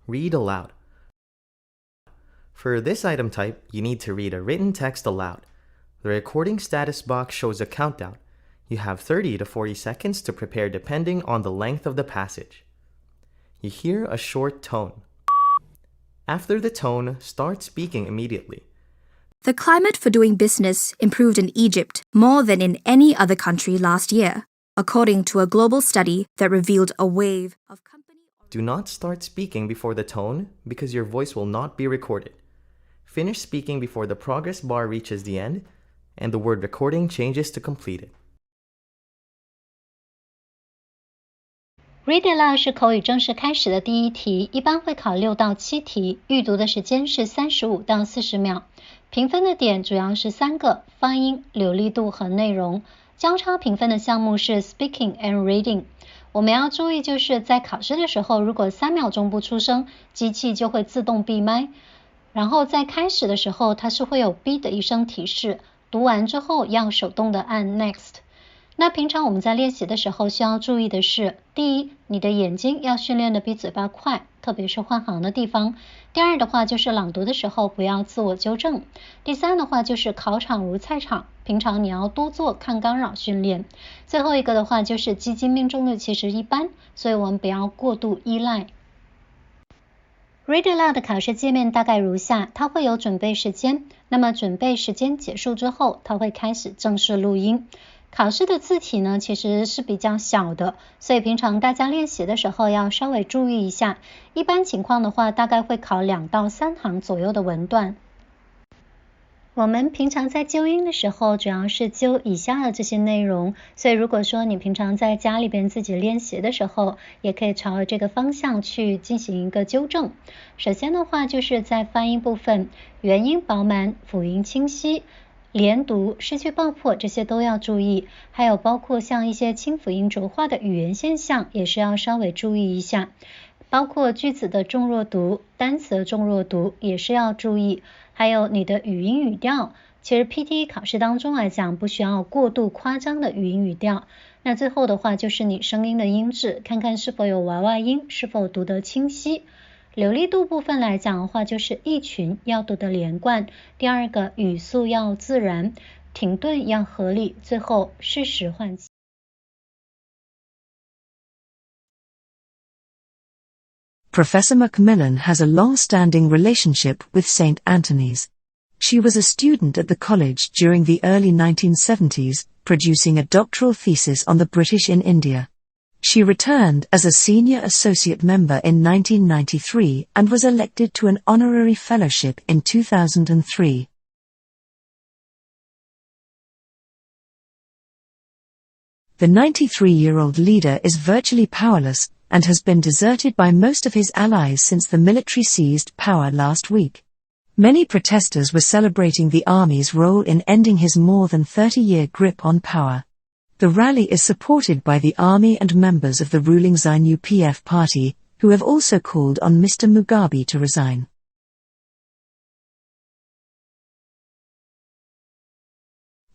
read aloud. For this item type, you need to read a written text aloud. The recording status box shows a countdown. You have 30 to 40 seconds to prepare depending on the length of the passage. You hear a short tone. After the tone, start speaking immediately. The climate for doing business improved in Egypt more than in any other country last year, according to a global study that revealed a wave of Do not start speaking before the tone because your voice will not be recorded. Finish speaking before the progress bar reaches the end and the word recording changes to completed. Read aloud 是口语正式开始的第一题，一般会考6到7题，预读的时间是35到40秒。评分的点主要是3个：发音、流利度和内容。交叉评分的项目是 speaking and reading。我们要注意就是在考试的时候，如果3秒钟不出声，机器就会自动闭麦。然后在开始的时候，它是会有 B 的一声提示，读完之后要手动的按 Next。那平常我们在练习的时候需要注意的是，第一，你的眼睛要训练的比嘴巴快，特别是换行的地方。第二的话就是朗读的时候不要自我纠正。第三的话就是考场如菜场，平常你要多做抗干扰训练。最后一个的话就是基金命中率其实一般，所以我们不要过度依赖。Read aloud 的考试界面大概如下，它会有准备时间，那么准备时间结束之后，它会开始正式录音。考试的字体呢其实是比较小的，所以平常大家练习的时候要稍微注意一下。一般情况的话，大概会考2到3行左右的文段。我们平常在纠音的时候，主要是纠以下的这些内容，所以如果说你平常在家里边自己练习的时候，也可以朝着这个方向去进行一个纠正。首先的话就是在发音部分，元音饱满，辅音清晰，连读、失去爆破这些都要注意，还有包括像一些清辅音浊化的语言现象也是要稍微注意一下，包括句子的重弱读、单词的重弱读也是要注意，还有你的语音语调，其实 PTE 考试当中来讲不需要过度夸张的语音语调。那最后的话就是你声音的音质，看看是否有娃娃音，是否读得清晰。流利度部分来讲的话，就是意群要读得连贯，第二个语速要自然，停顿要合理，最后适时换气。Professor Macmillan has a long-standing relationship with St. Antony's. She was a student at the college during the early 1970s, producing a doctoral thesis on the British in India. She returned as a senior associate member in 1993 and was elected to an honorary fellowship in 2003. The 93-year-old leader is virtually powerless and has been deserted by most of his allies since the military seized power last week. Many protesters were celebrating the army's role in ending his more than 30-year grip on power. The rally is supported by the army and members of the ruling ZANU-PF party, who have also called on Mr. Mugabe to resign.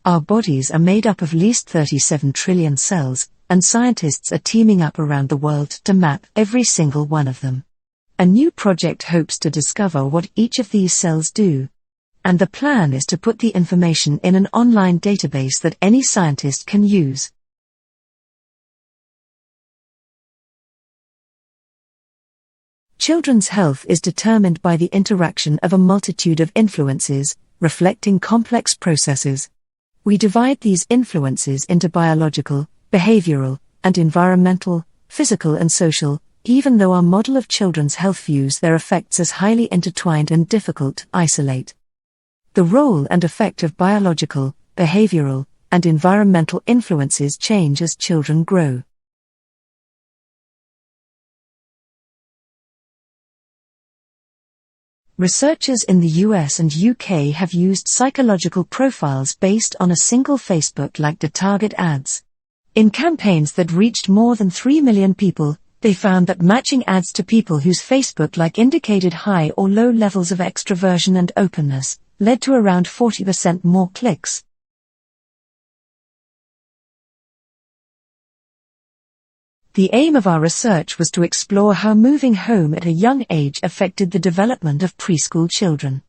Our bodies are made up of at least 37 trillion cells, and scientists are teaming up around the world to map every single one of them. A new project hopes to discover what each of these cells do. And the plan is to put the information in an online database that any scientist can use. Children's health is determined by the interaction of a multitude of influences, reflecting complex processes. We divide these influences into biological, behavioral, and environmental, physical and social, even though our model of children's health views their effects as highly intertwined and difficult to isolate. The role and effect of biological, behavioral, and environmental influences change as children grow. Researchers in the US and UK have used psychological profiles based on a single Facebook-like to target ads. In campaigns that reached more than 3 million people, they found that matching ads to people whose Facebook-like indicated high or low levels of extroversion and openness led to around 40% more clicks. The aim of our research was to explore how moving home at a young age affected the development of preschool children.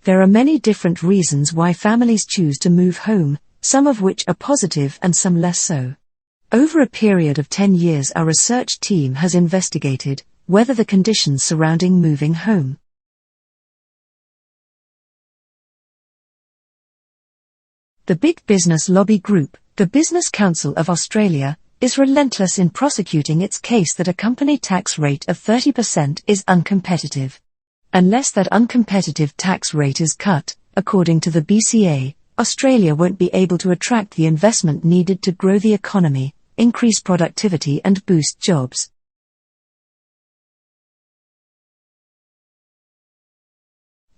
There are many different reasons why families choose to move home, some of which are positive and some less so. Over a period of 10 years, our research team has investigated whether the conditions surrounding moving home. The big business lobby group, the Business Council of Australia, is relentless in prosecuting its case that a company tax rate of 30% is uncompetitive. Unless that uncompetitive tax rate is cut, according to the BCA, Australia won't be able to attract the investment needed to grow the economy, increase productivity and boost jobs.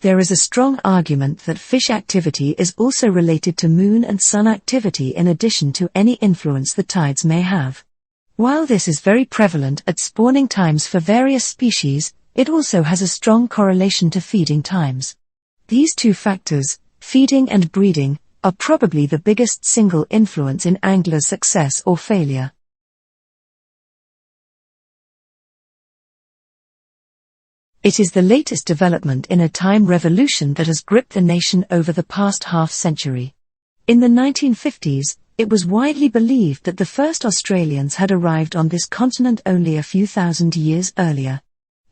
There is a strong argument that fish activity is also related to moon and sun activity in addition to any influence the tides may have. While this is very prevalent at spawning times for various species, it also has a strong correlation to feeding times. These two factors, feeding and breeding, are probably the biggest single influence in anglers' success or failure. It is the latest development in a time revolution that has gripped the nation over the past half-century. In the 1950s, it was widely believed that the first Australians had arrived on this continent only a few thousand years earlier.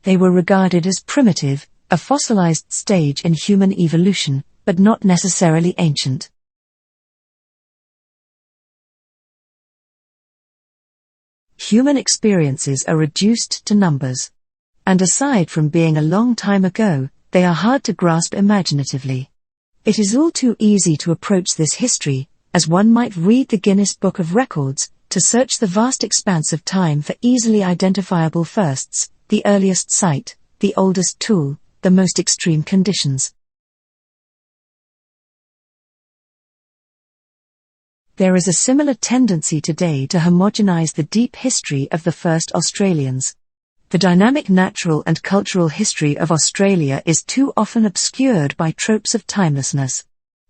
They were regarded as primitive, a fossilized stage in human evolution, but not necessarily ancient. Human experiences are reduced to numbers. And aside from being a long time ago, they are hard to grasp imaginatively. It is all too easy to approach this history, as one might read the Guinness Book of Records, to search the vast expanse of time for easily identifiable firsts, the earliest site, the oldest tool, the most extreme conditions. There is a similar tendency today to homogenize the deep history of the first Australians. The dynamic natural and cultural history of Australia is too often obscured by tropes of timelessness.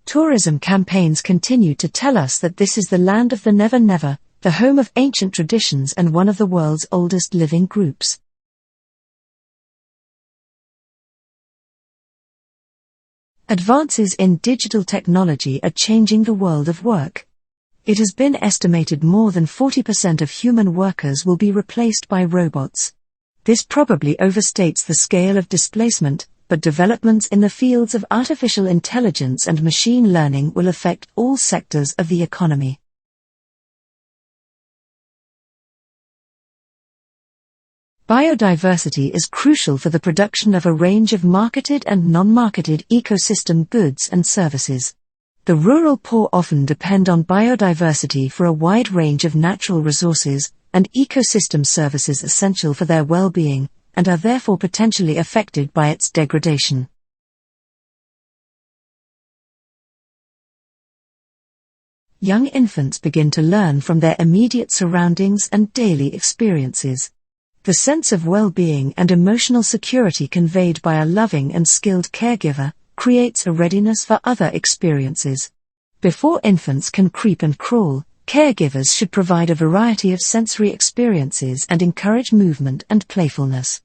Tourism campaigns continue to tell us that this is the land of the never-never, the home of ancient traditions and one of the world's oldest living groups. Advances in digital technology are changing the world of work. It has been estimated more than 40% of human workers will be replaced by robots. This probably overstates the scale of displacement, but developments in the fields of artificial intelligence and machine learning will affect all sectors of the economy. Biodiversity is crucial for the production of a range of marketed and non-marketed ecosystem goods and services. The rural poor often depend on biodiversity for a wide range of natural resources and ecosystem services essential for their well-being, and are therefore potentially affected by its degradation. Young infants begin to learn from their immediate surroundings and daily experiences. The sense of well-being and emotional security conveyed by a loving and skilled caregiver creates a readiness for other experiences. Before infants can creep and crawl, caregivers should provide a variety of sensory experiences and encourage movement and playfulness.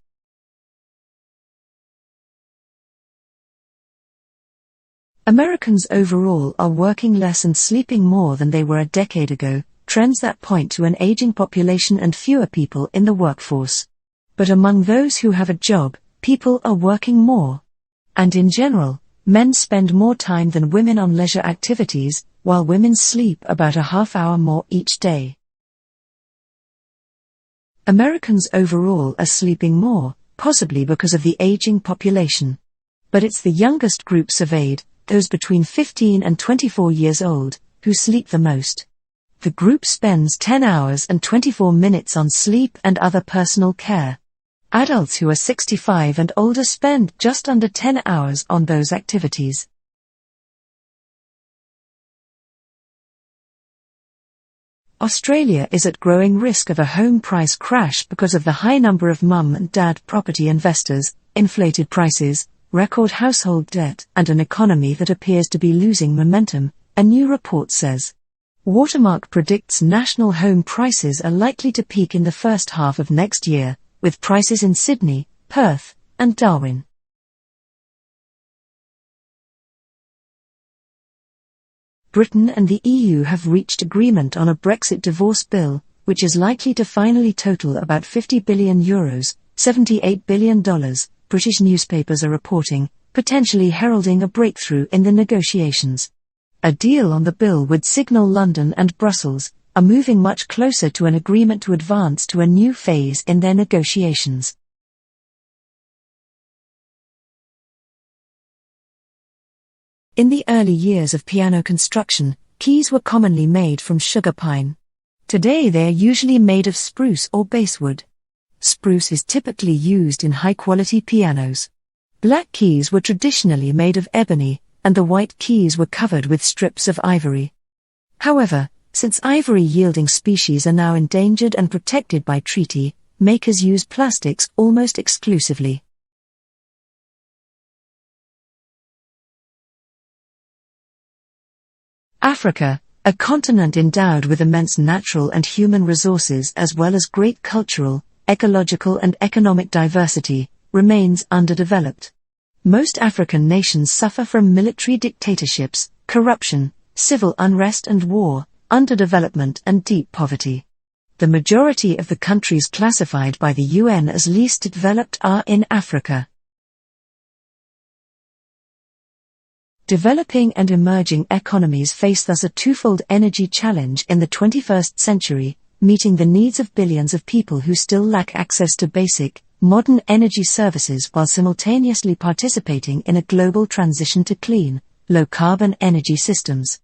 Americans overall are working less and sleeping more than they were a decade ago, trends that point to an aging population and fewer people in the workforce. But among those who have a job, people are working more. And in general, men spend more time than women on leisure activities, while women sleep about a half hour more each day. Americans overall are sleeping more, possibly because of the aging population. But it's the youngest group surveyed, those between 15 and 24 years old, who sleep the most. The group spends 10 hours and 24 minutes on sleep and other personal care. Adults who are 65 and older spend just under 10 hours on those activities. Australia is at growing risk of a home price crash because of the high number of mum and dad property investors, inflated prices, record household debt, and an economy that appears to be losing momentum, a new report says. Watermark predicts national home prices are likely to peak in the first half of next year, with prices in Sydney, Perth, and Darwin. Britain and the EU have reached agreement on a Brexit divorce bill, which is likely to finally total about €50 billion, $78 billion, British newspapers are reporting, potentially heralding a breakthrough in the negotiations. A deal on the bill would signal London and Brussels are moving much closer to an agreement to advance to a new phase in their negotiations. In the early years of piano construction, keys were commonly made from sugar pine. Today they are usually made of spruce or basswood. Spruce is typically used in high-quality pianos. Black keys were traditionally made of ebony, and the white keys were covered with strips of ivory. However, since ivory-yielding species are now endangered and protected by treaty, makers use plastics almost exclusively. Africa, a continent endowed with immense natural and human resources as well as great cultural, ecological and economic diversity, remains underdeveloped. Most African nations suffer from military dictatorships, corruption, civil unrest and war, underdevelopment and deep poverty. The majority of the countries classified by the UN as least developed are in Africa. Developing and emerging economies face thus a twofold energy challenge in the 21st century, meeting the needs of billions of people who still lack access to basic, modern energy services while simultaneously participating in a global transition to clean, low-carbon energy systems.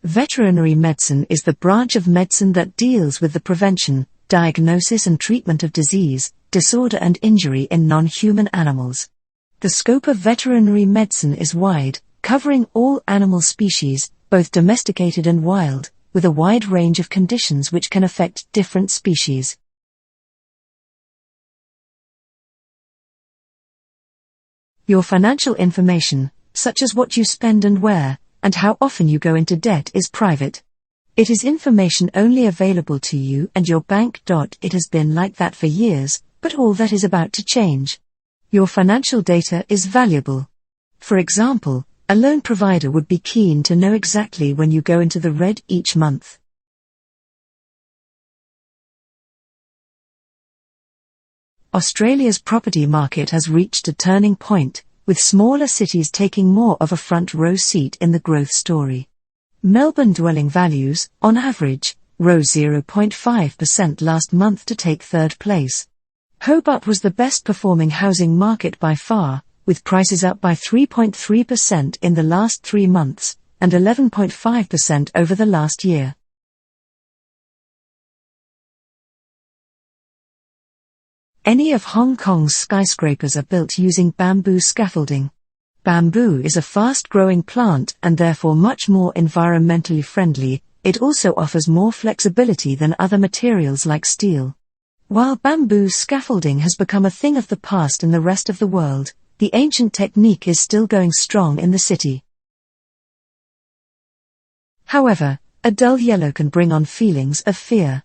Veterinary medicine is the branch of medicine that deals with the prevention, diagnosis and treatment of disease, disorder and injury in non-human animals. The scope of veterinary medicine is wide, covering all animal species, both domesticated and wild, with a wide range of conditions which can affect different species. Your financial information, such as what you spend and where, and how often you go into debt, is private. It is information only available to you and your bank. It has been like that for years, but all that is about to change. Your financial data is valuable. For example, a loan provider would be keen to know exactly when you go into the red each month. Australia's property market has reached a turning point, with smaller cities taking more of a front row seat in the growth story. Melbourne dwelling values, on average, rose 0.5% last month to take third place. Hobart was the best performing housing market by far, with prices up by 3.3% in the last 3 months, and 11.5% over the last year. Any of Hong Kong's skyscrapers are built using bamboo scaffolding. Bamboo is a fast-growing plant and therefore much more environmentally friendly. It also offers more flexibility than other materials like steel. While bamboo scaffolding has become a thing of the past in the rest of the world, the ancient technique is still going strong in the city. However, a dull yellow can bring on feelings of fear.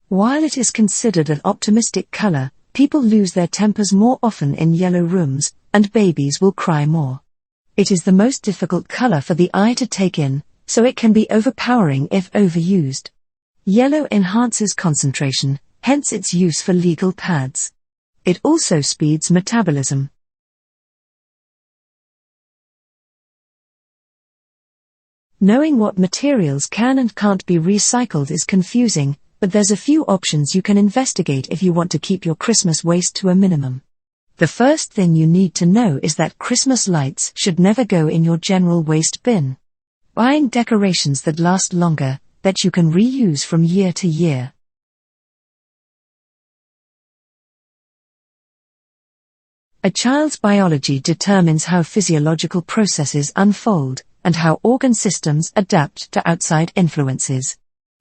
While it is considered an optimistic color, people lose their tempers more often in yellow rooms, and babies will cry more. It is the most difficult color for the eye to take in, so it can be overpowering if overused. Yellow enhances concentration, hence its use for legal pads. It also speeds metabolism. Knowing what materials can and can't be recycled is confusing, but there's a few options you can investigate if you want to keep your Christmas waste to a minimum. The first thing you need to know is that Christmas lights should never go in your general waste bin. Buying decorations that last longer, that you can reuse from year to year. A child's biology determines how physiological processes unfold, and how organ systems adapt to outside influences.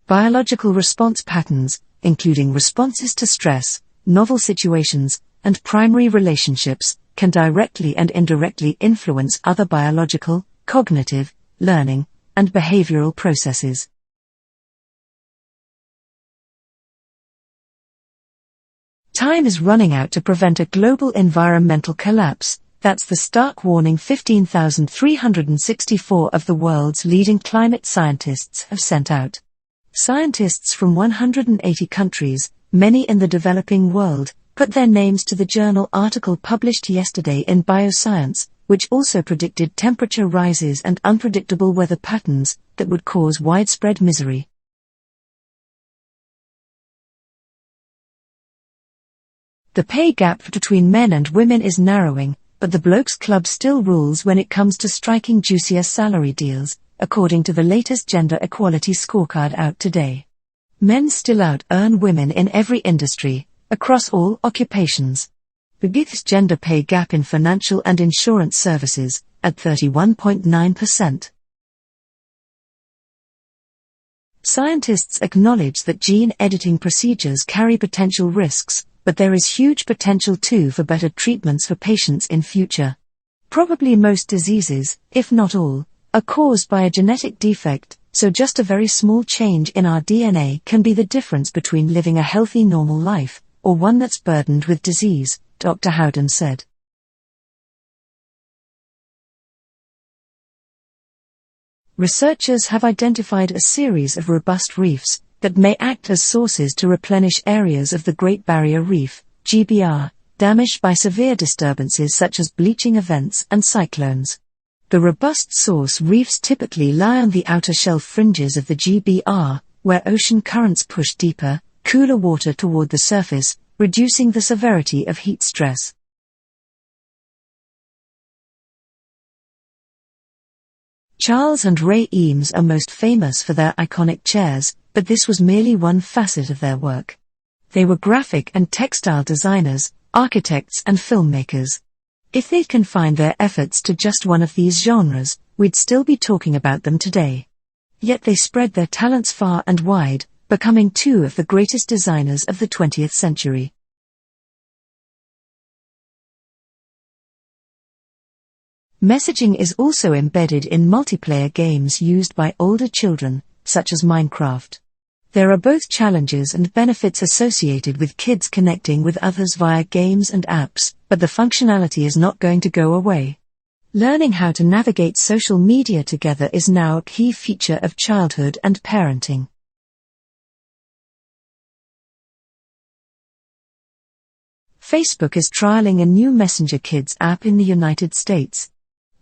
Biological response patterns, including responses to stress, novel situations, and primary relationships, can directly and indirectly influence other biological, cognitive, learning, and behavioral processes. Time is running out to prevent a global environmental collapse. That's the stark warning 15,364 of the world's leading climate scientists have sent out. Scientists from 180 countries, many in the developing world, put their names to the journal article published yesterday in Bioscience, which also predicted temperature rises and unpredictable weather patterns that would cause widespread misery. The pay gap between men and women is narrowing, but the Blokes Club still rules when it comes to striking juicier salary deals, according to the latest gender equality scorecard out today. Men still out-earn women in every industry, across all occupations. The biggest gender pay gap in financial and insurance services, at 31.9%. Scientists acknowledge that gene editing procedures carry potential risks, but there is huge potential too for better treatments for patients in future. Probably most diseases, if not all, are caused by a genetic defect, so just a very small change in our DNA can be the difference between living a healthy normal life, or one that's burdened with disease, Dr. Howden said. Researchers have identified a series of robust reefs that may act as sources to replenish areas of the Great Barrier Reef, GBR, damaged by severe disturbances such as bleaching events and cyclones. The robust source reefs typically lie on the outer shelf fringes of the GBR, where ocean currents push deeper, cooler water toward the surface, reducing the severity of heat stress. Charles and Ray Eames are most famous for their iconic chairs, but this was merely one facet of their work. They were graphic and textile designers, architects and filmmakers. If they'd confined their efforts to just one of these genres, we'd still be talking about them today. Yet they spread their talents far and wide, becoming two of the greatest designers of the 20th century. Messaging is also embedded in multiplayer games used by older children, such as Minecraft. There are both challenges and benefits associated with kids connecting with others via games and apps, but the functionality is not going to go away. Learning how to navigate social media together is now a key feature of childhood and parenting. Facebook is trialing a new Messenger Kids app in the United States.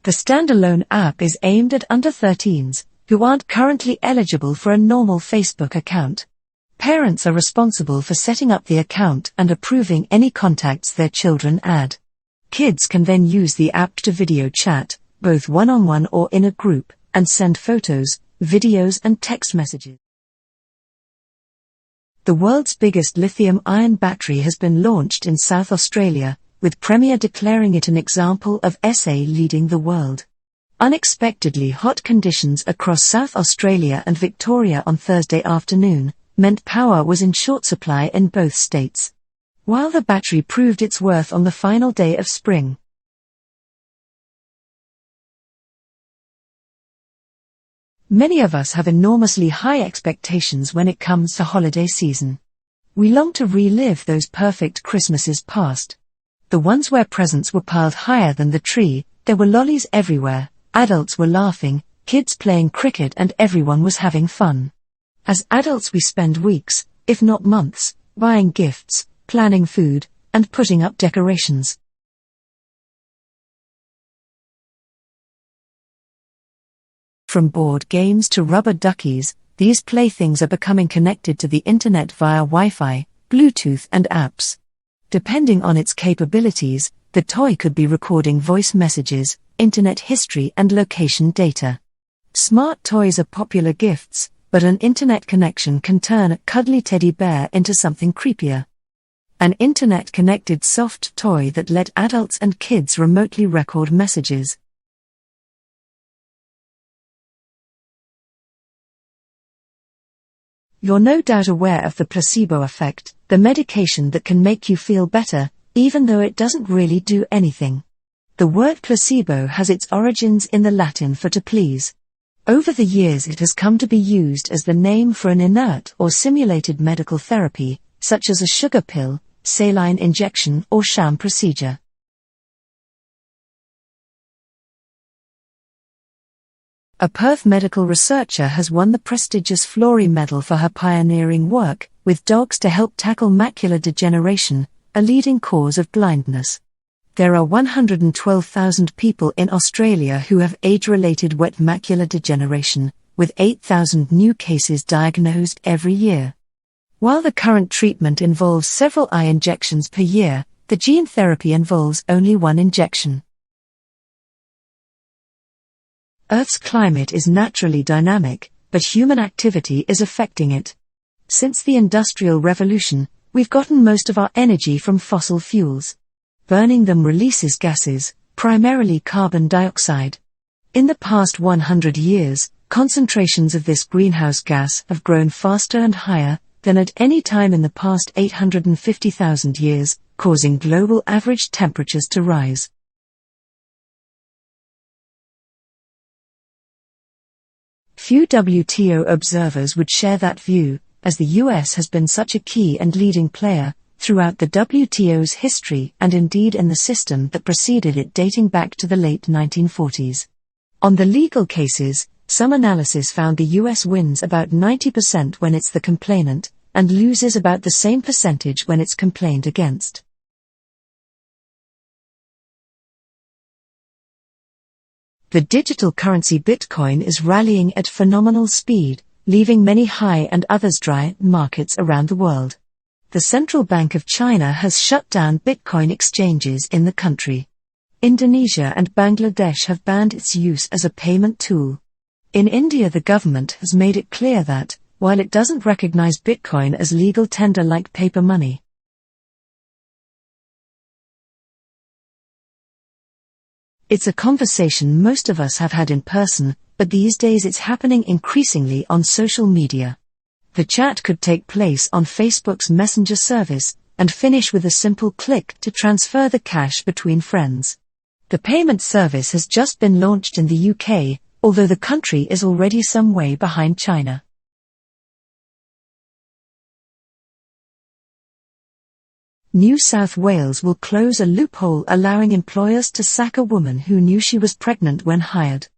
The standalone app is aimed at under 13s, who aren't currently eligible for a normal Facebook account. Parents are responsible for setting up the account and approving any contacts their children add. Kids can then use the app to video chat, both one-on-one or in a group, and send photos, videos and text messages. The world's biggest lithium-ion battery has been launched in South Australia, with Premier declaring it an example of SA leading the world. Unexpectedly hot conditions across South Australia and Victoria on Thursday afternoon meant power was in short supply in both states. While the battery proved its worth on the final day of spring. Many of us have enormously high expectations when it comes to holiday season. We long to relive those perfect Christmases past. The ones where presents were piled higher than the tree, there were lollies everywhere. Adults were laughing, kids playing cricket and everyone was having fun. As adults we spend weeks, if not months, buying gifts, planning food, and putting up decorations. From board games to rubber duckies, these playthings are becoming connected to the internet via Wi-Fi, Bluetooth and apps. Depending on its capabilities, the toy could be recording voice messages, internet history and location data. Smart toys are popular gifts, but an internet connection can turn a cuddly teddy bear into something creepier. An internet-connected soft toy that let adults and kids remotely record messages. You're no doubt aware of the placebo effect, the medication that can make you feel better, even though it doesn't really do anything. The word placebo has its origins in the Latin for to please. Over the years it has come to be used as the name for an inert or simulated medical therapy, such as a sugar pill, saline injection or sham procedure. A Perth medical researcher has won the prestigious Florey Medal for her pioneering work with dogs to help tackle macular degeneration, a leading cause of blindness. There are 112,000 people in Australia who have age-related wet macular degeneration, with 8,000 new cases diagnosed every year. While the current treatment involves several eye injections per year, the gene therapy involves only one injection. Earth's climate is naturally dynamic, but human activity is affecting it. Since the Industrial Revolution, we've gotten most of our energy from fossil fuels. Burning them releases gases, primarily carbon dioxide. In the past 100 years, concentrations of this greenhouse gas have grown faster and higher than at any time in the past 850,000 years, causing global average temperatures to rise. Few WTO observers would share that view, as the US has been such a key and leading player throughout the WTO's history and indeed in the system that preceded it dating back to the late 1940s. On the legal cases, some analysis found the US wins about 90% when it's the complainant, and loses about the same percentage when it's complained against. The digital currency Bitcoin is rallying at phenomenal speed, leaving many high and others dry markets around the world. The Central Bank of China has shut down Bitcoin exchanges in the country. Indonesia and Bangladesh have banned its use as a payment tool. In India, the government has made it clear that, while it doesn't recognize Bitcoin as legal tender like paper money, it's a conversation most of us have had in person, but these days it's happening increasingly on social media. The chat could take place on Facebook's Messenger service, and finish with a simple click to transfer the cash between friends. The payment service has just been launched in the UK, although the country is already some way behind China. New South Wales will close a loophole allowing employers to sack a woman who knew she was pregnant when hired.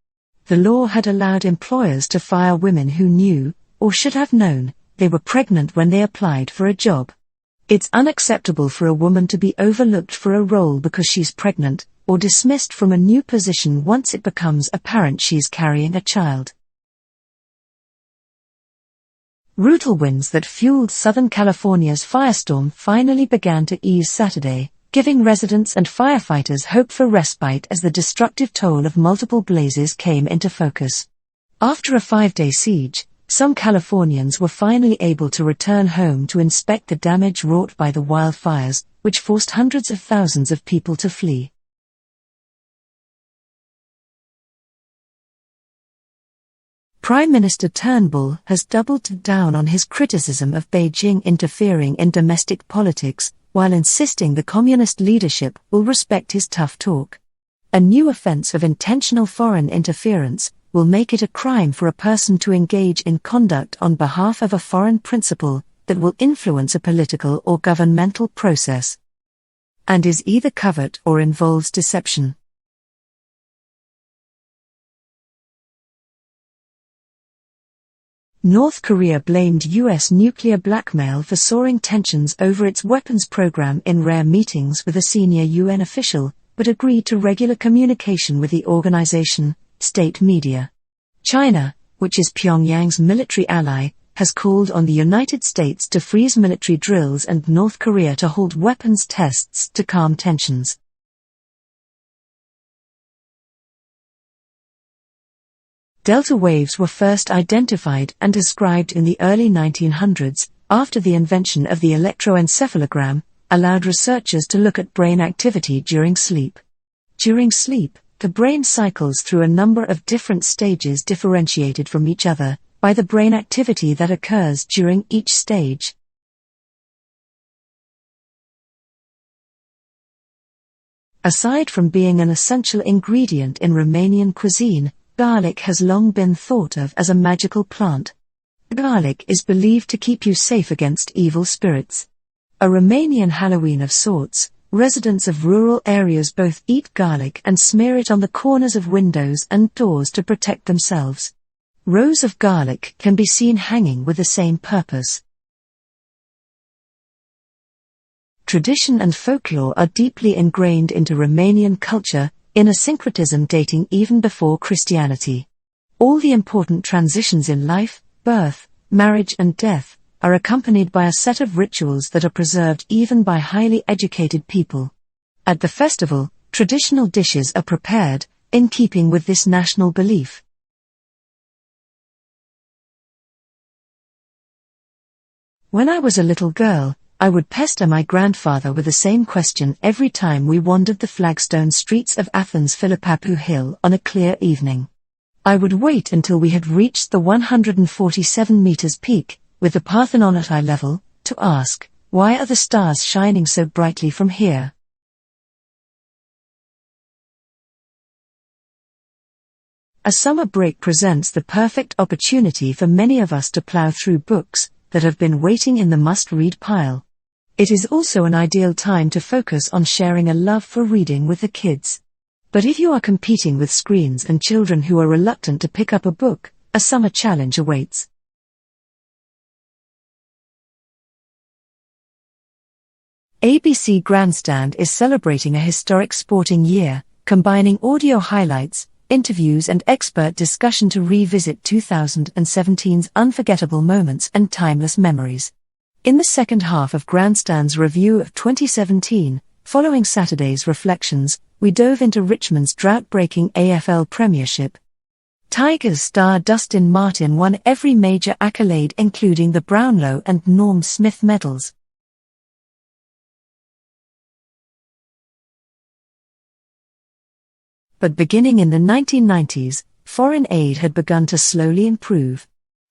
The law had allowed employers to fire women who knew, or should have known, they were pregnant when they applied for a job. It's unacceptable for a woman to be overlooked for a role because she's pregnant, or dismissed from a new position once it becomes apparent she's carrying a child. Brutal winds that fueled Southern California's firestorm finally began to ease Saturday, giving residents and firefighters hope for respite as the destructive toll of multiple blazes came into focus. After a 5-day siege, some Californians were finally able to return home to inspect the damage wrought by the wildfires, which forced hundreds of thousands of people to flee. Prime Minister Turnbull has doubled down on his criticism of Beijing interfering in domestic politics, while insisting the communist leadership will respect his tough talk. A new offense of intentional foreign interference will make it a crime for a person to engage in conduct on behalf of a foreign principal that will influence a political or governmental process, and is either covert or involves deception. North Korea blamed U.S. nuclear blackmail for soaring tensions over its weapons program in rare meetings with a senior UN official, but agreed to regular communication with the organization, state media. China, which is Pyongyang's military ally, has called on the United States to freeze military drills and North Korea to hold weapons tests to calm tensions. Delta waves were first identified and described in the early 1900s, after the invention of the electroencephalogram allowed researchers to look at brain activity during sleep. During sleep, the brain cycles through a number of different stages differentiated from each other by the brain activity that occurs during each stage. Aside from being an essential ingredient in Romanian cuisine, garlic has long been thought of as a magical plant. Garlic is believed to keep you safe against evil spirits. A Romanian Halloween of sorts, residents of rural areas both eat garlic and smear it on the corners of windows and doors to protect themselves. Rows of garlic can be seen hanging with the same purpose. Tradition and folklore are deeply ingrained into Romanian culture, in a syncretism dating even before Christianity. All the important transitions in life, birth, marriage and death, are accompanied by a set of rituals that are preserved even by highly educated people. At the festival, traditional dishes are prepared, in keeping with this national belief. When I was a little girl, I would pester my grandfather with the same question every time we wandered the flagstone streets of Athens' Philippapu Hill on a clear evening. I would wait until we had reached the 147 meters peak, with the Parthenon at eye level, to ask, why are the stars shining so brightly from here? A summer break presents the perfect opportunity for many of us to plow through books that have been waiting in the must-read pile. It is also an ideal time to focus on sharing a love for reading with the kids. But if you are competing with screens and children who are reluctant to pick up a book, a summer challenge awaits. ABC Grandstand is celebrating a historic sporting year, combining audio highlights, interviews and expert discussion to revisit 2017's unforgettable moments and timeless memories. In the second half of Grandstand's review of 2017, following Saturday's reflections, we dove into Richmond's drought-breaking AFL Premiership. Tigers star Dustin Martin won every major accolade including the Brownlow and Norm Smith medals. But beginning in the 1990s, foreign aid had begun to slowly improve.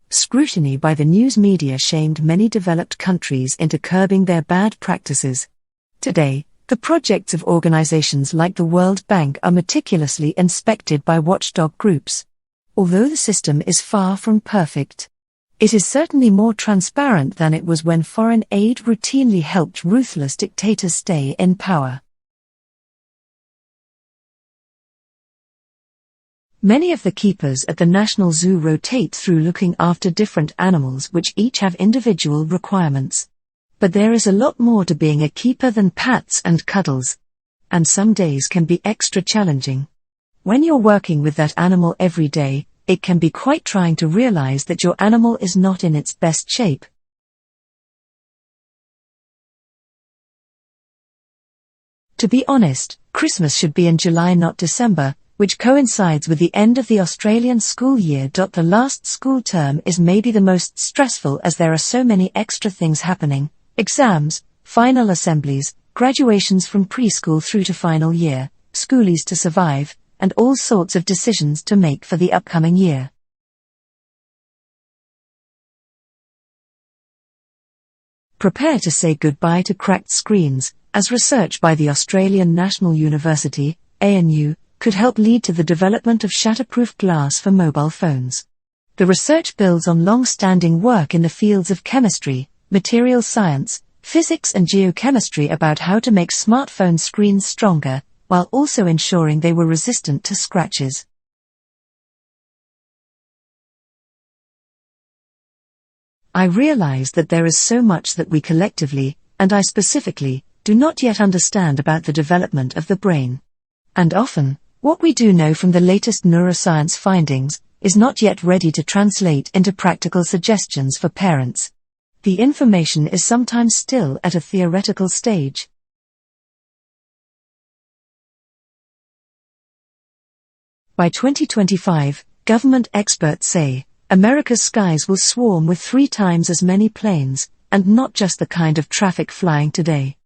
Scrutiny by the news media shamed many developed countries into curbing their bad practices. Today, the projects of organizations like the World Bank are meticulously inspected by watchdog groups. Although the system is far from perfect, it is certainly more transparent than it was when foreign aid routinely helped ruthless dictators stay in power. Many of the keepers at the National Zoo rotate through looking after different animals which each have individual requirements. But there is a lot more to being a keeper than pats and cuddles. And some days can be extra challenging. When you're working with that animal every day, it can be quite trying to realize that your animal is not in its best shape. To be honest, Christmas should be in July, not December, which coincides with the end of the Australian school year. The last school term is maybe the most stressful as there are so many extra things happening: exams, final assemblies, graduations from preschool through to final year, schoolies to survive, and all sorts of decisions to make for the upcoming year. Prepare to say goodbye to cracked screens, as research by the Australian National University, ANU, could help lead to the development of shatterproof glass for mobile phones. The research builds on long-standing work in the fields of chemistry, materials science, physics and geochemistry about how to make smartphone screens stronger, while also ensuring they were resistant to scratches. I realize that there is so much that we collectively, and I specifically, do not yet understand about the development of the brain. And often, what we do know from the latest neuroscience findings is not yet ready to translate into practical suggestions for parents. The information is sometimes still at a theoretical stage. By 2025, government experts say, America's skies will swarm with 3 times as many planes, and not just the kind of traffic flying today.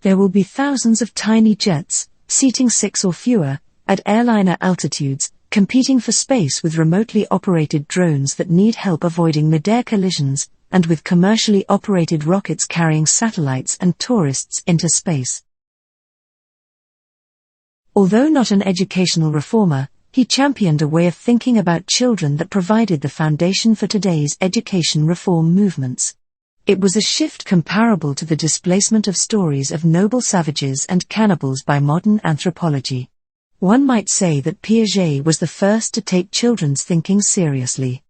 There will be thousands of tiny jets, seating 6 or fewer, at airliner altitudes, competing for space with remotely operated drones that need help avoiding mid-air collisions, and with commercially operated rockets carrying satellites and tourists into space. Although not an educational reformer, he championed a way of thinking about children that provided the foundation for today's education reform movements. It was a shift comparable to the displacement of stories of noble savages and cannibals by modern anthropology. One might say that Piaget was the first to take children's thinking seriously.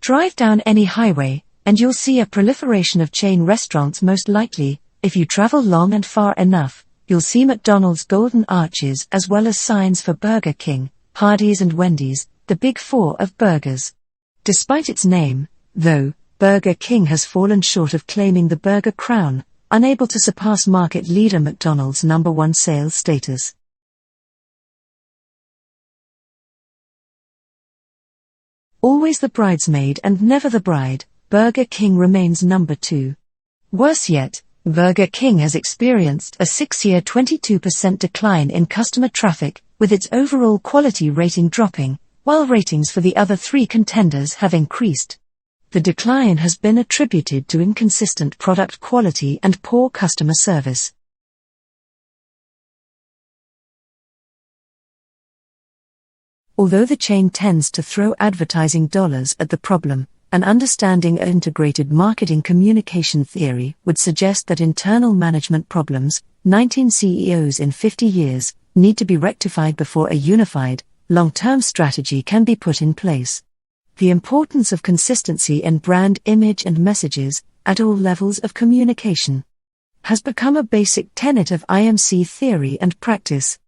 Drive down any highway, and you'll see a proliferation of chain restaurants. Most likely, if you travel long and far enough, you'll see McDonald's golden arches as well as signs for Burger King, Hardee's and Wendy's, the big four of burgers. Despite its name, though, Burger King has fallen short of claiming the burger crown, unable to surpass market leader McDonald's #1 sales status. Always the bridesmaid and never the bride, Burger King remains #2. Worse yet, Burger King has experienced a 6-year 22% decline in customer traffic, with its overall quality rating dropping, while ratings for the other 3 contenders have increased. The decline has been attributed to inconsistent product quality and poor customer service. Although the chain tends to throw advertising dollars at the problem, an understanding of integrated marketing communication theory would suggest that internal management problems, 19 CEOs in 50 years, need to be rectified before a unified, long-term strategy can be put in place. The importance of consistency in brand image and messages, at all levels of communication, has become a basic tenet of IMC theory and practice.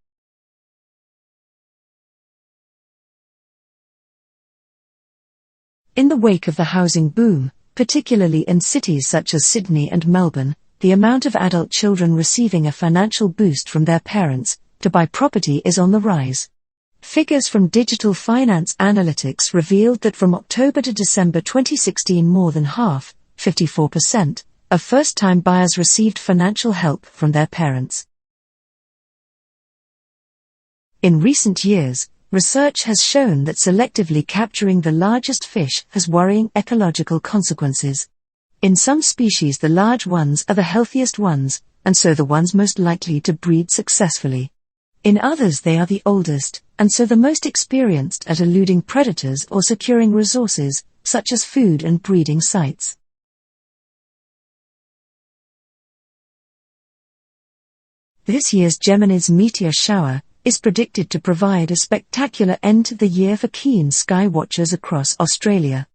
In the wake of the housing boom, particularly in cities such as Sydney and Melbourne, the amount of adult children receiving a financial boost from their parents to buy property is on the rise. Figures from Digital Finance Analytics revealed that from October to December 2016 more than half, 54%, of first-time buyers received financial help from their parents. In recent years, research has shown that selectively capturing the largest fish has worrying ecological consequences. In some species the large ones are the healthiest ones, and so the ones most likely to breed successfully. In others they are the oldest, and so the most experienced at eluding predators or securing resources, such as food and breeding sites. This year's Gemini's meteor shower is predicted to provide a spectacular end to the year for keen sky watchers across Australia.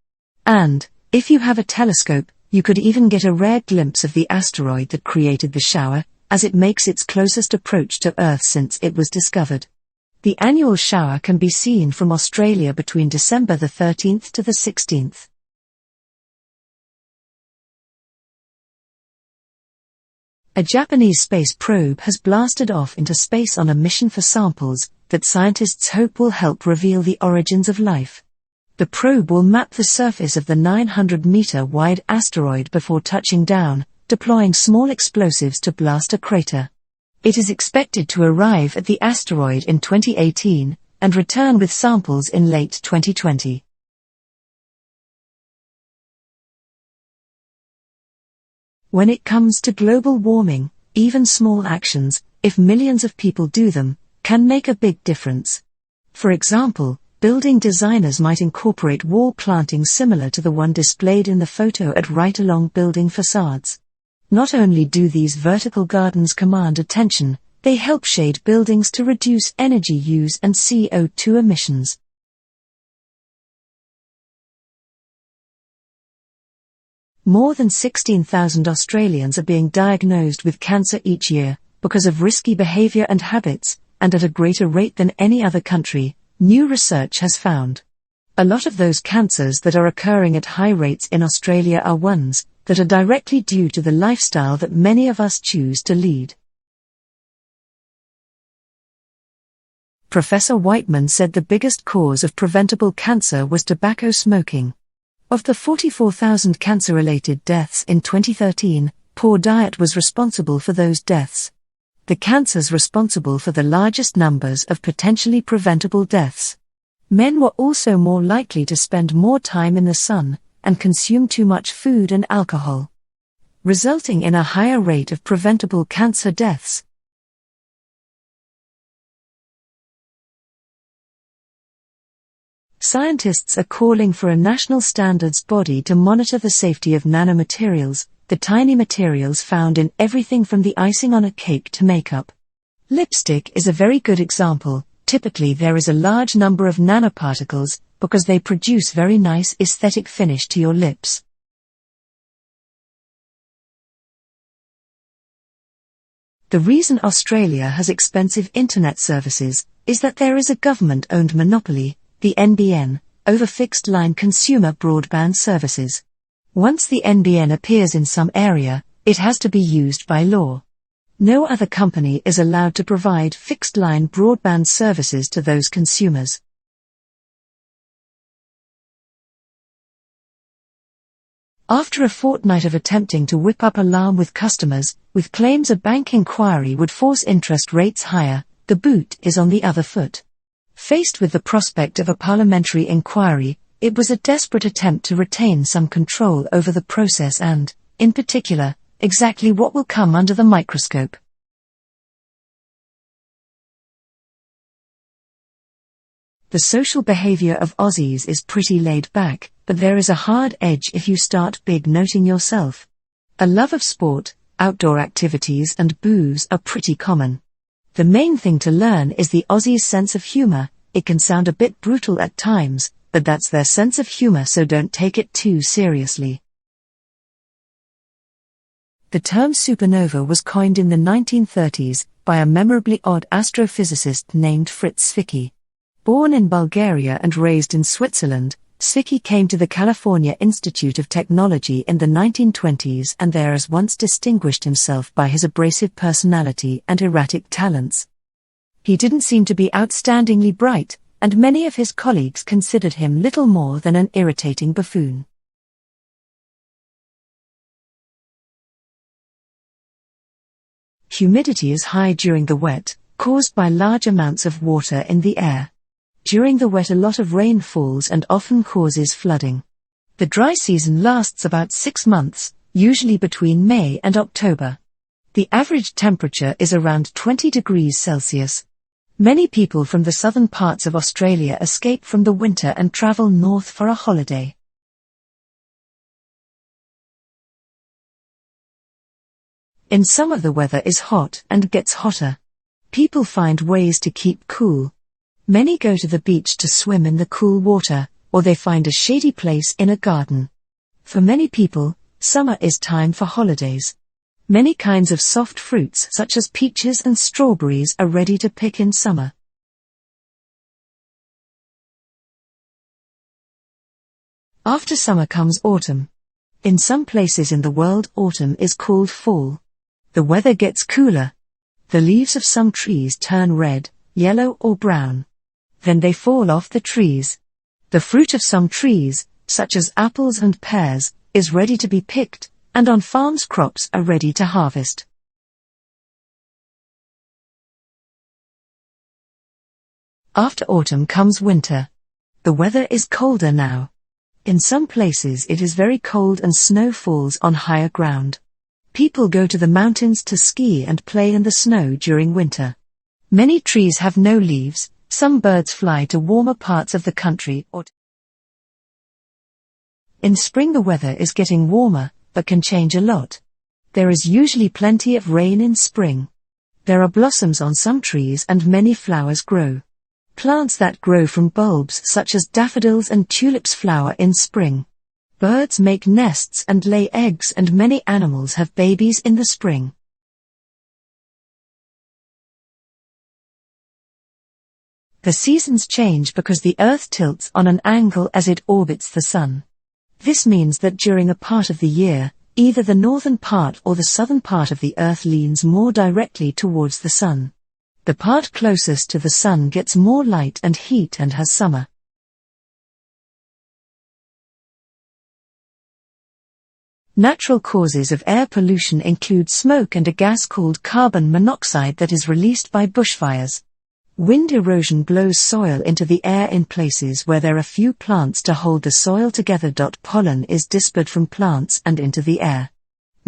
And, if you have a telescope, you could even get a rare glimpse of the asteroid that created the shower, as it makes its closest approach to Earth since it was discovered. The annual shower can be seen from Australia between December the 13th to the 16th. A Japanese space probe has blasted off into space on a mission for samples that scientists hope will help reveal the origins of life. The probe will map the surface of the 900-meter-wide asteroid before touching down, deploying small explosives to blast a crater. It is expected to arrive at the asteroid in 2018 and return with samples in late 2020. When it comes to global warming, even small actions, if millions of people do them, can make a big difference. For example, building designers might incorporate wall plantings similar to the one displayed in the photo at right along building facades. Not only do these vertical gardens command attention, they help shade buildings to reduce energy use and CO2 emissions. More than 16,000 Australians are being diagnosed with cancer each year, because of risky behaviour and habits, and at a greater rate than any other country, new research has found. A lot of those cancers that are occurring at high rates in Australia are ones that are directly due to the lifestyle that many of us choose to lead. Professor Whiteman said the biggest cause of preventable cancer was tobacco smoking. Of the 44,000 cancer-related deaths in 2013, poor diet was responsible for those deaths. The cancers responsible for the largest numbers of potentially preventable deaths. Men were also more likely to spend more time in the sun and consume too much food and alcohol. resulting in a higher rate of preventable cancer deaths. Scientists are calling for a national standards body to monitor the safety of nanomaterials, the tiny materials found in everything from the icing on a cake to makeup. Lipstick is a very good example. Typically there is a large number of nanoparticles because they produce very nice aesthetic finish to your lips. The reason Australia has expensive internet services is that there is a government-owned monopoly, the NBN, over fixed-line consumer broadband services. Once the NBN appears in some area, it has to be used by law. No other company is allowed to provide fixed-line broadband services to those consumers. After a fortnight of attempting to whip up alarm with customers, with claims a bank inquiry would force interest rates higher, the boot is on the other foot. Faced with the prospect of a parliamentary inquiry, it was a desperate attempt to retain some control over the process and, in particular, exactly what will come under the microscope. The social behavior of Aussies is pretty laid back, but there is a hard edge if you start big noting yourself. A love of sport, outdoor activities and booze are pretty common. The main thing to learn is the Aussies' sense of humor. It can sound a bit brutal at times, but that's their sense of humor, so don't take it too seriously. The term supernova was coined in the 1930s by a memorably odd astrophysicist named Fritz Zwicky. Born in Bulgaria and raised in Switzerland, Zwicky came to the California Institute of Technology in the 1920s and there has once distinguished himself by his abrasive personality and erratic talents. He didn't seem to be outstandingly bright, and many of his colleagues considered him little more than an irritating buffoon. Humidity is high during the wet, caused by large amounts of water in the air. During the wet a lot of rain falls and often causes flooding. The dry season lasts about 6 months, usually between May and October. The average temperature is around 20 degrees Celsius. Many people from the southern parts of Australia escape from the winter and travel north for a holiday. In summer the weather is hot and gets hotter. People find ways to keep cool. Many go to the beach to swim in the cool water, or they find a shady place in a garden. For many people, summer is time for holidays. Many kinds of soft fruits such as peaches and strawberries are ready to pick in summer. After summer comes autumn. In some places in the world autumn is called fall. The weather gets cooler. The leaves of some trees turn red, yellow or brown. Then they fall off the trees. The fruit of some trees, such as apples and pears, is ready to be picked, and on farms crops are ready to harvest. After autumn comes winter. The weather is colder now. In some places it is very cold and snow falls on higher ground. People go to the mountains to ski and play in the snow during winter. Many trees have no leaves. Some birds fly to warmer parts of the country In spring the weather is getting warmer, but can change a lot. There is usually plenty of rain in spring. There are blossoms on some trees and many flowers grow. Plants that grow from bulbs such as daffodils and tulips flower in spring. Birds make nests and lay eggs and many animals have babies in the spring. The seasons change because the Earth tilts on an angle as it orbits the Sun. This means that during a part of the year, either the northern part or the southern part of the Earth leans more directly towards the Sun. The part closest to the Sun gets more light and heat and has summer. Natural causes of air pollution include smoke and a gas called carbon monoxide that is released by bushfires. Wind erosion blows soil into the air in places where there are few plants to hold the soil together. Pollen is dispersed from plants and into the air.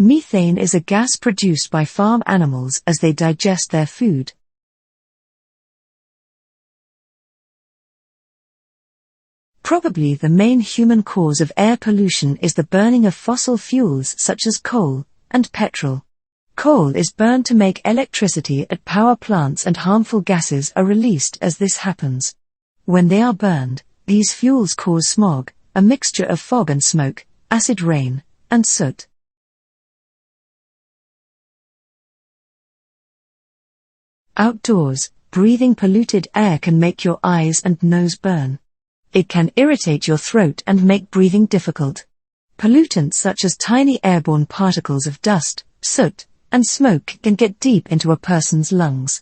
Methane is a gas produced by farm animals as they digest their food. Probably the main human cause of air pollution is the burning of fossil fuels such as coal and petrol. Coal is burned to make electricity at power plants and harmful gases are released as this happens. When they are burned, these fuels cause smog, a mixture of fog and smoke, acid rain, and soot. Outdoors, breathing polluted air can make your eyes and nose burn. It can irritate your throat and make breathing difficult. Pollutants such as tiny airborne particles of dust, soot, and smoke can get deep into a person's lungs.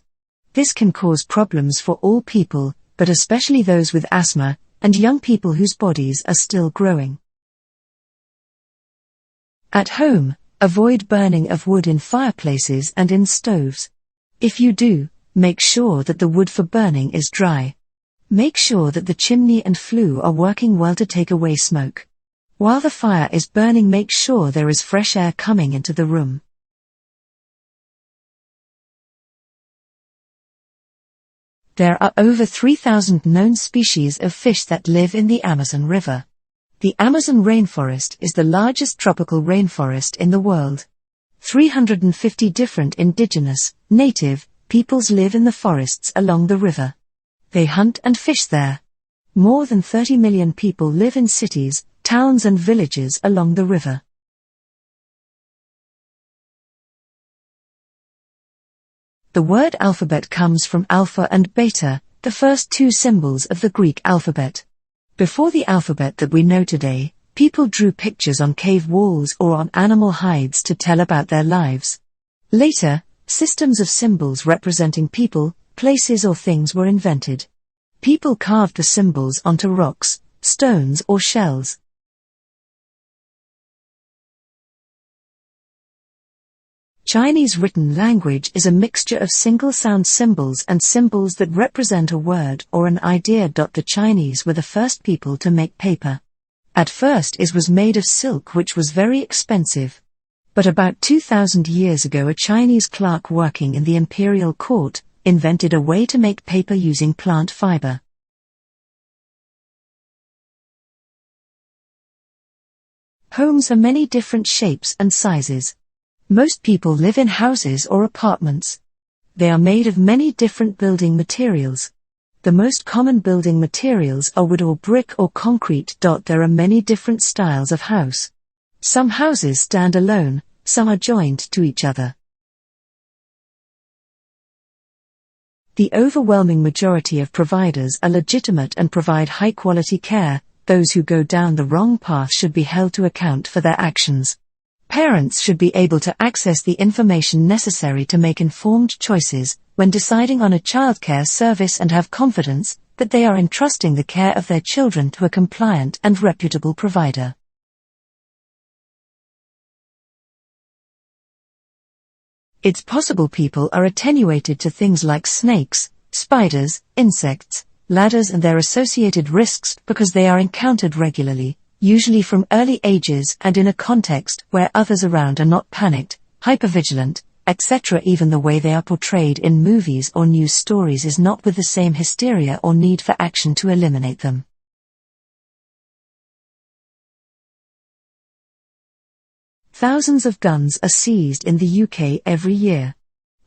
This can cause problems for all people, but especially those with asthma, and young people whose bodies are still growing. At home, avoid burning of wood in fireplaces and in stoves. If you do, make sure that the wood for burning is dry. Make sure that the chimney and flue are working well to take away smoke. While the fire is burning, make sure there is fresh air coming into the room. There are over 3,000 known species of fish that live in the Amazon River. The Amazon rainforest is the largest tropical rainforest in the world. 350 different indigenous, native, peoples live in the forests along the river. They hunt and fish there. More than 30 million people live in cities, towns and villages along the river. The word alphabet comes from alpha and beta, the first two symbols of the Greek alphabet. Before the alphabet that we know today, people drew pictures on cave walls or on animal hides to tell about their lives. Later, systems of symbols representing people, places or things were invented. People carved the symbols onto rocks, stones or shells. Chinese written language is a mixture of single-sound symbols and symbols that represent a word or an idea. The Chinese were the first people to make paper. At first it was made of silk, which was very expensive. But about 2,000 years ago, a Chinese clerk working in the imperial court invented a way to make paper using plant fiber. Homes are many different shapes and sizes. Most people live in houses or apartments. They are made of many different building materials. The most common building materials are wood or brick or concrete. There are many different styles of house. Some houses stand alone, some are joined to each other. The overwhelming majority of providers are legitimate and provide high-quality care. Those who go down the wrong path should be held to account for their actions. Parents should be able to access the information necessary to make informed choices when deciding on a childcare service and have confidence that they are entrusting the care of their children to a compliant and reputable provider. It's possible people are attenuated to things like snakes, spiders, insects, ladders and their associated risks because they are encountered regularly, usually from early ages and in a context where others around are not panicked, hypervigilant, etc. Even the way they are portrayed in movies or news stories is not with the same hysteria or need for action to eliminate them. Thousands of guns are seized in the UK every year.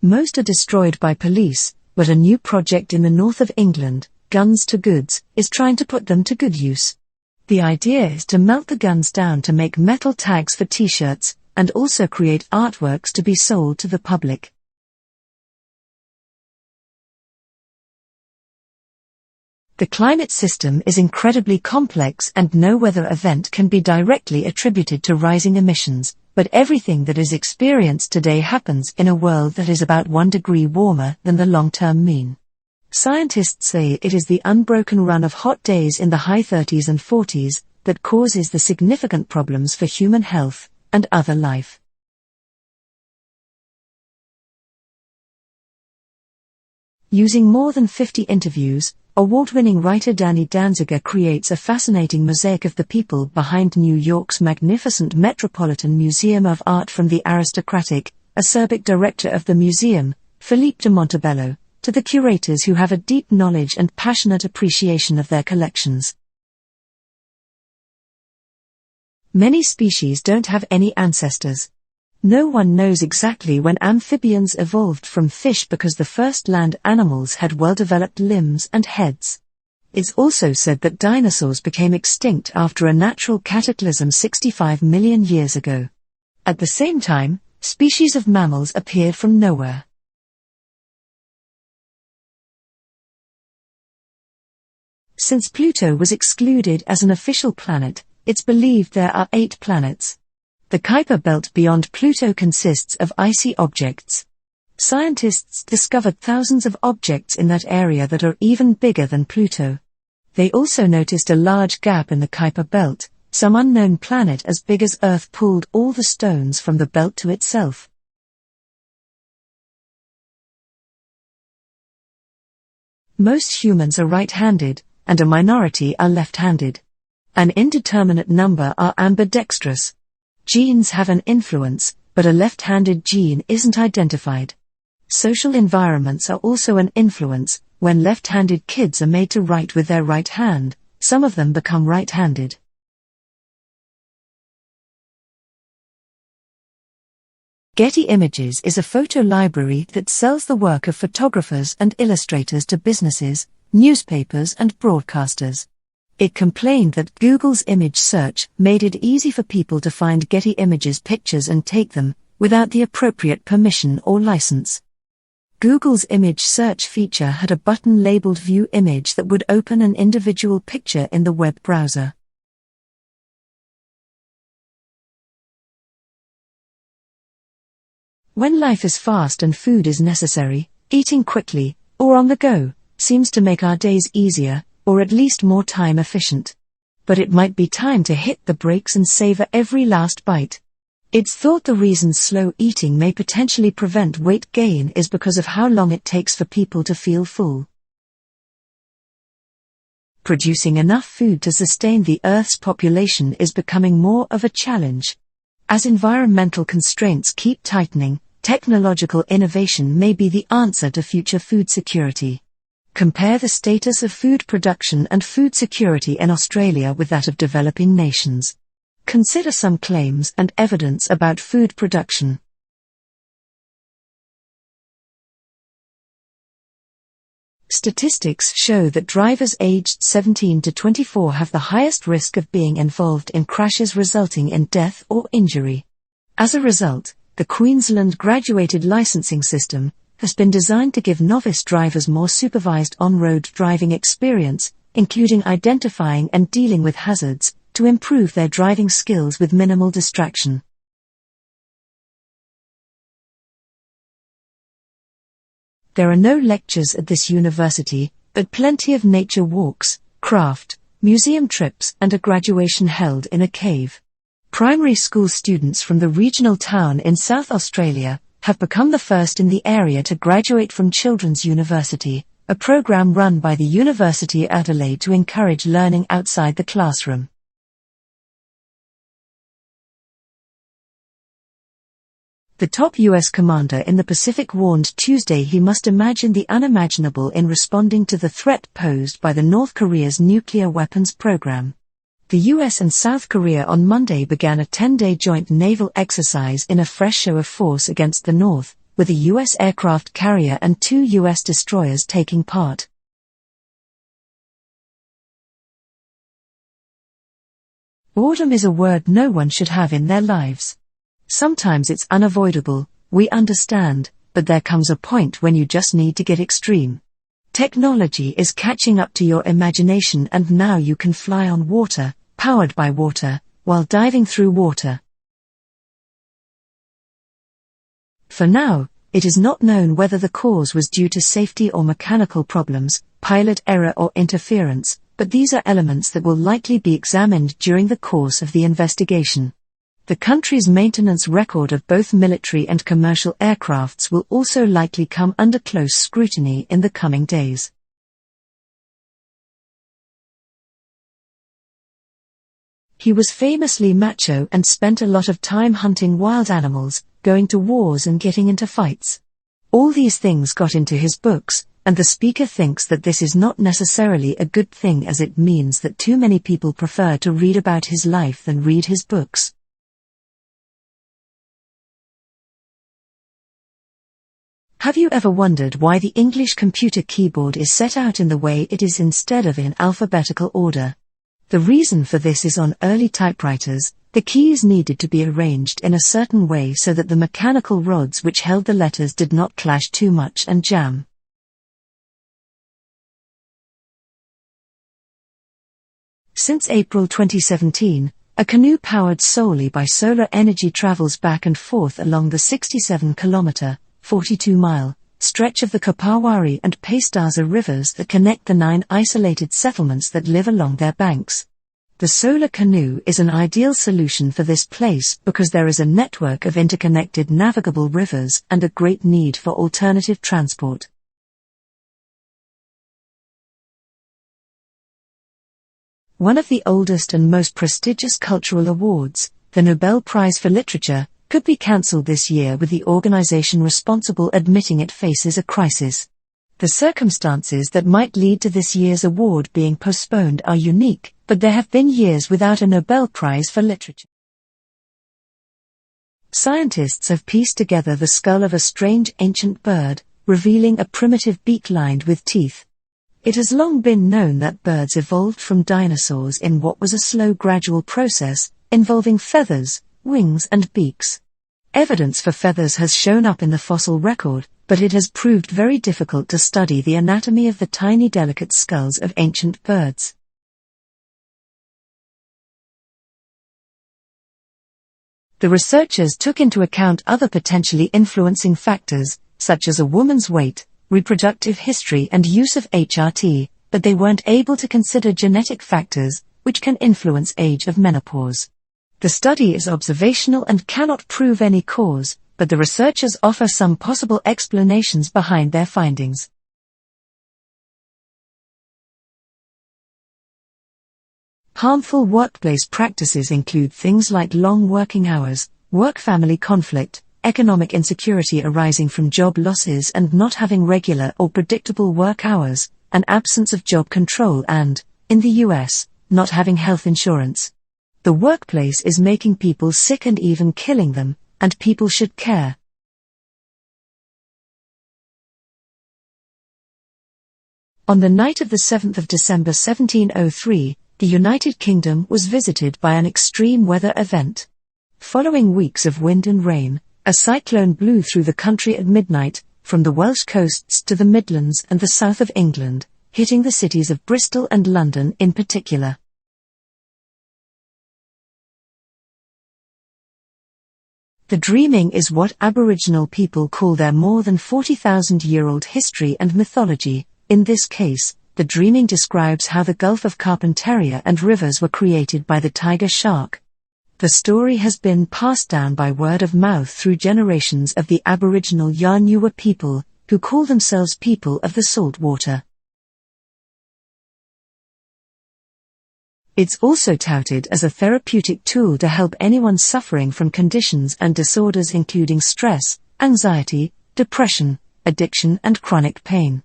Most are destroyed by police, but a new project in the north of England, Guns to Goods, is trying to put them to good use. The idea is to melt the guns down to make metal tags for t-shirts, and also create artworks to be sold to the public. The climate system is incredibly complex and no weather event can be directly attributed to rising emissions, but everything that is experienced today happens in a world that is about 1 degree warmer than the long-term mean. Scientists say it is the unbroken run of hot days in the high 30s and 40s that causes the significant problems for human health and other life. Using more than 50 interviews, award-winning writer Danny Danziger creates a fascinating mosaic of the people behind New York's magnificent Metropolitan Museum of Art, from the aristocratic, acerbic director of the museum, Philippe de Montebello, to the curators who have a deep knowledge and passionate appreciation of their collections. Many species don't have any ancestors. No one knows exactly when amphibians evolved from fish because the first land animals had well-developed limbs and heads. It's also said that dinosaurs became extinct after a natural cataclysm 65 million years ago. At the same time, species of mammals appeared from nowhere. Since Pluto was excluded as an official planet, it's believed there are 8 planets. The Kuiper belt beyond Pluto consists of icy objects. Scientists discovered thousands of objects in that area that are even bigger than Pluto. They also noticed a large gap in the Kuiper belt. Some unknown planet as big as Earth pulled all the stones from the belt to itself. Most humans are right-handed, and a minority are left-handed. An indeterminate number are ambidextrous. Genes have an influence, but a left-handed gene isn't identified. Social environments are also an influence. When left-handed kids are made to write with their right hand, some of them become right-handed. Getty Images is a photo library that sells the work of photographers and illustrators to businesses, newspapers, and broadcasters. It complained that Google's image search made it easy for people to find Getty Images pictures and take them, without the appropriate permission or license. Google's image search feature had a button labeled View Image that would open an individual picture in the web browser. When life is fast and food is necessary, eating quickly, or on the go, seems to make our days easier, or at least more time efficient. But it might be time to hit the brakes and savor every last bite. It's thought the reason slow eating may potentially prevent weight gain is because of how long it takes for people to feel full. Producing enough food to sustain the Earth's population is becoming more of a challenge. As environmental constraints keep tightening, technological innovation may be the answer to future food security. Compare the status of food production and food security in Australia with that of developing nations. Consider some claims and evidence about food production. Statistics show that drivers aged 17 to 24 have the highest risk of being involved in crashes resulting in death or injury. As a result, the Queensland graduated licensing system has been designed to give novice drivers more supervised on-road driving experience, including identifying and dealing with hazards, to improve their driving skills with minimal distraction. There are no lectures at this university, but plenty of nature walks, craft, museum trips, and a graduation held in a cave. Primary school students from the regional town in South Australia have become the first in the area to graduate from Children's University, a program run by the University of Adelaide to encourage learning outside the classroom. The top U.S. commander in the Pacific warned Tuesday he must imagine the unimaginable in responding to the threat posed by the North Korea's nuclear weapons program. The U.S. and South Korea on Monday began a 10-day joint naval exercise in a fresh show of force against the North, with a U.S. aircraft carrier and 2 U.S. destroyers taking part. Boredom is a word no one should have in their lives. Sometimes it's unavoidable, we understand, but there comes a point when you just need to get extreme. Technology is catching up to your imagination, and now you can fly on water, powered by water, while diving through water. For now, it is not known whether the cause was due to safety or mechanical problems, pilot error or interference, but these are elements that will likely be examined during the course of the investigation. The country's maintenance record of both military and commercial aircrafts will also likely come under close scrutiny in the coming days. He was famously macho and spent a lot of time hunting wild animals, going to wars and getting into fights. All these things got into his books, and the speaker thinks that this is not necessarily a good thing, as it means that too many people prefer to read about his life than read his books. Have you ever wondered why the English computer keyboard is set out in the way it is instead of in alphabetical order? The reason for this is on early typewriters, the keys needed to be arranged in a certain way so that the mechanical rods which held the letters did not clash too much and jam. Since April 2017, a canoe powered solely by solar energy travels back and forth along the 67-kilometer, 42-mile, stretch of the Kopawari and Pastaza rivers that connect the 9 isolated settlements that live along their banks. The solar canoe is an ideal solution for this place because there is a network of interconnected navigable rivers and a great need for alternative transport. One of the oldest and most prestigious cultural awards, the Nobel Prize for Literature, could be cancelled this year, with the organization responsible admitting it faces a crisis. The circumstances that might lead to this year's award being postponed are unique, but there have been years without a Nobel Prize for Literature. Scientists have pieced together the skull of a strange ancient bird, revealing a primitive beak lined with teeth. It has long been known that birds evolved from dinosaurs in what was a slow gradual process, involving feathers, wings and beaks. Evidence for feathers has shown up in the fossil record, but it has proved very difficult to study the anatomy of the tiny delicate skulls of ancient birds. The researchers took into account other potentially influencing factors, such as a woman's weight, reproductive history and use of HRT, but they weren't able to consider genetic factors, which can influence age of menopause. The study is observational and cannot prove any cause, but the researchers offer some possible explanations behind their findings. Harmful workplace practices include things like long working hours, work-family conflict, economic insecurity arising from job losses and not having regular or predictable work hours, an absence of job control and, in the US, not having health insurance. The workplace is making people sick and even killing them, and people should care. On the night of the 7th of December 1703, the United Kingdom was visited by an extreme weather event. Following weeks of wind and rain, a cyclone blew through the country at midnight, from the Welsh coasts to the Midlands and the south of England, hitting the cities of Bristol and London in particular. The dreaming is what Aboriginal people call their more than 40,000-year-old history and mythology. In this case, the dreaming describes how the Gulf of Carpentaria and rivers were created by the tiger shark. The story has been passed down by word of mouth through generations of the Aboriginal Yarnuwa people, who call themselves people of the salt water. It's also touted as a therapeutic tool to help anyone suffering from conditions and disorders including stress, anxiety, depression, addiction and chronic pain.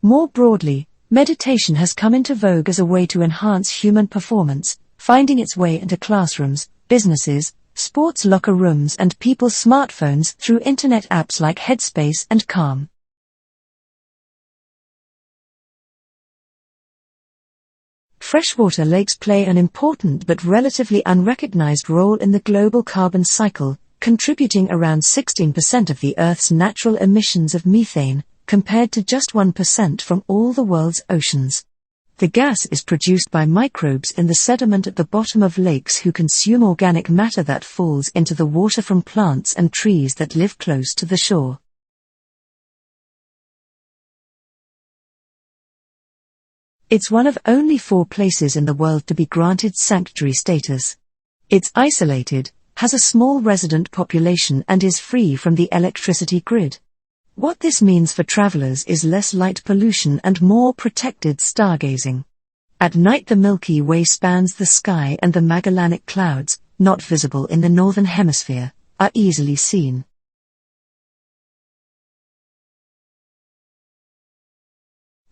More broadly, meditation has come into vogue as a way to enhance human performance, finding its way into classrooms, businesses, sports locker rooms and people's smartphones through internet apps like Headspace and Calm. Freshwater lakes play an important but relatively unrecognized role in the global carbon cycle, contributing around 16% of the Earth's natural emissions of methane, compared to just 1% from all the world's oceans. The gas is produced by microbes in the sediment at the bottom of lakes who consume organic matter that falls into the water from plants and trees that live close to the shore. It's one of only 4 places in the world to be granted sanctuary status. It's isolated, has a small resident population and is free from the electricity grid. What this means for travelers is less light pollution and more protected stargazing. At night the Milky Way spans the sky and the Magellanic Clouds, not visible in the northern hemisphere, are easily seen.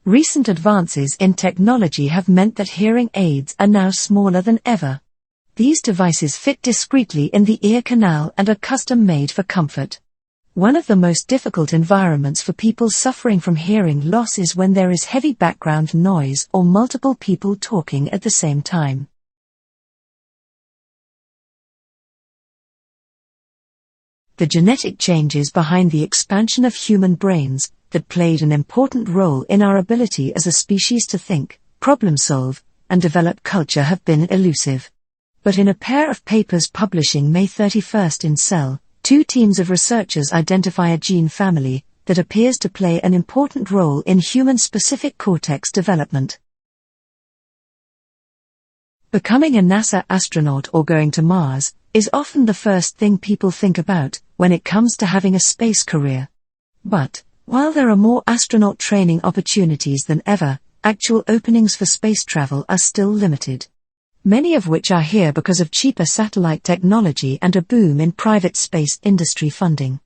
Recent advances in technology have meant that hearing aids are now smaller than ever. These devices fit discreetly in the ear canal and are custom-made for comfort. One of the most difficult environments for people suffering from hearing loss is when there is heavy background noise or multiple people talking at the same time. The genetic changes behind the expansion of human brains that played an important role in our ability as a species to think, problem-solve, and develop culture have been elusive. But in a pair of papers publishing May 31st in Cell, 2 teams of researchers identify a gene family that appears to play an important role in human-specific cortex development. Becoming a NASA astronaut or going to Mars is often the first thing people think about when it comes to having a space career. But, while there are more astronaut training opportunities than ever, actual openings for space travel are still limited. Many of which are here because of cheaper satellite technology and a boom in private space industry funding.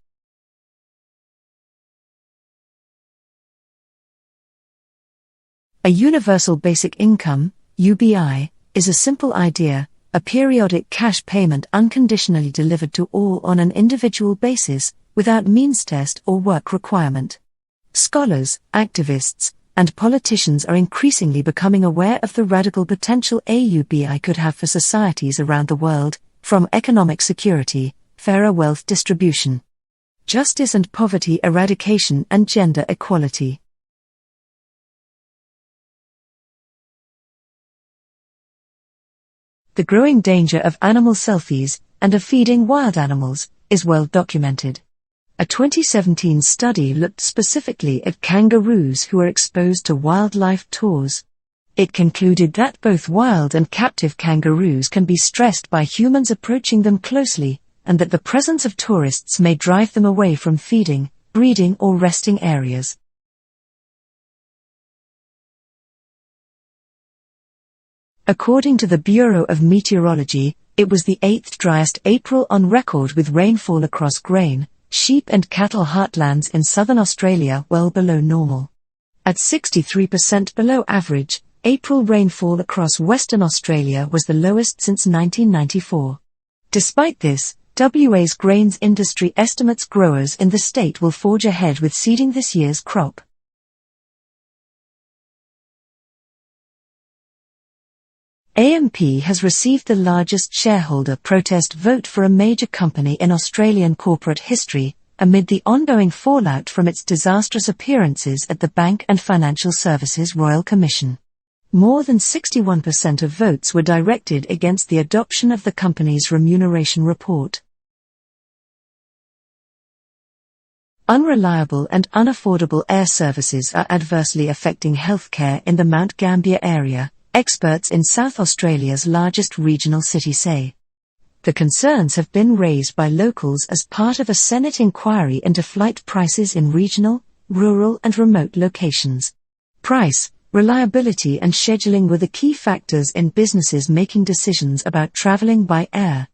A universal basic income, UBI, is a simple idea, a periodic cash payment unconditionally delivered to all on an individual basis, without means test or work requirement. Scholars, activists, and politicians are increasingly becoming aware of the radical potential a UBI could have for societies around the world, from economic security, fairer wealth distribution, justice and poverty eradication and gender equality. The growing danger of animal selfies, and of feeding wild animals, is well documented. A 2017 study looked specifically at kangaroos who are exposed to wildlife tours. It concluded that both wild and captive kangaroos can be stressed by humans approaching them closely, and that the presence of tourists may drive them away from feeding, breeding or resting areas. According to the Bureau of Meteorology, it was the 8th driest April on record with rainfall across grain, sheep and cattle heartlands in southern Australia well below normal. At 63% below average, April rainfall across Western Australia was the lowest since 1994. Despite this, WA's grains industry estimates growers in the state will forge ahead with seeding this year's crop. AMP has received the largest shareholder protest vote for a major company in Australian corporate history, amid the ongoing fallout from its disastrous appearances at the Bank and Financial Services Royal Commission. More than 61% of votes were directed against the adoption of the company's remuneration report. Unreliable and unaffordable air services are adversely affecting healthcare in the Mount Gambier area, experts in South Australia's largest regional city say. The concerns have been raised by locals as part of a Senate inquiry into flight prices in regional, rural and remote locations. Price, reliability and scheduling were the key factors in businesses making decisions about traveling by air.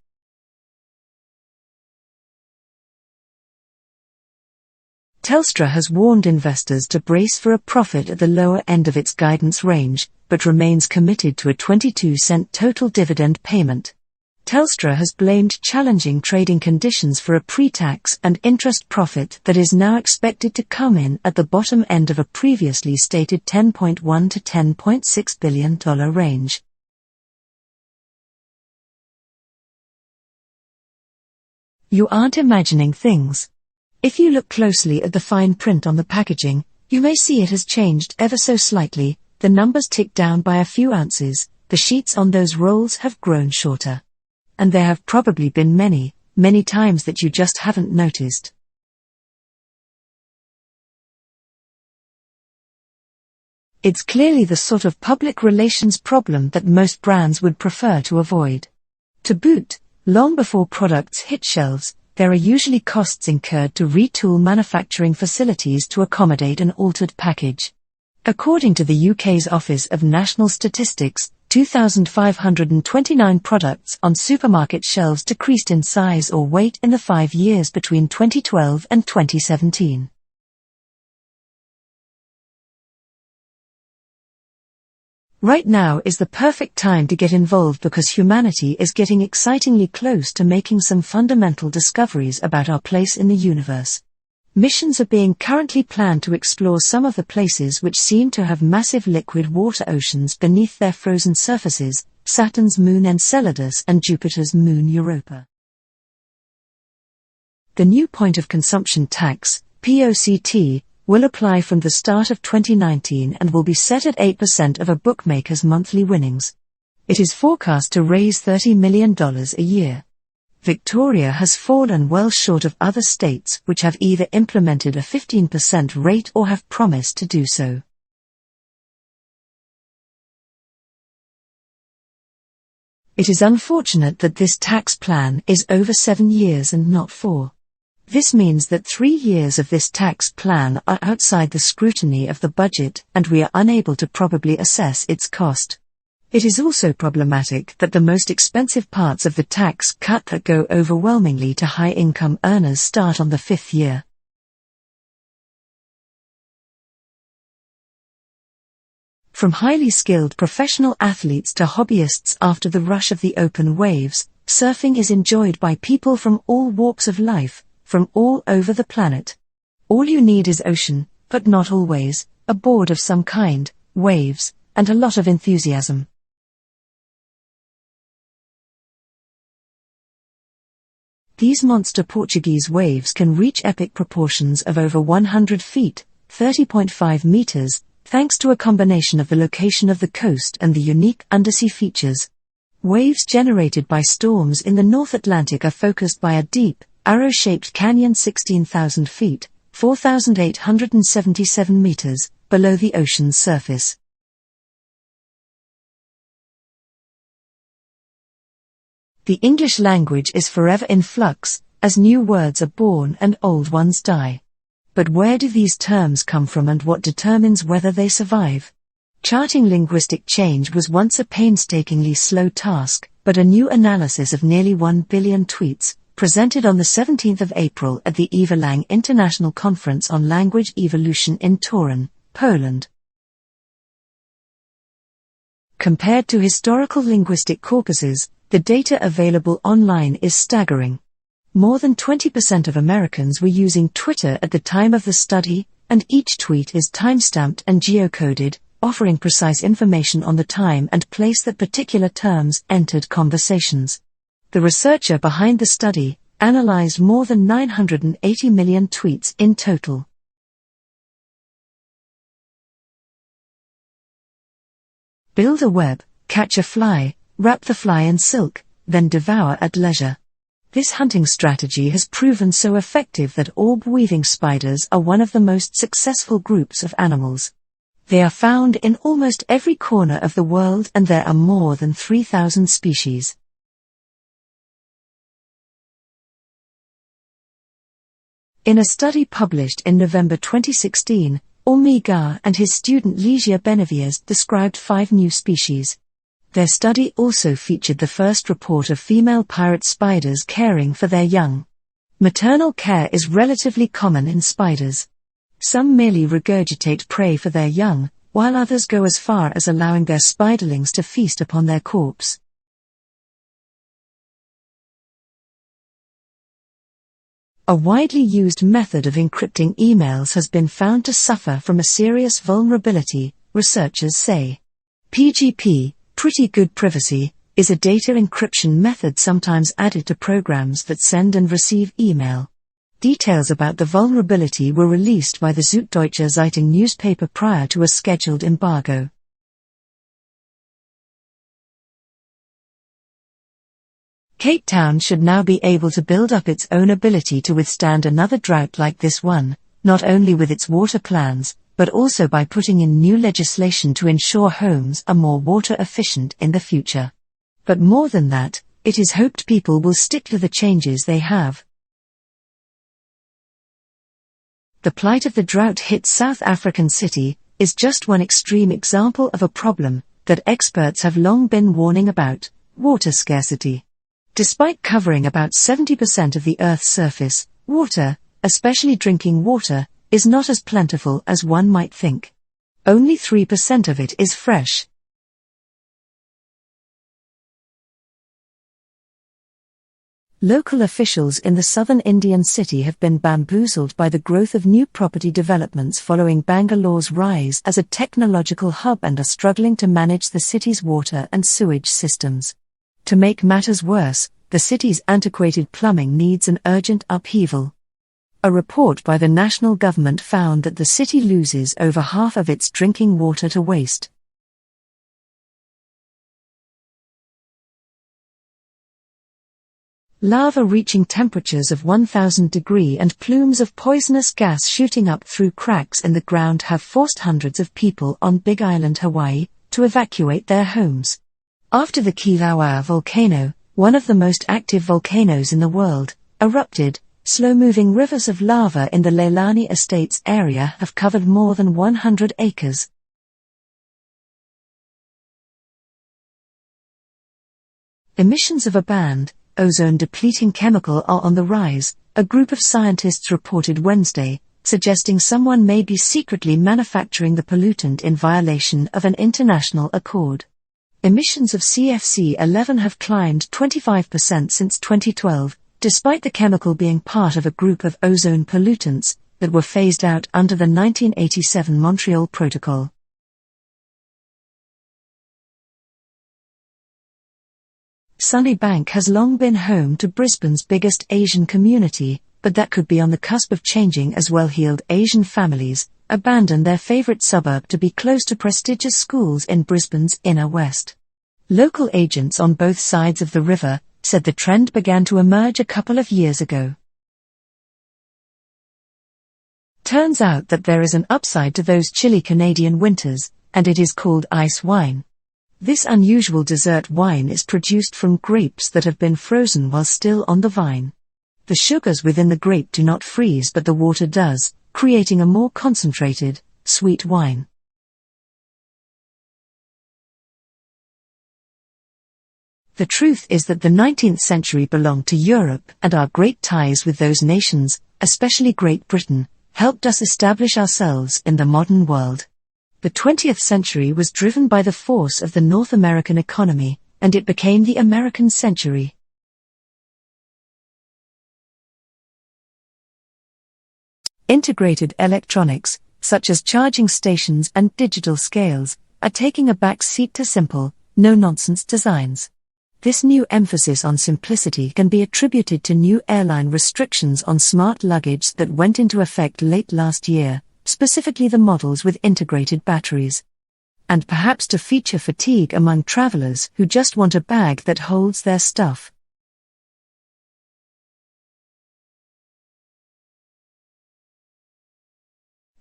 Telstra has warned investors to brace for a profit at the lower end of its guidance range, but remains committed to a 22-cent total dividend payment. Telstra has blamed challenging trading conditions for a pre-tax and interest profit that is now expected to come in at the bottom end of a previously stated $10.1 to $10.6 billion range. You aren't imagining things. If you look closely at the fine print on the packaging, you may see it has changed ever so slightly. The numbers tick down by a few ounces, the sheets on those rolls have grown shorter. And there have probably been many, many times that you just haven't noticed. It's clearly the sort of public relations problem that most brands would prefer to avoid. To boot, long before products hit shelves, there are usually costs incurred to retool manufacturing facilities to accommodate an altered package. According to the UK's Office of National Statistics, 2,529 products on supermarket shelves decreased in size or weight in the 5 years between 2012 and 2017. Right now is the perfect time to get involved because humanity is getting excitingly close to making some fundamental discoveries about our place in the universe. Missions are being currently planned to explore some of the places which seem to have massive liquid water oceans beneath their frozen surfaces, Saturn's moon Enceladus and Jupiter's moon Europa. The new point of consumption tax, POCT, will apply from the start of 2019 and will be set at 8% of a bookmaker's monthly winnings. It is forecast to raise $30 million a year. Victoria has fallen well short of other states which have either implemented a 15% rate or have promised to do so. It is unfortunate that this tax plan is over 7 years and not 4. This means that 3 years of this tax plan are outside the scrutiny of the budget and we are unable to properly assess its cost. It is also problematic that the most expensive parts of the tax cut that go overwhelmingly to high-income earners start on the 5th year. From highly skilled professional athletes to hobbyists after the rush of the open waves, surfing is enjoyed by people from all walks of life, from all over the planet. All you need is ocean, but not always, a board of some kind, waves, and a lot of enthusiasm. These monster Portuguese waves can reach epic proportions of over 100 feet, 30.5 meters, thanks to a combination of the location of the coast and the unique undersea features. Waves generated by storms in the North Atlantic are focused by a deep, arrow-shaped canyon 16,000 feet, 4,877 meters, below the ocean's surface. The English language is forever in flux, as new words are born and old ones die. But where do these terms come from and what determines whether they survive? Charting linguistic change was once a painstakingly slow task, but a new analysis of nearly 1 billion tweets, presented on the 17th of April at the Eva Lang International Conference on Language Evolution in Torun, Poland. Compared to historical linguistic corpuses, the data available online is staggering. More than 20% of Americans were using Twitter at the time of the study, and each tweet is timestamped and geocoded, offering precise information on the time and place that particular terms entered conversations. The researcher behind the study analyzed more than 980 million tweets in total. Build a web, catch a fly, wrap the fly in silk, then devour at leisure. This hunting strategy has proven so effective that orb-weaving spiders are one of the most successful groups of animals. They are found in almost every corner of the world and there are more than 3,000 species. In a study published in November 2016, Ormigar and his student Ligia Benavides described 5 new species. Their study also featured the first report of female pirate spiders caring for their young. Maternal care is relatively common in spiders. Some merely regurgitate prey for their young, while others go as far as allowing their spiderlings to feast upon their corpse. A widely used method of encrypting emails has been found to suffer from a serious vulnerability, researchers say. PGP, pretty good privacy, is a data encryption method sometimes added to programs that send and receive email. Details about the vulnerability were released by the Süddeutsche Zeitung newspaper prior to a scheduled embargo. Cape Town should now be able to build up its own ability to withstand another drought like this one, not only with its water plans, but also by putting in new legislation to ensure homes are more water efficient in the future. But more than that, it is hoped people will stick to the changes they have. The plight of the drought hit South African city, is just one extreme example of a problem that experts have long been warning about: water scarcity. Despite covering about 70% of the Earth's surface, water, especially drinking water, is not as plentiful as one might think. Only 3% of it is fresh. Local officials in the southern Indian city have been bamboozled by the growth of new property developments following Bangalore's rise as a technological hub and are struggling to manage the city's water and sewage systems. To make matters worse, the city's antiquated plumbing needs an urgent upheaval. A report by the national government found that the city loses over half of its drinking water to waste. Lava reaching temperatures of 1000 degrees and plumes of poisonous gas shooting up through cracks in the ground have forced hundreds of people on Big Island, Hawaii, to evacuate their homes. After the Kilauea volcano, one of the most active volcanoes in the world, erupted, slow-moving rivers of lava in the Leilani Estates area have covered more than 100 acres. Emissions of a banned, ozone-depleting chemical are on the rise, a group of scientists reported Wednesday, suggesting someone may be secretly manufacturing the pollutant in violation of an international accord. Emissions of CFC-11 have climbed 25% since 2012, despite the chemical being part of a group of ozone pollutants that were phased out under the 1987 Montreal Protocol. Sunnybank has long been home to Brisbane's biggest Asian community, but that could be on the cusp of changing as well-heeled Asian families abandon their favourite suburb to be close to prestigious schools in Brisbane's inner west. Local agents on both sides of the river said the trend began to emerge a couple of years ago. Turns out that there is an upside to those chilly Canadian winters, and it is called ice wine. This unusual dessert wine is produced from grapes that have been frozen while still on the vine. The sugars within the grape do not freeze, but the water does, creating a more concentrated, sweet wine. The truth is that the 19th century belonged to Europe, and our great ties with those nations, especially Great Britain, helped us establish ourselves in the modern world. The 20th century was driven by the force of the North American economy, and it became the American century. Integrated electronics, such as charging stations and digital scales, are taking a back seat to simple, no-nonsense designs. This new emphasis on simplicity can be attributed to new airline restrictions on smart luggage that went into effect late last year, specifically the models with integrated batteries. And perhaps to feature fatigue among travelers who just want a bag that holds their stuff.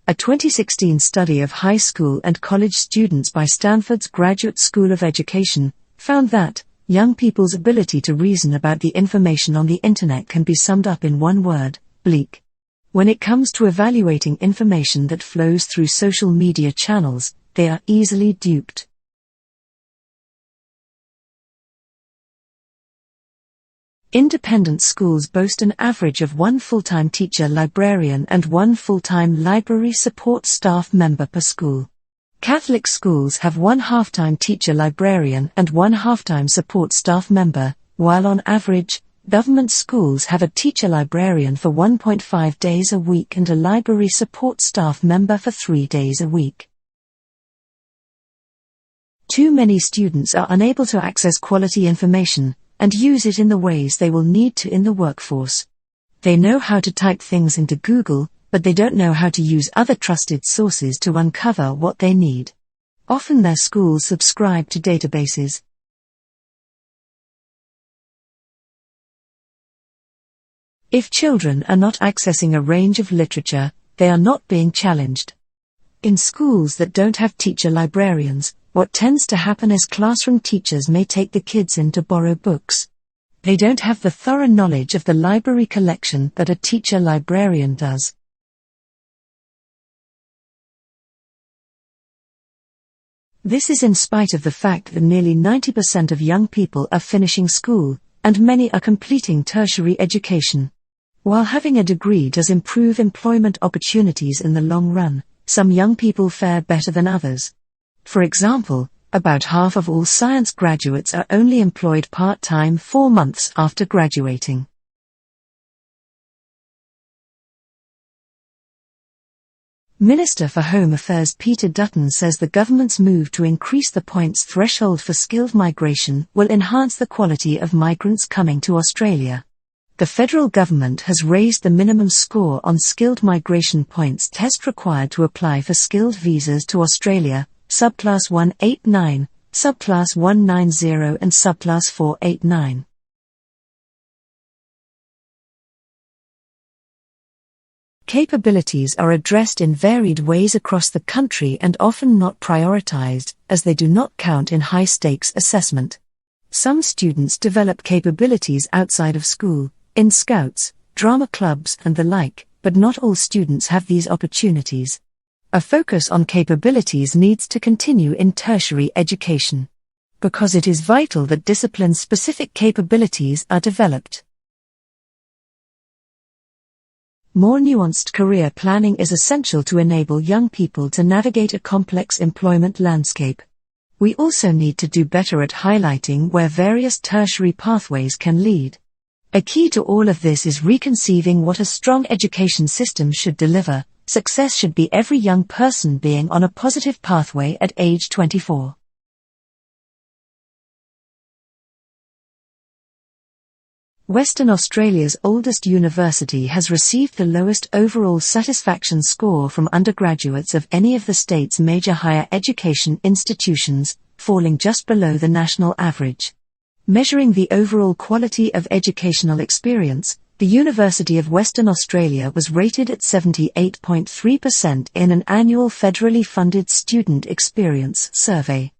A 2016 study of high school and college students by Stanford's Graduate School of Education found that young people's ability to reason about the information on the internet can be summed up in one word: bleak. When it comes to evaluating information that flows through social media channels, they are easily duped. Independent schools boast an average of one full-time teacher librarian and one full-time library support staff member per school. Catholic schools have one half-time teacher librarian and one half-time support staff member, while on average, government schools have a teacher librarian for 1.5 days a week and a library support staff member for 3 days a week. Too many students are unable to access quality information and use it in the ways they will need to in the workforce. They know how to type things into Google, but they don't know how to use other trusted sources to uncover what they need. Often their schools subscribe to databases. If children are not accessing a range of literature, they are not being challenged. In schools that don't have teacher librarians, what tends to happen is classroom teachers may take the kids in to borrow books. They don't have the thorough knowledge of the library collection that a teacher librarian does. This is in spite of the fact that nearly 90% of young people are finishing school, and many are completing tertiary education. While having a degree does improve employment opportunities in the long run, some young people fare better than others. For example, about half of all science graduates are only employed part-time 4 months after graduating. Minister for Home Affairs Peter Dutton says the government's move to increase the points threshold for skilled migration will enhance the quality of migrants coming to Australia. The federal government has raised the minimum score on skilled migration points test required to apply for skilled visas to Australia, subclass 189, subclass 190 and subclass 489. Capabilities are addressed in varied ways across the country and often not prioritized, as they do not count in high-stakes assessment. Some students develop capabilities outside of school, in scouts, drama clubs and the like, but not all students have these opportunities. A focus on capabilities needs to continue in tertiary education, because it is vital that discipline-specific capabilities are developed. More nuanced career planning is essential to enable young people to navigate a complex employment landscape. We also need to do better at highlighting where various tertiary pathways can lead. A key to all of this is reconceiving what a strong education system should deliver. Success should be every young person being on a positive pathway at age 24. Western Australia's oldest university has received the lowest overall satisfaction score from undergraduates of any of the state's major higher education institutions, falling just below the national average. Measuring the overall quality of educational experience, the University of Western Australia was rated at 78.3% in an annual federally funded student experience survey.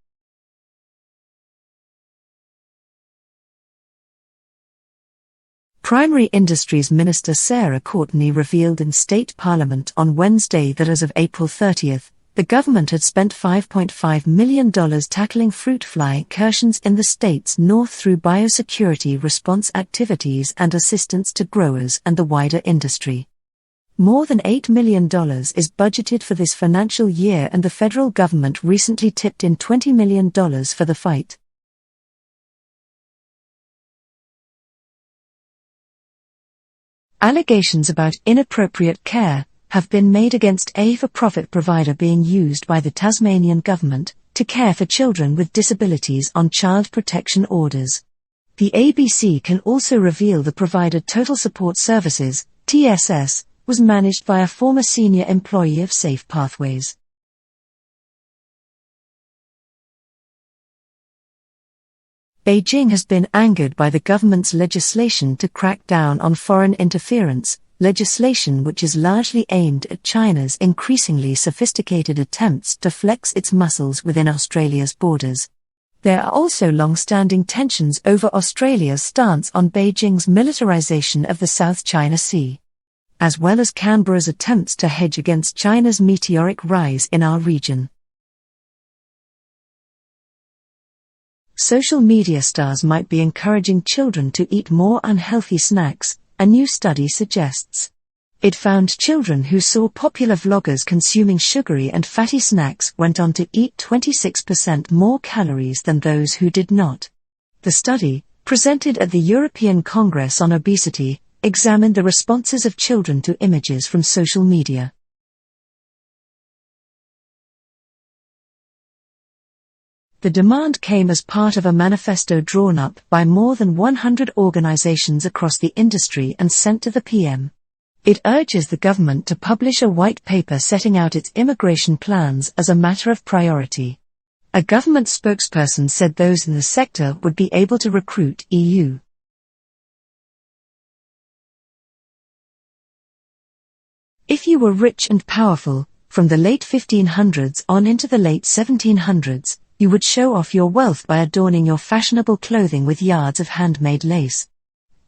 Primary Industries Minister Sarah Courtenay revealed in State Parliament on Wednesday that as of April 30, the government had spent $5.5 million tackling fruit fly incursions in the state's north through biosecurity response activities and assistance to growers and the wider industry. More than $8 million is budgeted for this financial year, and the federal government recently tipped in $20 million for the fight. Allegations about inappropriate care have been made against a for-profit provider being used by the Tasmanian government to care for children with disabilities on child protection orders. The ABC can also reveal the provider Total Support Services, TSS, was managed by a former senior employee of Safe Pathways. Beijing has been angered by the government's legislation to crack down on foreign interference, legislation which is largely aimed at China's increasingly sophisticated attempts to flex its muscles within Australia's borders. There are also long-standing tensions over Australia's stance on Beijing's militarization of the South China Sea, as well as Canberra's attempts to hedge against China's meteoric rise in our region. Social media stars might be encouraging children to eat more unhealthy snacks, a new study suggests. It found children who saw popular vloggers consuming sugary and fatty snacks went on to eat 26% more calories than those who did not. The study, presented at the European Congress on Obesity, examined the responses of children to images from social media. The demand came as part of a manifesto drawn up by more than 100 organizations across the industry and sent to the PM. It urges the government to publish a white paper setting out its immigration plans as a matter of priority. A government spokesperson said those in the sector would be able to recruit EU. If you were rich and powerful, from the late 1500s on into the late 1700s, you would show off your wealth by adorning your fashionable clothing with yards of handmade lace.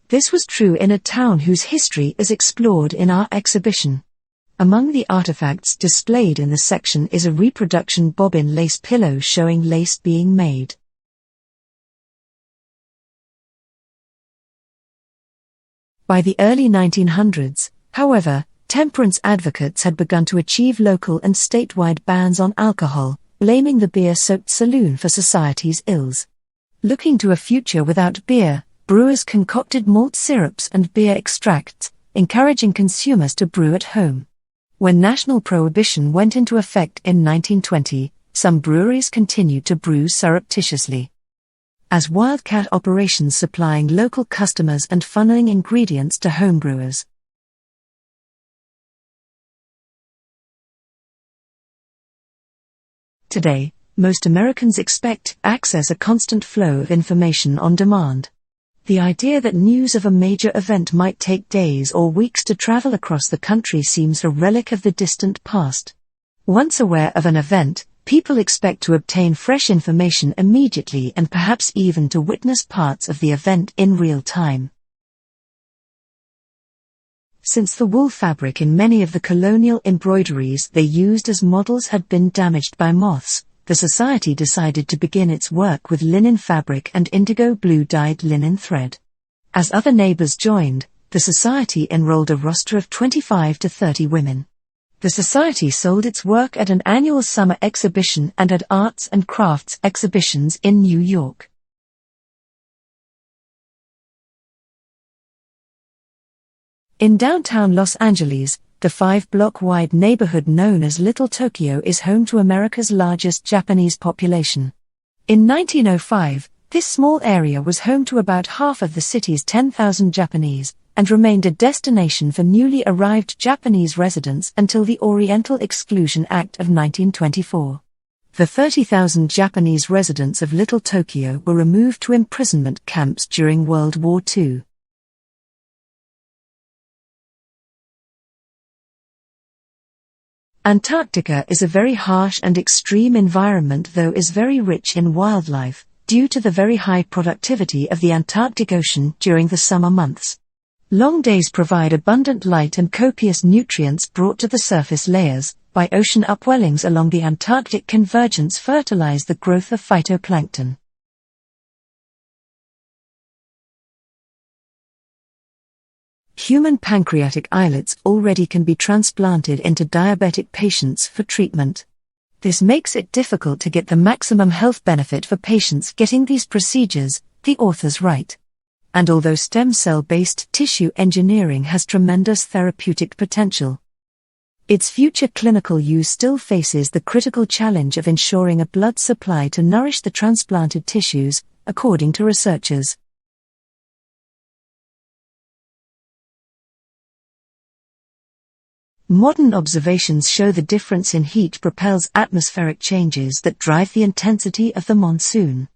This was true in a town whose history is explored in our exhibition. Among the artifacts displayed in the section is a reproduction bobbin lace pillow showing lace being made. By the early 1900s, however, temperance advocates had begun to achieve local and statewide bans on alcohol, blaming the beer-soaked saloon for society's ills. Looking to a future without beer, brewers concocted malt syrups and beer extracts, encouraging consumers to brew at home. When national prohibition went into effect in 1920, some breweries continued to brew surreptitiously as wildcat operations, supplying local customers and funneling ingredients to homebrewers. Today, most Americans expect to access a constant flow of information on demand. The idea that news of a major event might take days or weeks to travel across the country seems a relic of the distant past. Once aware of an event, people expect to obtain fresh information immediately and perhaps even to witness parts of the event in real time. Since the wool fabric in many of the colonial embroideries they used as models had been damaged by moths, the society decided to begin its work with linen fabric and indigo blue dyed linen thread. As other neighbors joined, the society enrolled a roster of 25 to 30 women. The society sold its work at an annual summer exhibition and at arts and crafts exhibitions in New York. In downtown Los Angeles, the 5-block-wide neighborhood known as Little Tokyo is home to America's largest Japanese population. In 1905, this small area was home to about half of the city's 10,000 Japanese, and remained a destination for newly arrived Japanese residents until the Oriental Exclusion Act of 1924. The 30,000 Japanese residents of Little Tokyo were removed to imprisonment camps during World War II. Antarctica is a very harsh and extreme environment, though is very rich in wildlife, due to the very high productivity of the Antarctic Ocean during the summer months. Long days provide abundant light and copious nutrients brought to the surface layers by ocean upwellings along the Antarctic convergence fertilize the growth of phytoplankton. Human pancreatic islets already can be transplanted into diabetic patients for treatment. This makes it difficult to get the maximum health benefit for patients getting these procedures, the authors write. And although stem cell-based tissue engineering has tremendous therapeutic potential, its future clinical use still faces the critical challenge of ensuring a blood supply to nourish the transplanted tissues, according to researchers. Modern observations show the difference in heat propels atmospheric changes that drive the intensity of the monsoon.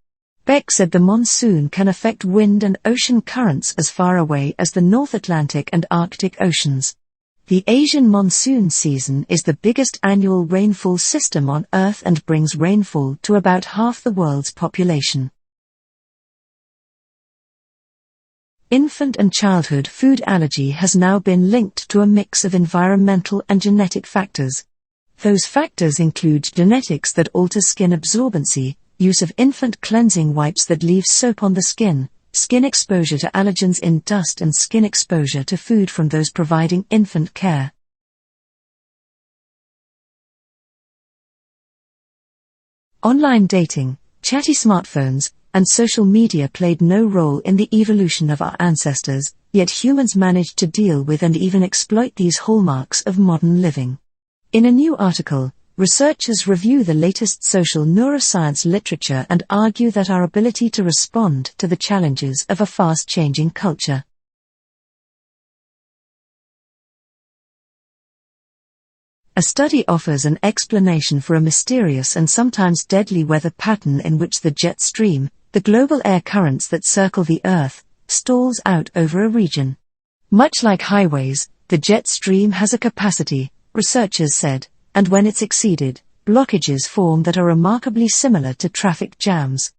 Beck said the monsoon can affect wind and ocean currents as far away as the North Atlantic and Arctic Oceans. The Asian monsoon season is the biggest annual rainfall system on Earth and brings rainfall to about half the world's population. Infant and childhood food allergy has now been linked to a mix of environmental and genetic factors. Those factors include genetics that alter skin absorbency, use of infant cleansing wipes that leave soap on the skin exposure to allergens in dust, and skin exposure to food from those providing infant care. Online dating, chatty smartphones, and social media played no role in the evolution of our ancestors, yet humans managed to deal with and even exploit these hallmarks of modern living. In a new article, researchers review the latest social neuroscience literature and argue that our ability to respond to the challenges of a fast-changing culture. A study offers an explanation for a mysterious and sometimes deadly weather pattern in which the jet stream, the global air currents that circle the Earth, stalls out over a region. Much like highways, the jet stream has a capacity, researchers said, and when it's exceeded, blockages form that are remarkably similar to traffic jams.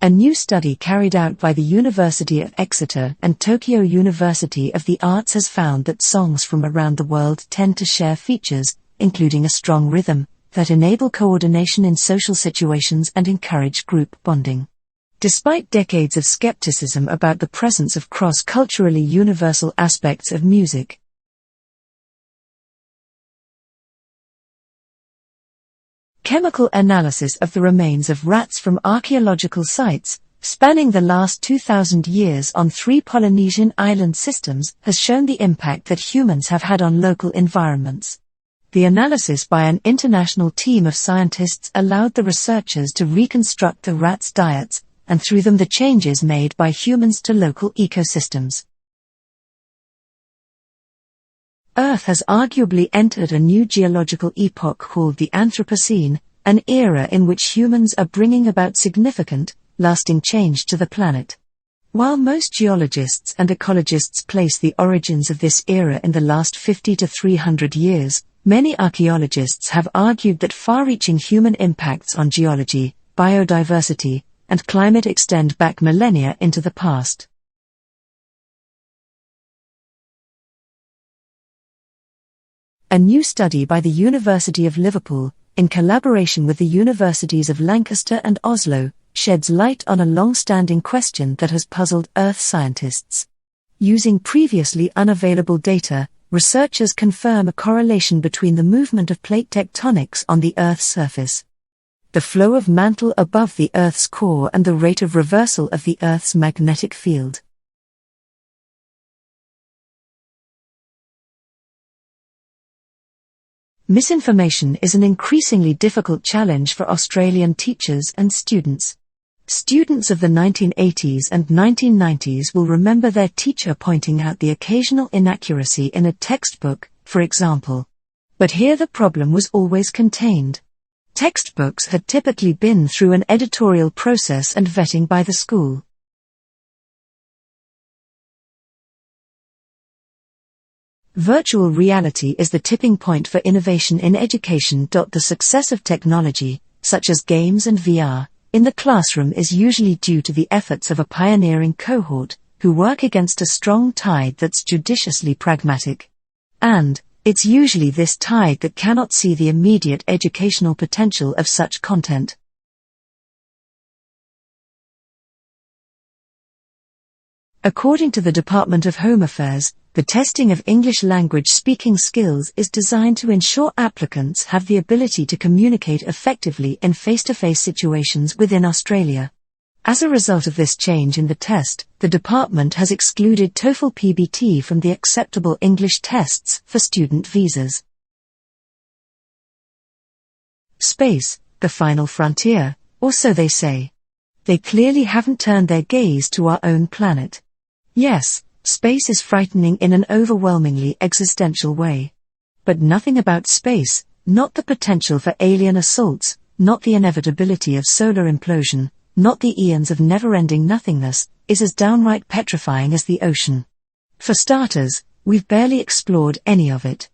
A new study carried out by the University of Exeter and Tokyo University of the Arts has found that songs from around the world tend to share features, including a strong rhythm, that enable coordination in social situations and encourage group bonding. Despite decades of skepticism about the presence of cross-culturally universal aspects of music, chemical analysis of the remains of rats from archaeological sites, spanning the last 2,000 years on 3 Polynesian island systems, has shown the impact that humans have had on local environments. The analysis by an international team of scientists allowed the researchers to reconstruct the rats' diets, and through them the changes made by humans to local ecosystems. Earth has arguably entered a new geological epoch called the Anthropocene, an era in which humans are bringing about significant, lasting change to the planet. While most geologists and ecologists place the origins of this era in the last 50 to 300 years, many archaeologists have argued that far-reaching human impacts on geology, biodiversity, and climate extend back millennia into the past. A new study by the University of Liverpool, in collaboration with the universities of Lancaster and Oslo, sheds light on a long-standing question that has puzzled Earth scientists. Using previously unavailable data, researchers confirm a correlation between the movement of plate tectonics on the Earth's surface, the flow of mantle above the Earth's core, and the rate of reversal of the Earth's magnetic field. Misinformation is an increasingly difficult challenge for Australian teachers and students. Students of the 1980s and 1990s will remember their teacher pointing out the occasional inaccuracy in a textbook, for example. But here the problem was always contained. Textbooks had typically been through an editorial process and vetting by the school. Virtual reality is the tipping point for innovation in education. The success of technology, such as games and VR, in the classroom is usually due to the efforts of a pioneering cohort, who work against a strong tide that's judiciously pragmatic. And it's usually this tide that cannot see the immediate educational potential of such content. According to the Department of Home Affairs, the testing of English language speaking skills is designed to ensure applicants have the ability to communicate effectively in face-to-face situations within Australia. As a result of this change in the test, the department has excluded TOEFL PBT from the acceptable English tests for student visas. Space, the final frontier, or so they say. They clearly haven't turned their gaze to our own planet. Yes, space is frightening in an overwhelmingly existential way. But nothing about space, not the potential for alien assaults, not the inevitability of solar implosion, not the eons of never-ending nothingness, is as downright petrifying as the ocean. For starters, we've barely explored any of it.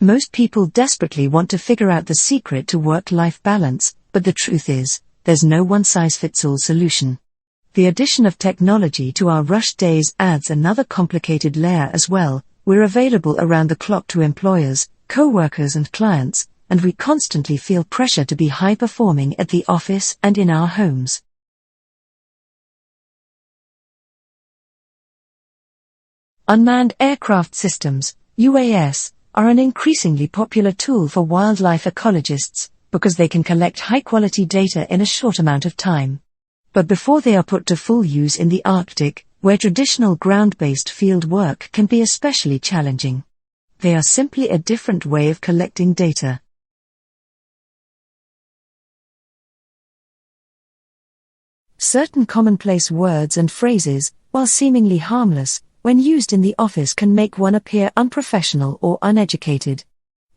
Most people desperately want to figure out the secret to work-life balance, but the truth is, there's no one-size-fits-all solution. The addition of technology to our rush days adds another complicated layer as well. We're available around the clock to employers, co-workers and clients, and we constantly feel pressure to be high-performing at the office and in our homes. Unmanned aircraft systems, UAS, are an increasingly popular tool for wildlife ecologists, because they can collect high-quality data in a short amount of time. But before they are put to full use in the Arctic, where traditional ground-based field work can be especially challenging, they are simply a different way of collecting data. Certain commonplace words and phrases, while seemingly harmless, when used in the office can make one appear unprofessional or uneducated.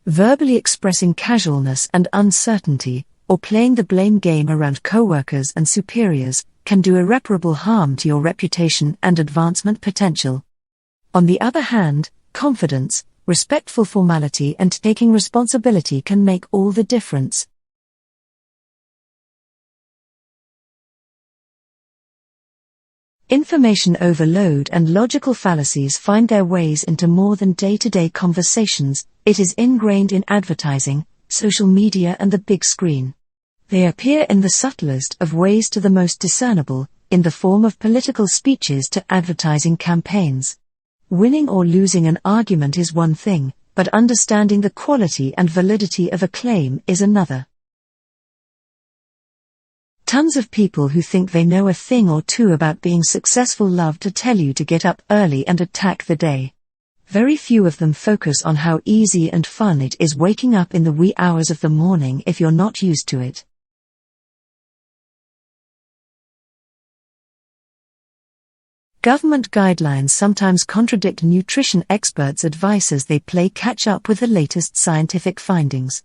Verbally expressing casualness and uncertainty, or playing the blame game around coworkers and superiors, can do irreparable harm to your reputation and advancement potential. On the other hand, confidence, respectful formality and taking responsibility can make all the difference. Information overload and logical fallacies find their ways into more than day-to-day conversations. It is ingrained in advertising, social media and the big screen. They appear in the subtlest of ways to the most discernible, in the form of political speeches to advertising campaigns. Winning or losing an argument is one thing, but understanding the quality and validity of a claim is another. Tons of people who think they know a thing or two about being successful love to tell you to get up early and attack the day. Very few of them focus on how easy and fun it is waking up in the wee hours of the morning if you're not used to it. Government guidelines sometimes contradict nutrition experts' advice as they play catch-up with the latest scientific findings.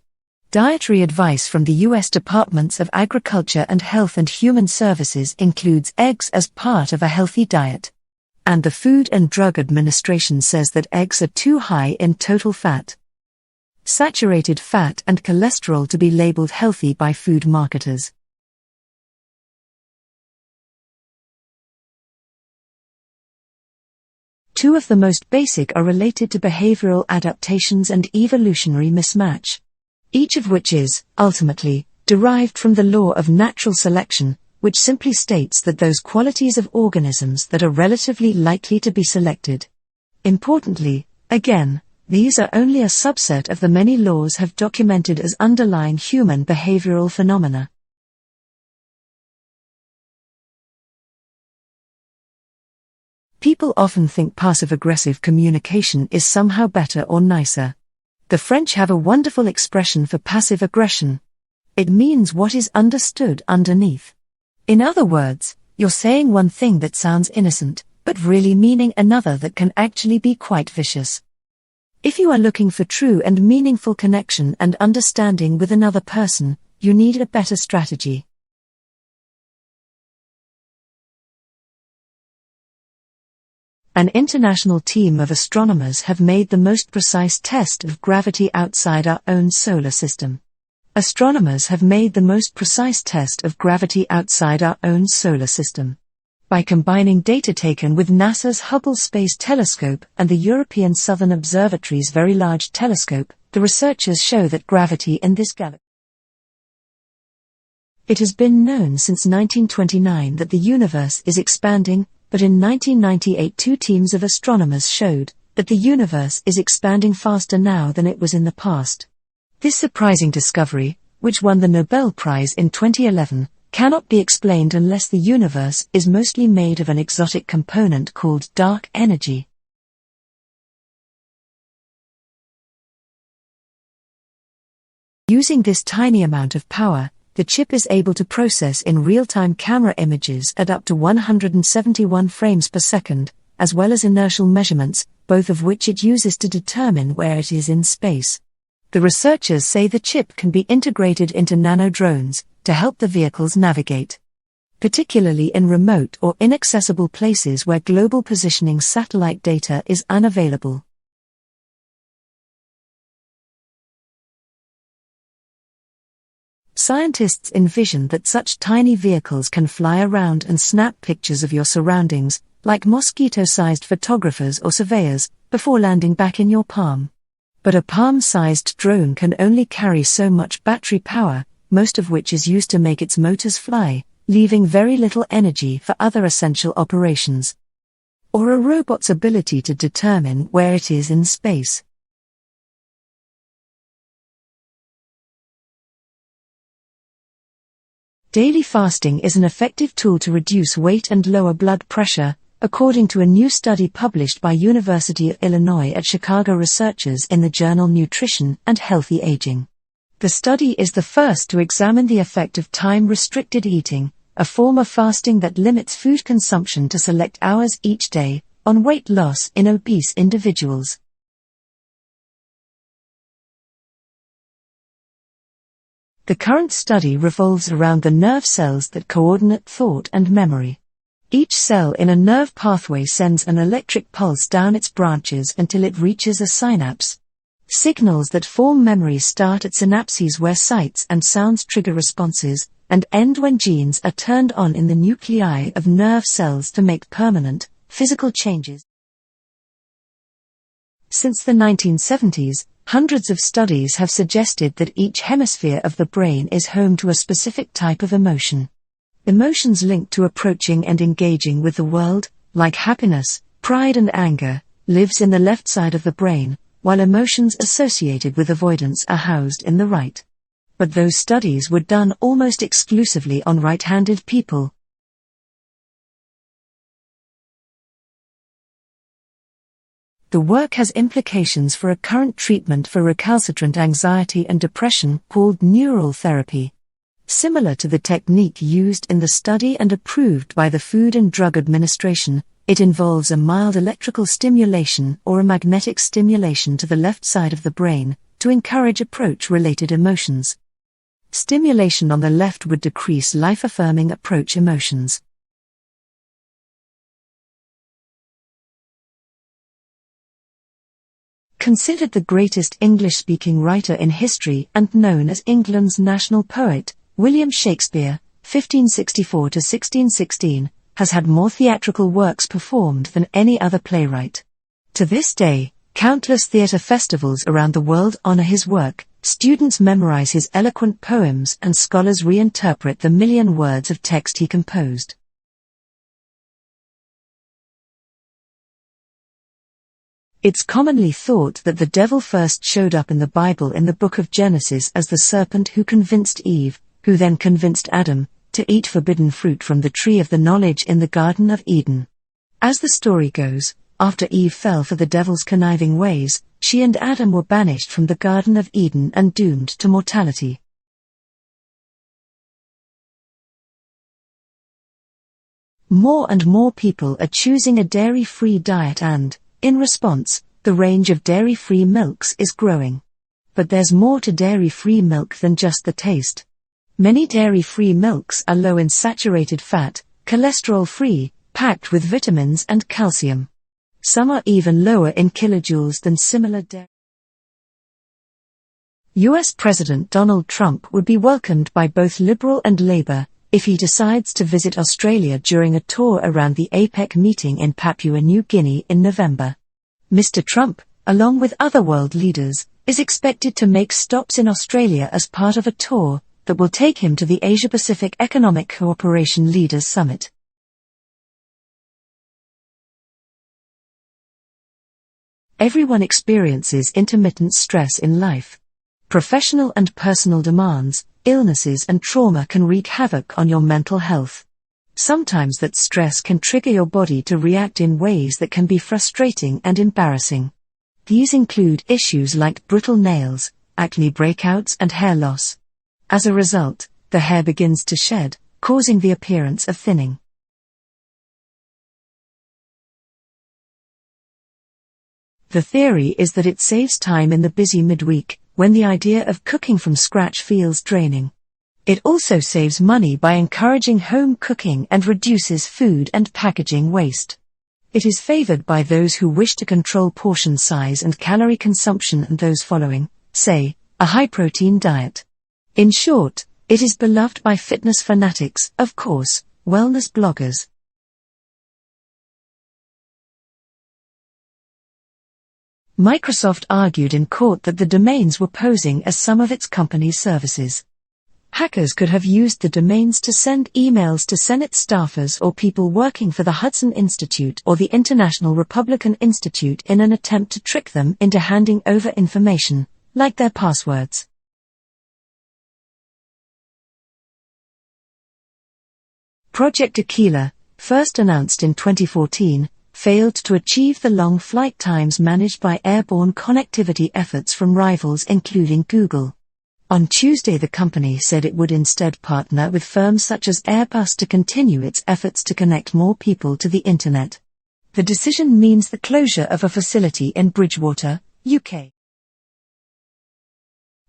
Dietary advice from the U.S. Departments of Agriculture and Health and Human Services includes eggs as part of a healthy diet. And the Food and Drug Administration says that eggs are too high in total fat, saturated fat and cholesterol to be labeled healthy by food marketers. Two of the most basic are related to behavioral adaptations and evolutionary mismatch, each of which is, ultimately, derived from the law of natural selection, which simply states that those qualities of organisms that are relatively likely to be selected. Importantly, again, these are only a subset of the many laws have documented as underlying human behavioral phenomena. People often think passive-aggressive communication is somehow better or nicer. The French have a wonderful expression for passive aggression. It means what is understood underneath. In other words, you're saying one thing that sounds innocent, but really meaning another that can actually be quite vicious. If you are looking for true and meaningful connection and understanding with another person, you need a better strategy. An international team of astronomers have made the most precise test of gravity outside our own solar system. Astronomers have made the most precise test of gravity outside our own solar system. By combining data taken with NASA's Hubble Space Telescope and the European Southern Observatory's Very Large Telescope, the researchers show that gravity in this galaxy. It has been known since 1929 that the universe is expanding, but in 1998 two teams of astronomers showed that the universe is expanding faster now than it was in the past. This surprising discovery, which won the Nobel Prize in 2011, cannot be explained unless the universe is mostly made of an exotic component called dark energy. Using this tiny amount of power, the chip is able to process in real-time camera images at up to 171 frames per second, as well as inertial measurements, both of which it uses to determine where it is in space. The researchers say the chip can be integrated into nano-drones to help the vehicles navigate, particularly in remote or inaccessible places where global positioning satellite data is unavailable. Scientists envision that such tiny vehicles can fly around and snap pictures of your surroundings, like mosquito-sized photographers or surveyors, before landing back in your palm. But a palm-sized drone can only carry so much battery power, most of which is used to make its motors fly, leaving very little energy for other essential operations. Or a robot's ability to determine where it is in space. Daily fasting is an effective tool to reduce weight and lower blood pressure, according to a new study published by University of Illinois at Chicago researchers in the journal Nutrition and Healthy Aging. The study is the first to examine the effect of time-restricted eating, a form of fasting that limits food consumption to select hours each day, on weight loss in obese individuals. The current study revolves around the nerve cells that coordinate thought and memory. Each cell in a nerve pathway sends an electric pulse down its branches until it reaches a synapse. Signals that form memories start at synapses where sights and sounds trigger responses, and end when genes are turned on in the nuclei of nerve cells to make permanent, physical changes. Since the 1970s, hundreds of studies have suggested that each hemisphere of the brain is home to a specific type of emotion. Emotions linked to approaching and engaging with the world, like happiness, pride and anger, lives in the left side of the brain, while emotions associated with avoidance are housed in the right. But those studies were done almost exclusively on right-handed people. The work has implications for a current treatment for recalcitrant anxiety and depression called neural therapy. Similar to the technique used in the study and approved by the Food and Drug Administration, it involves a mild electrical stimulation or a magnetic stimulation to the left side of the brain to encourage approach-related emotions. Stimulation on the left would decrease life-affirming approach emotions. Considered the greatest English-speaking writer in history and known as England's national poet, William Shakespeare, 1564–1616, has had more theatrical works performed than any other playwright. To this day, countless theatre festivals around the world honor his work, students memorize his eloquent poems and scholars reinterpret the million words of text he composed. It's commonly thought that the devil first showed up in the Bible in the book of Genesis as the serpent who convinced Eve, who then convinced Adam, to eat forbidden fruit from the tree of the knowledge in the Garden of Eden. As the story goes, after Eve fell for the devil's conniving ways, she and Adam were banished from the Garden of Eden and doomed to mortality. More and more people are choosing a dairy-free diet and, in response, the range of dairy-free milks is growing. But there's more to dairy-free milk than just the taste. Many dairy-free milks are low in saturated fat, cholesterol-free, packed with vitamins and calcium. Some are even lower in kilojoules than similar dairy. US President Donald Trump would be welcomed by both Liberal and Labour if he decides to visit Australia during a tour around the APEC meeting in Papua New Guinea in November. Mr. Trump, along with other world leaders, is expected to make stops in Australia as part of a tour that will take him to the Asia-Pacific Economic Cooperation Leaders Summit. Everyone experiences intermittent stress in life. Professional and personal demands, illnesses and trauma can wreak havoc on your mental health. Sometimes that stress can trigger your body to react in ways that can be frustrating and embarrassing. These include issues like brittle nails, acne breakouts and hair loss. As a result, the hair begins to shed, causing the appearance of thinning. The theory is that it saves time in the busy midweek, when the idea of cooking from scratch feels draining. It also saves money by encouraging home cooking and reduces food and packaging waste. It is favored by those who wish to control portion size and calorie consumption and those following, say, a high-protein diet. In short, it is beloved by fitness fanatics, of course, wellness bloggers. Microsoft argued in court that the domains were posing as some of its company's services. Hackers could have used the domains to send emails to Senate staffers or people working for the Hudson Institute or the International Republican Institute in an attempt to trick them into handing over information, like their passwords. Project Aquila, first announced in 2014, failed to achieve the long flight times managed by airborne connectivity efforts from rivals including Google. On Tuesday, the company said it would instead partner with firms such as Airbus to continue its efforts to connect more people to the Internet. The decision means the closure of a facility in Bridgewater, UK.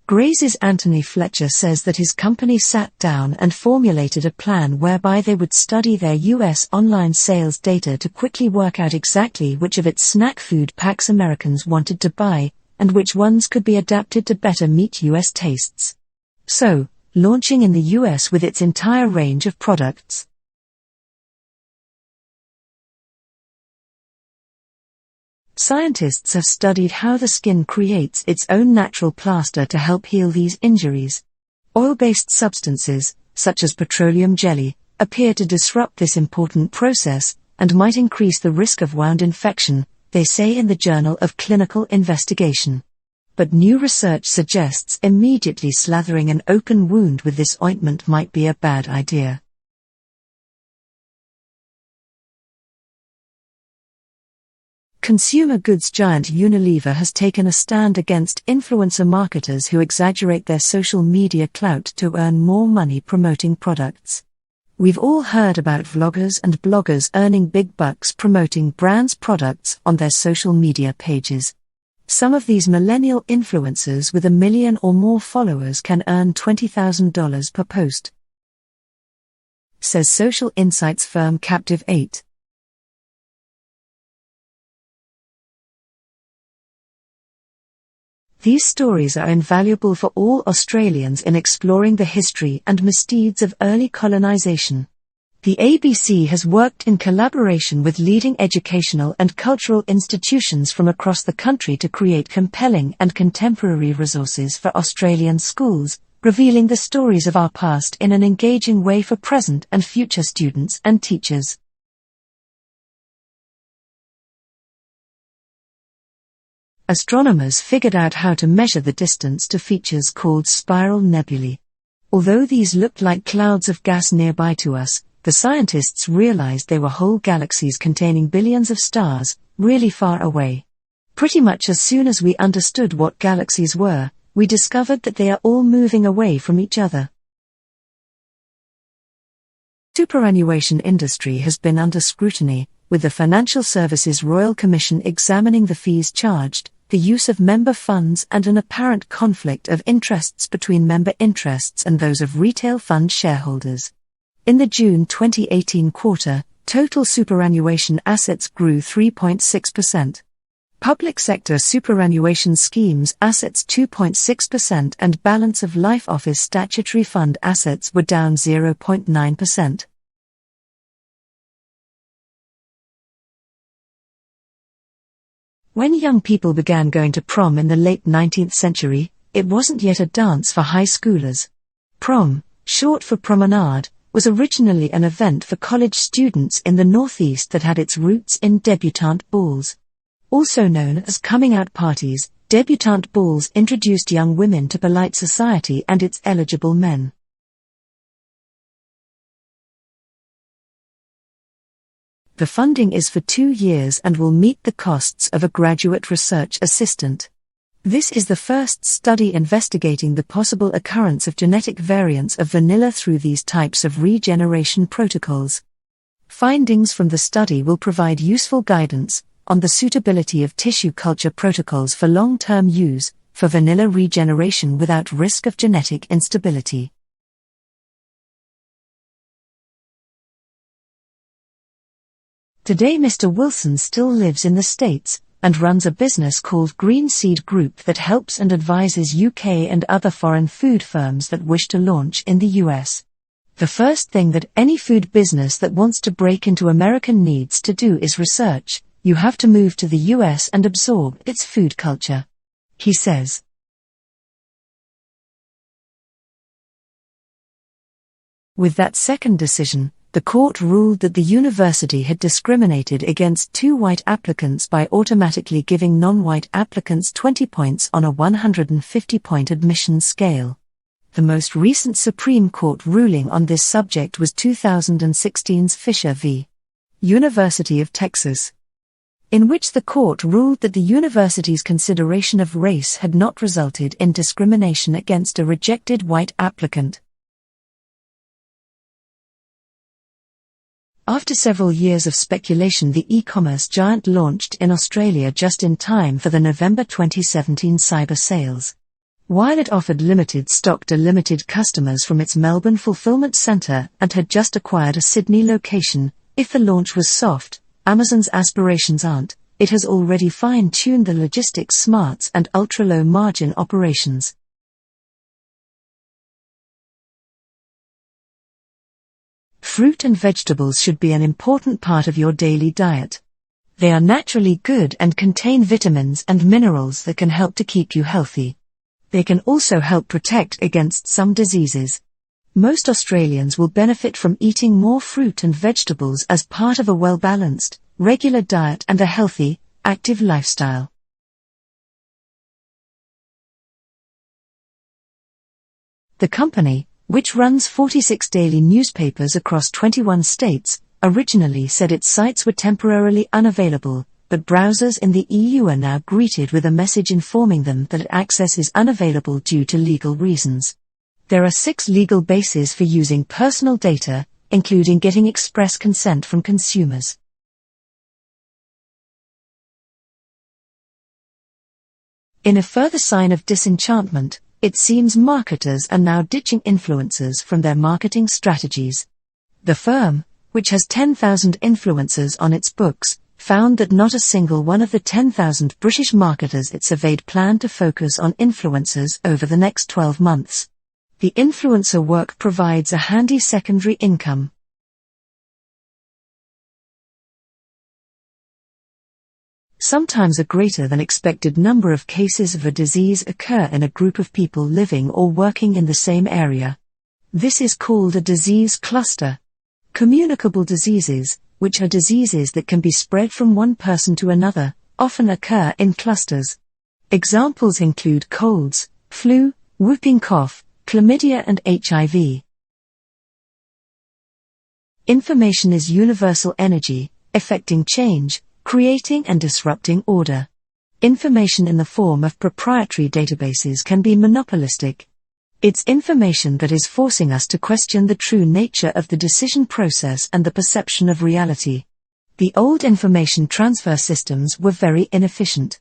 Graze's Anthony Fletcher says that his company sat down and formulated a plan whereby they would study their U.S. online sales data to quickly work out exactly which of its snack food packs Americans wanted to buy, and which ones could be adapted to better meet U.S. tastes. So, launching in the U.S. with its entire range of products. Scientists have studied how the skin creates its own natural plaster to help heal these injuries. Oil-based substances, such as petroleum jelly, appear to disrupt this important process, and might increase the risk of wound infection, they say in the Journal of Clinical Investigation. But new research suggests immediately slathering an open wound with this ointment might be a bad idea. Consumer goods giant Unilever has taken a stand against influencer marketers who exaggerate their social media clout to earn more money promoting products. We've all heard about vloggers and bloggers earning big bucks promoting brands' products on their social media pages. Some of these millennial influencers with 1 million or more followers can earn $20,000 per post, says social insights firm Captive 8. These stories are invaluable for all Australians in exploring the history and misdeeds of early colonisation. The ABC has worked in collaboration with leading educational and cultural institutions from across the country to create compelling and contemporary resources for Australian schools, revealing the stories of our past in an engaging way for present and future students and teachers. Astronomers figured out how to measure the distance to features called spiral nebulae. Although these looked like clouds of gas nearby to us, the scientists realized they were whole galaxies containing billions of stars, really far away. Pretty much as soon as we understood what galaxies were, we discovered that they are all moving away from each other. Superannuation industry has been under scrutiny, with the Financial Services Royal Commission examining the fees charged, the use of member funds and an apparent conflict of interests between member interests and those of retail fund shareholders. In the June 2018 quarter, total superannuation assets grew 3.6%. Public sector superannuation schemes assets 2.6% and balance of life office statutory fund assets were down 0.9%. When young people began going to prom in the late 19th century, it wasn't yet a dance for high schoolers. Prom, short for promenade, was originally an event for college students in the Northeast that had its roots in debutante balls. Also known as coming-out parties, debutante balls introduced young women to polite society and its eligible men. The funding is for 2 years and will meet the costs of a graduate research assistant. This is the first study investigating the possible occurrence of genetic variants of vanilla through these types of regeneration protocols. Findings from the study will provide useful guidance on the suitability of tissue culture protocols for long-term use, for vanilla regeneration without risk of genetic instability. Today Mr. Wilson still lives in the States, and runs a business called Green Seed Group that helps and advises UK and other foreign food firms that wish to launch in the US. The first thing that any food business that wants to break into America needs to do is research. You have to move to the US and absorb its food culture, he says. With that second decision, the court ruled that the university had discriminated against 2 white applicants by automatically giving non-white applicants 20 points on a 150-point admission scale. The most recent Supreme Court ruling on this subject was 2016's Fisher v. University of Texas, in which the court ruled that the university's consideration of race had not resulted in discrimination against a rejected white applicant. After several years of speculation, the e-commerce giant launched in Australia just in time for the November 2017 cyber sales. While it offered limited stock to limited customers from its Melbourne fulfillment centre and had just acquired a Sydney location, if the launch was soft, Amazon's aspirations aren't. It has already fine-tuned the logistics smarts and ultra-low margin operations. Fruit and vegetables should be an important part of your daily diet. They are naturally good and contain vitamins and minerals that can help to keep you healthy. They can also help protect against some diseases. Most Australians will benefit from eating more fruit and vegetables as part of a well-balanced, regular diet and a healthy, active lifestyle. The company, which runs 46 daily newspapers across 21 states, originally said its sites were temporarily unavailable, but browsers in the EU are now greeted with a message informing them that access is unavailable due to legal reasons. There are 6 legal bases for using personal data, including getting express consent from consumers. In a further sign of disenchantment, it seems marketers are now ditching influencers from their marketing strategies. The firm, which has 10,000 influencers on its books, found that not a single one of the 10,000 British marketers it surveyed planned to focus on influencers over the next 12 months. The influencer work provides a handy secondary income. Sometimes a greater than expected number of cases of a disease occur in a group of people living or working in the same area. This is called a disease cluster. Communicable diseases, which are diseases that can be spread from one person to another, often occur in clusters. Examples include colds, flu, whooping cough, chlamydia and HIV. Information is universal energy, affecting change, creating and disrupting order. Information in the form of proprietary databases can be monopolistic. It's information that is forcing us to question the true nature of the decision process and the perception of reality. The old information transfer systems were very inefficient.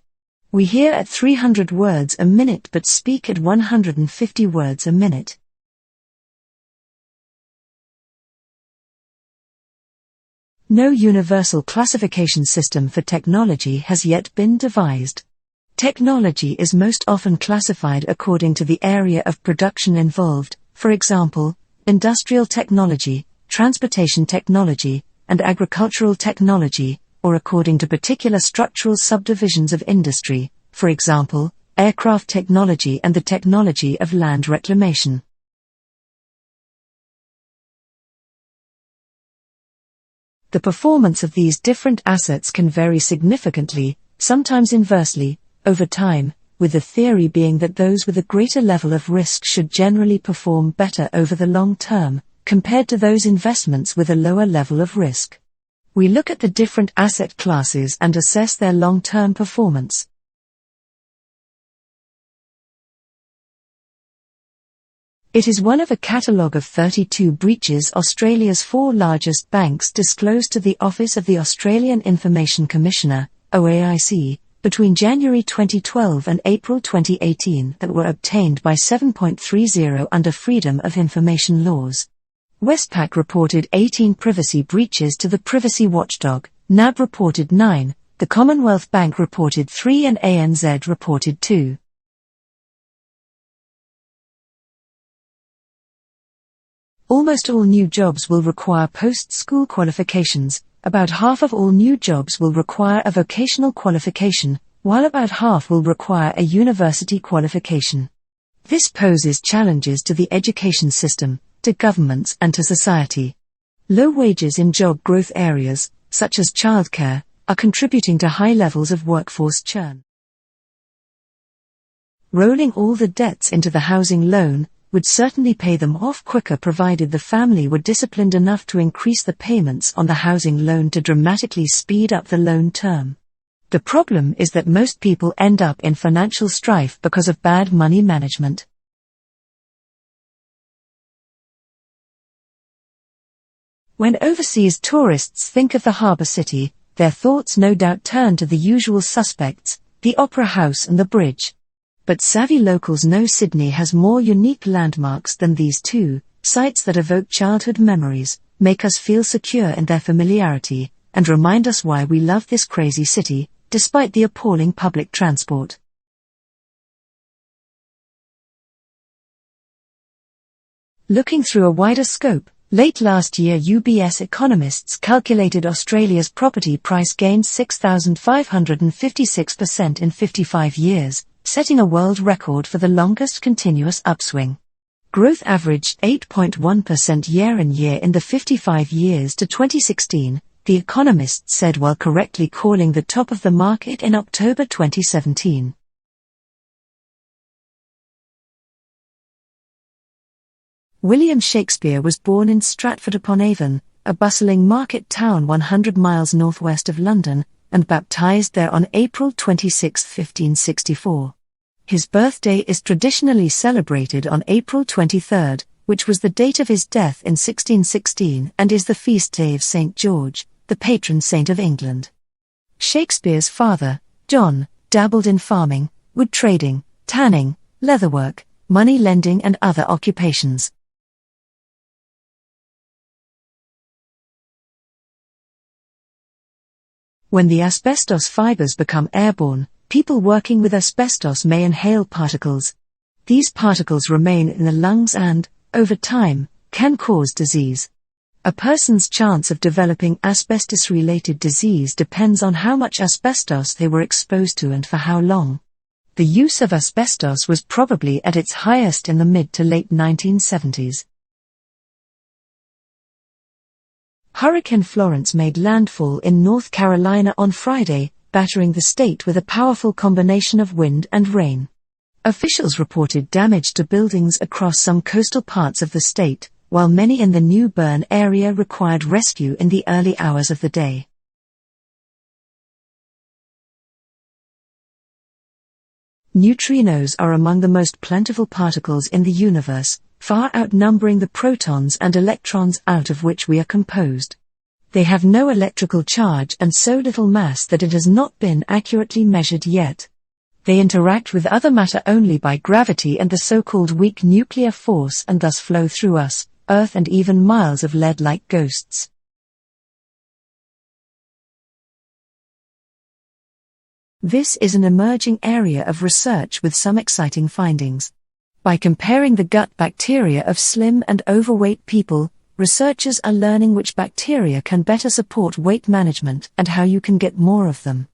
We hear at 300 words a minute but speak at 150 words a minute. No universal classification system for technology has yet been devised. Technology is most often classified according to the area of production involved, for example, industrial technology, transportation technology, and agricultural technology, or according to particular structural subdivisions of industry, for example, aircraft technology and the technology of land reclamation. The performance of these different assets can vary significantly, sometimes inversely, over time, with the theory being that those with a greater level of risk should generally perform better over the long term, compared to those investments with a lower level of risk. We look at the different asset classes and assess their long-term performance. It is one of a catalogue of 32 breaches Australia's 4 largest banks disclosed to the Office of the Australian Information Commissioner, OAIC, between January 2012 and April 2018 that were obtained by 7.30 under Freedom of Information laws. Westpac reported 18 privacy breaches to the Privacy Watchdog, NAB reported 9, the Commonwealth Bank reported 3 and ANZ reported 2. Almost all new jobs will require post-school qualifications. About half of all new jobs will require a vocational qualification, while about half will require a university qualification. This poses challenges to the education system, to governments and to society. Low wages in job growth areas, such as childcare, are contributing to high levels of workforce churn. Rolling all the debts into the housing loan would certainly pay them off quicker provided the family were disciplined enough to increase the payments on the housing loan to dramatically speed up the loan term. The problem is that most people end up in financial strife because of bad money management. When overseas tourists think of the harbour city, their thoughts no doubt turn to the usual suspects, the Opera House and the bridge. But savvy locals know Sydney has more unique landmarks than these two, sites that evoke childhood memories, make us feel secure in their familiarity, and remind us why we love this crazy city, despite the appalling public transport. Looking through a wider scope, late last year UBS economists calculated Australia's property price gained 6,556% in 55 years, setting a world record for the longest continuous upswing. Growth averaged 8.1% year-on-year in the 55 years to 2016, the economists said while correctly calling the top of the market in October 2017. William Shakespeare was born in Stratford-upon-Avon, a bustling market town 100 miles northwest of London, and baptized there on April 26, 1564. His birthday is traditionally celebrated on April 23, which was the date of his death in 1616 and is the feast day of St. George, the patron saint of England. Shakespeare's father, John, dabbled in farming, wood trading, tanning, leatherwork, money lending and other occupations. When the asbestos fibers become airborne, people working with asbestos may inhale particles. These particles remain in the lungs and, over time, can cause disease. A person's chance of developing asbestos-related disease depends on how much asbestos they were exposed to and for how long. The use of asbestos was probably at its highest in the mid to late 1970s. Hurricane Florence made landfall in North Carolina on Friday, battering the state with a powerful combination of wind and rain. Officials reported damage to buildings across some coastal parts of the state, while many in the New Bern area required rescue in the early hours of the day. Neutrinos are among the most plentiful particles in the universe, far outnumbering the protons and electrons out of which we are composed. They have no electrical charge and so little mass that it has not been accurately measured yet. They interact with other matter only by gravity and the so-called weak nuclear force and thus flow through us, Earth and even miles of lead like ghosts. This is an emerging area of research with some exciting findings. By comparing the gut bacteria of slim and overweight people, researchers are learning which bacteria can better support weight management and how you can get more of them.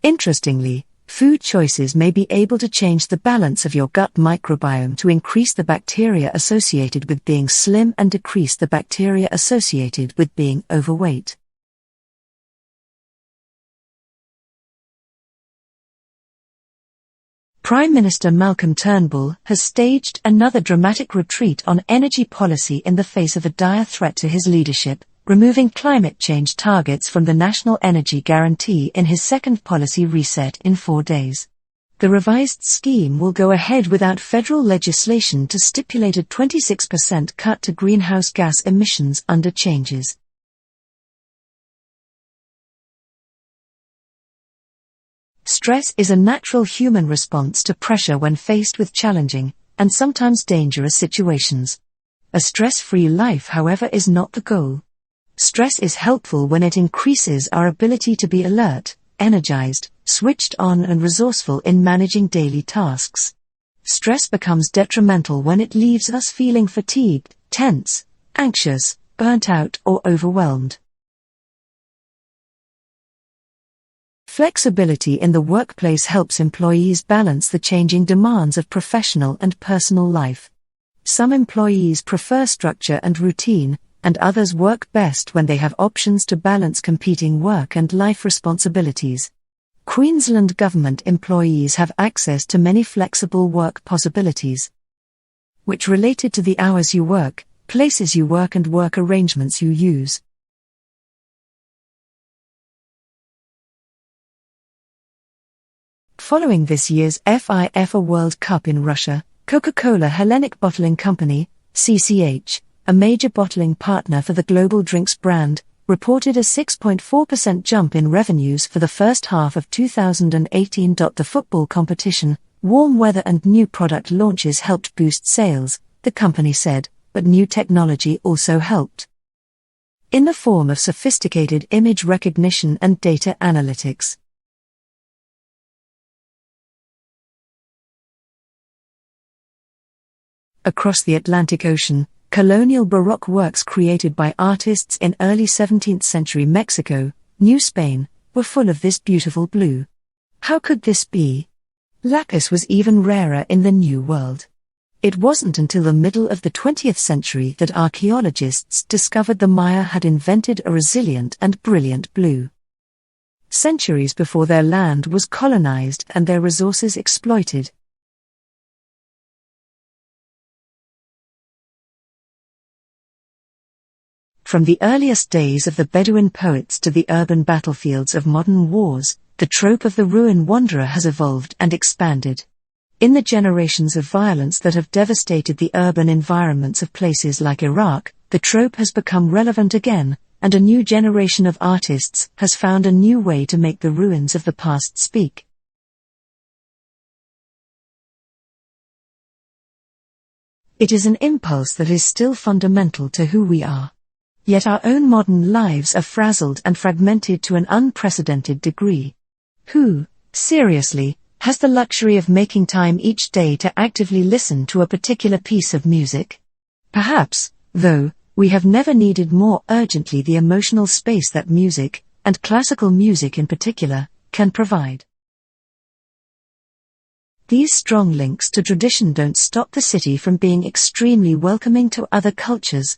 Interestingly, food choices may be able to change the balance of your gut microbiome to increase the bacteria associated with being slim and decrease the bacteria associated with being overweight. Prime Minister Malcolm Turnbull has staged another dramatic retreat on energy policy in the face of a dire threat to his leadership, removing climate change targets from the National Energy Guarantee in his second policy reset in 4 days. The revised scheme will go ahead without federal legislation to stipulate a 26% cut to greenhouse gas emissions under changes. Stress is a natural human response to pressure when faced with challenging, and sometimes dangerous situations. A stress-free life, however, is not the goal. Stress is helpful when it increases our ability to be alert, energized, switched on and resourceful in managing daily tasks. Stress becomes detrimental when it leaves us feeling fatigued, tense, anxious, burnt out or overwhelmed. Flexibility in the workplace helps employees balance the changing demands of professional and personal life. Some employees prefer structure and routine, and others work best when they have options to balance competing work and life responsibilities. Queensland Government employees have access to many flexible work possibilities, which related to the hours you work, places you work and work arrangements you use. Following this year's FIFA World Cup in Russia, Coca-Cola Hellenic Bottling Company, CCH, a major bottling partner for the global drinks brand, reported a 6.4% jump in revenues for the first half of 2018. The football competition, Warm weather and new product launches helped boost sales, the company said, but new technology also helped. In the form of sophisticated image recognition and data analytics. Across the Atlantic Ocean, colonial Baroque works created by artists in early 17th century Mexico, New Spain, were full of this beautiful blue. How could this be? Lapis was even rarer in the New World. It wasn't until the middle of the 20th century that archaeologists discovered the Maya had invented a resilient and brilliant blue. Centuries before their land was colonized and their resources exploited. From the earliest days of the Bedouin poets to the urban battlefields of modern wars, the trope of the ruin wanderer has evolved and expanded. In the generations of violence that have devastated the urban environments of places like Iraq, the trope has become relevant again, and a new generation of artists has found a new way to make the ruins of the past speak. It is an impulse that is still fundamental to who we are. Yet our own modern lives are frazzled and fragmented to an unprecedented degree. Who, seriously, has the luxury of making time each day to actively listen to a particular piece of music? Perhaps, though, we have never needed more urgently the emotional space that music, and classical music in particular, can provide. These strong links to tradition don't stop the city from being extremely welcoming to other cultures.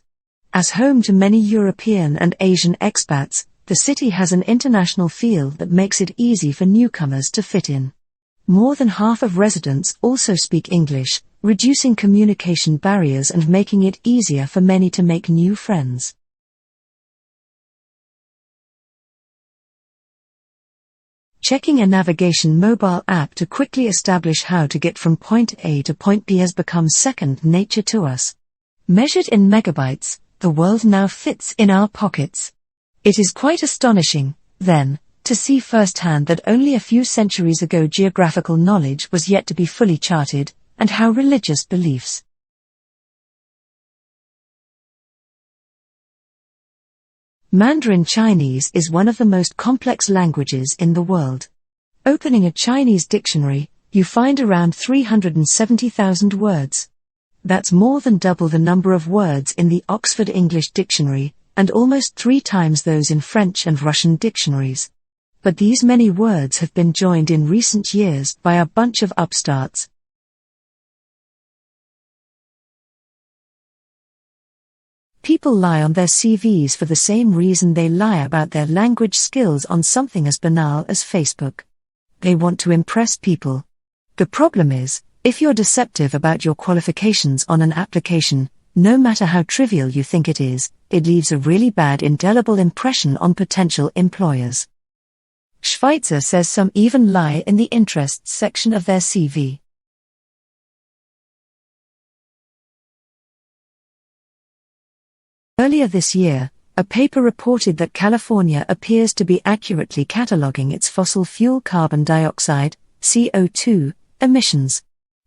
As home to many European and Asian expats, the city has an international feel that makes it easy for newcomers to fit in. More than half of residents also speak English, reducing communication barriers and making it easier for many to make new friends. Checking a navigation mobile app to quickly establish how to get from point A to point B has become second nature to us. Measured in megabytes, the world now fits in our pockets. It is quite astonishing, then, to see firsthand that only a few centuries ago geographical knowledge was yet to be fully charted, and how religious beliefs. Mandarin Chinese is one of the most complex languages in the world. Opening a Chinese dictionary, you find around 370,000 words. That's more than double the number of words in the Oxford English Dictionary, and almost 3 times those in French and Russian dictionaries. But these many words have been joined in recent years by a bunch of upstarts. People lie on their CVs for the same reason they lie about their language skills on something as banal as Facebook. They want to impress people. The problem is, if you're deceptive about your qualifications on an application, no matter how trivial you think it leaves a really bad indelible impression on potential employers. Schweitzer says some even lie in the interests section of their CV. Earlier this year, a paper reported that California appears to be accurately cataloging its fossil fuel carbon dioxide, CO2, emissions.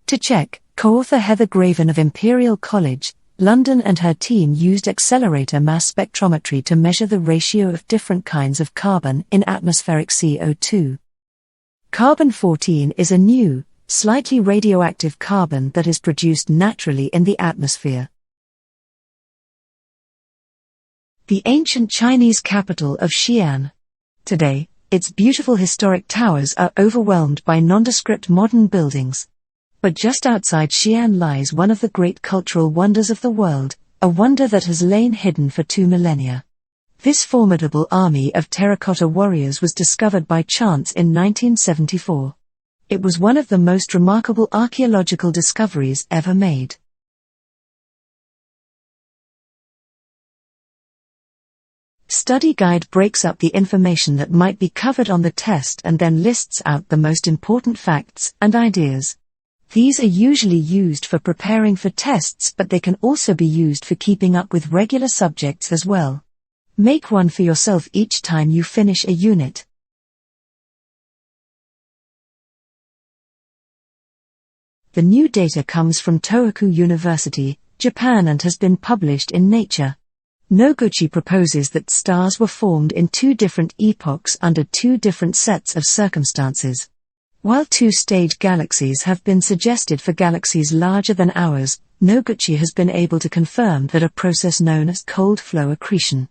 To check, co-author Heather Graven of Imperial College, London and her team used accelerator mass spectrometry to measure the ratio of different kinds of carbon in atmospheric CO2. Carbon-14 is a new, slightly radioactive carbon that is produced naturally in the atmosphere. The ancient Chinese capital of Xi'an. Today, its beautiful historic towers are overwhelmed by nondescript modern buildings. But just outside Xi'an lies one of the great cultural wonders of the world, a wonder that has lain hidden for 2 millennia. This formidable army of terracotta warriors was discovered by chance in 1974. It was one of the most remarkable archaeological discoveries ever made. Study guide breaks up the information that might be covered on the test and then lists out the most important facts and ideas. These are usually used for preparing for tests, but they can also be used for keeping up with regular subjects as well. Make one for yourself each time you finish a unit. The new data comes from Tohoku University, Japan, and has been published in Nature. Noguchi proposes that stars were formed in two different epochs under two different sets of circumstances. While two-stage galaxies have been suggested for galaxies larger than ours, Noguchi has been able to confirm that a process known as cold flow accretion.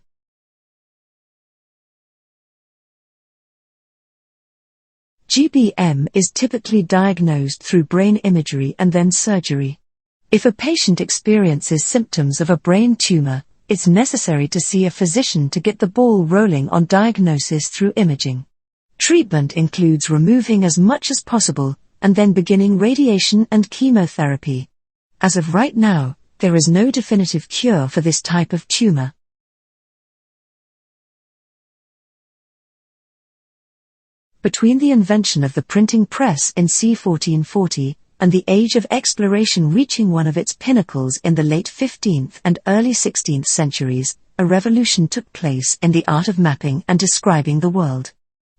GBM is typically diagnosed through brain imagery and then surgery. If a patient experiences symptoms of a brain tumor, it's necessary to see a physician to get the ball rolling on diagnosis through imaging. Treatment includes removing as much as possible, and then beginning radiation and chemotherapy. As of right now, there is no definitive cure for this type of tumor. Between the invention of the printing press in c. 1440, and the age of exploration reaching one of its pinnacles in the late 15th and early 16th centuries, a revolution took place in the art of mapping and describing the world.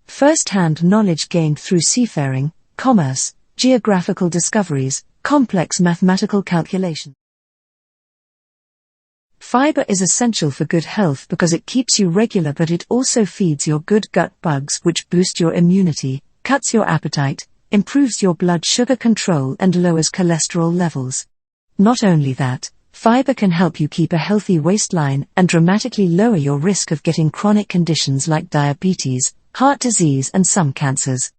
First-hand knowledge gained through seafaring, commerce, geographical discoveries, complex mathematical calculation. Fiber is essential for good health because it keeps you regular, but it also feeds your good gut bugs, which boost your immunity, cuts your appetite, improves your blood sugar control, and lowers cholesterol levels. Not only that, fiber can help you keep a healthy waistline and dramatically lower your risk of getting chronic conditions like diabetes, heart disease, and some cancers.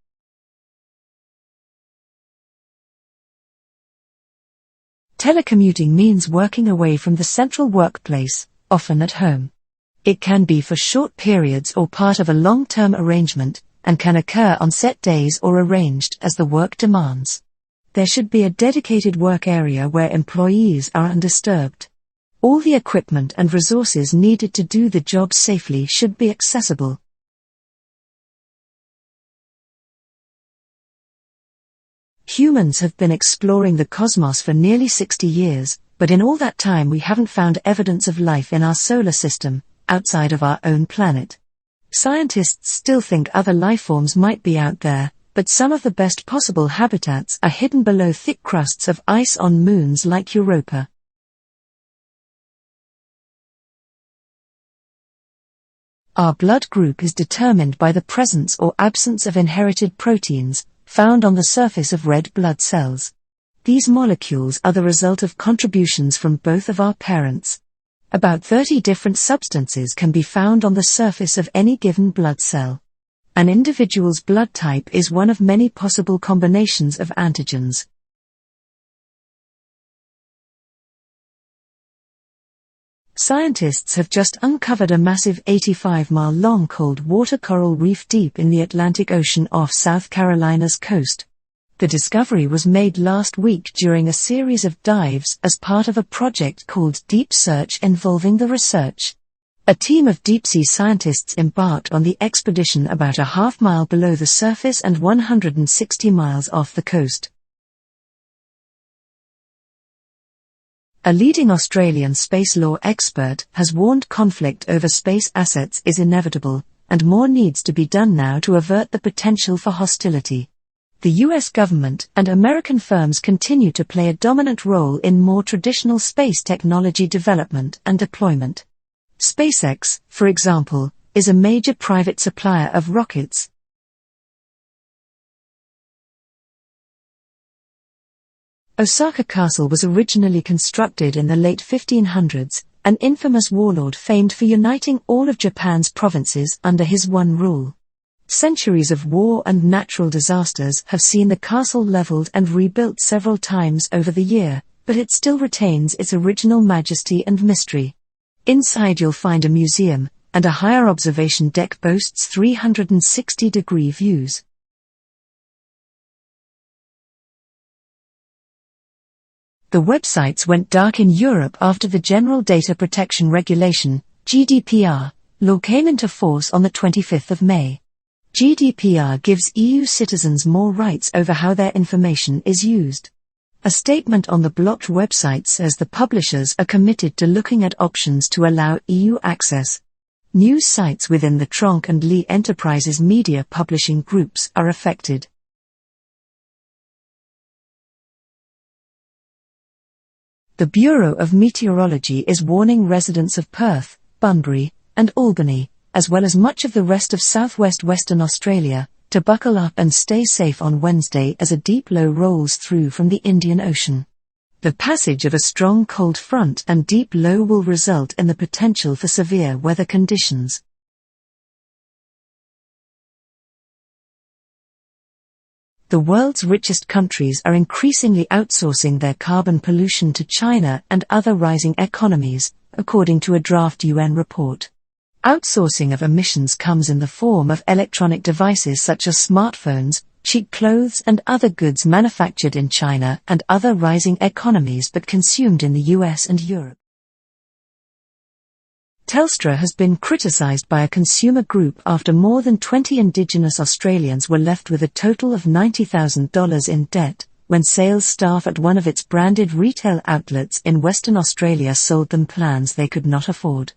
Telecommuting means working away from the central workplace, often at home. It can be for short periods or part of a long-term arrangement, and can occur on set days or arranged as the work demands. There should be a dedicated work area where employees are undisturbed. All the equipment and resources needed to do the job safely should be accessible. Humans have been exploring the cosmos for nearly 60 years, but in all that time we haven't found evidence of life in our solar system, outside of our own planet. Scientists still think other lifeforms might be out there, but some of the best possible habitats are hidden below thick crusts of ice on moons like Europa. Our blood group is determined by the presence or absence of inherited proteins, found on the surface of red blood cells. These molecules are the result of contributions from both of our parents. About 30 different substances can be found on the surface of any given blood cell. An individual's blood type is one of many possible combinations of antigens. Scientists have just uncovered a massive 85-mile-long cold water coral reef deep in the Atlantic Ocean off South Carolina's coast. The discovery was made last week during a series of dives as part of a project called Deep Search involving the research. A team of deep-sea scientists embarked on the expedition about a half-mile below the surface and 160 miles off the coast. A leading Australian space law expert has warned conflict over space assets is inevitable, and more needs to be done now to avert the potential for hostility. The US government and American firms continue to play a dominant role in more traditional space technology development and deployment. SpaceX, for example, is a major private supplier of rockets. Osaka Castle was originally constructed in the late 1500s, an infamous warlord famed for uniting all of Japan's provinces under his one rule. Centuries of war and natural disasters have seen the castle leveled and rebuilt several times over the year, but it still retains its original majesty and mystery. Inside you'll find a museum, and a higher observation deck boasts 360-degree views. The websites went dark in Europe after the General Data Protection Regulation, GDPR, law came into force on the 25th of May. GDPR gives EU citizens more rights over how their information is used. A statement on the blocked website says the publishers are committed to looking at options to allow EU access. News sites within the Tronc and Lee Enterprises media publishing groups are affected. The Bureau of Meteorology is warning residents of Perth, Bunbury, and Albany, as well as much of the rest of southwest Western Australia, to buckle up and stay safe on Wednesday as a deep low rolls through from the Indian Ocean. The passage of a strong cold front and deep low will result in the potential for severe weather conditions. The world's richest countries are increasingly outsourcing their carbon pollution to China and other rising economies, according to a draft UN report. Outsourcing of emissions comes in the form of electronic devices such as smartphones, cheap clothes and other goods manufactured in China and other rising economies but consumed in the US and Europe. Telstra has been criticised by a consumer group after more than 20 Indigenous Australians were left with a total of $90,000 in debt, when sales staff at one of its branded retail outlets in Western Australia sold them plans they could not afford.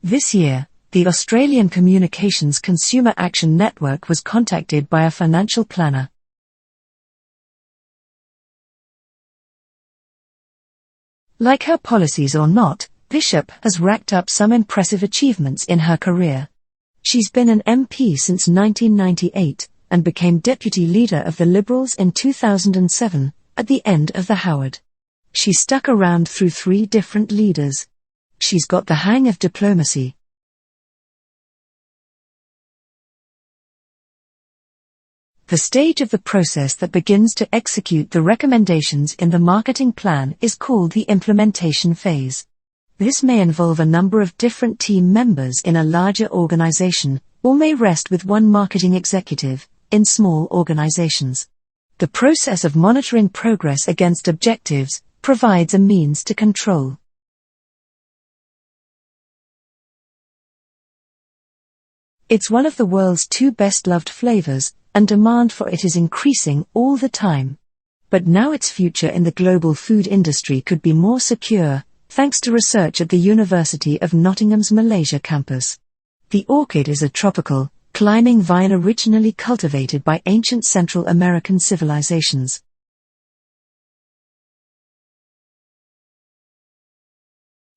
This year, the Australian Communications Consumer Action Network was contacted by a financial planner. Like her policies or not, Bishop has racked up some impressive achievements in her career. She's been an MP since 1998 and became deputy leader of the Liberals in 2007, at the end of the Howard. She stuck around through 3 different leaders. She's got the hang of diplomacy. The stage of the process that begins to execute the recommendations in the marketing plan is called the implementation phase. This may involve a number of different team members in a larger organization, or may rest with one marketing executive, in small organizations. The process of monitoring progress against objectives provides a means to control. It's one of the world's 2 best-loved flavors, and demand for it is increasing all the time. But now its future in the global food industry could be more secure, thanks to research at the University of Nottingham's Malaysia campus. The orchid is a tropical, climbing vine originally cultivated by ancient Central American civilizations.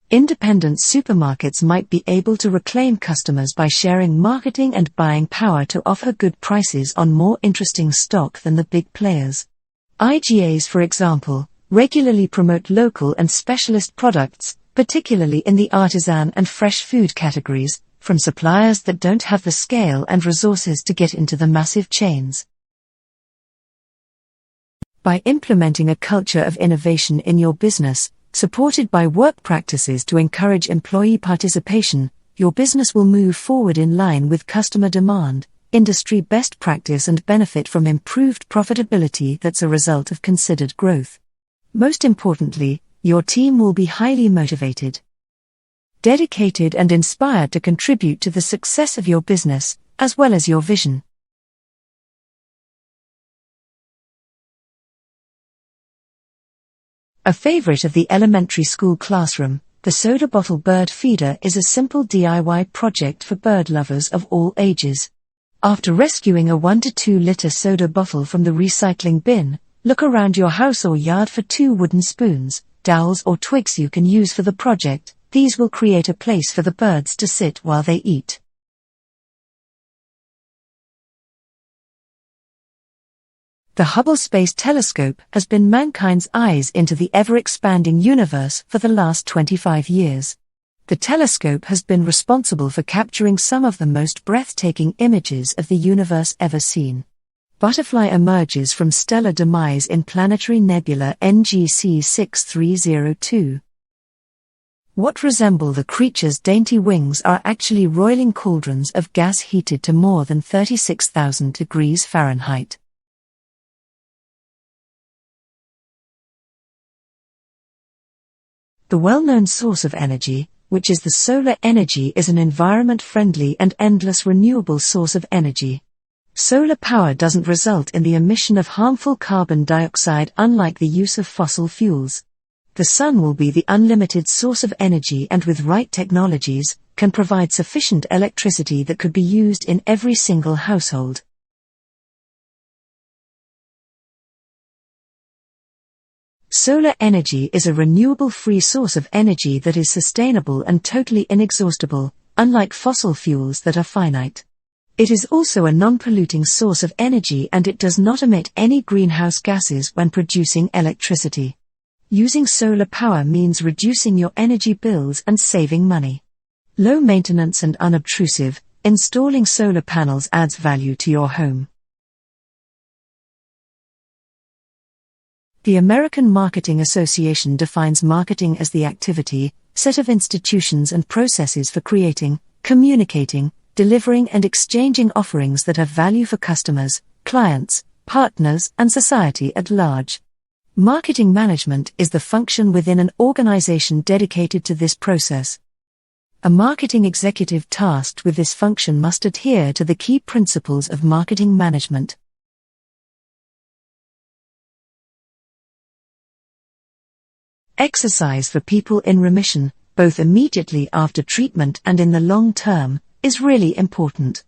Independent supermarkets might be able to reclaim customers by sharing marketing and buying power to offer good prices on more interesting stock than the big players. IGAs, for example, regularly promote local and specialist products, particularly in the artisan and fresh food categories, from suppliers that don't have the scale and resources to get into the massive chains. By implementing a culture of innovation in your business, supported by work practices to encourage employee participation, your business will move forward in line with customer demand, industry best practice and benefit from improved profitability that's a result of considered growth. Most importantly, your team will be highly motivated, dedicated and inspired to contribute to the success of your business, as well as your vision. A favorite of the elementary school classroom, the soda bottle bird feeder is a simple DIY project for bird lovers of all ages. After rescuing a 1 to 2 liter soda bottle from the recycling bin, look around your house or yard for 2 wooden spoons, dowels or twigs you can use for the project. These will create a place for the birds to sit while they eat. The Hubble Space Telescope has been mankind's eyes into the ever-expanding universe for the last 25 years. The telescope has been responsible for capturing some of the most breathtaking images of the universe ever seen. Butterfly emerges from stellar demise in planetary nebula NGC 6302. What resemble the creature's dainty wings are actually roiling cauldrons of gas heated to more than 36,000 degrees Fahrenheit. The well-known source of energy, which is the solar energy, is an environment-friendly and endless renewable source of energy. Solar power doesn't result in the emission of harmful carbon dioxide, unlike the use of fossil fuels. The sun will be the unlimited source of energy and with right technologies, can provide sufficient electricity that could be used in every single household. Solar energy is a renewable free source of energy that is sustainable and totally inexhaustible, unlike fossil fuels that are finite. It is also a non-polluting source of energy and it does not emit any greenhouse gases when producing electricity. Using solar power means reducing your energy bills and saving money. Low maintenance and unobtrusive, installing solar panels adds value to your home. The American Marketing Association defines marketing as the activity, set of institutions and processes for creating, communicating, delivering and exchanging offerings that have value for customers, clients, partners, and society at large. Marketing management is the function within an organization dedicated to this process. A marketing executive tasked with this function must adhere to the key principles of marketing management. Exercise for people in remission, both immediately after treatment and in the long term, is really important.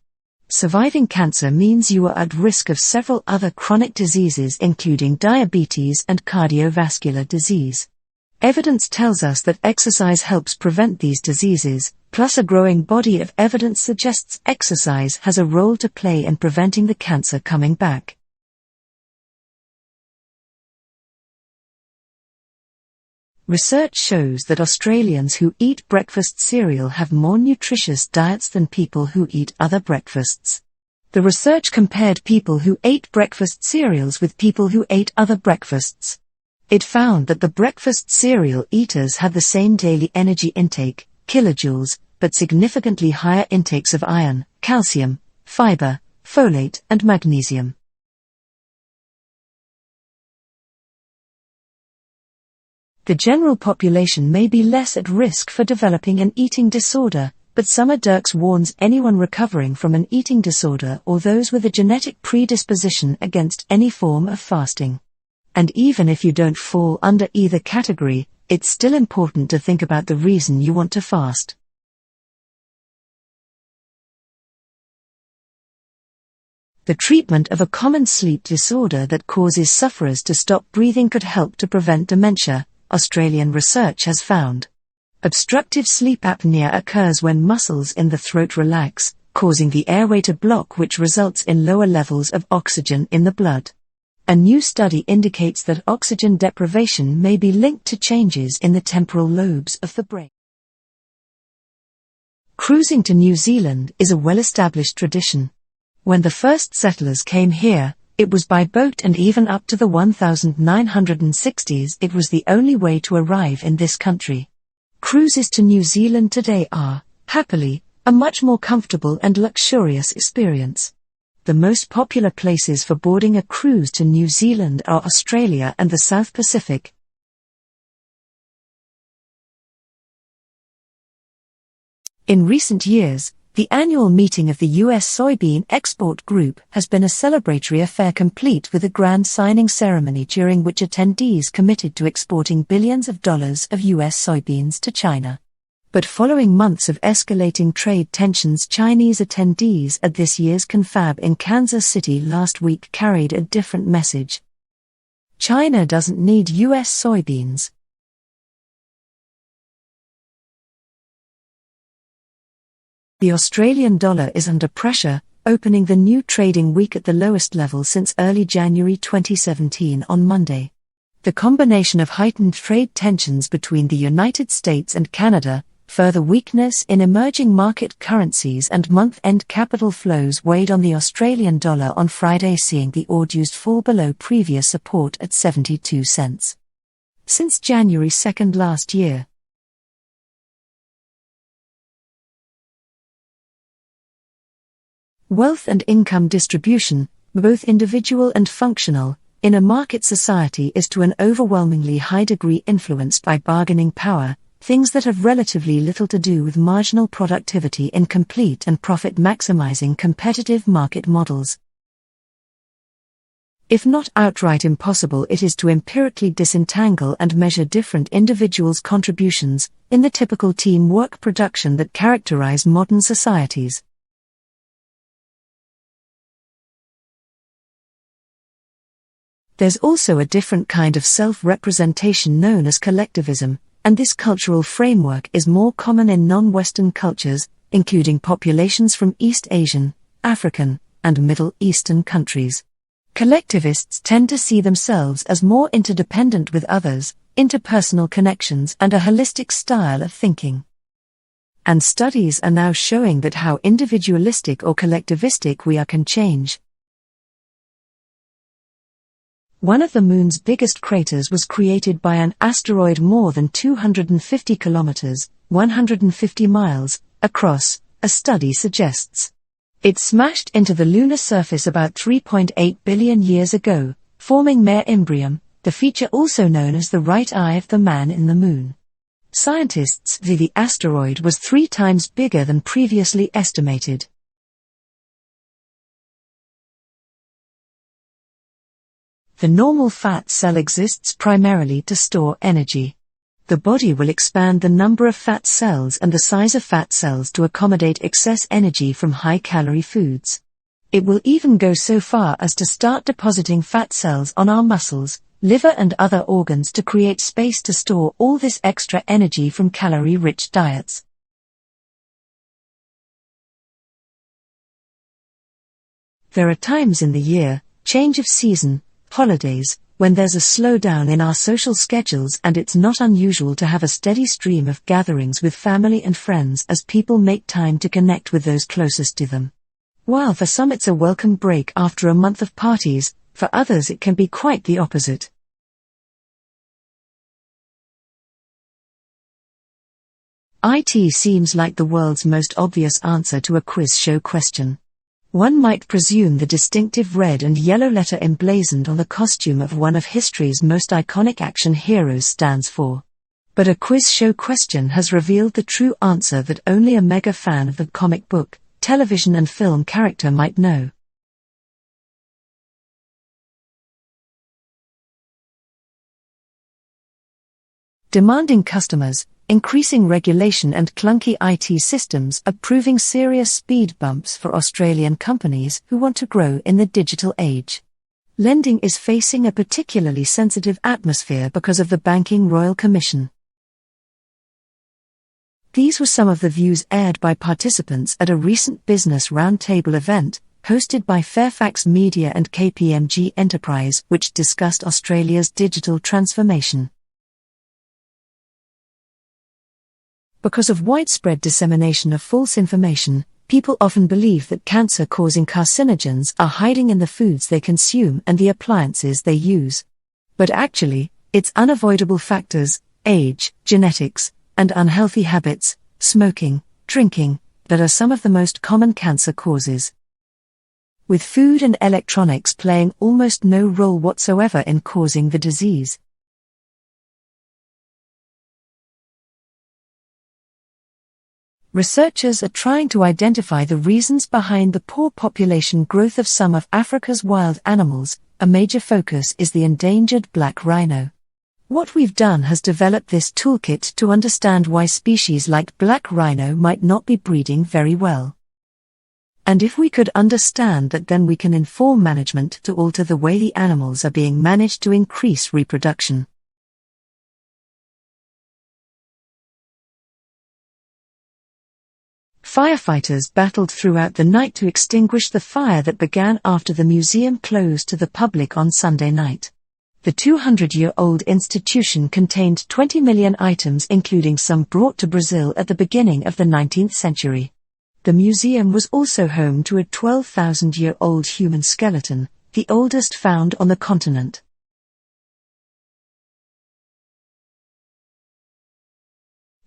Surviving cancer means you are at risk of several other chronic diseases including diabetes and cardiovascular disease. Evidence tells us that exercise helps prevent these diseases, plus a growing body of evidence suggests exercise has a role to play in preventing the cancer coming back. Research shows that Australians who eat breakfast cereal have more nutritious diets than people who eat other breakfasts. The research compared people who ate breakfast cereals with people who ate other breakfasts. It found that the breakfast cereal eaters had the same daily energy intake, kilojoules, but significantly higher intakes of iron, calcium, fiber, folate, and magnesium. The general population may be less at risk for developing an eating disorder, but Summer Dirks warns anyone recovering from an eating disorder or those with a genetic predisposition against any form of fasting. And even if you don't fall under either category, it's still important to think about the reason you want to fast. The treatment of a common sleep disorder that causes sufferers to stop breathing could help to prevent dementia, Australian research has found. Obstructive sleep apnea occurs when muscles in the throat relax, causing the airway to block, which results in lower levels of oxygen in the blood. A new study indicates that oxygen deprivation may be linked to changes in the temporal lobes of the brain. Cruising to New Zealand is a well-established tradition. When the first settlers came here, it was by boat, and even up to the 1960s it was the only way to arrive in this country. Cruises to New Zealand today are, happily, a much more comfortable and luxurious experience. The most popular places for boarding a cruise to New Zealand are Australia and the South Pacific. In recent years, the annual meeting of the U.S. Soybean Export Group has been a celebratory affair complete with a grand signing ceremony during which attendees committed to exporting billions of dollars of U.S. soybeans to China. But following months of escalating trade tensions, Chinese attendees at this year's confab in Kansas City last week carried a different message. China doesn't need U.S. soybeans. The Australian dollar is under pressure, opening the new trading week at the lowest level since early January 2017 on Monday. The combination of heightened trade tensions between the United States and Canada, further weakness in emerging market currencies and month-end capital flows weighed on the Australian dollar on Friday, seeing the AUD fall below previous support at 72 cents. Since January 2 last year, wealth and income distribution, both individual and functional, in a market society is to an overwhelmingly high degree influenced by bargaining power, things that have relatively little to do with marginal productivity in complete and profit-maximizing competitive market models. If not outright impossible, it is to empirically disentangle and measure different individuals' contributions, in the typical teamwork production that characterize modern societies. There's also a different kind of self-representation known as collectivism, and this cultural framework is more common in non-Western cultures, including populations from East Asian, African, and Middle Eastern countries. Collectivists tend to see themselves as more interdependent with others, interpersonal connections, and a holistic style of thinking. And studies are now showing that how individualistic or collectivistic we are can change. One of the Moon's biggest craters was created by an asteroid more than 250 kilometers, 150 miles, across, a study suggests. It smashed into the lunar surface about 3.8 billion years ago, forming Mare Imbrium, the feature also known as the right eye of the man in the Moon. Scientists say the asteroid was 3 times bigger than previously estimated. The normal fat cell exists primarily to store energy. The body will expand the number of fat cells and the size of fat cells to accommodate excess energy from high-calorie foods. It will even go so far as to start depositing fat cells on our muscles, liver and other organs to create space to store all this extra energy from calorie-rich diets. There are times in the year, change of season, holidays, when there's a slowdown in our social schedules, and it's not unusual to have a steady stream of gatherings with family and friends as people make time to connect with those closest to them. While for some it's a welcome break after a month of parties, for others it can be quite the opposite. IT seems like the world's most obvious answer to a quiz show question. One might presume the distinctive red and yellow letter emblazoned on the costume of one of history's most iconic action heroes stands for. But a quiz show question has revealed the true answer that only a mega fan of the comic book, television and film character might know. Demanding customers, increasing regulation and clunky IT systems are proving serious speed bumps for Australian companies who want to grow in the digital age. Lending is facing a particularly sensitive atmosphere because of the Banking Royal Commission. These were some of the views aired by participants at a recent business roundtable event, hosted by Fairfax Media and KPMG Enterprise, which discussed Australia's digital transformation. Because of widespread dissemination of false information, people often believe that cancer-causing carcinogens are hiding in the foods they consume and the appliances they use. But actually, it's unavoidable factors, age, genetics, and unhealthy habits, smoking, drinking, that are some of the most common cancer causes. With food and electronics playing almost no role whatsoever in causing the disease. Researchers are trying to identify the reasons behind the poor population growth of some of Africa's wild animals. A major focus is the endangered black rhino. What we've done has developed this toolkit to understand why species like black rhino might not be breeding very well. And if we could understand that, then we can inform management to alter the way the animals are being managed to increase reproduction. Firefighters battled throughout the night to extinguish the fire that began after the museum closed to the public on Sunday night. The 200-year-old institution contained 20 million items, including some brought to Brazil at the beginning of the 19th century. The museum was also home to a 12,000-year-old human skeleton, the oldest found on the continent.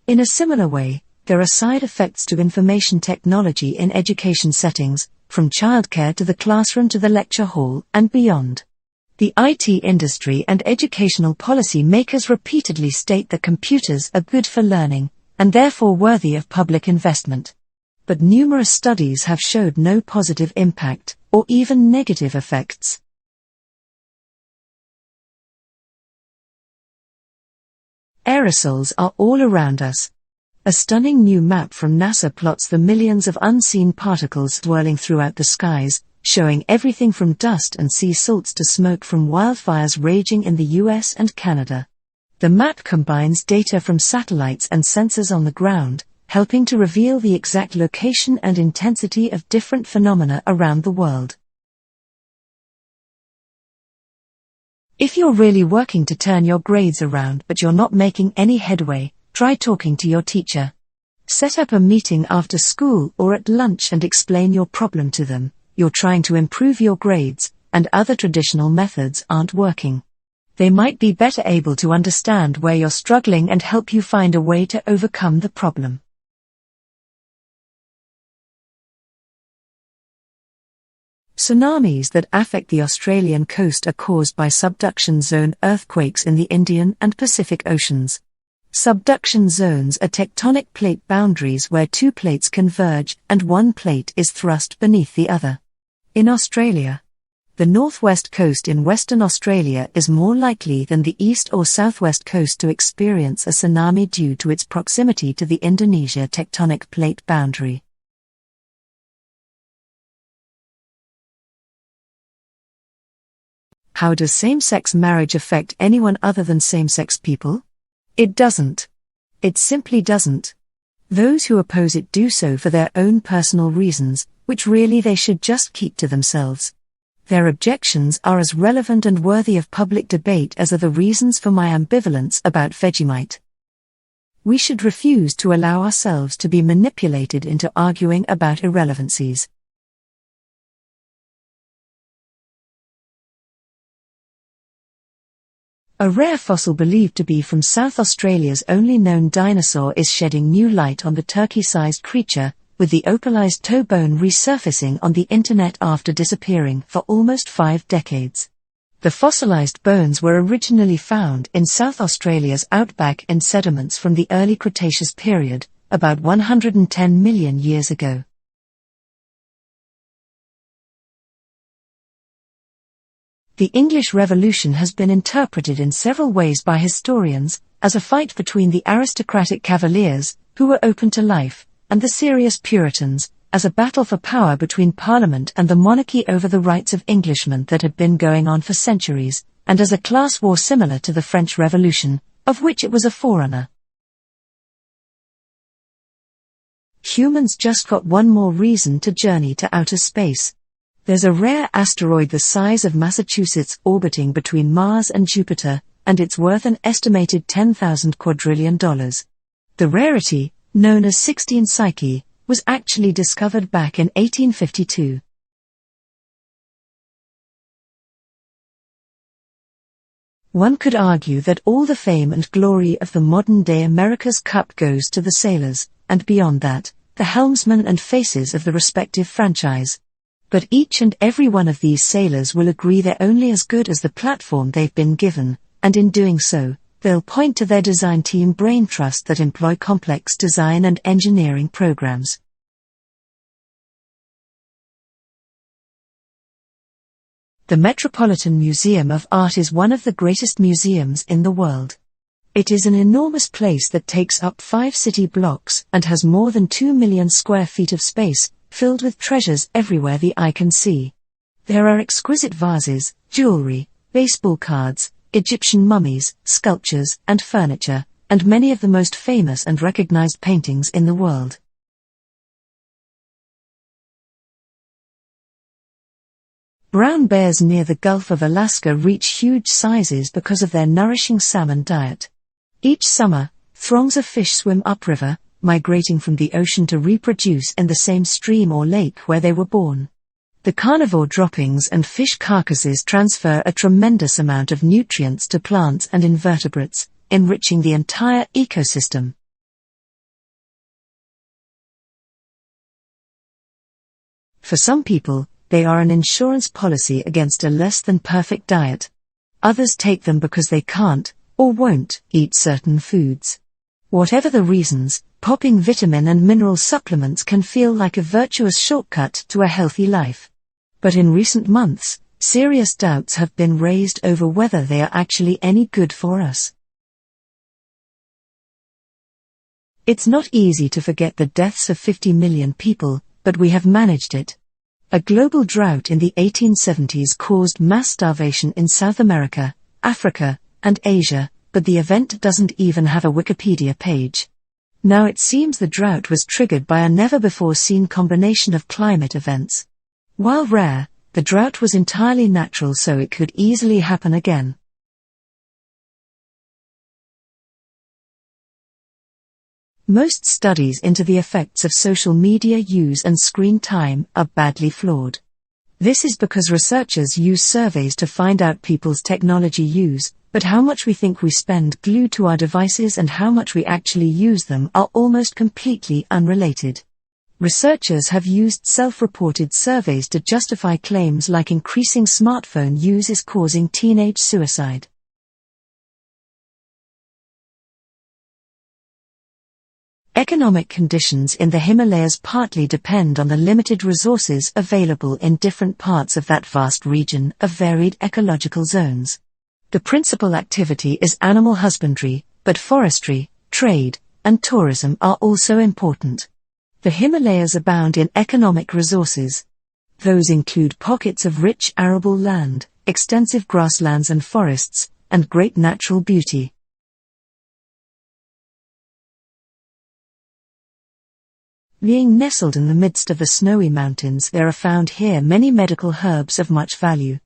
In a similar way, there are side effects to information technology in education settings, from childcare to the classroom to the lecture hall and beyond. The IT industry and educational policy makers repeatedly state that computers are good for learning, and therefore worthy of public investment. But numerous studies have showed no positive impact, or even negative effects. Aerosols are all around us. A stunning new map from NASA plots the millions of unseen particles swirling throughout the skies, showing everything from dust and sea salts to smoke from wildfires raging in the US and Canada. The map combines data from satellites and sensors on the ground, helping to reveal the exact location and intensity of different phenomena around the world. If you're really working to turn your grades around but you're not making any headway, try talking to your teacher. Set up a meeting after school or at lunch and explain your problem to them. You're trying to improve your grades, and other traditional methods aren't working. They might be better able to understand where you're struggling and help you find a way to overcome the problem. Tsunamis that affect the Australian coast are caused by subduction zone earthquakes in the Indian and Pacific Oceans. Subduction zones are tectonic plate boundaries where two plates converge and one plate is thrust beneath the other. In Australia, the northwest coast in Western Australia is more likely than the east or southwest coast to experience a tsunami due to its proximity to the Indonesia tectonic plate boundary. How does same-sex marriage affect anyone other than same-sex people? It doesn't. It simply doesn't. Those who oppose it do so for their own personal reasons, which really they should just keep to themselves. Their objections are as relevant and worthy of public debate as are the reasons for my ambivalence about Vegemite. We should refuse to allow ourselves to be manipulated into arguing about irrelevancies. A rare fossil believed to be from South Australia's only known dinosaur is shedding new light on the turkey-sized creature, with the opalized toe bone resurfacing on the internet after disappearing for almost 5 decades. The fossilized bones were originally found in South Australia's outback in sediments from the early Cretaceous period, about 110 million years ago. The English Revolution has been interpreted in several ways by historians, as a fight between the aristocratic Cavaliers, who were open to life, and the serious Puritans, as a battle for power between Parliament and the monarchy over the rights of Englishmen that had been going on for centuries, and as a class war similar to the French Revolution, of which it was a forerunner. Humans just got one more reason to journey to outer space. There's a rare asteroid the size of Massachusetts orbiting between Mars and Jupiter, and it's worth an estimated $10,000 quadrillion. The rarity, known as 16 Psyche, was actually discovered back in 1852. One could argue that all the fame and glory of the modern-day America's Cup goes to the sailors, and beyond that, the helmsmen and faces of the respective franchise. But each and every one of these sailors will agree they're only as good as the platform they've been given, and in doing so, they'll point to their design team brain trust that employ complex design and engineering programs. The Metropolitan Museum of Art is one of the greatest museums in the world. It is an enormous place that takes up 5 city blocks and has more than 2 million square feet of space, filled with treasures everywhere the eye can see. There are exquisite vases, jewelry, baseball cards, Egyptian mummies, sculptures, and furniture, and many of the most famous and recognized paintings in the world. Brown bears near the Gulf of Alaska reach huge sizes because of their nourishing salmon diet. Each summer, throngs of fish swim upriver, migrating from the ocean to reproduce in the same stream or lake where they were born. The carnivore droppings and fish carcasses transfer a tremendous amount of nutrients to plants and invertebrates, enriching the entire ecosystem. For some people, they are an insurance policy against a less than perfect diet. Others take them because they can't, or won't, eat certain foods. Whatever the reasons, popping vitamin and mineral supplements can feel like a virtuous shortcut to a healthy life. But in recent months, serious doubts have been raised over whether they are actually any good for us. It's not easy to forget the deaths of 50 million people, but we have managed it. A global drought in the 1870s caused mass starvation in South America, Africa, and Asia, but the event doesn't even have a Wikipedia page. Now it seems the drought was triggered by a never-before-seen combination of climate events. While rare, the drought was entirely natural, so it could easily happen again. Most studies into the effects of social media use and screen time are badly flawed. This is because researchers use surveys to find out people's technology use, but how much we think we spend glued to our devices and how much we actually use them are almost completely unrelated. Researchers have used self-reported surveys to justify claims like increasing smartphone use is causing teenage suicide. Economic conditions in the Himalayas partly depend on the limited resources available in different parts of that vast region of varied ecological zones. The principal activity is animal husbandry, but forestry, trade, and tourism are also important. The Himalayas abound in economic resources. Those include pockets of rich arable land, extensive grasslands and forests, and great natural beauty. Being nestled in the midst of the snowy mountains, there are found here many medical herbs of much value.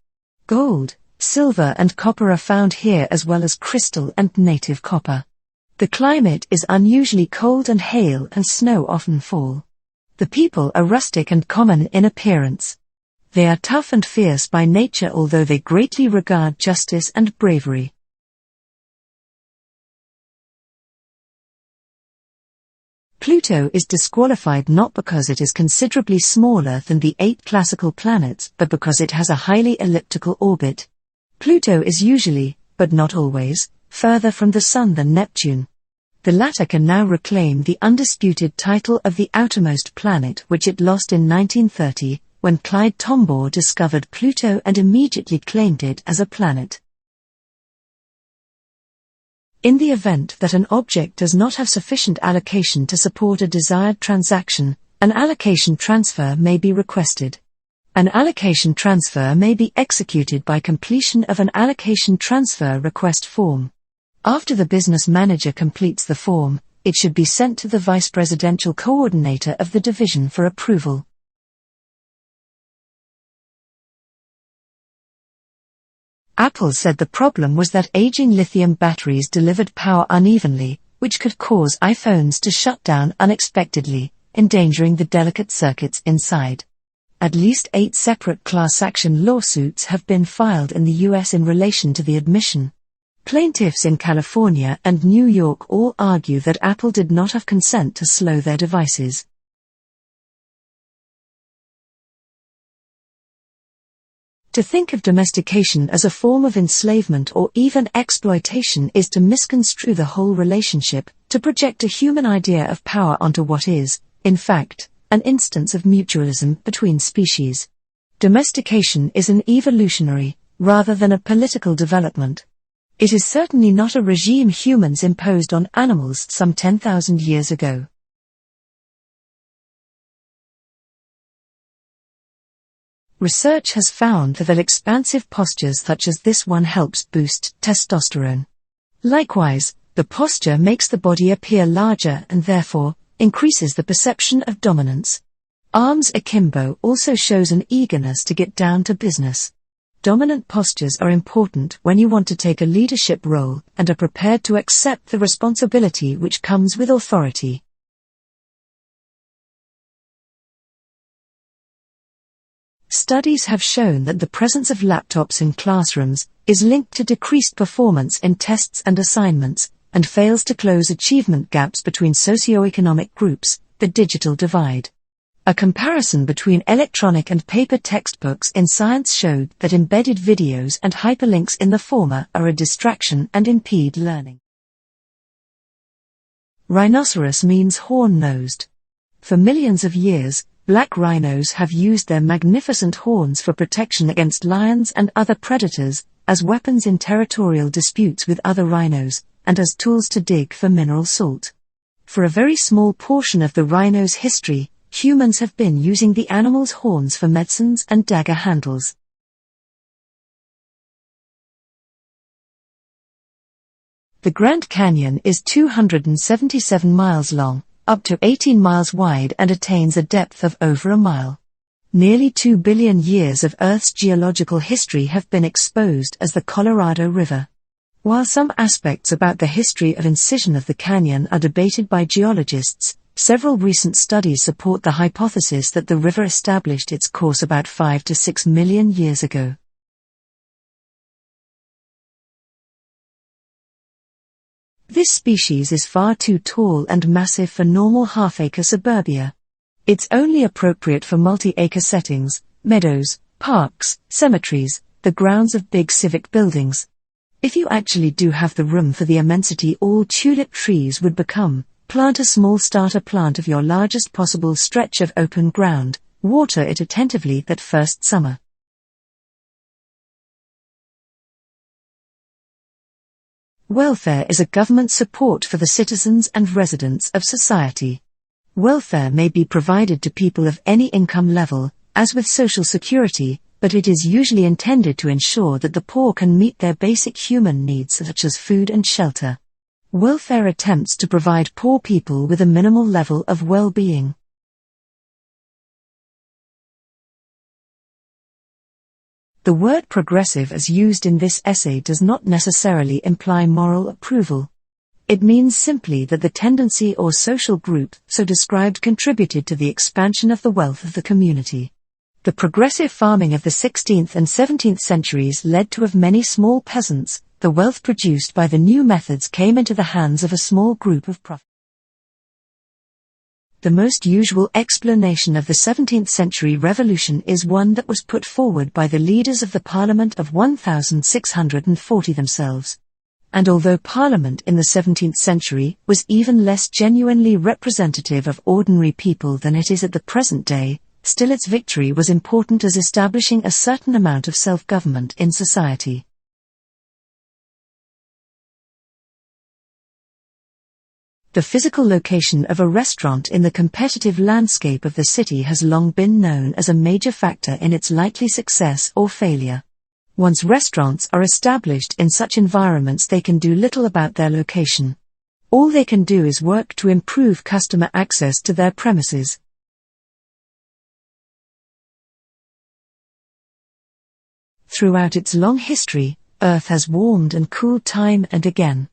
Gold, silver and copper are found here, as well as crystal and native copper. The climate is unusually cold and hail and snow often fall. The people are rustic and common in appearance. They are tough and fierce by nature, although they greatly regard justice and bravery. Pluto is disqualified not because it is considerably smaller than the 8 classical planets, but because it has a highly elliptical orbit. Pluto is usually, but not always, further from the Sun than Neptune. The latter can now reclaim the undisputed title of the outermost planet, which it lost in 1930, when Clyde Tombaugh discovered Pluto and immediately claimed it as a planet. In the event that an object does not have sufficient allocation to support a desired transaction, an allocation transfer may be requested. An allocation transfer may be executed by completion of an allocation transfer request form. After the business manager completes the form, it should be sent to the vice presidential coordinator of the division for approval. Apple said the problem was that aging lithium batteries delivered power unevenly, which could cause iPhones to shut down unexpectedly, endangering the delicate circuits inside. At least 8 separate class action lawsuits have been filed in the U.S. in relation to the admission. Plaintiffs in California and New York all argue that Apple did not have consent to slow their devices. To think of domestication as a form of enslavement or even exploitation is to misconstrue the whole relationship, to project a human idea of power onto what is, in fact, an instance of mutualism between species. Domestication is an evolutionary, rather than a political development. It is certainly not a regime humans imposed on animals some 10,000 years ago. Research has found that expansive postures such as this one helps boost testosterone. Likewise, the posture makes the body appear larger and therefore increases the perception of dominance. Arms akimbo also shows an eagerness to get down to business. Dominant postures are important when you want to take a leadership role and are prepared to accept the responsibility which comes with authority. Studies have shown that the presence of laptops in classrooms is linked to decreased performance in tests and assignments, and fails to close achievement gaps between socioeconomic groups, the digital divide. A comparison between electronic and paper textbooks in science showed that embedded videos and hyperlinks in the former are a distraction and impede learning. Rhinoceros means horn-nosed. For millions of years, black rhinos have used their magnificent horns for protection against lions and other predators, as weapons in territorial disputes with other rhinos, and as tools to dig for mineral salt. For a very small portion of the rhino's history, humans have been using the animal's horns for medicines and dagger handles. The Grand Canyon is 277 miles long, up to 18 miles wide, and attains a depth of over a mile. Nearly 2 billion years of Earth's geological history have been exposed as the Colorado River. While some aspects about the history of incision of the canyon are debated by geologists, several recent studies support the hypothesis that the river established its course about 5 to 6 million years ago. This species is far too tall and massive for normal half-acre suburbia. It's only appropriate for multi-acre settings, meadows, parks, cemeteries, the grounds of big civic buildings. If you actually do have the room for the immensity all tulip trees would become, plant a small starter plant of your largest possible stretch of open ground, water it attentively that first summer. Welfare is a government support for the citizens and residents of society. Welfare may be provided to people of any income level, as with Social Security, but it is usually intended to ensure that the poor can meet their basic human needs such as food and shelter. Welfare attempts to provide poor people with a minimal level of well-being. The word progressive as used in this essay does not necessarily imply moral approval. It means simply that the tendency or social group so described contributed to the expansion of the wealth of the community. The progressive farming of the 16th and 17th centuries led to of many small peasants. The wealth produced by the new methods came into the hands of a small group of prophets. The most usual explanation of the 17th century revolution is one that was put forward by the leaders of the Parliament of 1640 themselves. And although Parliament in the 17th century was even less genuinely representative of ordinary people than it is at the present day, still its victory was important as establishing a certain amount of self-government in society. The physical location of a restaurant in the competitive landscape of the city has long been known as a major factor in its likely success or failure. Once restaurants are established in such environments, they can do little about their location. All they can do is work to improve customer access to their premises. Throughout its long history, Earth has warmed and cooled time and again.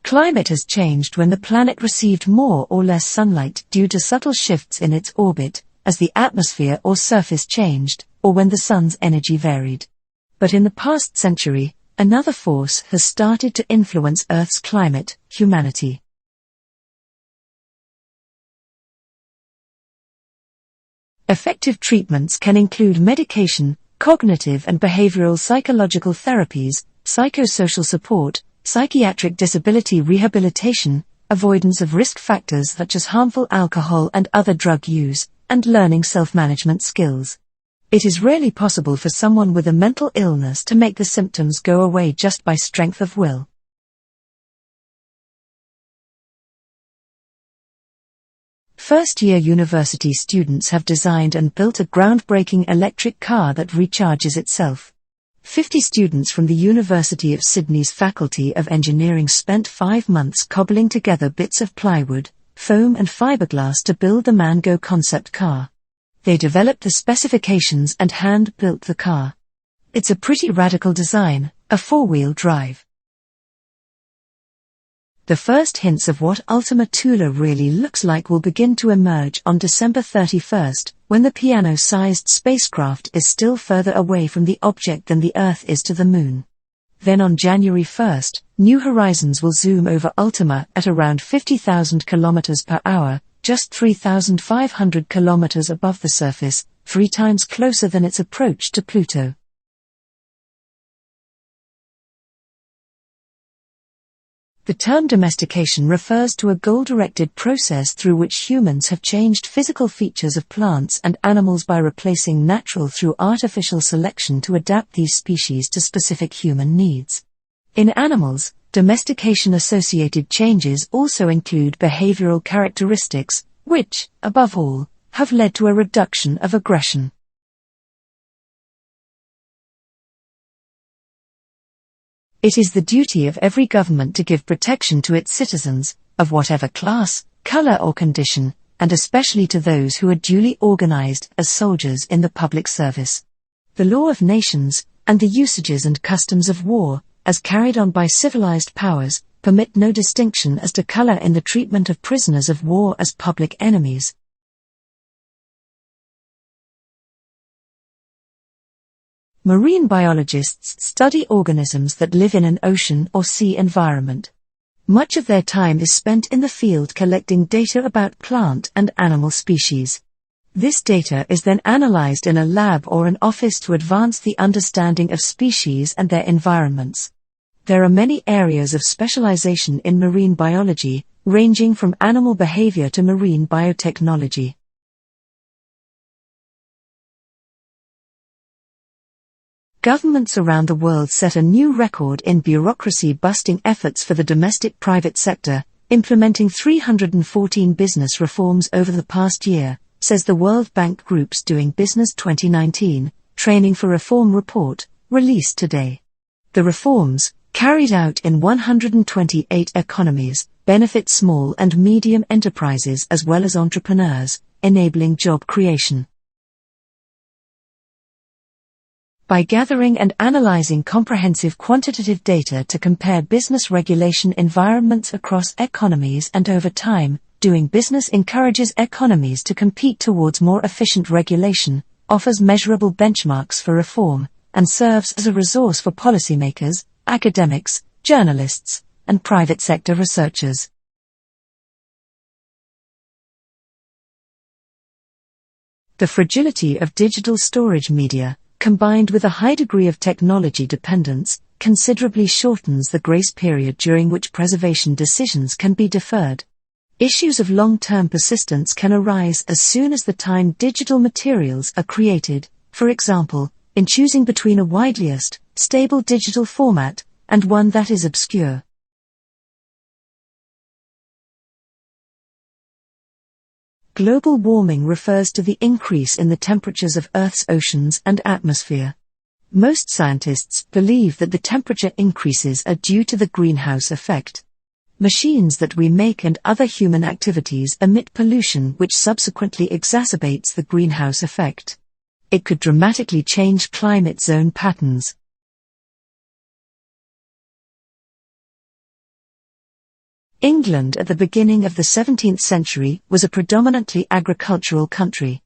Climate has changed when the planet received more or less sunlight due to subtle shifts in its orbit, as the atmosphere or surface changed, or when the sun's energy varied. But in the past century, another force has started to influence Earth's climate: humanity. Effective treatments can include medication, cognitive and behavioral psychological therapies, psychosocial support, psychiatric disability rehabilitation, avoidance of risk factors such as harmful alcohol and other drug use, and learning self-management skills. It is rarely possible for someone with a mental illness to make the symptoms go away just by strength of will. First-year university students have designed and built a groundbreaking electric car that recharges itself. 50 students from the University of Sydney's Faculty of Engineering spent 5 months cobbling together bits of plywood, foam and fiberglass to build the Mango concept car. They developed the specifications and hand-built the car. It's a pretty radical design, a 4-wheel drive. The first hints of what Ultima Thule really looks like will begin to emerge on December 31st, when the piano-sized spacecraft is still further away from the object than the Earth is to the Moon. Then on January 1st, New Horizons will zoom over Ultima at around 50,000 km per hour, just 3,500 kilometers above the surface, 3 times closer than its approach to Pluto. The term domestication refers to a goal-directed process through which humans have changed physical features of plants and animals by replacing natural through artificial selection to adapt these species to specific human needs. In animals, domestication-associated changes also include behavioral characteristics, which, above all, have led to a reduction of aggression. It is the duty of every government to give protection to its citizens, of whatever class, color or condition, and especially to those who are duly organized as soldiers in the public service. The law of nations, and the usages and customs of war, as carried on by civilized powers, permit no distinction as to color in the treatment of prisoners of war as public enemies. Marine biologists study organisms that live in an ocean or sea environment. Much of their time is spent in the field collecting data about plant and animal species. This data is then analyzed in a lab or an office to advance the understanding of species and their environments. There are many areas of specialization in marine biology, ranging from animal behavior to marine biotechnology. Governments around the world set a new record in bureaucracy-busting efforts for the domestic private sector, implementing 314 business reforms over the past year, says the World Bank Group's Doing Business 2019 Training for Reform report, released today. The reforms, carried out in 128 economies, benefit small and medium enterprises as well as entrepreneurs, enabling job creation. By gathering and analyzing comprehensive quantitative data to compare business regulation environments across economies and over time, Doing Business encourages economies to compete towards more efficient regulation, offers measurable benchmarks for reform, and serves as a resource for policymakers, academics, journalists, and private sector researchers. The fragility of digital storage media, combined with a high degree of technology dependence, considerably shortens the grace period during which preservation decisions can be deferred. Issues of long-term persistence can arise as soon as the time digital materials are created, for example, in choosing between a wideliest, stable digital format, and one that is obscure. Global warming refers to the increase in the temperatures of Earth's oceans and atmosphere. Most scientists believe that the temperature increases are due to the greenhouse effect. Machines that we make and other human activities emit pollution which subsequently exacerbates the greenhouse effect. It could dramatically change climate zone patterns. England at the beginning of the 17th century was a predominantly agricultural country.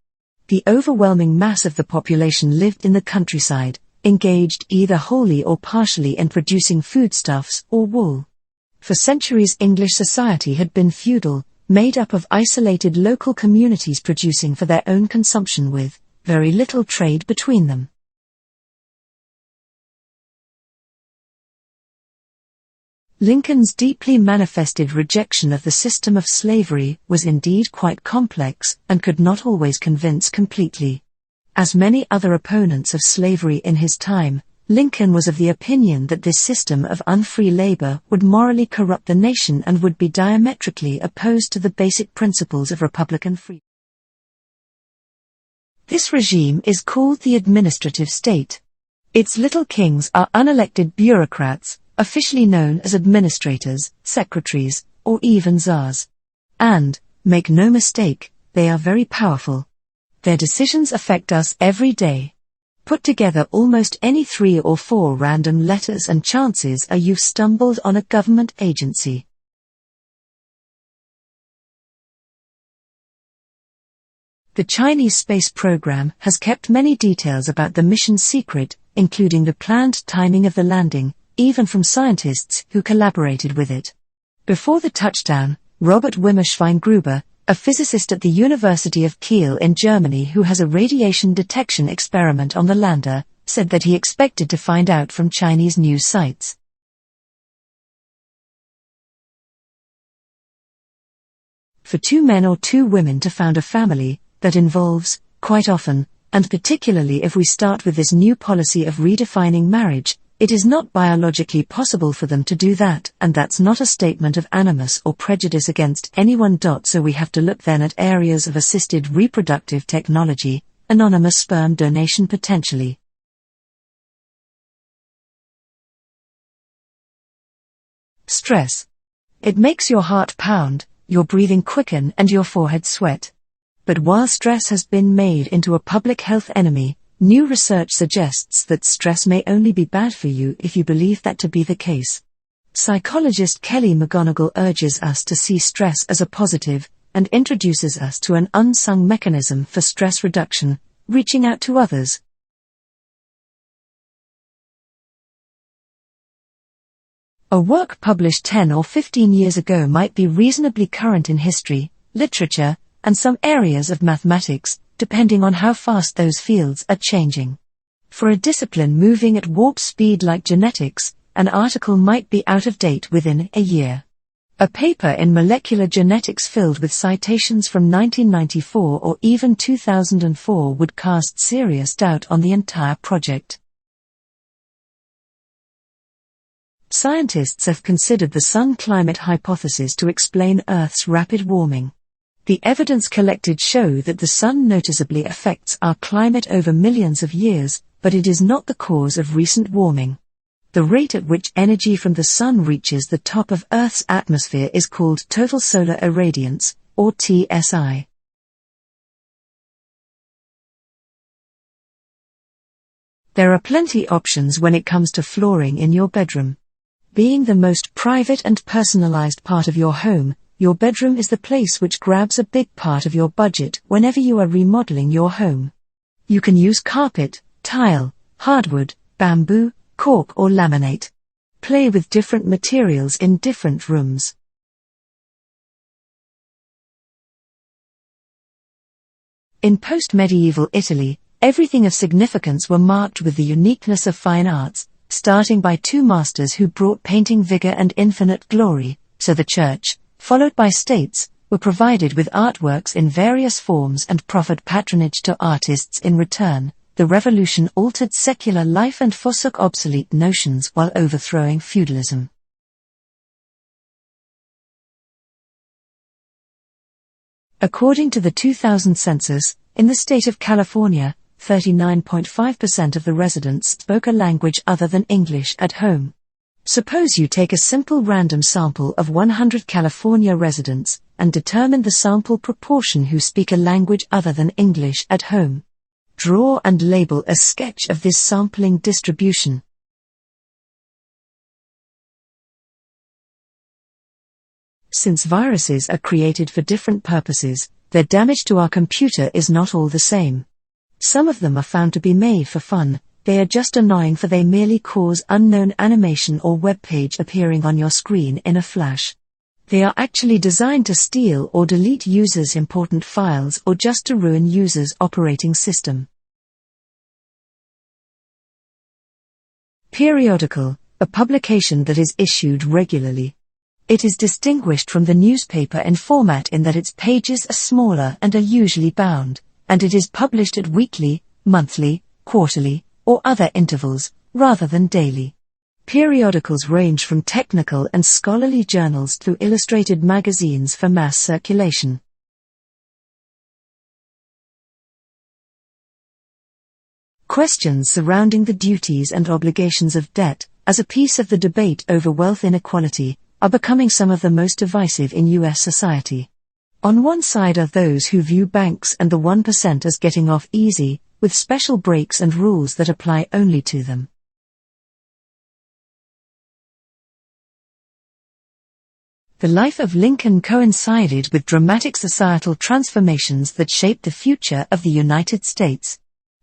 The overwhelming mass of the population lived in the countryside, engaged either wholly or partially in producing foodstuffs or wool. For centuries English society had been feudal, made up of isolated local communities producing for their own consumption with very little trade between them. Lincoln's deeply manifested rejection of the system of slavery was indeed quite complex and could not always convince completely. As many other opponents of slavery in his time, Lincoln was of the opinion that this system of unfree labor would morally corrupt the nation and would be diametrically opposed to the basic principles of Republican freedom. This regime is called the administrative state. Its little kings are unelected bureaucrats, officially known as administrators, secretaries, or even czars. And, make no mistake, they are very powerful. Their decisions affect us every day. Put together almost any 3 or 4 random letters and chances are you've stumbled on a government agency. The Chinese space program has kept many details about the mission secret, including the planned timing of the landing, even from scientists who collaborated with it. Before the touchdown, Robert Wimmer-Schweingruber, a physicist at the University of Kiel in Germany who has a radiation detection experiment on the lander, said that he expected to find out from Chinese news sites. For 2 men or 2 women to found a family, that involves, quite often, and particularly if we start with this new policy of redefining marriage, It is not biologically possible for them to do that, and that's not a statement of animus or prejudice against anyone. So we have to look then at areas of assisted reproductive technology, anonymous sperm donation potentially. Stress. It makes your heart pound, your breathing quicken and your forehead sweat. But while stress has been made into a public health enemy, new research suggests that stress may only be bad for you if you believe that to be the case. Psychologist Kelly McGonigal urges us to see stress as a positive, and introduces us to an unsung mechanism for stress reduction, reaching out to others. A work published 10 or 15 years ago might be reasonably current in history, literature, and some areas of mathematics, depending on how fast those fields are changing. For a discipline moving at warp speed like genetics, an article might be out of date within a year. A paper in molecular genetics filled with citations from 1994 or even 2004 would cast serious doubt on the entire project. Scientists have considered the sun climate hypothesis to explain Earth's rapid warming. The evidence collected show that the sun noticeably affects our climate over millions of years, but it is not the cause of recent warming. The rate at which energy from the sun reaches the top of Earth's atmosphere is called total solar irradiance, or TSI. There are plenty options when it comes to flooring in your bedroom. Being the most private and personalized part of your home, your bedroom is the place which grabs a big part of your budget whenever you are remodeling your home. You can use carpet, tile, hardwood, bamboo, cork or laminate. Play with different materials in different rooms. In post-medieval Italy, everything of significance were marked with the uniqueness of fine arts, starting by two masters who brought painting vigor and infinite glory, so the church, followed by states, were provided with artworks in various forms and proffered patronage to artists in return. The revolution altered secular life and forsook obsolete notions while overthrowing feudalism. According to the 2000 census, in the state of California, 39.5% of the residents spoke a language other than English at home. Suppose you take a simple random sample of 100 California residents, and determine the sample proportion who speak a language other than English at home. Draw and label a sketch of this sampling distribution. Since viruses are created for different purposes, their damage to our computer is not all the same. Some of them are found to be made for fun. They are just annoying, for they merely cause unknown animation or web page appearing on your screen in a flash. They are actually designed to steal or delete users' important files or just to ruin users' operating system. Periodical, a publication that is issued regularly. It is distinguished from the newspaper in format in that its pages are smaller and are usually bound, and it is published at weekly, monthly, quarterly, or other intervals, rather than daily. Periodicals range from technical and scholarly journals to illustrated magazines for mass circulation. Questions surrounding the duties and obligations of debt, as a piece of the debate over wealth inequality, are becoming some of the most divisive in U.S. society. On one side are those who view banks and the 1% as getting off easy, with special breaks and rules that apply only to them. The life of Lincoln coincided with dramatic societal transformations that shaped the future of the United States.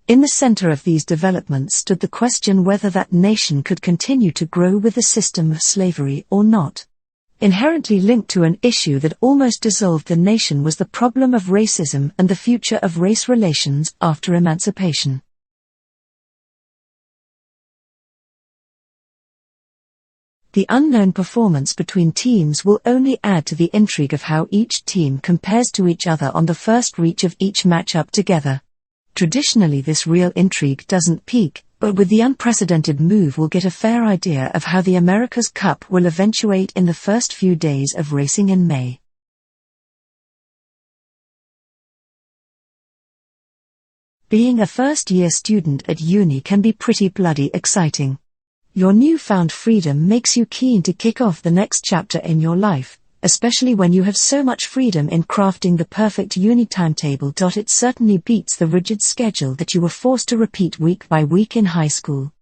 In the center of these developments stood the question whether that nation could continue to grow with the system of slavery or not. Inherently linked to an issue that almost dissolved the nation was the problem of racism and the future of race relations after emancipation. The unknown performance between teams will only add to the intrigue of how each team compares to each other on the first reach of each matchup together. Traditionally, this real intrigue doesn't peak, but with the unprecedented move we'll get a fair idea of how the America's Cup will eventuate in the first few days of racing in May. Being a first-year student at uni can be pretty bloody exciting. Your newfound freedom makes you keen to kick off the next chapter in your life, especially when you have so much freedom in crafting the perfect uni timetable. It certainly beats the rigid schedule that you were forced to repeat week by week in high school.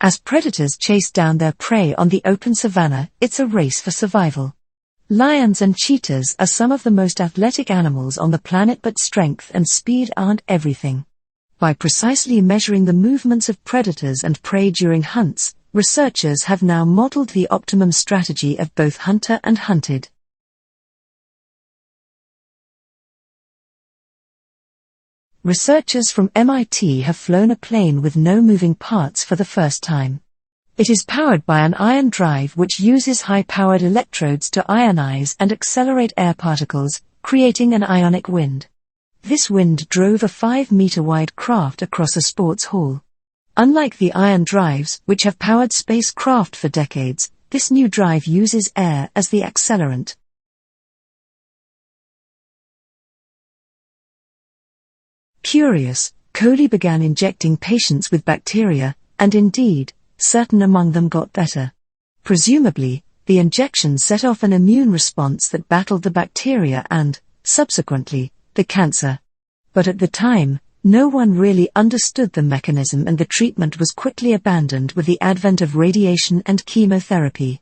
As predators chase down their prey on the open savanna, it's a race for survival. Lions and cheetahs are some of the most athletic animals on the planet, but strength and speed aren't everything. By precisely measuring the movements of predators and prey during hunts, researchers have now modeled the optimum strategy of both hunter and hunted. Researchers from MIT have flown a plane with no moving parts for the first time. It is powered by an ion drive which uses high-powered electrodes to ionize and accelerate air particles, creating an ionic wind. This wind drove a 5-meter-wide craft across a sports hall. Unlike the ion drives, which have powered spacecraft for decades, this new drive uses air as the accelerant. Curious, Coley began injecting patients with bacteria, and indeed, certain among them got better. Presumably, the injection set off an immune response that battled the bacteria and, subsequently, the cancer. But at the time, no one really understood the mechanism, and the treatment was quickly abandoned with the advent of radiation and chemotherapy.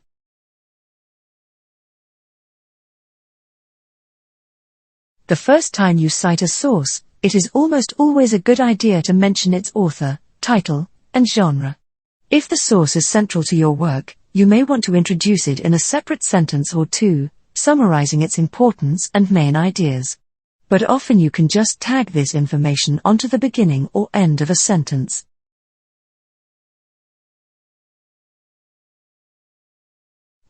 The first time you cite a source, it is almost always a good idea to mention its author, title, and genre. If the source is central to your work, you may want to introduce it in a separate sentence or two, summarizing its importance and main ideas. But often you can just tag this information onto the beginning or end of a sentence.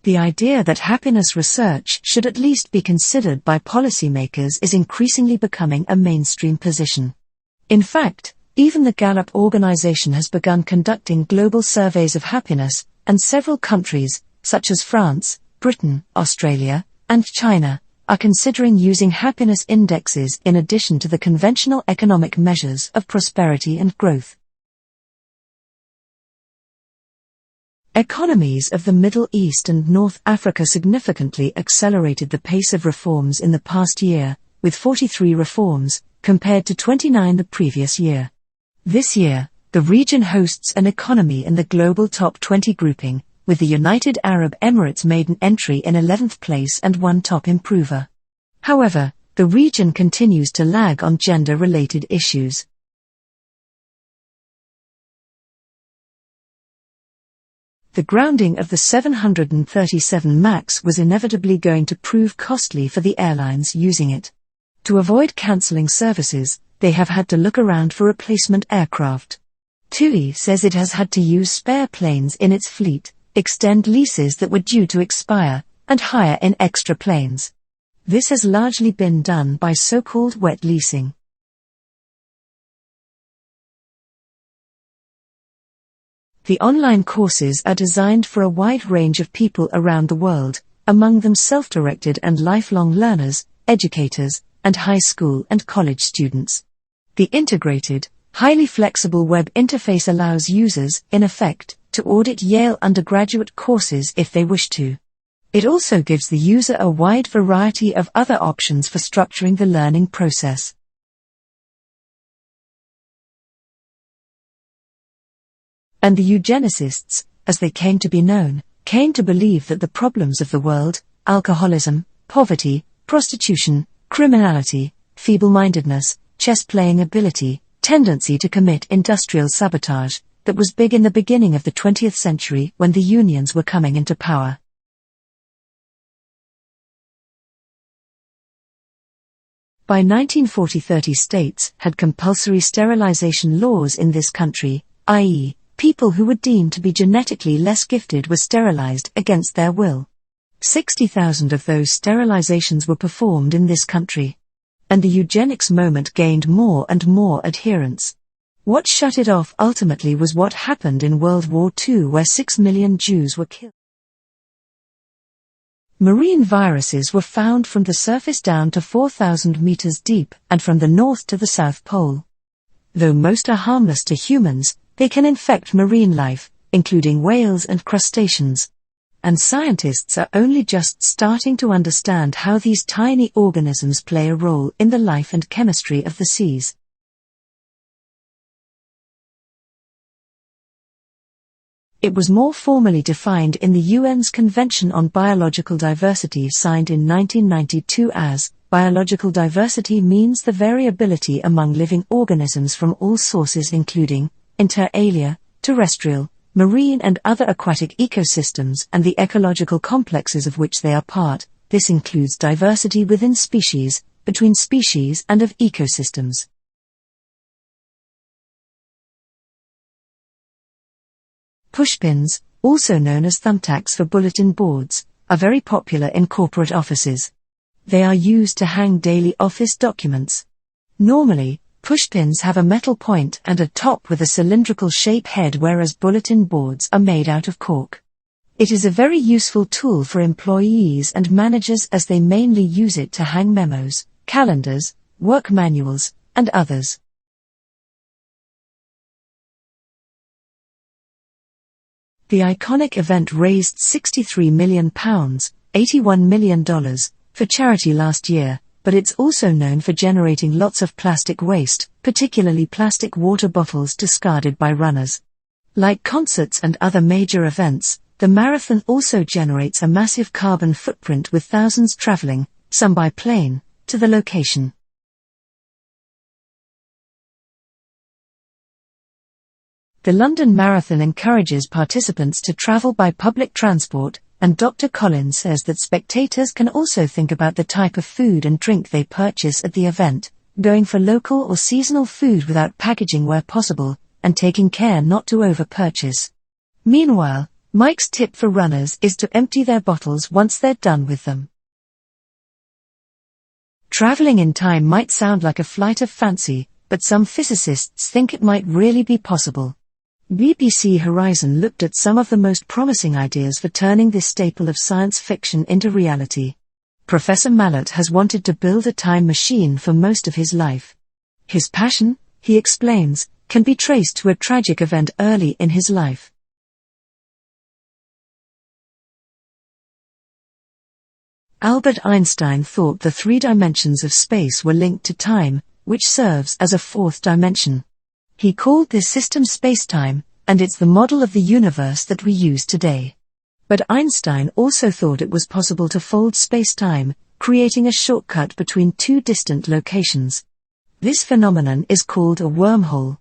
The idea that happiness research should at least be considered by policymakers is increasingly becoming a mainstream position. In fact, even the Gallup organization has begun conducting global surveys of happiness, and several countries, such as France, Britain, Australia, and China, are considering using happiness indexes in addition to the conventional economic measures of prosperity and growth. Economies of the Middle East and North Africa significantly accelerated the pace of reforms in the past year, with 43 reforms, compared to 29 the previous year. This year, the region hosts an economy in the global top 20 grouping, with the United Arab Emirates made an entry in 11th place and one top improver. However, the region continues to lag on gender-related issues. The grounding of the 737 MAX was inevitably going to prove costly for the airlines using it. To avoid cancelling services, they have had to look around for replacement aircraft. TUI says it has had to use spare planes in its fleet, extend leases that were due to expire, and hire in extra planes. This has largely been done by so-called wet leasing. The online courses are designed for a wide range of people around the world, among them self-directed and lifelong learners, educators, and high school and college students. The integrated, highly flexible web interface allows users, in effect, to audit Yale undergraduate courses if they wish to. It also gives the user a wide variety of other options for structuring the learning process. And the eugenicists, as they came to be known, came to believe that the problems of the world, alcoholism, poverty, prostitution, criminality, feeble-mindedness, chess-playing ability, tendency to commit industrial sabotage, that was big in the beginning of the 20th century when the unions were coming into power. By 1940, 30 states had compulsory sterilization laws in this country, i.e., people who were deemed to be genetically less gifted were sterilized against their will. 60,000 of those sterilizations were performed in this country. and the eugenics movement gained more and more adherents. What shut it off ultimately was what happened in World War II, where 6 million Jews were killed. Marine viruses were found from the surface down to 4,000 meters deep and from the North to the South Pole. Though most are harmless to humans, they can infect marine life, including whales and crustaceans. And scientists are only just starting to understand how these tiny organisms play a role in the life and chemistry of the seas. It was more formally defined in the UN's Convention on Biological Diversity, signed in 1992 as, biological diversity means the variability among living organisms from all sources including, inter alia, terrestrial, marine and other aquatic ecosystems and the ecological complexes of which they are part. This includes diversity within species, between species and of ecosystems. Pushpins, also known as thumbtacks for bulletin boards, are very popular in corporate offices. They are used to hang daily office documents. Normally, pushpins have a metal point and a top with a cylindrical shape head, whereas bulletin boards are made out of cork. It is a very useful tool for employees and managers as they mainly use it to hang memos, calendars, work manuals, and others. The iconic event raised £63 million, $81 million, for charity last year, but it's also known for generating lots of plastic waste, particularly plastic water bottles discarded by runners. Like concerts and other major events, the marathon also generates a massive carbon footprint with thousands traveling, some by plane, to the location. The London Marathon encourages participants to travel by public transport, and Dr. Collins says that spectators can also think about the type of food and drink they purchase at the event, going for local or seasonal food without packaging where possible, and taking care not to over-purchase. Meanwhile, Mike's tip for runners is to empty their bottles once they're done with them. Traveling in time might sound like a flight of fancy, but some physicists think it might really be possible. BBC Horizon looked at some of the most promising ideas for turning this staple of science fiction into reality. Professor Mallett has wanted to build a time machine for most of his life. His passion, he explains, can be traced to a tragic event early in his life. Albert Einstein thought the 3 dimensions of space were linked to time, which serves as a 4th dimension. He called this system spacetime, and it's the model of the universe that we use today. But Einstein also thought it was possible to fold spacetime, creating a shortcut between 2 distant locations. This phenomenon is called a wormhole.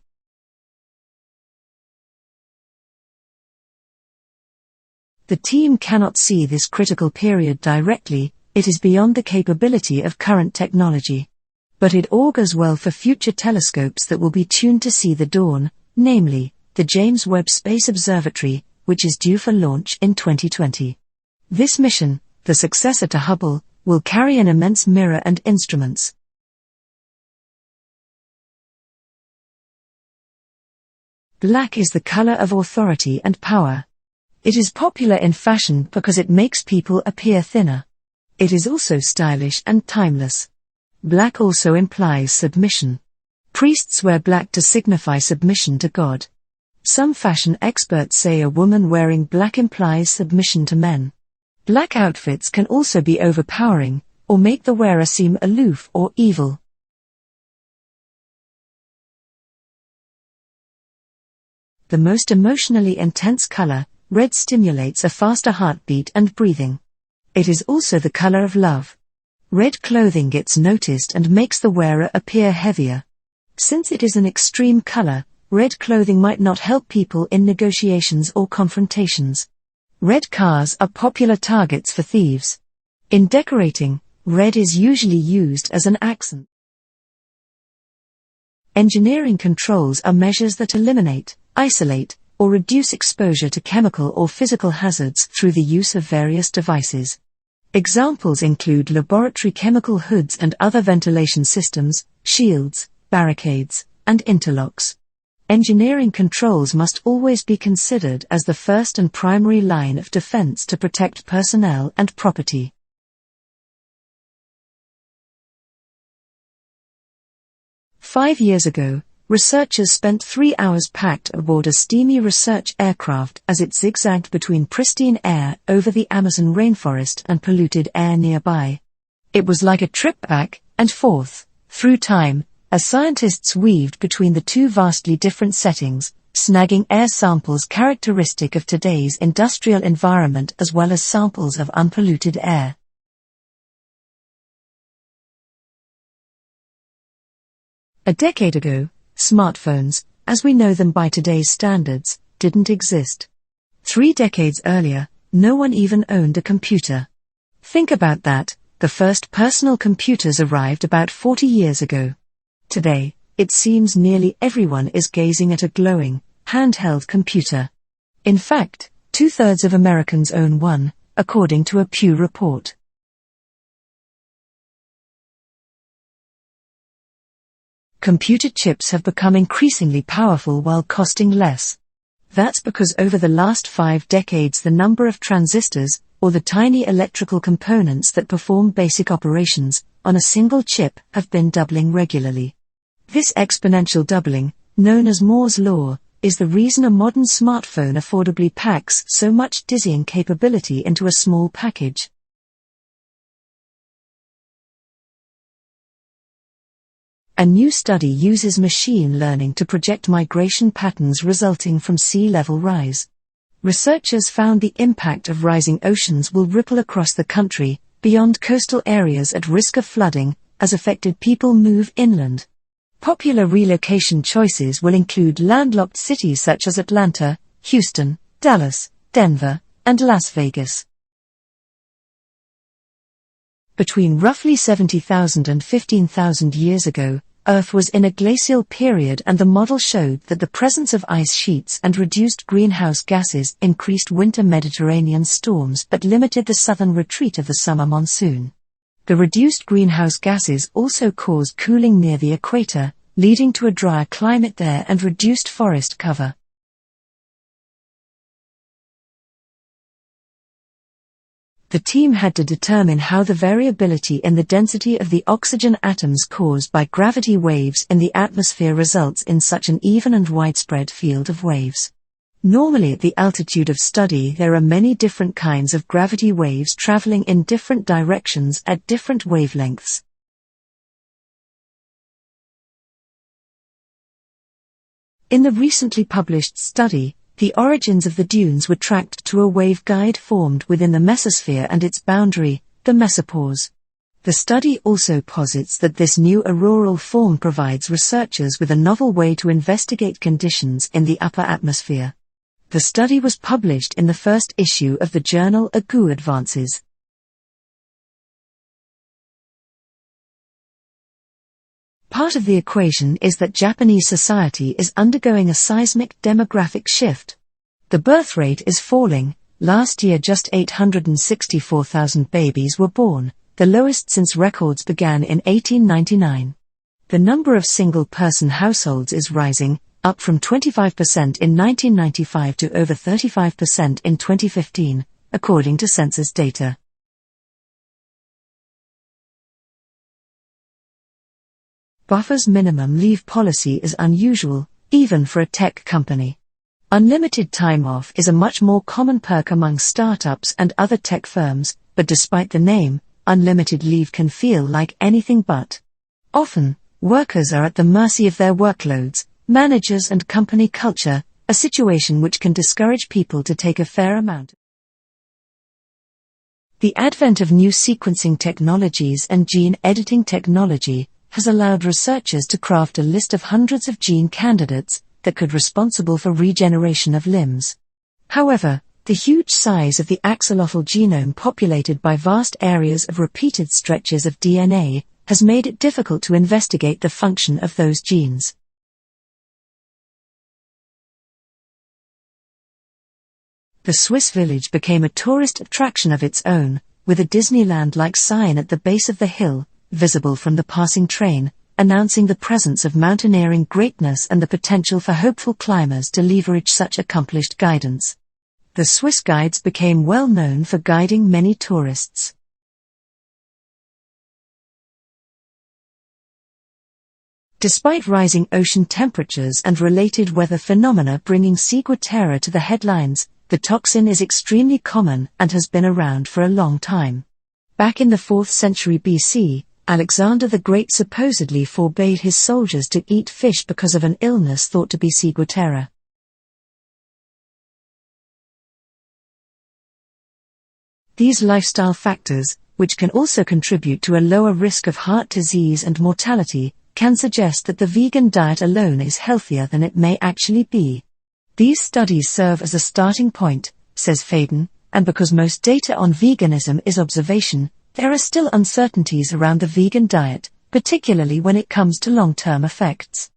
The team cannot see this critical period directly, it is beyond the capability of current technology. But it augurs well for future telescopes that will be tuned to see the dawn, namely, the James Webb Space Observatory, which is due for launch in 2020. This mission, the successor to Hubble, will carry an immense mirror and instruments. Black is the color of authority and power. It is popular in fashion because it makes people appear thinner. It is also stylish and timeless. Black also implies submission. Priests wear black to signify submission to God. Some fashion experts say a woman wearing black implies submission to men. Black outfits can also be overpowering, or make the wearer seem aloof or evil. The most emotionally intense color, red, stimulates a faster heartbeat and breathing. It is also the color of love. Red clothing gets noticed and makes the wearer appear heavier. Since it is an extreme color, red clothing might not help people in negotiations or confrontations. Red cars are popular targets for thieves. In decorating, red is usually used as an accent. Engineering controls are measures that eliminate, isolate, or reduce exposure to chemical or physical hazards through the use of various devices. Examples include laboratory chemical hoods and other ventilation systems, shields, barricades, and interlocks. Engineering controls must always be considered as the first and primary line of defense to protect personnel and property. "5 years ago, researchers spent 3 hours packed aboard a steamy research aircraft as it zigzagged between pristine air over the Amazon rainforest and polluted air nearby. It was like a trip back and forth, through time, as scientists weaved between the two vastly different settings, snagging air samples characteristic of today's industrial environment as well as samples of unpolluted air. A decade ago, smartphones, as we know them by today's standards, didn't exist. 3 decades earlier, no one even owned a computer. Think about that, the first personal computers arrived about 40 years ago. Today, it seems nearly everyone is gazing at a glowing, handheld computer. In fact, 2/3 of Americans own one, according to a Pew report. Computer chips have become increasingly powerful while costing less. That's because over the last 5 decades the number of transistors, or the tiny electrical components that perform basic operations, on a single chip have been doubling regularly. This exponential doubling, known as Moore's law, is the reason a modern smartphone affordably packs so much dizzying capability into a small package. A new study uses machine learning to project migration patterns resulting from sea level rise. Researchers found the impact of rising oceans will ripple across the country, beyond coastal areas at risk of flooding, as affected people move inland. Popular relocation choices will include landlocked cities such as Atlanta, Houston, Dallas, Denver, and Las Vegas. Between roughly 70,000 and 15,000 years ago, Earth was in a glacial period, and the model showed that the presence of ice sheets and reduced greenhouse gases increased winter Mediterranean storms but limited the southern retreat of the summer monsoon. The reduced greenhouse gases also caused cooling near the equator, leading to a drier climate there and reduced forest cover. The team had to determine how the variability in the density of the oxygen atoms caused by gravity waves in the atmosphere results in such an even and widespread field of waves. Normally at the altitude of study there are many different kinds of gravity waves traveling in different directions at different wavelengths. In the recently published study, the origins of the dunes were tracked to a waveguide formed within the mesosphere and its boundary, the mesopause. The study also posits that this new auroral form provides researchers with a novel way to investigate conditions in the upper atmosphere. The study was published in the first issue of the journal AGU Advances. Part of the equation is that Japanese society is undergoing a seismic demographic shift. The birth rate is falling. Last year just 864,000 babies were born, the lowest since records began in 1899. The number of single-person households is rising, up from 25% in 1995 to over 35% in 2015, according to census data. Buffer's minimum leave policy is unusual, even for a tech company. Unlimited time off is a much more common perk among startups and other tech firms, but despite the name, unlimited leave can feel like anything but. Often, workers are at the mercy of their workloads, managers and company culture, a situation which can discourage people to take a fair amount. The advent of new sequencing technologies and gene editing technology has allowed researchers to craft a list of hundreds of gene candidates that could be responsible for regeneration of limbs. However, the huge size of the axolotl genome populated by vast areas of repeated stretches of DNA has made it difficult to investigate the function of those genes. The Swiss village became a tourist attraction of its own, with a Disneyland-like sign at the base of the hill, visible from the passing train, announcing the presence of mountaineering greatness and the potential for hopeful climbers to leverage such accomplished guidance. The Swiss guides became well known for guiding many tourists. Despite rising ocean temperatures and related weather phenomena bringing ciguatera to the headlines, the toxin is extremely common and has been around for a long time. Back in the 4th century BC, Alexander the Great supposedly forbade his soldiers to eat fish because of an illness thought to be ciguatera. These lifestyle factors, which can also contribute to a lower risk of heart disease and mortality, can suggest that the vegan diet alone is healthier than it may actually be. These studies serve as a starting point, says Faden, and because most data on veganism is observation, there are still uncertainties around the vegan diet, particularly when it comes to long-term effects.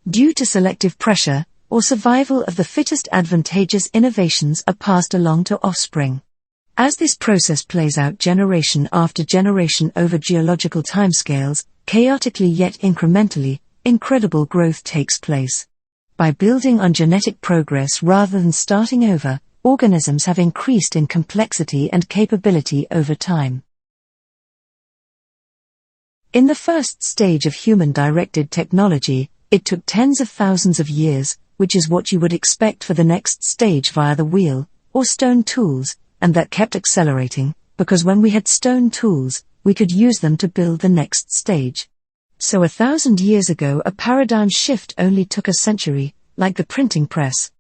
Due to selective pressure, or survival of the fittest, advantageous innovations are passed along to offspring. As this process plays out generation after generation over geological timescales, chaotically yet incrementally, incredible growth takes place. By building on genetic progress rather than starting over, organisms have increased in complexity and capability over time. In the first stage of human-directed technology, it took tens of thousands of years, which is what you would expect for the next stage via the wheel, or stone tools, and that kept accelerating, because when we had stone tools, we could use them to build the next stage. So 1,000 years ago a paradigm shift only took a century, like the printing press.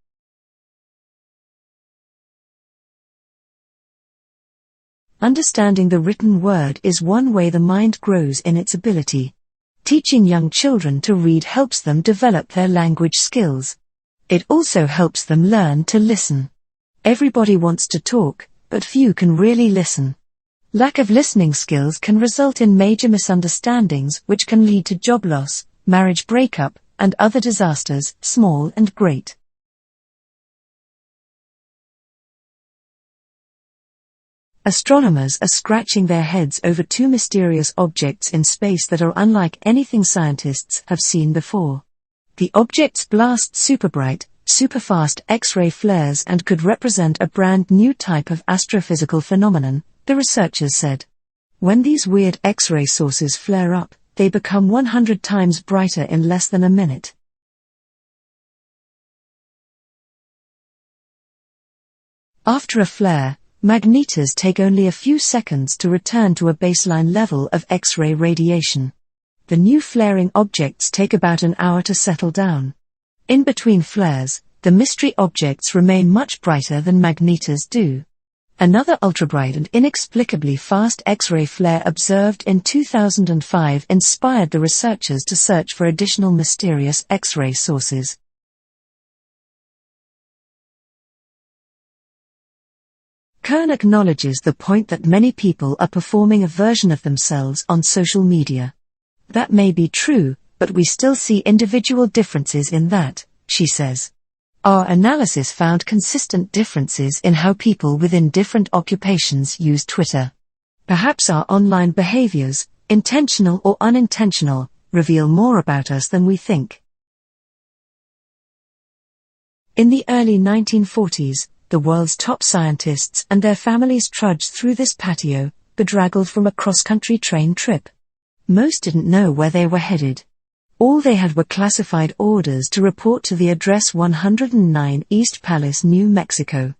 Understanding the written word is one way the mind grows in its ability. Teaching young children to read helps them develop their language skills. It also helps them learn to listen. Everybody wants to talk, but few can really listen. Lack of listening skills can result in major misunderstandings which can lead to job loss, marriage breakup, and other disasters, small and great. Astronomers are scratching their heads over two mysterious objects in space that are unlike anything scientists have seen before. The objects blast superbright, superfast X-ray flares and could represent a brand new type of astrophysical phenomenon, the researchers said. When these weird X-ray sources flare up, they become 100 times brighter in less than a minute. After a flare, magnetars take only a few seconds to return to a baseline level of X-ray radiation. The new flaring objects take about an hour to settle down. In between flares, the mystery objects remain much brighter than magnetars do. Another ultrabright and inexplicably fast X-ray flare observed in 2005 inspired the researchers to search for additional mysterious X-ray sources. Kern acknowledges the point that many people are performing a version of themselves on social media. That may be true, but we still see individual differences in that, she says. Our analysis found consistent differences in how people within different occupations use Twitter. Perhaps our online behaviors, intentional or unintentional, reveal more about us than we think. In the early 1940s, the world's top scientists and their families trudged through this patio, bedraggled from a cross-country train trip. Most didn't know where they were headed. All they had were classified orders to report to the address 109 East Palace, New Mexico.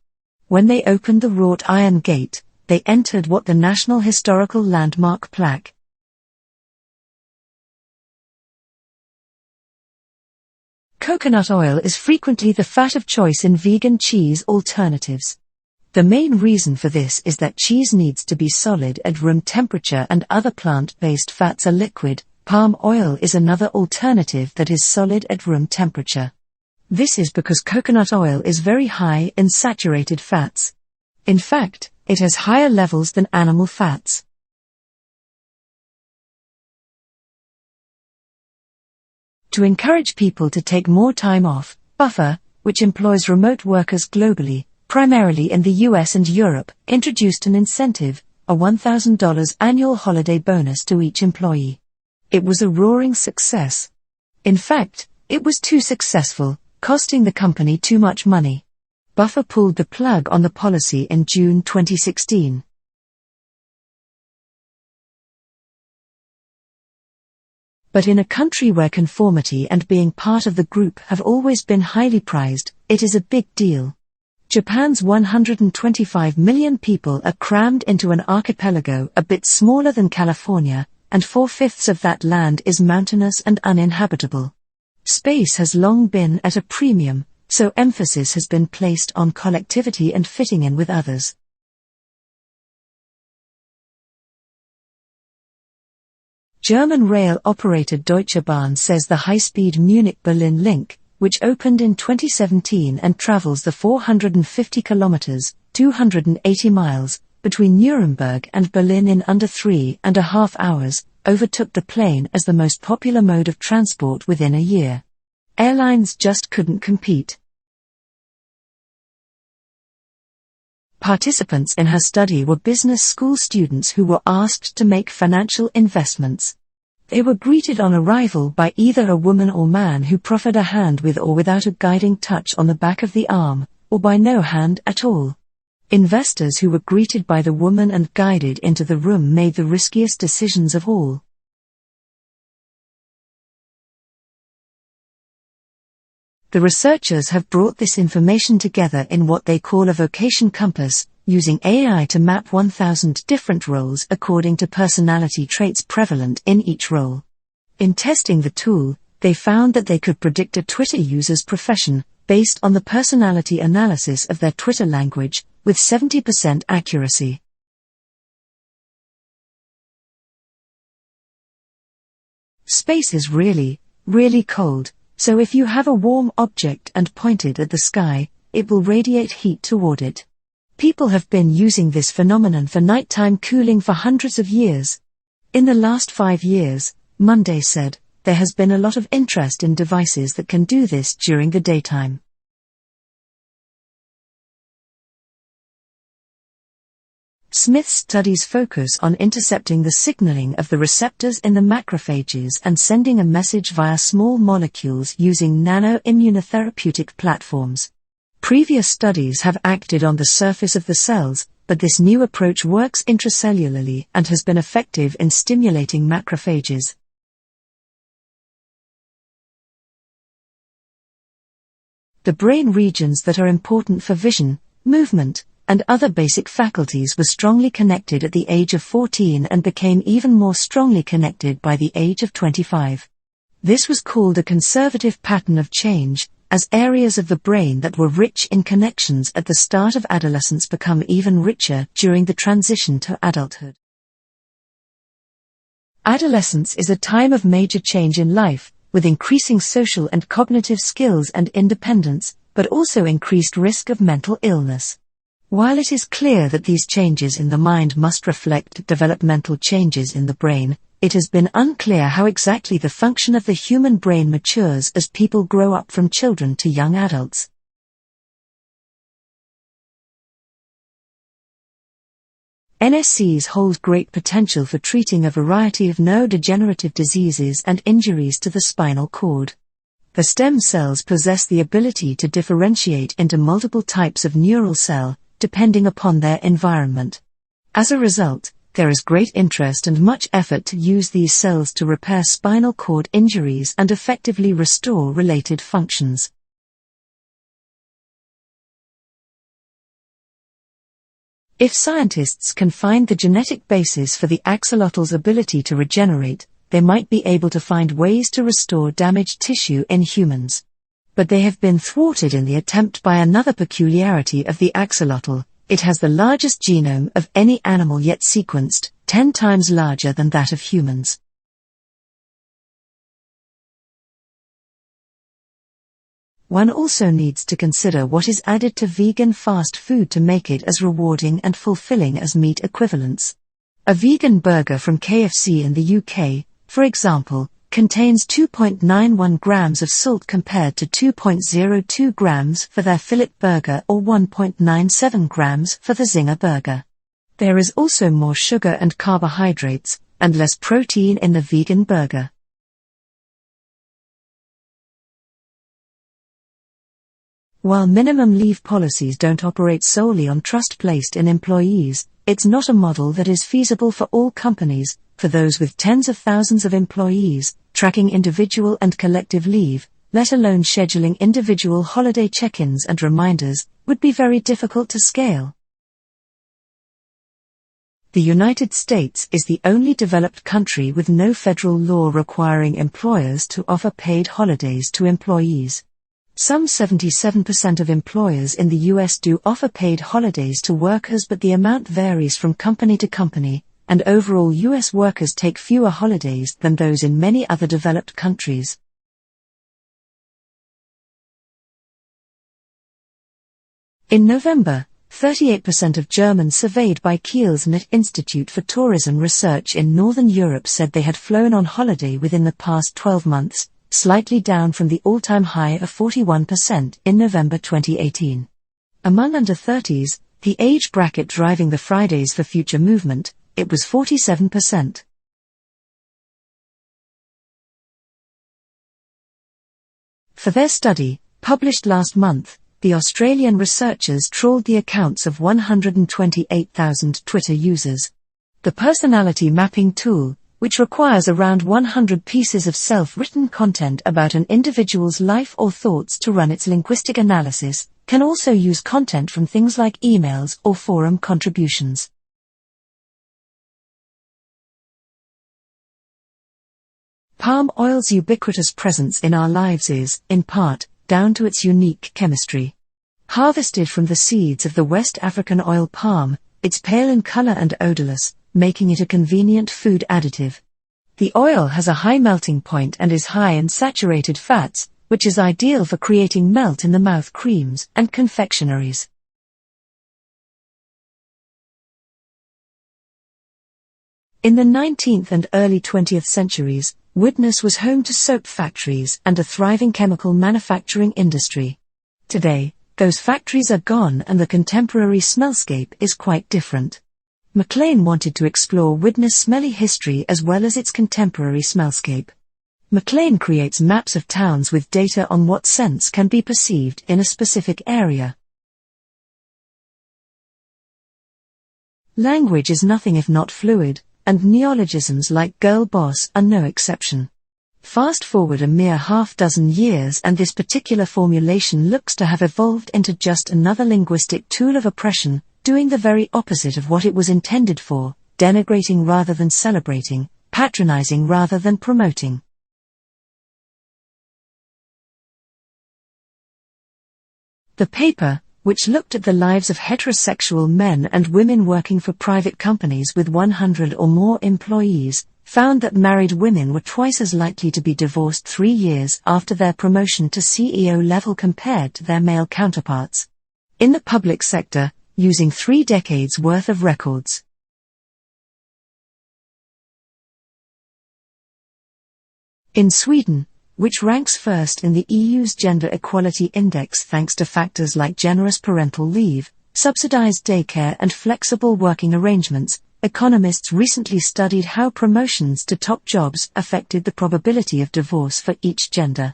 When they opened the wrought iron gate, they entered what the National Historical Landmark plaque. Coconut oil is frequently the fat of choice in vegan cheese alternatives. The main reason for this is that cheese needs to be solid at room temperature and other plant-based fats are liquid. Palm oil is another alternative that is solid at room temperature. This is because coconut oil is very high in saturated fats. In fact, it has higher levels than animal fats. To encourage people to take more time off, buffer, which employs remote workers globally, primarily in the US and Europe, introduced an incentive, a $1,000 annual holiday bonus to each employee. It was a roaring success. In fact, it was too successful, costing the company too much money. Buffer pulled the plug on the policy in June 2016. But in a country where conformity and being part of the group have always been highly prized, it is a big deal. Japan's 125 million people are crammed into an archipelago a bit smaller than California, and 4/5 of that land is mountainous and uninhabitable. Space has long been at a premium, so emphasis has been placed on collectivity and fitting in with others. German rail operator Deutsche Bahn says the high-speed Munich-Berlin link, which opened in 2017 and travels the 450 kilometers, 280 miles, between Nuremberg and Berlin in under 3.5 hours, overtook the plane as the most popular mode of transport within a year. Airlines just couldn't compete. Participants in her study were business school students who were asked to make financial investments. They were greeted on arrival by either a woman or man who proffered a hand with or without a guiding touch on the back of the arm, or by no hand at all. Investors who were greeted by the woman and guided into the room made the riskiest decisions of all. The researchers have brought this information together in what they call a vocation compass, using AI to map 1,000 different roles according to personality traits prevalent in each role. In testing the tool, they found that they could predict a Twitter user's profession, based on the personality analysis of their Twitter language, with 70% accuracy. Space is really, really cold, so if you have a warm object and point it at the sky, it will radiate heat toward it. People have been using this phenomenon for nighttime cooling for hundreds of years. In the last 5 years, Monday said, there has been a lot of interest in devices that can do this during the daytime. Smith's studies focus on intercepting the signaling of the receptors in the macrophages and sending a message via small molecules using nano-immunotherapeutic platforms. Previous studies have acted on the surface of the cells, but this new approach works intracellularly and has been effective in stimulating macrophages. The brain regions that are important for vision, movement, and other basic faculties were strongly connected at the age of 14 and became even more strongly connected by the age of 25. This was called a conservative pattern of change, as areas of the brain that were rich in connections at the start of adolescence become even richer during the transition to adulthood. Adolescence is a time of major change in life, with increasing social and cognitive skills and independence, but also increased risk of mental illness. While it is clear that these changes in the mind must reflect developmental changes in the brain, it has been unclear how exactly the function of the human brain matures as people grow up from children to young adults. NSCs hold great potential for treating a variety of neurodegenerative diseases and injuries to the spinal cord. The stem cells possess the ability to differentiate into multiple types of neural cell, depending upon their environment. As a result, there is great interest and much effort to use these cells to repair spinal cord injuries and effectively restore related functions. If scientists can find the genetic basis for the axolotl's ability to regenerate, they might be able to find ways to restore damaged tissue in humans. But they have been thwarted in the attempt by another peculiarity of the axolotl. It has the largest genome of any animal yet sequenced, 10 times larger than that of humans. One also needs to consider what is added to vegan fast food to make it as rewarding and fulfilling as meat equivalents. A vegan burger from KFC in the UK, for example, contains 2.91 grams of salt compared to 2.02 grams for their fillet burger or 1.97 grams for the Zinger burger. There is also more sugar and carbohydrates, and less protein in the vegan burger. While minimum leave policies don't operate solely on trust placed in employees, it's not a model that is feasible for all companies. For those with tens of thousands of employees, tracking individual and collective leave, let alone scheduling individual holiday check-ins and reminders, would be very difficult to scale. The United States is the only developed country with no federal law requiring employers to offer paid holidays to employees. Some 77% of employers in the US do offer paid holidays to workers, but the amount varies from company to company, and overall US workers take fewer holidays than those in many other developed countries. In November, 38% of Germans surveyed by Kiel's Institute for Tourism Research in Northern Europe said they had flown on holiday within the past 12 months, slightly down from the all-time high of 41% in November 2018. Among under-30s, the age bracket driving the Fridays for Future movement, it was 47%. For their study, published last month, the Australian researchers trawled the accounts of 128,000 Twitter users. The personality mapping tool, which requires around 100 pieces of self-written content about an individual's life or thoughts to run its linguistic analysis, can also use content from things like emails or forum contributions. Palm oil's ubiquitous presence in our lives is, in part, down to its unique chemistry. Harvested from the seeds of the West African oil palm, it's pale in color and odorless, making it a convenient food additive. The oil has a high melting point and is high in saturated fats, which is ideal for creating melt-in-the-mouth creams and confectioneries. In the 19th and early 20th centuries, Widnes was home to soap factories and a thriving chemical manufacturing industry. Today, those factories are gone and the contemporary smellscape is quite different. MacLean wanted to explore Widnes' smelly history as well as its contemporary smellscape. MacLean creates maps of towns with data on what scents can be perceived in a specific area. Language is nothing if not fluid, and neologisms like girl boss are no exception. Fast forward a mere half-dozen years and this particular formulation looks to have evolved into just another linguistic tool of oppression, doing the very opposite of what it was intended for, denigrating rather than celebrating, patronizing rather than promoting. The paper, which looked at the lives of heterosexual men and women working for private companies with 100 or more employees, found that married women were twice as likely to be divorced 3 years after their promotion to CEO level compared to their male counterparts. In the public sector, using 3 decades worth of records. In Sweden, which ranks first in the EU's Gender Equality Index thanks to factors like generous parental leave, subsidized daycare and flexible working arrangements, economists recently studied how promotions to top jobs affected the probability of divorce for each gender.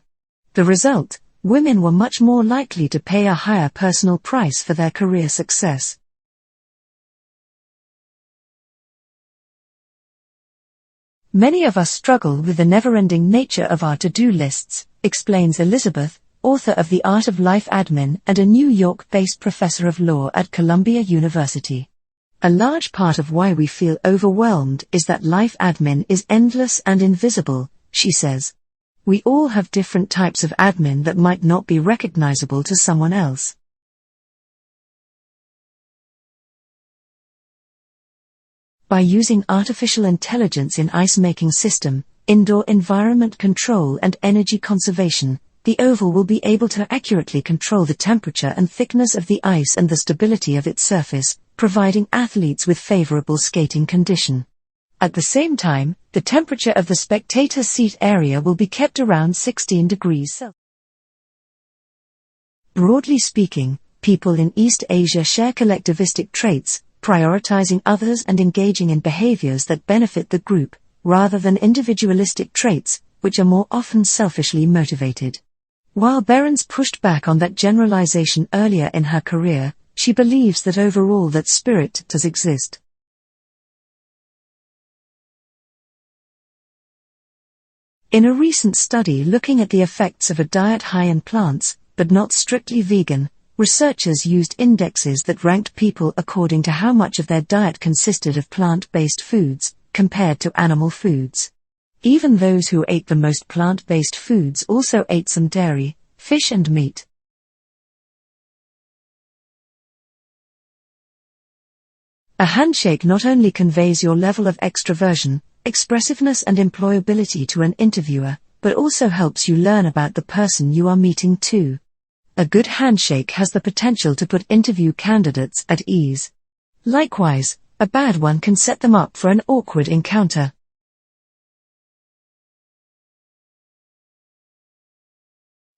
The result: women were much more likely to pay a higher personal price for their career success. Many of us struggle with the never-ending nature of our to-do lists, explains Elizabeth, author of The Art of Life Admin and a New York-based professor of law at Columbia University. A large part of why we feel overwhelmed is that life admin is endless and invisible, she says. We all have different types of admin that might not be recognizable to someone else. By using artificial intelligence in ice-making system, indoor environment control and energy conservation, the oval will be able to accurately control the temperature and thickness of the ice and the stability of its surface, providing athletes with favorable skating condition. At the same time, the temperature of the spectator seat area will be kept around 16 degrees Celsius. Broadly speaking, people in East Asia share collectivistic traits, prioritizing others and engaging in behaviors that benefit the group, rather than individualistic traits, which are more often selfishly motivated. While Behrens pushed back on that generalization earlier in her career, she believes that overall that spirit does exist. In a recent study looking at the effects of a diet high in plants, but not strictly vegan, researchers used indexes that ranked people according to how much of their diet consisted of plant-based foods, compared to animal foods. Even those who ate the most plant-based foods also ate some dairy, fish and meat. A handshake not only conveys your level of extroversion, expressiveness and employability to an interviewer, but also helps you learn about the person you are meeting too. A good handshake has the potential to put interview candidates at ease. Likewise, a bad one can set them up for an awkward encounter.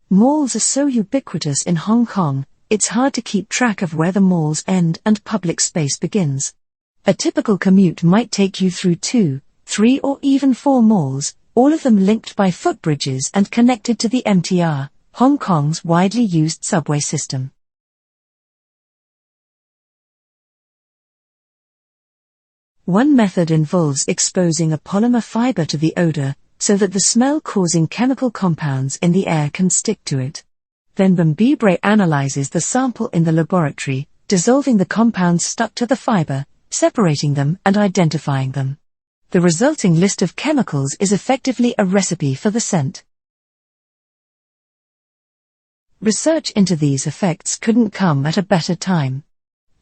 Malls are so ubiquitous in Hong Kong, it's hard to keep track of where the malls end and public space begins. A typical commute might take you through 2, 3 or even 4 malls, all of them linked by footbridges and connected to the MTR, Hong Kong's widely used subway system. One method involves exposing a polymer fiber to the odor, so that the smell-causing chemical compounds in the air can stick to it. Then Bambibre analyzes the sample in the laboratory, dissolving the compounds stuck to the fiber, separating them and identifying them. The resulting list of chemicals is effectively a recipe for the scent. Research into these effects couldn't come at a better time.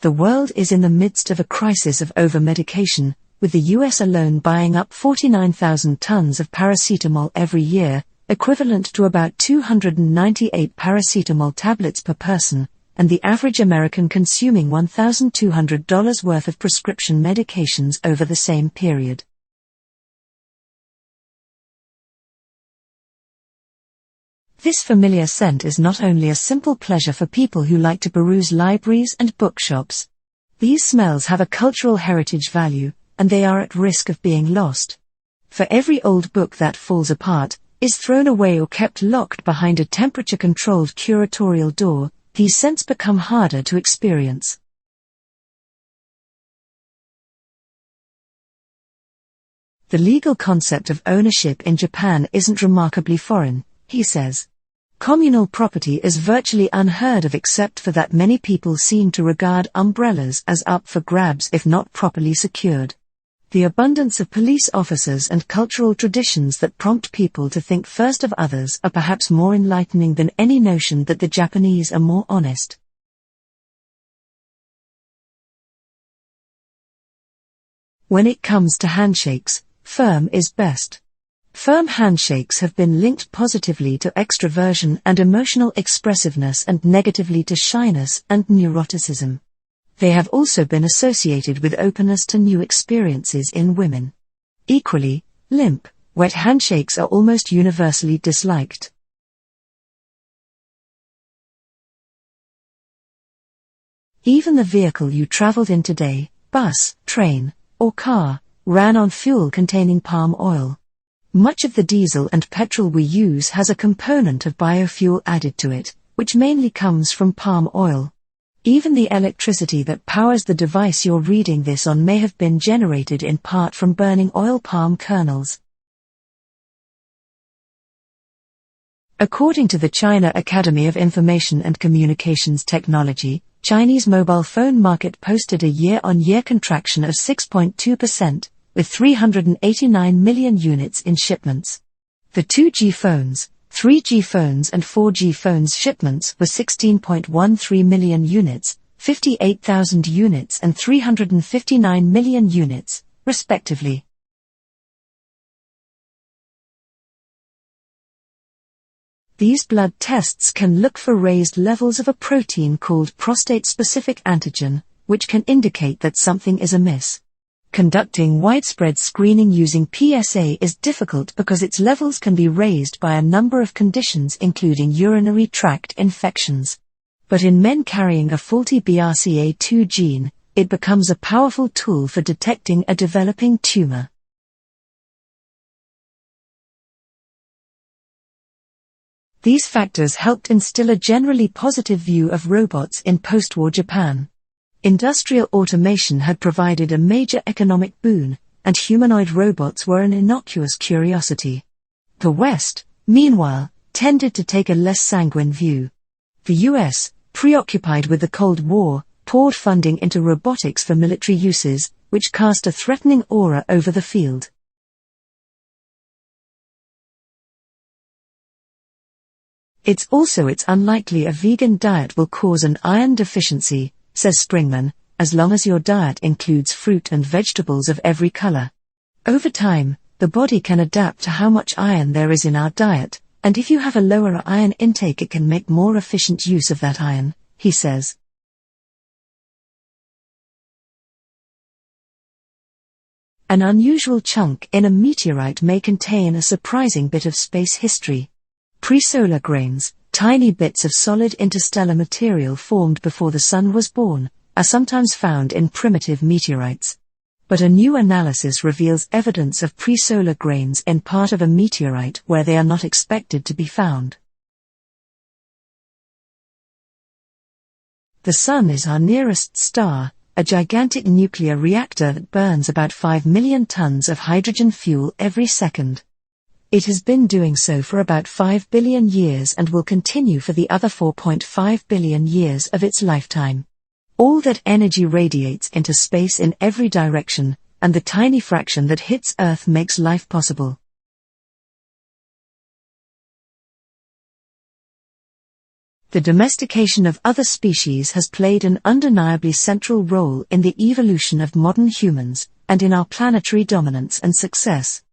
The world is in the midst of a crisis of over-medication, with the US alone buying up 49,000 tons of paracetamol every year, equivalent to about 298 paracetamol tablets per person, and the average American consuming $1,200 worth of prescription medications over the same period. This familiar scent is not only a simple pleasure for people who like to peruse libraries and bookshops. These smells have a cultural heritage value, and they are at risk of being lost. For every old book that falls apart, is thrown away or kept locked behind a temperature-controlled curatorial door, these scents become harder to experience. The legal concept of ownership in Japan isn't remarkably foreign, he says. Communal property is virtually unheard of except for that many people seem to regard umbrellas as up for grabs if not properly secured. The abundance of police officers and cultural traditions that prompt people to think first of others are perhaps more enlightening than any notion that the Japanese are more honest. When it comes to handshakes, firm is best. Firm handshakes have been linked positively to extroversion and emotional expressiveness and negatively to shyness and neuroticism. They have also been associated with openness to new experiences in women. Equally, limp, wet handshakes are almost universally disliked. Even the vehicle you traveled in today, bus, train, or car, ran on fuel containing palm oil. Much of the diesel and petrol we use has a component of biofuel added to it, which mainly comes from palm oil. Even the electricity that powers the device you're reading this on may have been generated in part from burning oil palm kernels. According to the China Academy of Information and Communications Technology, Chinese mobile phone market posted a year-on-year contraction of 6.2%, with 389 million units in shipments. The 2G phones, 3G phones and 4G phones shipments were 16.13 million units, 58,000 units and 359 million units, respectively. These blood tests can look for raised levels of a protein called prostate-specific antigen, which can indicate that something is amiss. Conducting widespread screening using PSA is difficult because its levels can be raised by a number of conditions including urinary tract infections. But in men carrying a faulty BRCA2 gene, it becomes a powerful tool for detecting a developing tumor. These factors helped instill a generally positive view of robots in post-war Japan. Industrial automation had provided a major economic boon, and humanoid robots were an innocuous curiosity. The West, meanwhile, tended to take a less sanguine view. The US, preoccupied with the Cold War, poured funding into robotics for military uses, which cast a threatening aura over the field. It's unlikely a vegan diet will cause an iron deficiency, says Springman, as long as your diet includes fruit and vegetables of every color. Over time, the body can adapt to how much iron there is in our diet, and if you have a lower iron intake it can make more efficient use of that iron, he says. An unusual chunk in a meteorite may contain a surprising bit of space history. Presolar grains, tiny bits of solid interstellar material formed before the Sun was born, are sometimes found in primitive meteorites. But a new analysis reveals evidence of presolar grains in part of a meteorite where they are not expected to be found. The Sun is our nearest star, a gigantic nuclear reactor that burns about 5 million tons of hydrogen fuel every second. It has been doing so for about 5 billion years and will continue for the other 4.5 billion years of its lifetime. All that energy radiates into space in every direction, and the tiny fraction that hits Earth makes life possible. The domestication of other species has played an undeniably central role in the evolution of modern humans, and in our planetary dominance and success.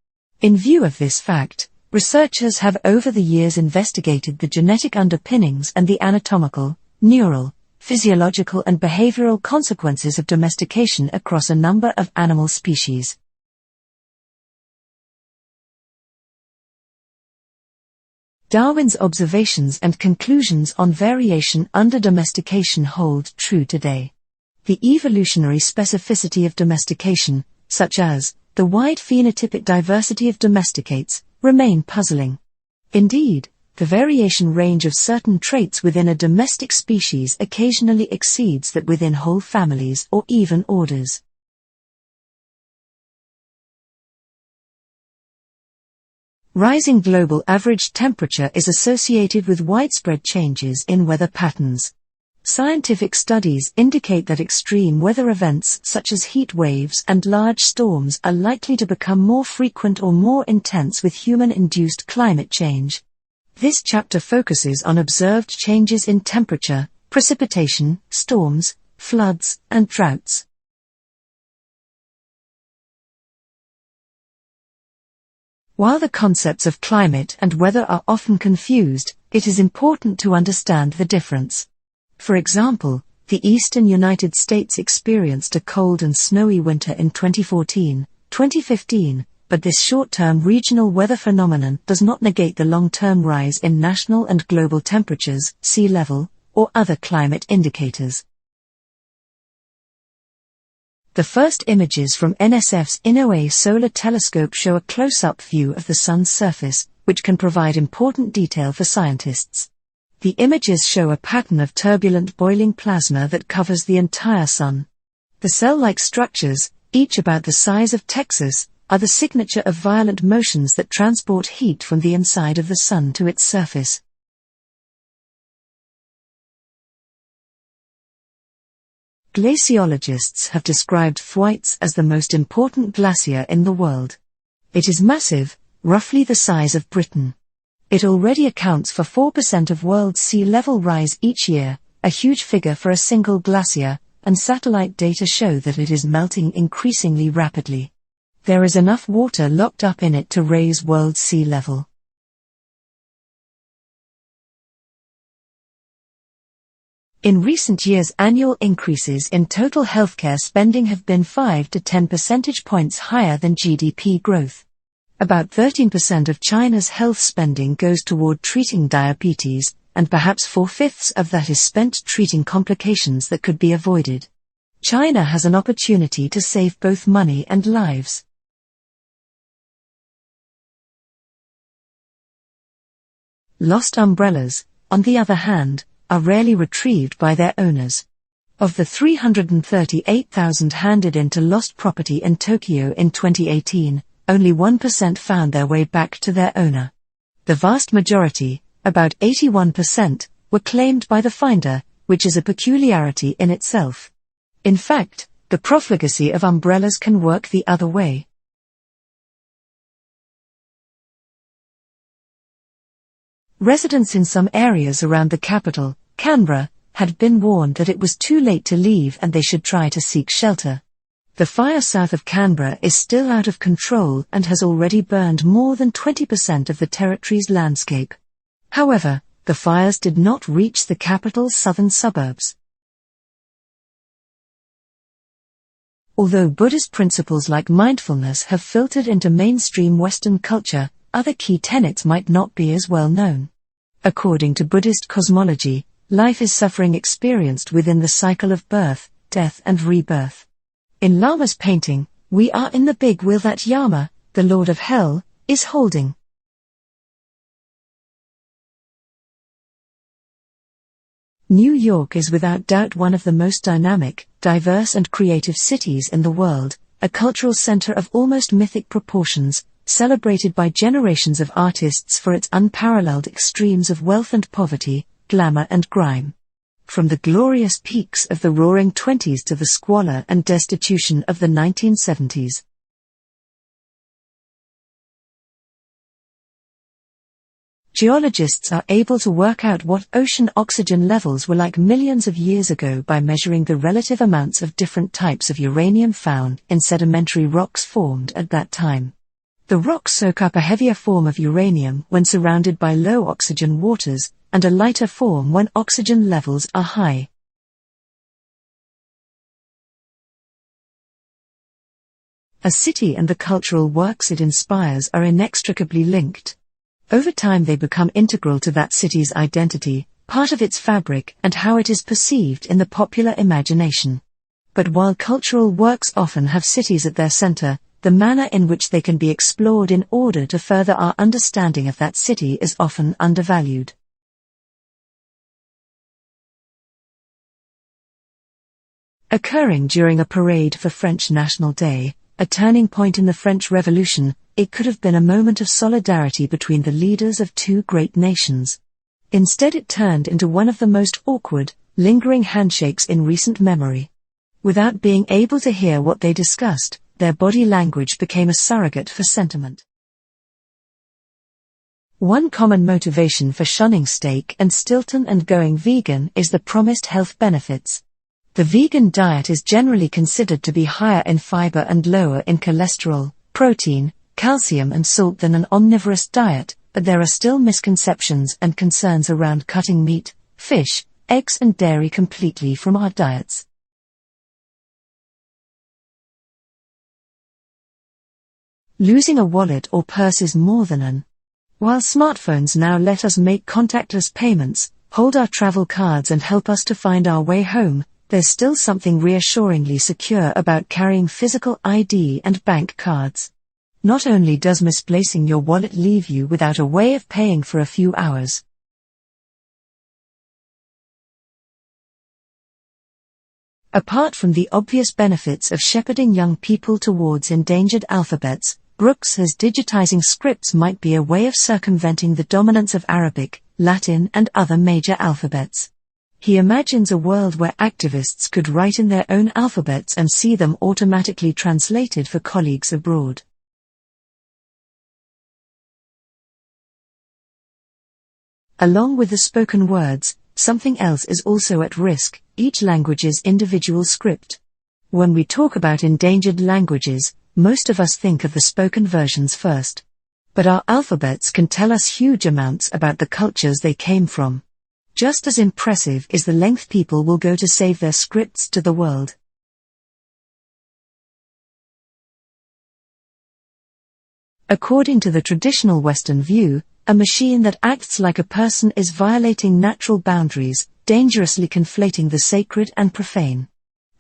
In view of this fact, researchers have over the years investigated the genetic underpinnings and the anatomical, neural, physiological and behavioral consequences of domestication across a number of animal species. Darwin's observations and conclusions on variation under domestication hold true today. The evolutionary specificity of domestication, such as the wide phenotypic diversity of domesticates, remain puzzling. Indeed, the variation range of certain traits within a domestic species occasionally exceeds that within whole families or even orders. Rising global average temperature is associated with widespread changes in weather patterns. Scientific studies indicate that extreme weather events such as heat waves and large storms are likely to become more frequent or more intense with human-induced climate change. This chapter focuses on observed changes in temperature, precipitation, storms, floods, and droughts. While the concepts of climate and weather are often confused, it is important to understand the difference. For example, the eastern United States experienced a cold and snowy winter in 2014, 2015, but this short-term regional weather phenomenon does not negate the long-term rise in national and global temperatures, sea level, or other climate indicators. The first images from NSF's Inouye Solar Telescope show a close-up view of the Sun's surface, which can provide important detail for scientists. The images show a pattern of turbulent boiling plasma that covers the entire Sun. The cell-like structures, each about the size of Texas, are the signature of violent motions that transport heat from the inside of the Sun to its surface. Glaciologists have described Thwaites as the most important glacier in the world. It is massive, roughly the size of Britain. It already accounts for 4% of world sea level rise each year, a huge figure for a single glacier, and satellite data show that it is melting increasingly rapidly. There is enough water locked up in it to raise world sea level. In recent years, annual increases in total healthcare spending have been 5 to 10 percentage points higher than GDP growth. About 13% of China's health spending goes toward treating diabetes, and perhaps 4/5 of that is spent treating complications that could be avoided. China has an opportunity to save both money and lives. Lost umbrellas, on the other hand, are rarely retrieved by their owners. Of the 338,000 handed into lost property in Tokyo in 2018, only 1% found their way back to their owner. The vast majority, about 81%, were claimed by the finder, which is a peculiarity in itself. In fact, the profligacy of umbrellas can work the other way. Residents in some areas around the capital, Canberra, had been warned that it was too late to leave and they should try to seek shelter. The fire south of Canberra is still out of control and has already burned more than 20% of the territory's landscape. However, the fires did not reach the capital's southern suburbs. Although Buddhist principles like mindfulness have filtered into mainstream Western culture, other key tenets might not be as well known. According to Buddhist cosmology, life is suffering experienced within the cycle of birth, death and rebirth. In Lama's painting, we are in the big wheel that Yama, the Lord of Hell, is holding. New York is without doubt one of the most dynamic, diverse and creative cities in the world, a cultural center of almost mythic proportions, celebrated by generations of artists for its unparalleled extremes of wealth and poverty, glamour and grime. From the glorious peaks of the Roaring Twenties to the squalor and destitution of the 1970s. Geologists are able to work out what ocean oxygen levels were like millions of years ago by measuring the relative amounts of different types of uranium found in sedimentary rocks formed at that time. The rocks soak up a heavier form of uranium when surrounded by low oxygen waters, and a lighter form when oxygen levels are high. A city and the cultural works it inspires are inextricably linked. Over time they become integral to that city's identity, part of its fabric and how it is perceived in the popular imagination. But while cultural works often have cities at their center, the manner in which they can be explored in order to further our understanding of that city is often undervalued. Occurring during a parade for French National Day, a turning point in the French Revolution, it could have been a moment of solidarity between the leaders of two great nations. Instead it turned into one of the most awkward, lingering handshakes in recent memory. Without being able to hear what they discussed, their body language became a surrogate for sentiment. One common motivation for shunning steak and Stilton and going vegan is the promised health benefits. The vegan diet is generally considered to be higher in fiber and lower in cholesterol, protein, calcium and salt than an omnivorous diet, but there are still misconceptions and concerns around cutting meat, fish, eggs and dairy completely from our diets. Losing a wallet or purse is more than an. While smartphones now let us make contactless payments, hold our travel cards and help us to find our way home, there's still something reassuringly secure about carrying physical ID and bank cards. Not only does misplacing your wallet leave you without a way of paying for a few hours. Apart from the obvious benefits of shepherding young people towards endangered alphabets, Brooks says digitizing scripts might be a way of circumventing the dominance of Arabic, Latin and other major alphabets. He imagines a world where activists could write in their own alphabets and see them automatically translated for colleagues abroad. Along with the spoken words, something else is also at risk, each language's individual script. When we talk about endangered languages, most of us think of the spoken versions first. But our alphabets can tell us huge amounts about the cultures they came from. Just as impressive is the length people will go to save their scripts to the world. According to the traditional Western view, a machine that acts like a person is violating natural boundaries, dangerously conflating the sacred and profane.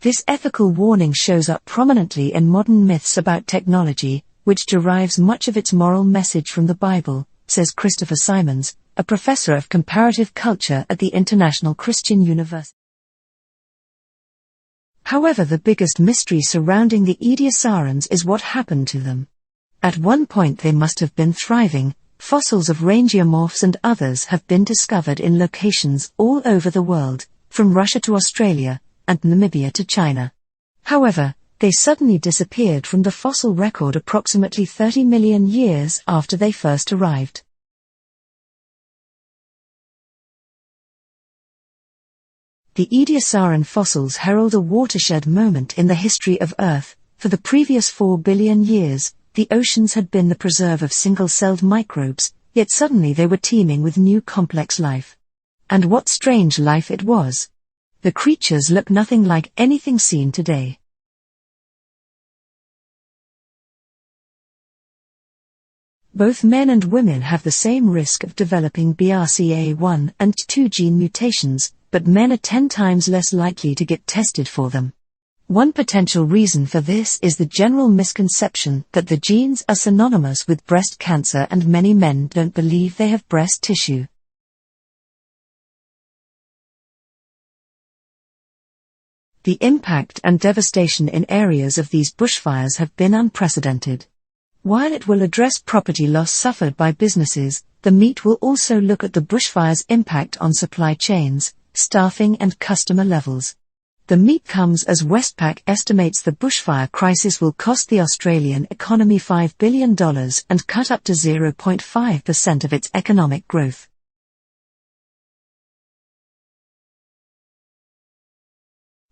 This ethical warning shows up prominently in modern myths about technology, which derives much of its moral message from the Bible, says Christopher Simons, a professor of comparative culture at the International Christian University. However, the biggest mystery surrounding the Ediacarans is what happened to them. At one point they must have been thriving. Fossils of rangeomorphs and others have been discovered in locations all over the world, from Russia to Australia, and Namibia to China. However, they suddenly disappeared from the fossil record approximately 30 million years after they first arrived. The Ediacaran fossils herald a watershed moment in the history of Earth. For the previous 4 billion years, the oceans had been the preserve of single-celled microbes, yet suddenly they were teeming with new complex life. And what strange life it was! The creatures look nothing like anything seen today. Both men and women have the same risk of developing BRCA1 and 2 gene mutations, but men are 10 times less likely to get tested for them. One potential reason for this is the general misconception that the genes are synonymous with breast cancer, and many men don't believe they have breast tissue. The impact and devastation in areas of these bushfires have been unprecedented. While it will address property loss suffered by businesses, the meet will also look at the bushfires' impact on supply chains, staffing and customer levels. The meet comes as Westpac estimates the bushfire crisis will cost the Australian economy $5 billion and cut up to 0.5% of its economic growth.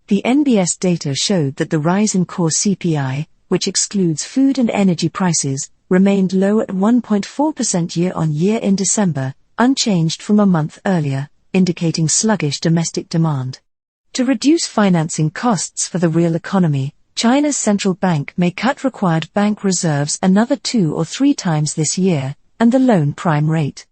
The NBS data showed that the rise in core CPI, which excludes food and energy prices, remained low at 1.4% year-on-year in December, unchanged from a month earlier, indicating sluggish domestic demand. To reduce financing costs for the real economy, China's central bank may cut required bank reserves another 2 or 3 times this year, and the loan prime rate.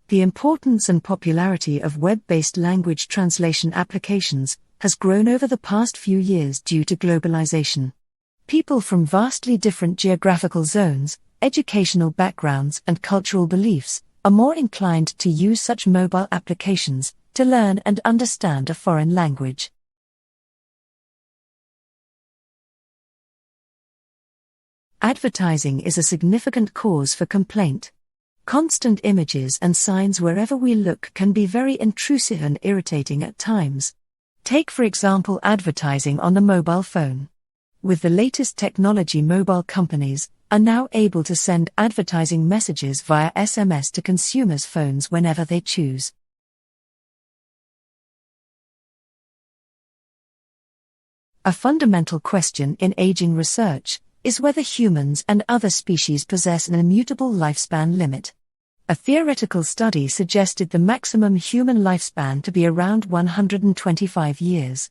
The importance and popularity of web-based language translation applications has grown over the past few years due to globalization. People from vastly different geographical zones, educational backgrounds, and cultural beliefs are more inclined to use such mobile applications to learn and understand a foreign language. Advertising is a significant cause for complaint. Constant images and signs wherever we look can be very intrusive and irritating at times. Take for example advertising on the mobile phone. With the latest technology, mobile companies are now able to send advertising messages via SMS to consumers' phones whenever they choose. A fundamental question in aging research is whether humans and other species possess an immutable lifespan limit. A theoretical study suggested the maximum human lifespan to be around 125 years.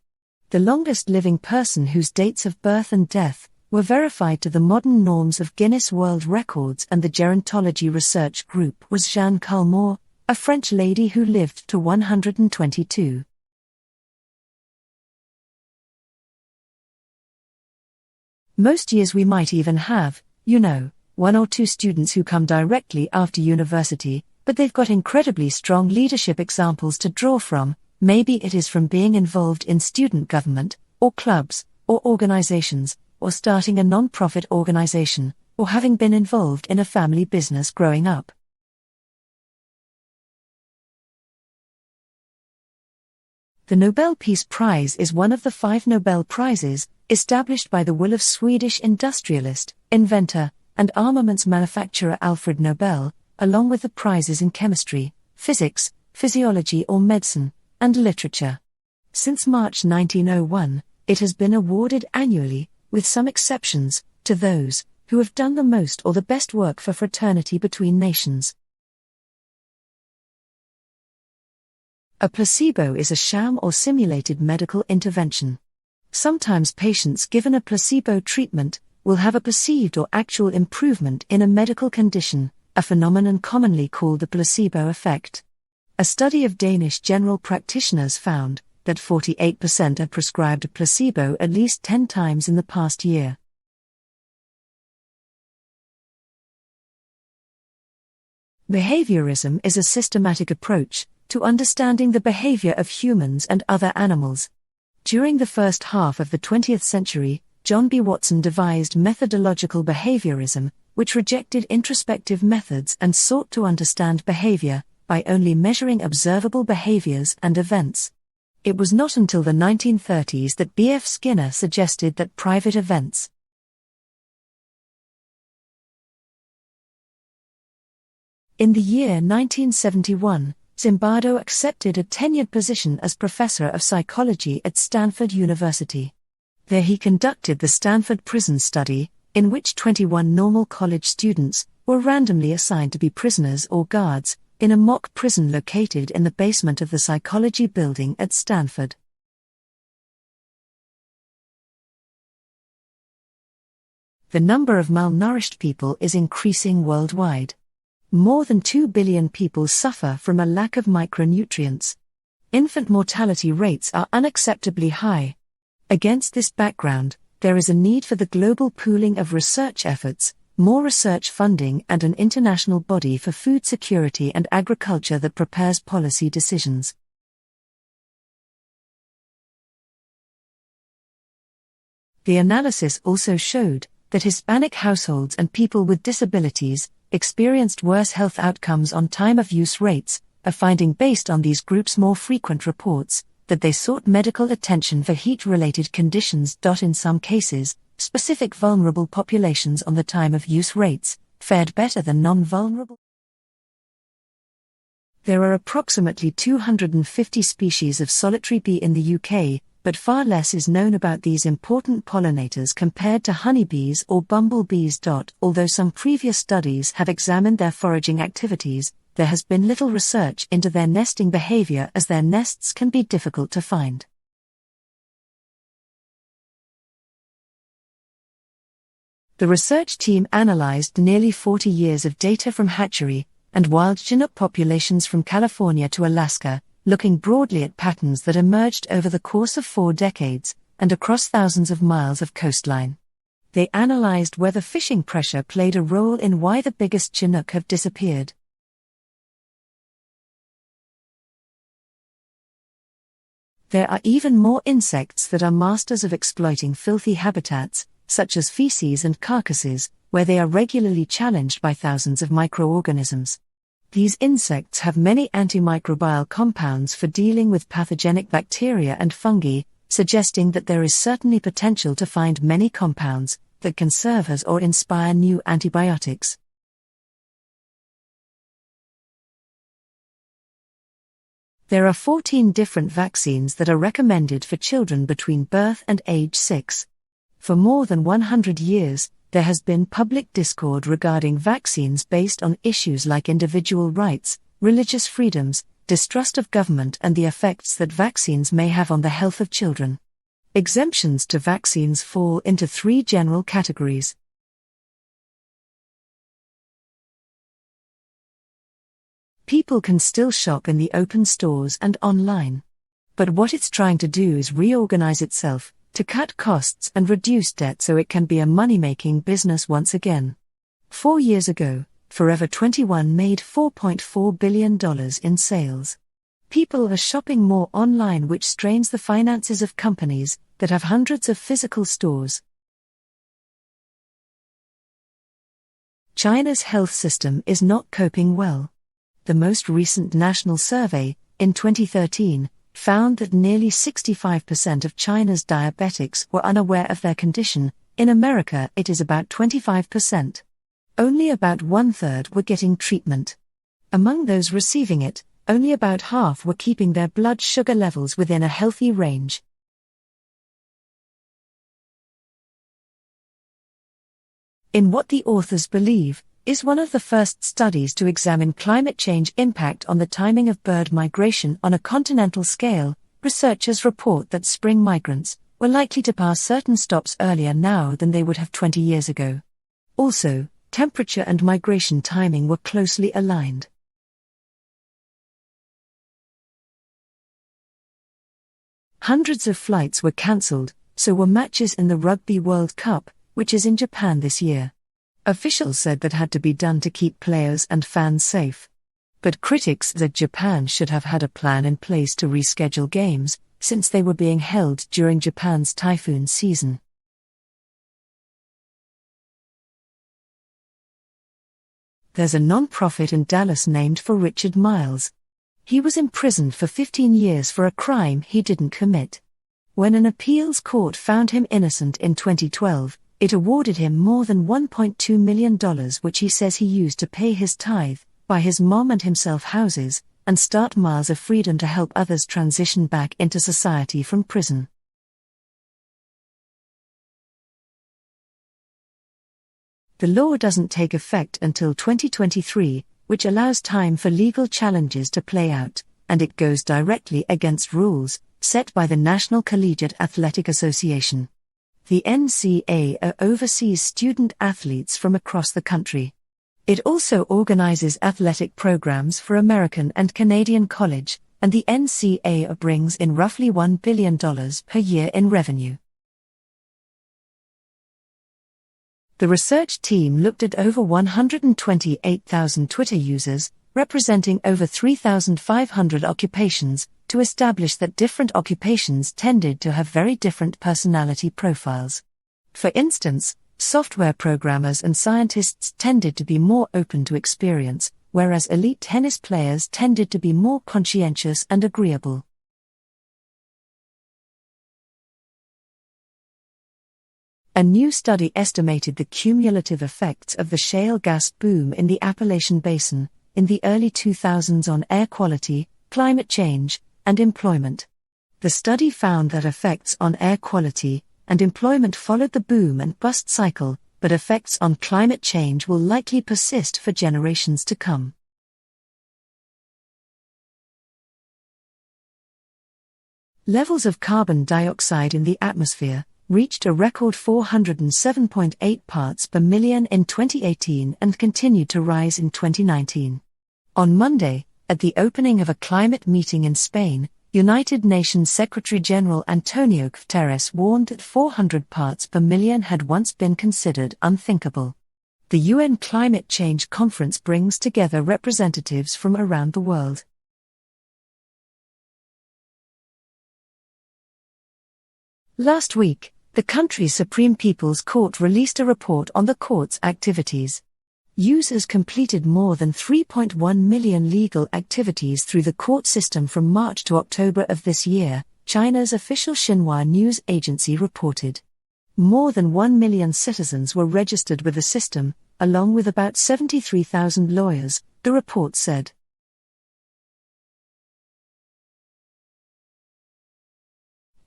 The longest living person whose dates of birth and death were verified to the modern norms of Guinness World Records and the Gerontology Research Group was Jeanne Calment, a French lady who lived to 122. Most years we might even have, 1 or 2 students who come directly after university, but they've got incredibly strong leadership examples to draw from. Maybe it is from being involved in student government, or clubs, or organizations, or starting a non-profit organization, or having been involved in a family business growing up. The Nobel Peace Prize is one of the 5 Nobel Prizes, established by the will of Swedish industrialist, inventor, and armaments manufacturer Alfred Nobel, along with the prizes in chemistry, physics, physiology or medicine, and literature. Since March 1901, it has been awarded annually, with some exceptions, to those who have done the most or the best work for fraternity between nations. A placebo is a sham or simulated medical intervention. Sometimes patients given a placebo treatment will have a perceived or actual improvement in a medical condition, a phenomenon commonly called the placebo effect. A study of Danish general practitioners found that 48% had prescribed a placebo at least 10 times in the past year. Behaviorism is a systematic approach to understanding the behavior of humans and other animals. During the first half of the 20th century, John B. Watson devised methodological behaviorism, which rejected introspective methods and sought to understand behavior by only measuring observable behaviors and events. It was not until the 1930s that B.F. Skinner suggested that private events In the year 1971, Zimbardo accepted a tenured position as professor of psychology at Stanford University. There he conducted the Stanford Prison Study, in which 21 normal college students were randomly assigned to be prisoners or guards in a mock prison located in the basement of the psychology building at Stanford. The number of malnourished people is increasing worldwide. More than 2 billion people suffer from a lack of micronutrients. Infant mortality rates are unacceptably high. Against this background, there is a need for the global pooling of research efforts, more research funding, and an international body for food security and agriculture that prepares policy decisions. The analysis also showed that Hispanic households and people with disabilities experienced worse health outcomes on time-of-use rates, a finding based on these groups' more frequent reports that they sought medical attention for heat-related conditions. In some cases, specific vulnerable populations on the time-of-use rates fared better than non-vulnerable. There are approximately 250 species of solitary bee in the UK, but far less is known about these important pollinators compared to honeybees or bumblebees. Although some previous studies have examined their foraging activities, there has been little research into their nesting behavior, as their nests can be difficult to find. The research team analyzed nearly 40 years of data from hatchery and wild Chinook populations from California to Alaska, looking broadly at patterns that emerged over the course of 4 decades and across thousands of miles of coastline. They analyzed whether fishing pressure played a role in why the biggest Chinook have disappeared. There are even more insects that are masters of exploiting filthy habitats, such as feces and carcasses, where they are regularly challenged by thousands of microorganisms. These insects have many antimicrobial compounds for dealing with pathogenic bacteria and fungi, suggesting that there is certainly potential to find many compounds that can serve as or inspire new antibiotics. There are 14 different vaccines that are recommended for children between birth and age 6. For more than 100 years, there has been public discord regarding vaccines based on issues like individual rights, religious freedoms, distrust of government, and the effects that vaccines may have on the health of children. Exemptions to vaccines fall into 3 general categories. People can still shop in the open stores and online. But what it's trying to do is reorganize itself, to cut costs and reduce debt so it can be a money-making business once again. 4 years ago, Forever 21 made $4.4 billion in sales. People are shopping more online, which strains the finances of companies that have hundreds of physical stores. China's health system is not coping well. The most recent national survey, in 2013, found that nearly 65% of China's diabetics were unaware of their condition. In America, it is about 25%. Only about 1/3 were getting treatment. Among those receiving it, only about half were keeping their blood sugar levels within a healthy range. In what the authors believe, is one of the first studies to examine climate change impact on the timing of bird migration on a continental scale. Researchers report that spring migrants were likely to pass certain stops earlier now than they would have 20 years ago. Also, temperature and migration timing were closely aligned. Hundreds of flights were cancelled, so were matches in the Rugby World Cup, which is in Japan this year. Officials said that had to be done to keep players and fans safe. But critics said Japan should have had a plan in place to reschedule games, since they were being held during Japan's typhoon season. There's a non-profit in Dallas named for Richard Miles. He was imprisoned for 15 years for a crime he didn't commit. When an appeals court found him innocent in 2012, it awarded him more than $1.2 million, which he says he used to pay his tithe, buy his mom and himself houses, and start miles of freedom to help others transition back into society from prison. The law doesn't take effect until 2023, which allows time for legal challenges to play out, and it goes directly against rules set by the National Collegiate Athletic Association. The NCAA oversees student athletes from across the country. It also organizes athletic programs for American and Canadian college, and the NCAA brings in roughly $1 billion per year in revenue. The research team looked at over 128,000 Twitter users, representing over 3,500 occupations, to establish that different occupations tended to have very different personality profiles. For instance, software programmers and scientists tended to be more open to experience, whereas elite tennis players tended to be more conscientious and agreeable. A new study estimated the cumulative effects of the shale gas boom in the Appalachian Basin in the early 2000s on air quality, climate change, and employment. The study found that effects on air quality and employment followed the boom and bust cycle, but effects on climate change will likely persist for generations to come. Levels of carbon dioxide in the atmosphere reached a record 407.8 parts per million in 2018 and continued to rise in 2019. On Monday, at the opening of a climate meeting in Spain, United Nations Secretary-General Antonio Guterres warned that 400 parts per million had once been considered unthinkable. The UN Climate Change Conference brings together representatives from around the world. Last week, the country's Supreme People's Court released a report on the court's activities. Users completed more than 3.1 million legal activities through the court system from March to October of this year, China's official Xinhua news agency reported. More than 1 million citizens were registered with the system, along with about 73,000 lawyers, the report said.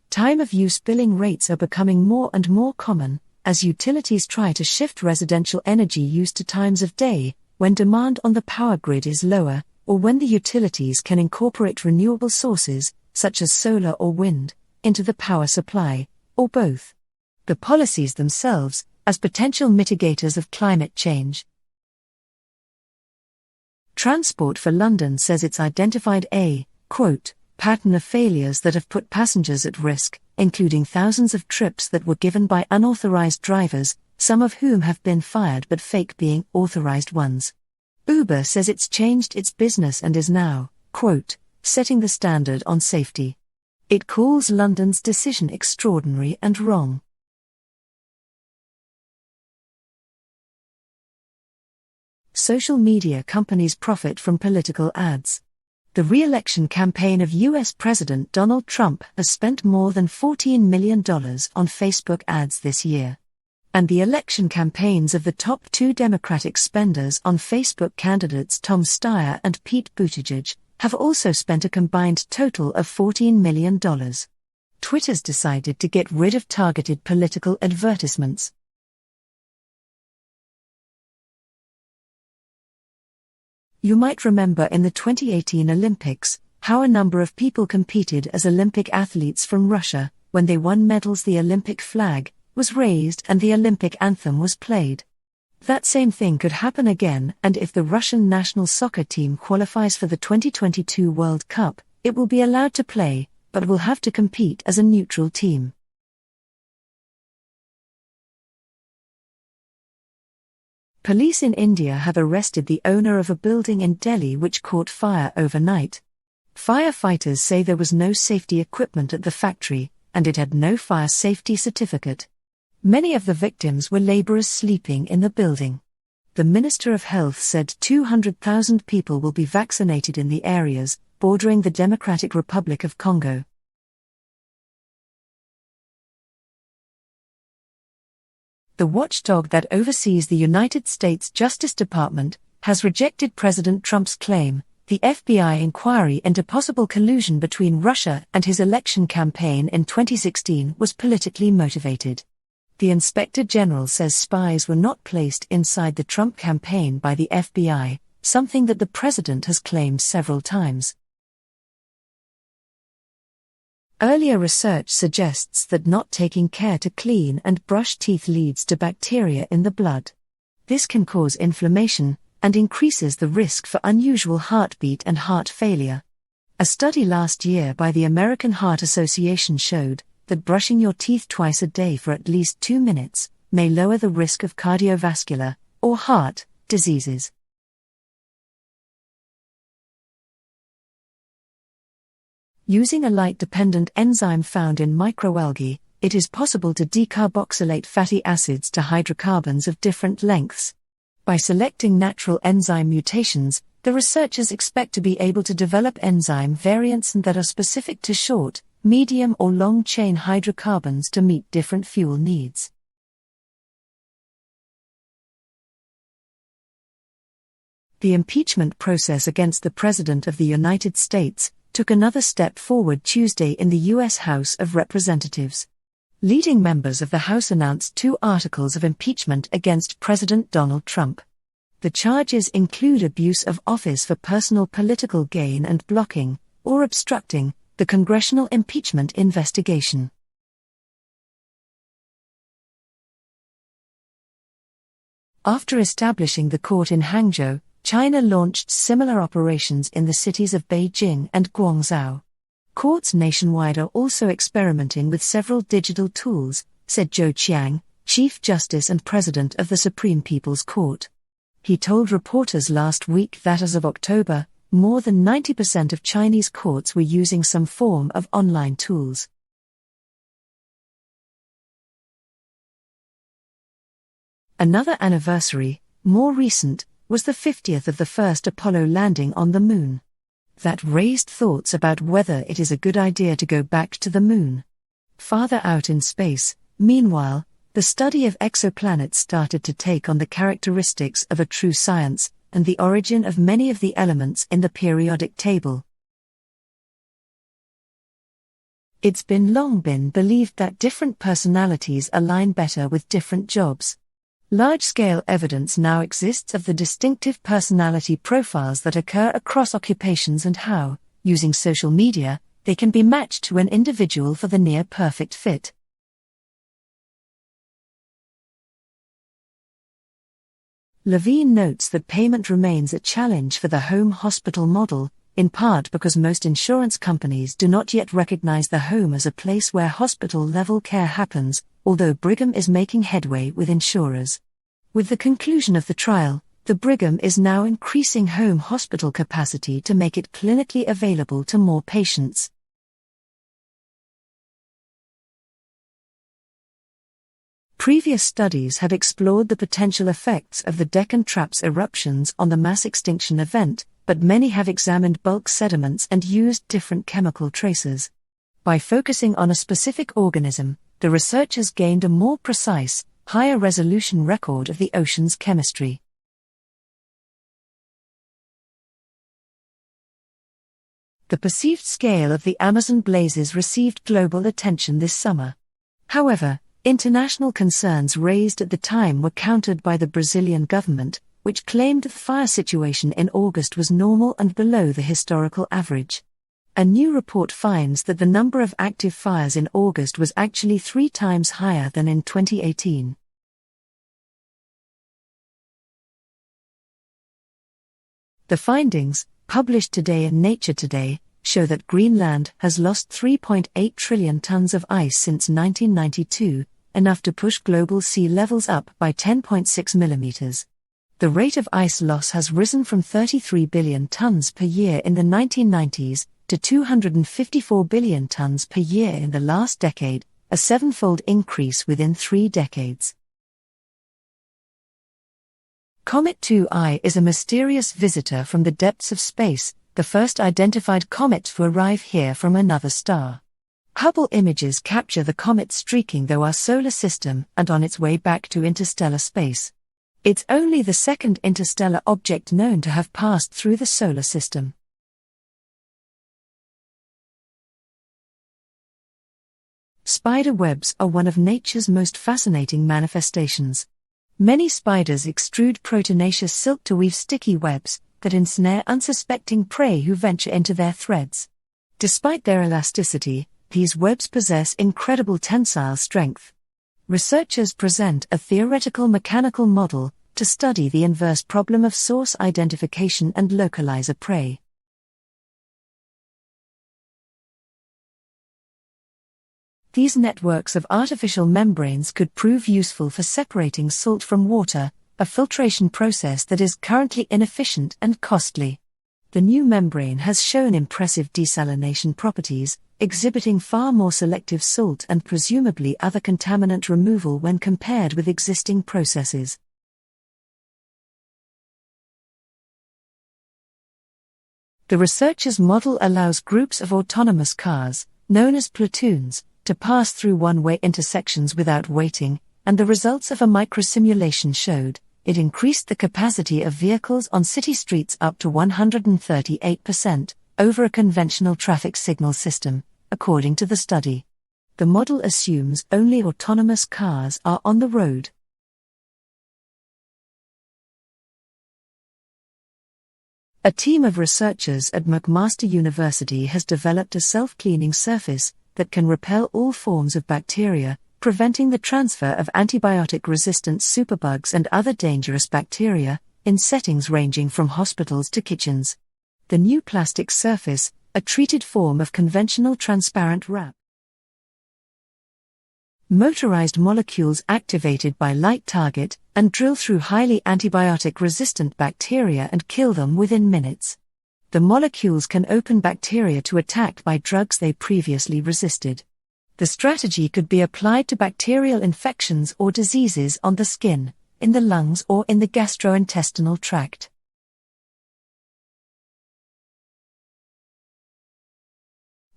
Time-of-use billing rates are becoming more and more common, as utilities try to shift residential energy use to times of day, when demand on the power grid is lower, or when the utilities can incorporate renewable sources, such as solar or wind, into the power supply, or both. The policies themselves, as potential mitigators of climate change. Transport for London says it's identified a, quote, pattern of failures that have put passengers at risk, including thousands of trips that were given by unauthorized drivers, some of whom have been fired but fake being authorized ones. Uber says it's changed its business and is now, quote, setting the standard on safety. It calls London's decision extraordinary and wrong. Social media companies profit from political ads. The re-election campaign of U.S. President Donald Trump has spent more than $14 million on Facebook ads this year. And the election campaigns of the top two Democratic spenders on Facebook, candidates Tom Steyer and Pete Buttigieg, have also spent a combined total of $14 million. Twitter's decided to get rid of targeted political advertisements. You might remember in the 2018 Olympics, how a number of people competed as Olympic athletes from Russia. When they won medals, the Olympic flag was raised and the Olympic anthem was played. That same thing could happen again, and if the Russian national soccer team qualifies for the 2022 World Cup, it will be allowed to play, but will have to compete as a neutral team. Police in India have arrested the owner of a building in Delhi which caught fire overnight. Firefighters say there was no safety equipment at the factory, and it had no fire safety certificate. Many of the victims were laborers sleeping in the building. The Minister of Health said 200,000 people will be vaccinated in the areas bordering the Democratic Republic of Congo. The watchdog that oversees the United States Justice Department has rejected President Trump's claim the FBI inquiry into possible collusion between Russia and his election campaign in 2016 was politically motivated. The Inspector General says spies were not placed inside the Trump campaign by the FBI, something that the president has claimed several times. Earlier research suggests that not taking care to clean and brush teeth leads to bacteria in the blood. This can cause inflammation and increases the risk for unusual heartbeat and heart failure. A study last year by the American Heart Association showed that brushing your teeth twice a day for at least 2 minutes may lower the risk of cardiovascular or heart diseases. Using a light-dependent enzyme found in microalgae, it is possible to decarboxylate fatty acids to hydrocarbons of different lengths. By selecting natural enzyme mutations, the researchers expect to be able to develop enzyme variants that are specific to short, medium or long-chain hydrocarbons to meet different fuel needs. The impeachment process against the President of the United States took another step forward Tuesday in the U.S. House of Representatives. Leading members of the House announced 2 articles of impeachment against President Donald Trump. The charges include abuse of office for personal political gain and blocking, or obstructing, the congressional impeachment investigation. After establishing the court in Hangzhou, China launched similar operations in the cities of Beijing and Guangzhou. Courts nationwide are also experimenting with several digital tools, said Zhou Qiang, Chief Justice and President of the Supreme People's Court. He told reporters last week that as of October, more than 90% of Chinese courts were using some form of online tools. Another anniversary, more recent, was the 50th of the first Apollo landing on the Moon. That raised thoughts about whether it is a good idea to go back to the Moon. Farther out in space, meanwhile, the study of exoplanets started to take on the characteristics of a true science, and the origin of many of the elements in the periodic table. It's long been believed that different personalities align better with different jobs. Large-scale evidence now exists of the distinctive personality profiles that occur across occupations and how, using social media, they can be matched to an individual for the near-perfect fit. Levine notes that payment remains a challenge for the home hospital model, in part because most insurance companies do not yet recognize the home as a place where hospital-level care happens, although Brigham is making headway with insurers. With the conclusion of the trial, the Brigham is now increasing home hospital capacity to make it clinically available to more patients. Previous studies have explored the potential effects of the Deccan Traps eruptions on the mass extinction event, but many have examined bulk sediments and used different chemical tracers. By focusing on a specific organism, the researchers gained a more precise, higher-resolution record of the ocean's chemistry. The perceived scale of the Amazon blazes received global attention this summer. However, international concerns raised at the time were countered by the Brazilian government, which claimed the fire situation in August was normal and below the historical average. A new report finds that the number of active fires in August was actually 3 times higher than in 2018. The findings, published today in Nature Today, show that Greenland has lost 3.8 trillion tons of ice since 1992, enough to push global sea levels up by 10.6 millimeters. The rate of ice loss has risen from 33 billion tons per year in the 1990s to 254 billion tons per year in the last decade, a 7-fold increase within 3 decades. Comet 2I is a mysterious visitor from the depths of space, the first identified comet to arrive here from another star. Hubble images capture the comet streaking through our solar system and on its way back to interstellar space. It's only the second interstellar object known to have passed through the solar system. Spider webs are one of nature's most fascinating manifestations. Many spiders extrude proteinaceous silk to weave sticky webs that ensnare unsuspecting prey who venture into their threads. Despite their elasticity, these webs possess incredible tensile strength. Researchers present a theoretical mechanical model to study the inverse problem of source identification and localizer prey. These networks of artificial membranes could prove useful for separating salt from water, a filtration process that is currently inefficient and costly. The new membrane has shown impressive desalination properties, exhibiting far more selective salt and presumably other contaminant removal when compared with existing processes. The researchers' model allows groups of autonomous cars, known as platoons, to pass through one-way intersections without waiting, and the results of a microsimulation showed it increased the capacity of vehicles on city streets up to 138% over a conventional traffic signal system, according to the study. The model assumes only autonomous cars are on the road. A team of researchers at McMaster University has developed a self-cleaning surface that can repel all forms of bacteria, preventing the transfer of antibiotic-resistant superbugs and other dangerous bacteria, in settings ranging from hospitals to kitchens. The new plastic surface, a treated form of conventional transparent wrap. Motorized molecules activated by light target and drill through highly antibiotic-resistant bacteria and kill them within minutes. The molecules can open bacteria to attack by drugs they previously resisted. The strategy could be applied to bacterial infections or diseases on the skin, in the lungs or in the gastrointestinal tract.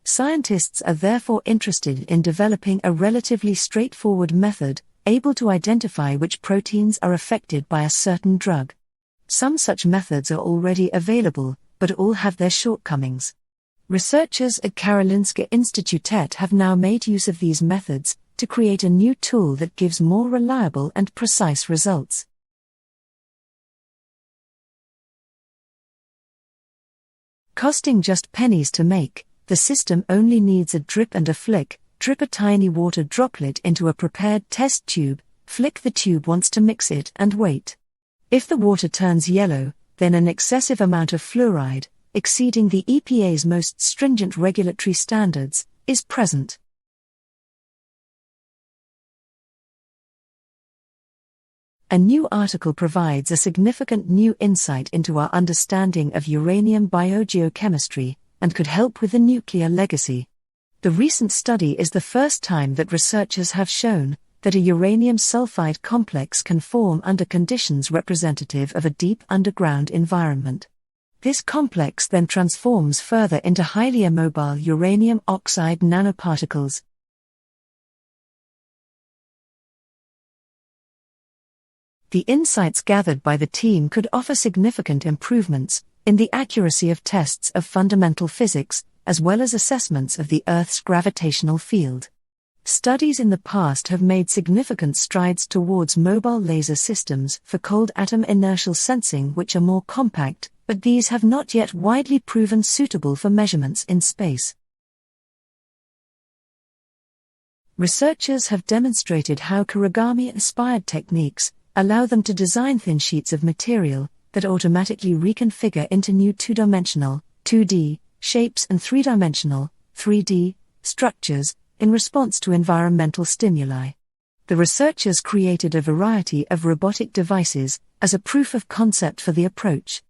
Scientists are therefore interested in developing a relatively straightforward method, able to identify which proteins are affected by a certain drug. Some such methods are already available, but all have their shortcomings. Researchers at Karolinska Institutet have now made use of these methods to create a new tool that gives more reliable and precise results. Costing just pennies to make, the system only needs a drip and a flick. Drip a tiny water droplet into a prepared test tube, flick the tube once to mix it and wait. If the water turns yellow, then an excessive amount of fluoride, exceeding the EPA's most stringent regulatory standards, is present. A new article provides a significant new insight into our understanding of uranium biogeochemistry, and could help with the nuclear legacy. The recent study is the first time that researchers have shown that a uranium sulfide complex can form under conditions representative of a deep underground environment. This complex then transforms further into highly immobile uranium oxide nanoparticles. The insights gathered by the team could offer significant improvements in the accuracy of tests of fundamental physics, as well as assessments of the Earth's gravitational field. Studies in the past have made significant strides towards mobile laser systems for cold atom inertial sensing which are more compact, but these have not yet widely proven suitable for measurements in space. Researchers have demonstrated how origami-inspired techniques allow them to design thin sheets of material that automatically reconfigure into new two-dimensional, 2D, shapes and three-dimensional, 3D, structures, in response to environmental stimuli. The researchers created a variety of robotic devices as a proof of concept for the approach.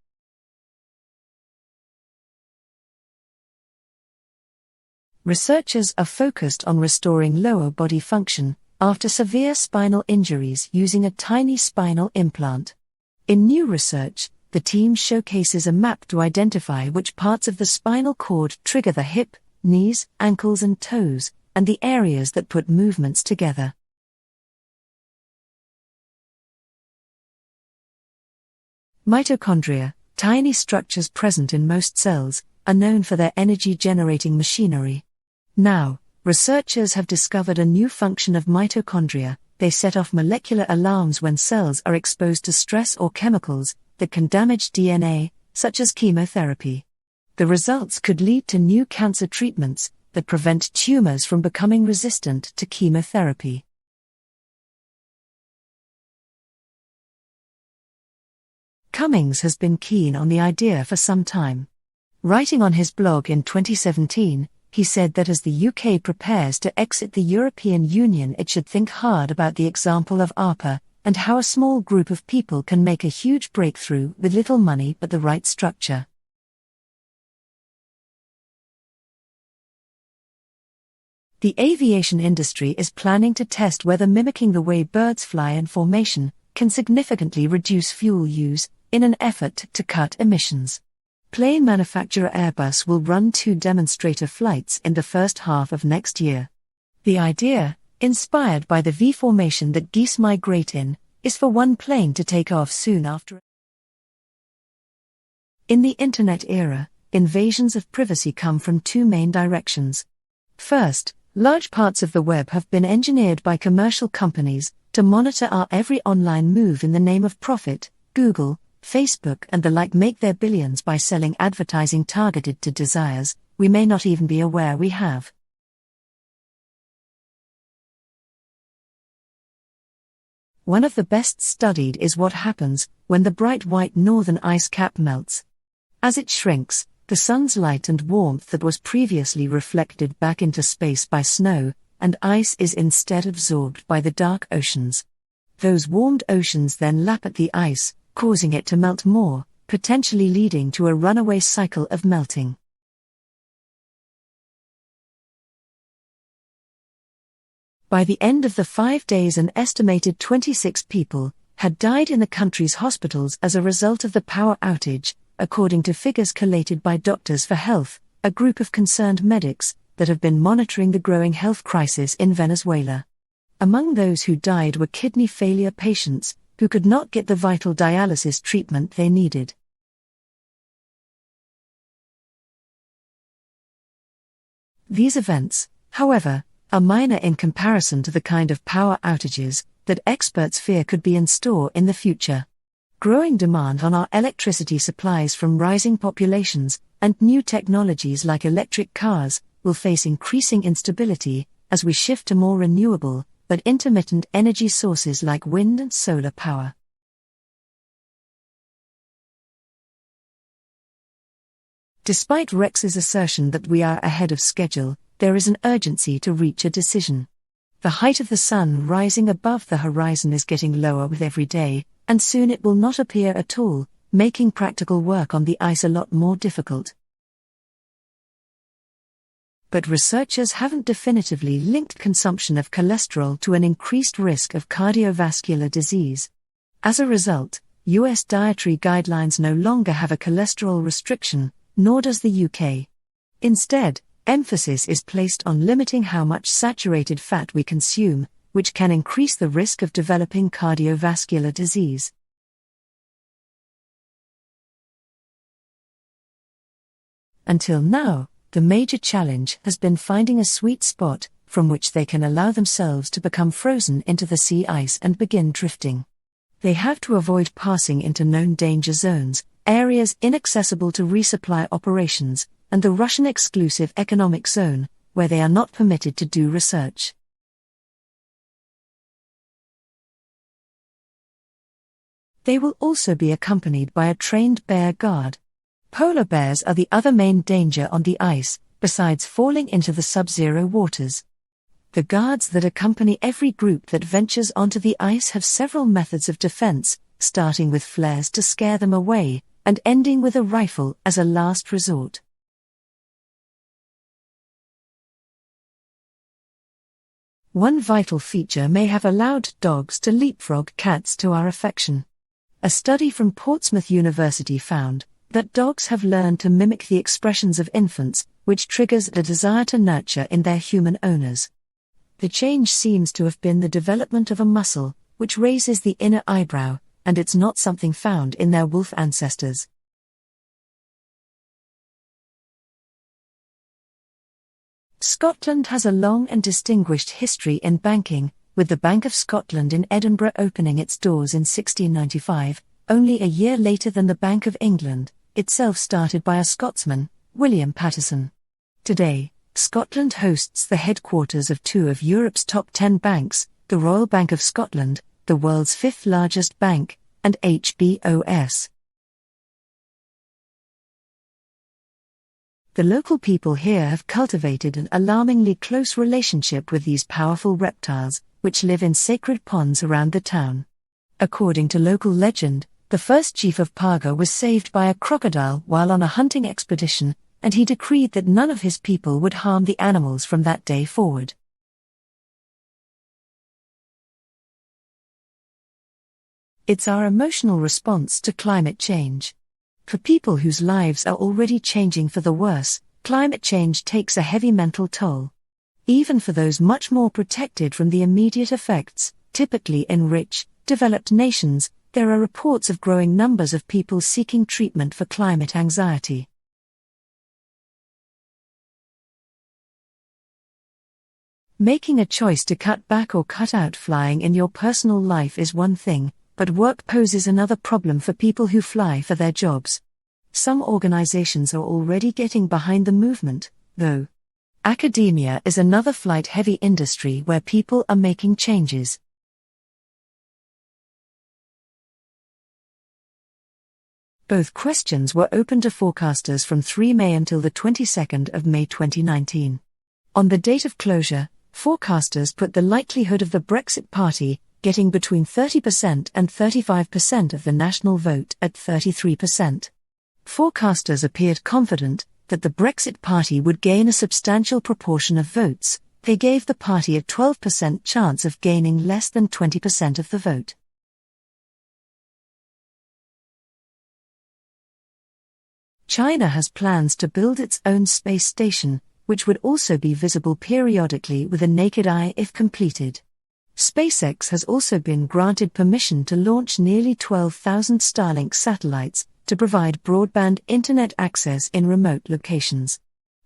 Researchers are focused on restoring lower body function after severe spinal injuries using a tiny spinal implant. In new research, the team showcases a map to identify which parts of the spinal cord trigger the hip, knees, ankles and toes, and the areas that put movements together. Mitochondria, tiny structures present in most cells, are known for their energy-generating machinery. Now, researchers have discovered a new function of mitochondria. They set off molecular alarms when cells are exposed to stress or chemicals that can damage DNA, such as chemotherapy. The results could lead to new cancer treatments that prevent tumors from becoming resistant to chemotherapy. Cummings has been keen on the idea for some time. Writing on his blog in 2017, he said that as the UK prepares to exit the European Union, it should think hard about the example of ARPA and how a small group of people can make a huge breakthrough with little money but the right structure. The aviation industry is planning to test whether mimicking the way birds fly in formation can significantly reduce fuel use in an effort to cut emissions. Plane manufacturer Airbus will run 2 demonstrator flights in the first half of next year. The idea, inspired by the V formation that geese migrate in, is for one plane to take off soon after. In the Internet era, invasions of privacy come from 2 main directions. First, large parts of the web have been engineered by commercial companies to monitor our every online move in the name of profit. Google, Facebook and the like make their billions by selling advertising targeted to desires we may not even be aware we have. One of the best studied is what happens when the bright white northern ice cap melts. As it shrinks, the sun's light and warmth that was previously reflected back into space by snow and ice is instead absorbed by the dark oceans. Those warmed oceans then lap at the ice, causing it to melt more, potentially leading to a runaway cycle of melting. By the end of the 5 days, an estimated 26 people had died in the country's hospitals as a result of the power outage, according to figures collated by Doctors for Health, a group of concerned medics that have been monitoring the growing health crisis in Venezuela. Among those who died were kidney failure patients who could not get the vital dialysis treatment they needed. These events, however, are minor in comparison to the kind of power outages that experts fear could be in store in the future. Growing demand on our electricity supplies from rising populations and new technologies like electric cars will face increasing instability as we shift to more renewable but intermittent energy sources like wind and solar power. Despite Rex's assertion that we are ahead of schedule, there is an urgency to reach a decision. The height of the sun rising above the horizon is getting lower with every day, and soon it will not appear at all, making practical work on the ice a lot more difficult. But researchers haven't definitively linked consumption of cholesterol to an increased risk of cardiovascular disease. As a result, US dietary guidelines no longer have a cholesterol restriction, nor does the UK. Instead, emphasis is placed on limiting how much saturated fat we consume, which can increase the risk of developing cardiovascular disease. Until now, the major challenge has been finding a sweet spot from which they can allow themselves to become frozen into the sea ice and begin drifting. They have to avoid passing into known danger zones, areas inaccessible to resupply operations, and the Russian exclusive economic zone, where they are not permitted to do research. They will also be accompanied by a trained bear guard. Polar bears are the other main danger on the ice, besides falling into the sub-zero waters. The guards that accompany every group that ventures onto the ice have several methods of defense, starting with flares to scare them away, and ending with a rifle as a last resort. One vital feature may have allowed dogs to leapfrog cats to our affection. A study from Portsmouth University found that dogs have learned to mimic the expressions of infants, which triggers a desire to nurture in their human owners. The change seems to have been the development of a muscle, which raises the inner eyebrow, and it's not something found in their wolf ancestors. Scotland has a long and distinguished history in banking, with the Bank of Scotland in Edinburgh opening its doors in 1695, only a year later than the Bank of England, itself started by a Scotsman, William Paterson. Today, Scotland hosts the headquarters of two of Europe's top 10 banks, the Royal Bank of Scotland, the world's fifth largest bank, and HBOS. The local people here have cultivated an alarmingly close relationship with these powerful reptiles, which live in sacred ponds around the town. According to local legend, the first chief of Paga was saved by a crocodile while on a hunting expedition, and he decreed that none of his people would harm the animals from that day forward. It's our emotional response to climate change. For people whose lives are already changing for the worse, climate change takes a heavy mental toll. Even for those much more protected from the immediate effects, typically in rich, developed nations, there are reports of growing numbers of people seeking treatment for climate anxiety. Making a choice to cut back or cut out flying in your personal life is one thing, but work poses another problem for people who fly for their jobs. Some organizations are already getting behind the movement, though. Academia is another flight-heavy industry where people are making changes. Both questions were open to forecasters from 3 May until the 22nd of May 2019. On the date of closure, forecasters put the likelihood of the Brexit Party getting between 30% and 35% of the national vote at 33%. Forecasters appeared confident that the Brexit Party would gain a substantial proportion of votes. They gave the party a 12% chance of gaining less than 20% of the vote. China has plans to build its own space station, which would also be visible periodically with a naked eye if completed. SpaceX has also been granted permission to launch nearly 12,000 Starlink satellites to provide broadband internet access in remote locations.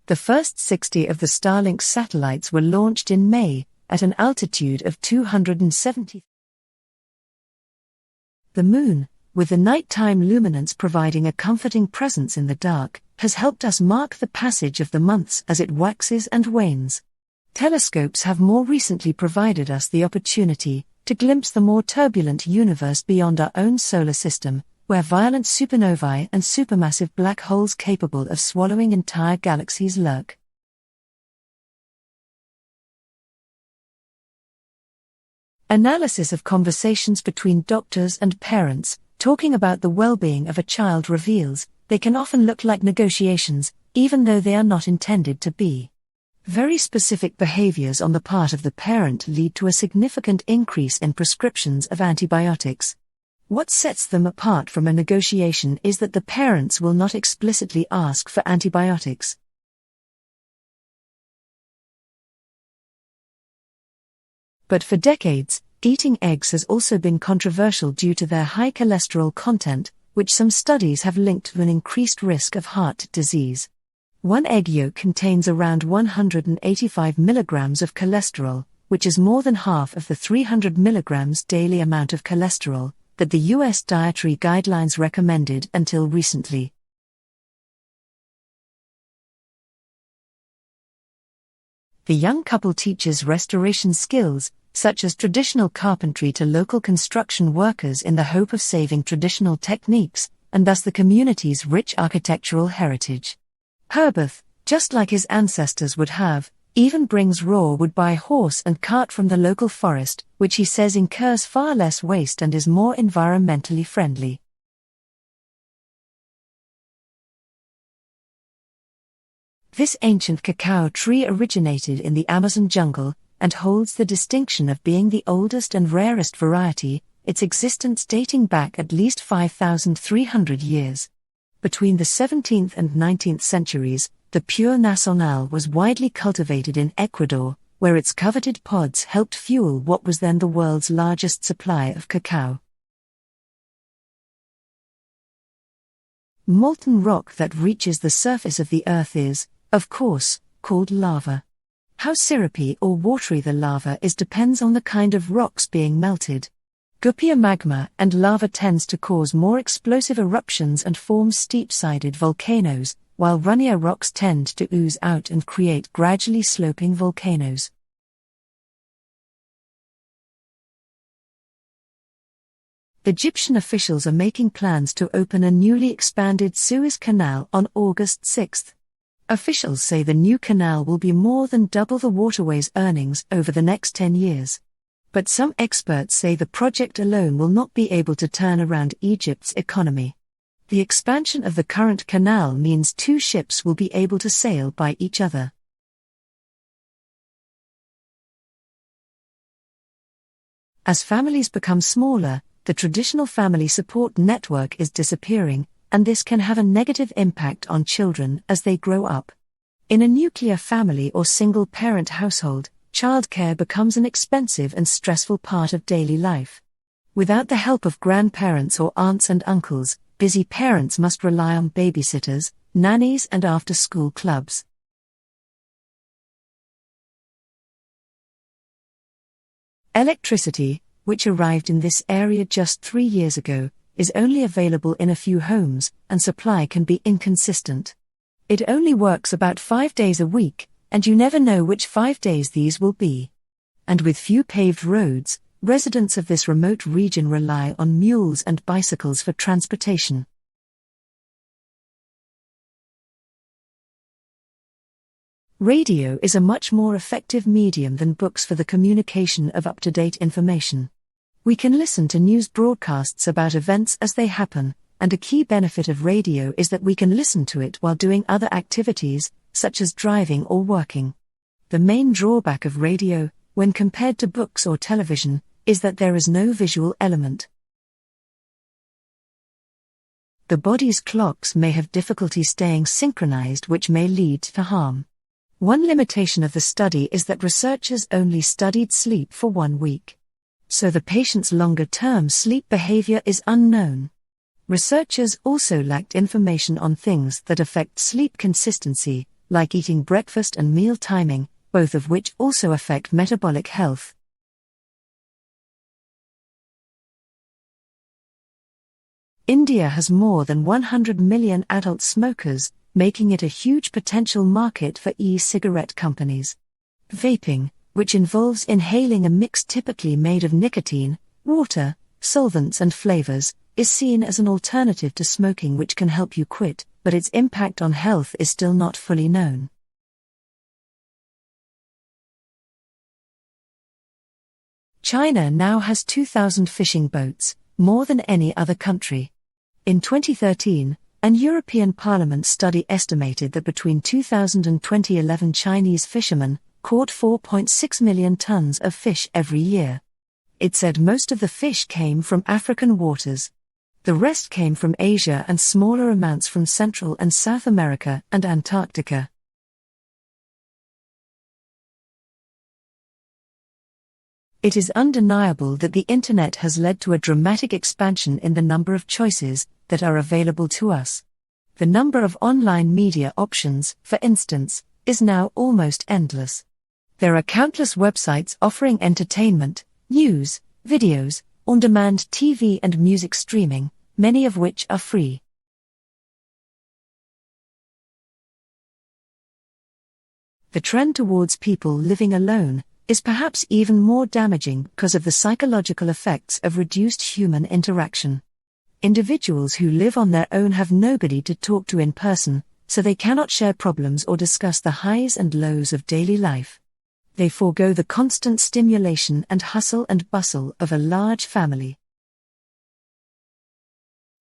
The first 60 of the Starlink satellites were launched in May, at an altitude of 270. The Moon, with the nighttime luminance providing a comforting presence in the dark, has helped us mark the passage of the months as it waxes and wanes. Telescopes have more recently provided us the opportunity to glimpse the more turbulent universe beyond our own solar system, where violent supernovae and supermassive black holes capable of swallowing entire galaxies lurk. Analysis of conversations between doctors and parents, talking about the well-being of a child reveals they can often look like negotiations, even though they are not intended to be. Very specific behaviors on the part of the parent lead to a significant increase in prescriptions of antibiotics. What sets them apart from a negotiation is that the parents will not explicitly ask for antibiotics. But for decades, eating eggs has also been controversial due to their high cholesterol content, which some studies have linked to an increased risk of heart disease. One egg yolk contains around 185 milligrams of cholesterol, which is more than half of the 300 milligrams daily amount of cholesterol that the U.S. dietary guidelines recommended until recently. The young couple teaches restoration skills, such as traditional carpentry, to local construction workers in the hope of saving traditional techniques, and thus the community's rich architectural heritage. Herberth, just like his ancestors would have, even brings raw wood by horse and cart from the local forest, which he says incurs far less waste and is more environmentally friendly. This ancient cacao tree originated in the Amazon jungle and holds the distinction of being the oldest and rarest variety, its existence dating back at least 5,300 years. Between the 17th and 19th centuries, the Pure Nacional was widely cultivated in Ecuador, where its coveted pods helped fuel what was then the world's largest supply of cacao. Molten rock that reaches the surface of the earth is, of course, called lava. How syrupy or watery the lava is depends on the kind of rocks being melted. Goopier magma and lava tends to cause more explosive eruptions and form steep-sided volcanoes, while runnier rocks tend to ooze out and create gradually sloping volcanoes. Egyptian officials are making plans to open a newly expanded Suez Canal on August 6. Officials say the new canal will be more than double the waterway's earnings over the next 10 years. But some experts say the project alone will not be able to turn around Egypt's economy. The expansion of the current canal means 2 ships will be able to sail by each other. As families become smaller, the traditional family support network is disappearing, and this can have a negative impact on children as they grow up. In a nuclear family or single-parent household, childcare becomes an expensive and stressful part of daily life. Without the help of grandparents or aunts and uncles, busy parents must rely on babysitters, nannies, and after-school clubs. Electricity, which arrived in this area just 3 years ago, is only available in a few homes, and supply can be inconsistent. It only works about 5 days a week, and you never know which 5 days these will be. And with few paved roads, residents of this remote region rely on mules and bicycles for transportation. Radio is a much more effective medium than books for the communication of up-to-date information. We can listen to news broadcasts about events as they happen, and a key benefit of radio is that we can listen to it while doing other activities, such as driving or working. The main drawback of radio, when compared to books or television, is that there is no visual element. The body's clocks may have difficulty staying synchronized, which may lead to harm. One limitation of the study is that researchers only studied sleep for 1 week. So the patient's longer-term sleep behavior is unknown. Researchers also lacked information on things that affect sleep consistency, like eating breakfast and meal timing, both of which also affect metabolic health. India has more than 100 million adult smokers, making it a huge potential market for e-cigarette companies. Vaping, which involves inhaling a mix typically made of nicotine, water, solvents and flavors, is seen as an alternative to smoking which can help you quit, but its impact on health is still not fully known. China now has 2,000 fishing boats, more than any other country. In 2013, an European Parliament study estimated that between 2000 and 2011 Chinese fishermen caught 4.6 million tons of fish every year. It said most of the fish came from African waters. The rest came from Asia and smaller amounts from Central and South America and Antarctica. It is undeniable that the Internet has led to a dramatic expansion in the number of choices that are available to us. The number of online media options, for instance, is now almost endless. There are countless websites offering entertainment, news, videos, on-demand TV and music streaming, many of which are free. The trend towards people living alone is perhaps even more damaging because of the psychological effects of reduced human interaction. Individuals who live on their own have nobody to talk to in person, so they cannot share problems or discuss the highs and lows of daily life. They forego the constant stimulation and hustle and bustle of a large family.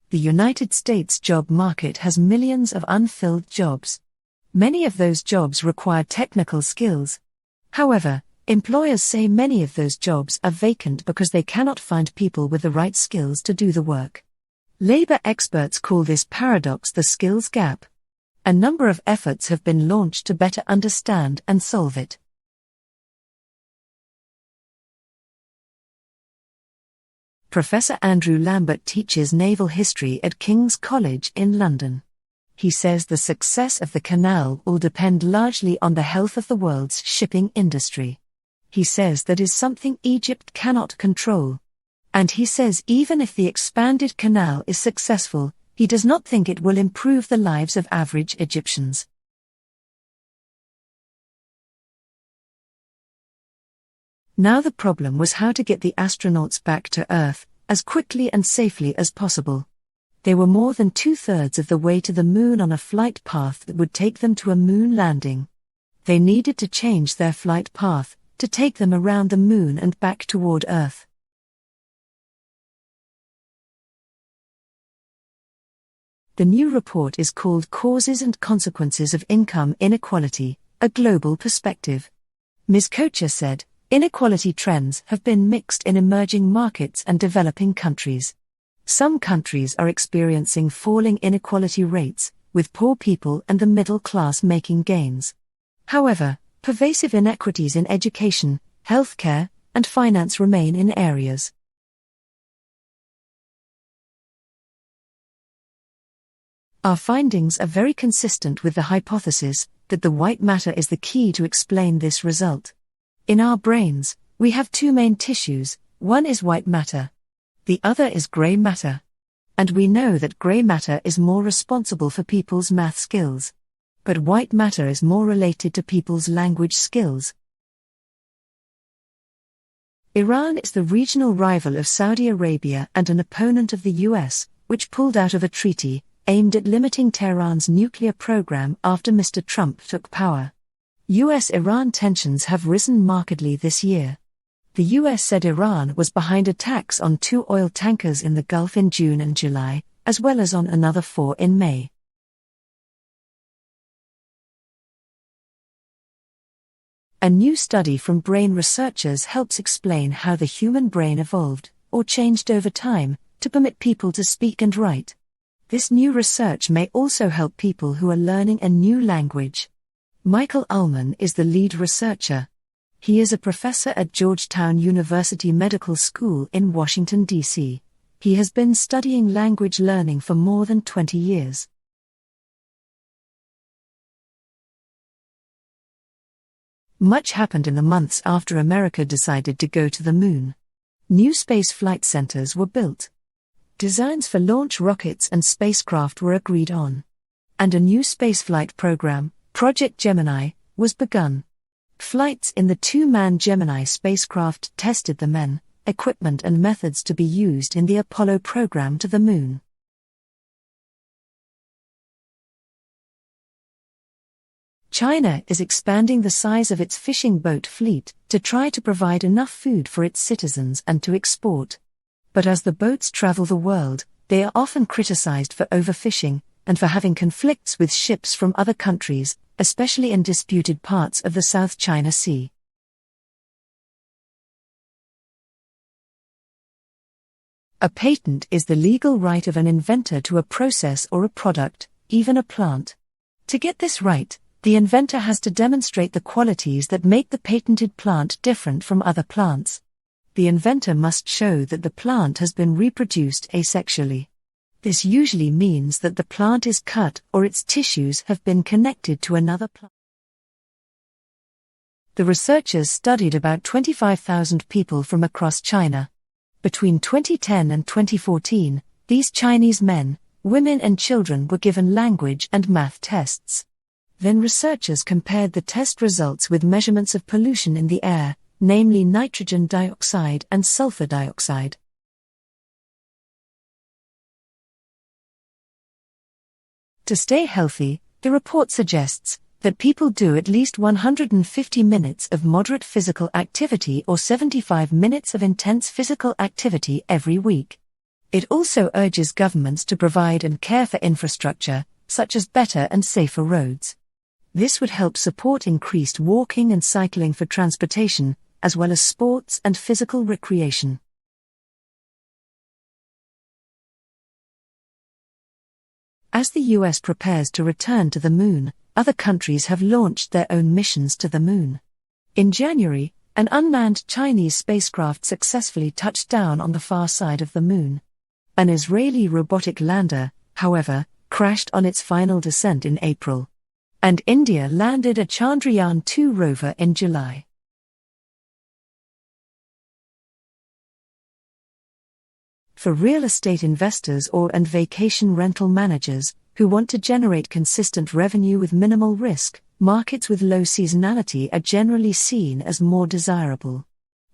The United States job market has millions of unfilled jobs. Many of those jobs require technical skills. However, employers say many of those jobs are vacant because they cannot find people with the right skills to do the work. Labor experts call this paradox the skills gap. A number of efforts have been launched to better understand and solve it. Professor Andrew Lambert teaches naval history at King's College in London. He says the success of the canal will depend largely on the health of the world's shipping industry. He says that is something Egypt cannot control. And he says even if the expanded canal is successful, he does not think it will improve the lives of average Egyptians. Now the problem was how to get the astronauts back to Earth as quickly and safely as possible. They were more than 2/3 of the way to the moon on a flight path that would take them to a moon landing. They needed to change their flight path to take them around the moon and back toward Earth. The new report is called Causes and Consequences of Income Inequality, a Global Perspective. Ms. Kocher said, inequality trends have been mixed in emerging markets and developing countries. Some countries are experiencing falling inequality rates, with poor people and the middle class making gains. However, pervasive inequities in education, healthcare, and finance remain in areas. Our findings are very consistent with the hypothesis that the white matter is the key to explain this result. In our brains, we have two main tissues, one is white matter. The other is grey matter. And we know that grey matter is more responsible for people's math skills. But white matter is more related to people's language skills. Iran is the regional rival of Saudi Arabia and an opponent of the US, which pulled out of a treaty aimed at limiting Tehran's nuclear program after Mr. Trump took power. US-Iran tensions have risen markedly this year. The US said Iran was behind attacks on 2 oil tankers in the Gulf in June and July, as well as on another 4 in May. A new study from brain researchers helps explain how the human brain evolved, or changed over time, to permit people to speak and write. This new research may also help people who are learning a new language. Michael Ullman is the lead researcher. He is a professor at Georgetown University Medical School in Washington, D.C. He has been studying language learning for more than 20 years. Much happened in the months after America decided to go to the moon. New space flight centers were built. Designs for launch rockets and spacecraft were agreed on. And a new spaceflight program, Project Gemini, was begun. Flights in the 2-man Gemini spacecraft tested the men, equipment and methods to be used in the Apollo program to the moon. China is expanding the size of its fishing boat fleet to try to provide enough food for its citizens and to export. But as the boats travel the world, they are often criticized for overfishing and for having conflicts with ships from other countries, especially in disputed parts of the South China Sea. A patent is the legal right of an inventor to a process or a product, even a plant. To get this right, the inventor has to demonstrate the qualities that make the patented plant different from other plants. The inventor must show that the plant has been reproduced asexually. This usually means that the plant is cut or its tissues have been connected to another plant. The researchers studied about 25,000 people from across China. Between 2010 and 2014, these Chinese men, women and children were given language and math tests. Then researchers compared the test results with measurements of pollution in the air, namely nitrogen dioxide and sulfur dioxide. To stay healthy, the report suggests that people do at least 150 minutes of moderate physical activity or 75 minutes of intense physical activity every week. It also urges governments to provide and care for infrastructure, such as better and safer roads. This would help support increased walking and cycling for transportation, as well as sports and physical recreation. As the US prepares to return to the Moon, other countries have launched their own missions to the Moon. In January, an unmanned Chinese spacecraft successfully touched down on the far side of the Moon. An Israeli robotic lander, however, crashed on its final descent in April. And India landed a Chandrayaan-2 rover in July. For real estate investors and vacation rental managers who want to generate consistent revenue with minimal risk, markets with low seasonality are generally seen as more desirable.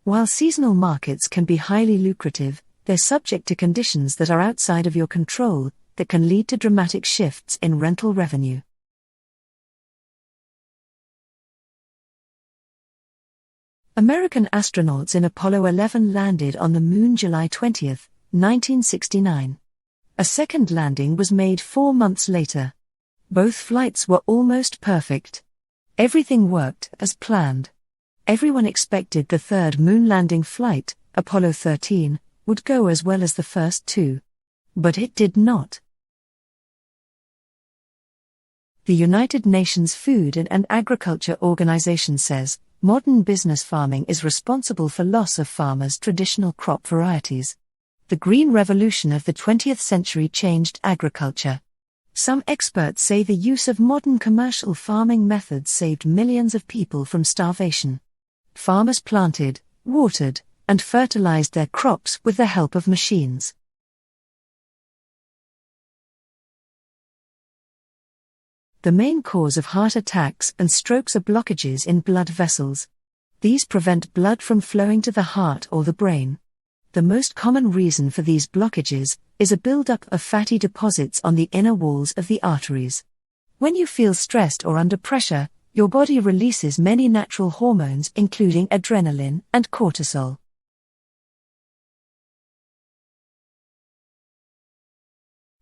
While seasonal markets can be highly lucrative, they're subject to conditions that are outside of your control that can lead to dramatic shifts in rental revenue. American astronauts in Apollo 11 landed on the Moon July 20, 1969. A second landing was made 4 months later. Both flights were almost perfect. Everything worked as planned. Everyone expected the third moon landing flight, Apollo 13, would go as well as the first two. But it did not. The United Nations Food and Agriculture Organization says, modern business farming is responsible for loss of farmers' traditional crop varieties. The green revolution of the 20th century changed agriculture. Some experts say the use of modern commercial farming methods saved millions of people from starvation. Farmers planted, watered, and fertilized their crops with the help of machines. The main cause of heart attacks and strokes are blockages in blood vessels. These prevent blood from flowing to the heart or the brain. The most common reason for these blockages is a buildup of fatty deposits on the inner walls of the arteries. When you feel stressed or under pressure, your body releases many natural hormones including adrenaline and cortisol.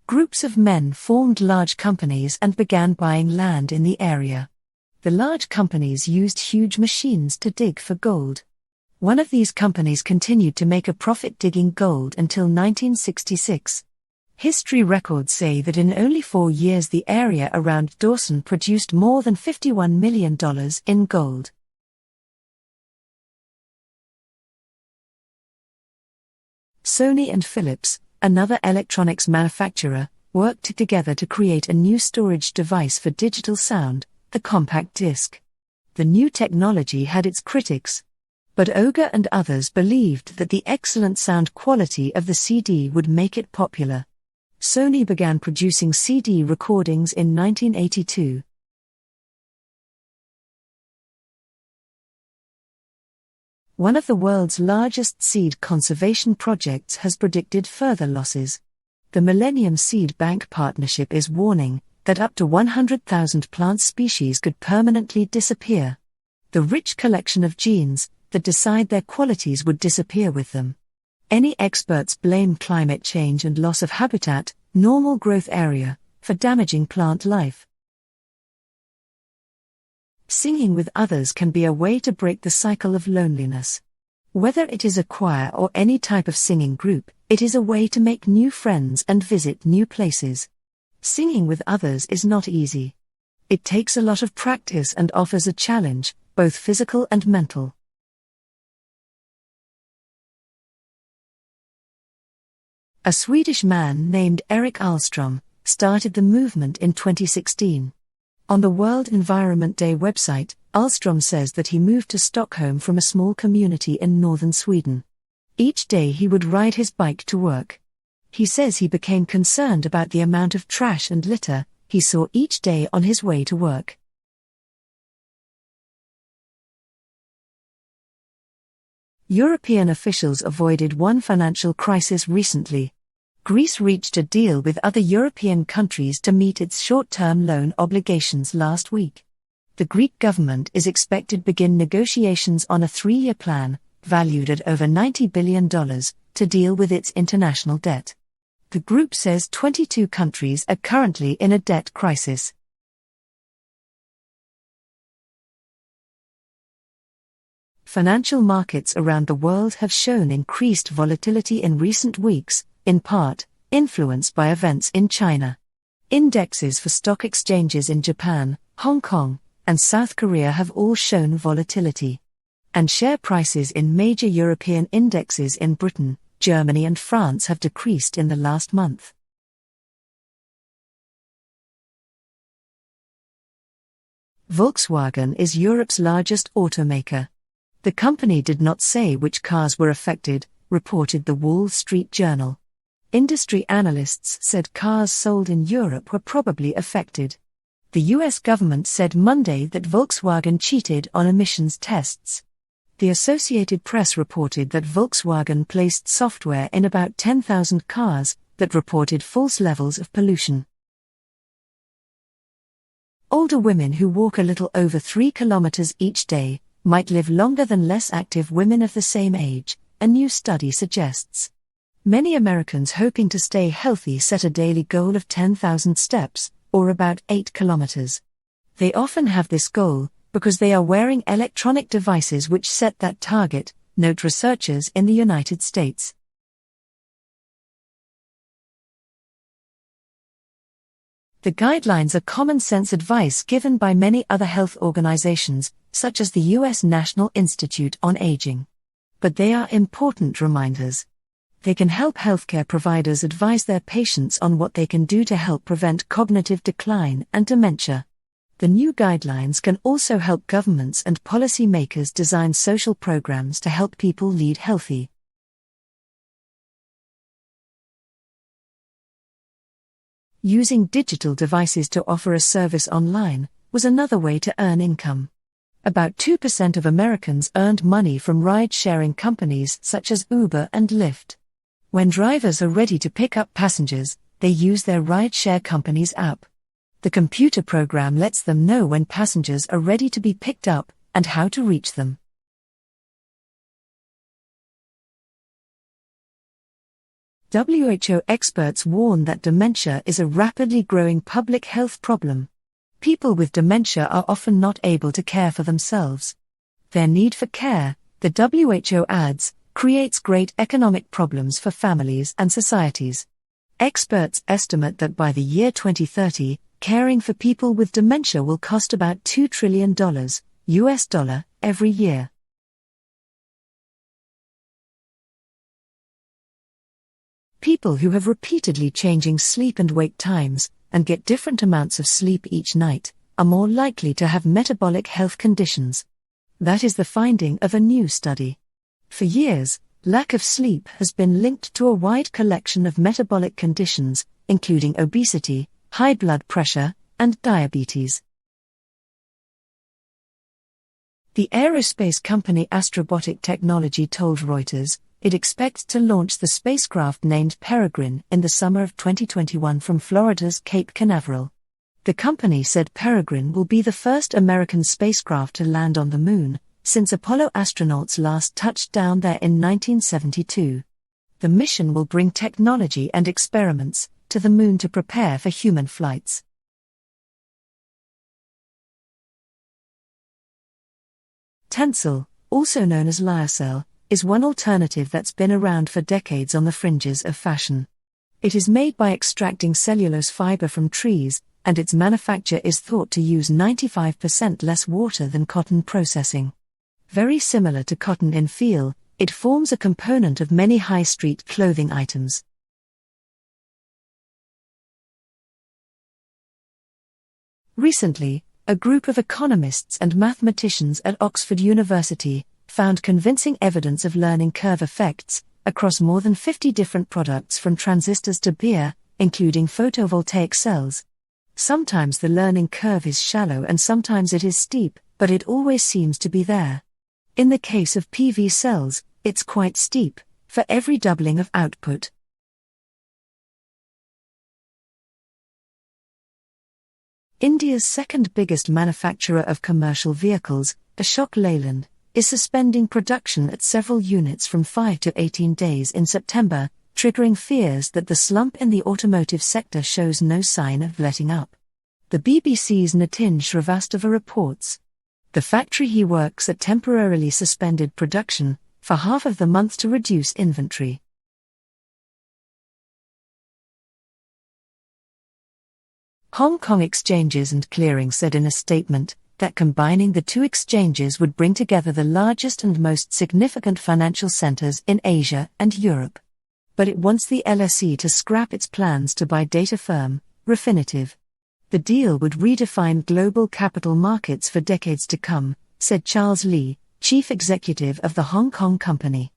Groups of men formed large companies and began buying land in the area. The large companies used huge machines to dig for gold. One of these companies continued to make a profit digging gold until 1966. History records say that in only 4 years the area around Dawson produced more than $51 million in gold. Sony and Philips, another electronics manufacturer, worked together to create a new storage device for digital sound, the compact disc. The new technology had its critics, but Oger and others believed that the excellent sound quality of the CD would make it popular. Sony began producing CD recordings in 1982. One of the world's largest seed conservation projects has predicted further losses. The Millennium Seed Bank Partnership is warning that up to 100,000 plant species could permanently disappear. The rich collection of genes that decide their qualities would disappear with them. Any experts blame climate change and loss of habitat, normal growth area, for damaging plant life. Singing with others can be a way to break the cycle of loneliness. Whether it is a choir or any type of singing group, it is a way to make new friends and visit new places. Singing with others is not easy. It takes a lot of practice and offers a challenge, both physical and mental. A Swedish man named Erik Ahlström started the movement in 2016. On the World Environment Day website, Ahlström says that he moved to Stockholm from a small community in northern Sweden. Each day he would ride his bike to work. He says he became concerned about the amount of trash and litter he saw each day on his way to work. European officials avoided one financial crisis recently. Greece reached a deal with other European countries to meet its short-term loan obligations last week. The Greek government is expected to begin negotiations on a 3-year plan, valued at over $90 billion, to deal with its international debt. The group says 22 countries are currently in a debt crisis. Financial markets around the world have shown increased volatility in recent weeks, in part, influenced by events in China. Indexes for stock exchanges in Japan, Hong Kong, and South Korea have all shown volatility. And share prices in major European indexes in Britain, Germany and France have decreased in the last month. Volkswagen is Europe's largest automaker. The company did not say which cars were affected, reported the Wall Street Journal. Industry analysts said cars sold in Europe were probably affected. The US government said Monday that Volkswagen cheated on emissions tests. The Associated Press reported that Volkswagen placed software in about 10,000 cars that reported false levels of pollution. Older women who walk a little over 3 kilometers each day might live longer than less active women of the same age, a new study suggests. Many Americans hoping to stay healthy set a daily goal of 10,000 steps, or about 8 kilometers. They often have this goal because they are wearing electronic devices which set that target, note researchers in the United States. The guidelines are common-sense advice given by many other health organizations, such as the U.S. National Institute on Aging. But they are important reminders. They can help healthcare providers advise their patients on what they can do to help prevent cognitive decline and dementia. The new guidelines can also help governments and policymakers design social programs to help people lead healthy. Using digital devices to offer a service online was another way to earn income. About 2% of Americans earned money from ride-sharing companies such as Uber and Lyft. When drivers are ready to pick up passengers, they use their ride-share company's app. The computer program lets them know when passengers are ready to be picked up and how to reach them. WHO experts warn that dementia is a rapidly growing public health problem. People with dementia are often not able to care for themselves. Their need for care, the WHO adds, creates great economic problems for families and societies. Experts estimate that by the year 2030, caring for people with dementia will cost about $2 trillion, US dollar, every year. People who have repeatedly changing sleep and wake times, and get different amounts of sleep each night, are more likely to have metabolic health conditions. That is the finding of a new study. For years, lack of sleep has been linked to a wide collection of metabolic conditions, including obesity, high blood pressure, and diabetes. The aerospace company Astrobotic Technology told Reuters it expects to launch the spacecraft named Peregrine in the summer of 2021 from Florida's Cape Canaveral. The company said Peregrine will be the first American spacecraft to land on the Moon, since Apollo astronauts last touched down there in 1972. The mission will bring technology and experiments to the Moon to prepare for human flights. Tencel, also known as lyocell, is one alternative that's been around for decades on the fringes of fashion. It is made by extracting cellulose fiber from trees, and its manufacture is thought to use 95% less water than cotton processing. Very similar to cotton in feel, it forms a component of many high street clothing items. Recently, a group of economists and mathematicians at Oxford University found convincing evidence of learning curve effects across more than 50 different products from transistors to beer, including photovoltaic cells. Sometimes the learning curve is shallow and sometimes it is steep, but it always seems to be there. In the case of PV cells, it's quite steep, for every doubling of output. India's second biggest manufacturer of commercial vehicles, Ashok Leyland, is suspending production at several units from 5 to 18 days in September, triggering fears that the slump in the automotive sector shows no sign of letting up. The BBC's Nitin Shrivastava reports. The factory he works at temporarily suspended production for half of the month to reduce inventory. Hong Kong Exchanges and Clearing said in a statement that combining the two exchanges would bring together the largest and most significant financial centers in Asia and Europe. But it wants the LSE to scrap its plans to buy data firm, Refinitiv. The deal would redefine global capital markets for decades to come, said Charles Lee, chief executive of the Hong Kong company.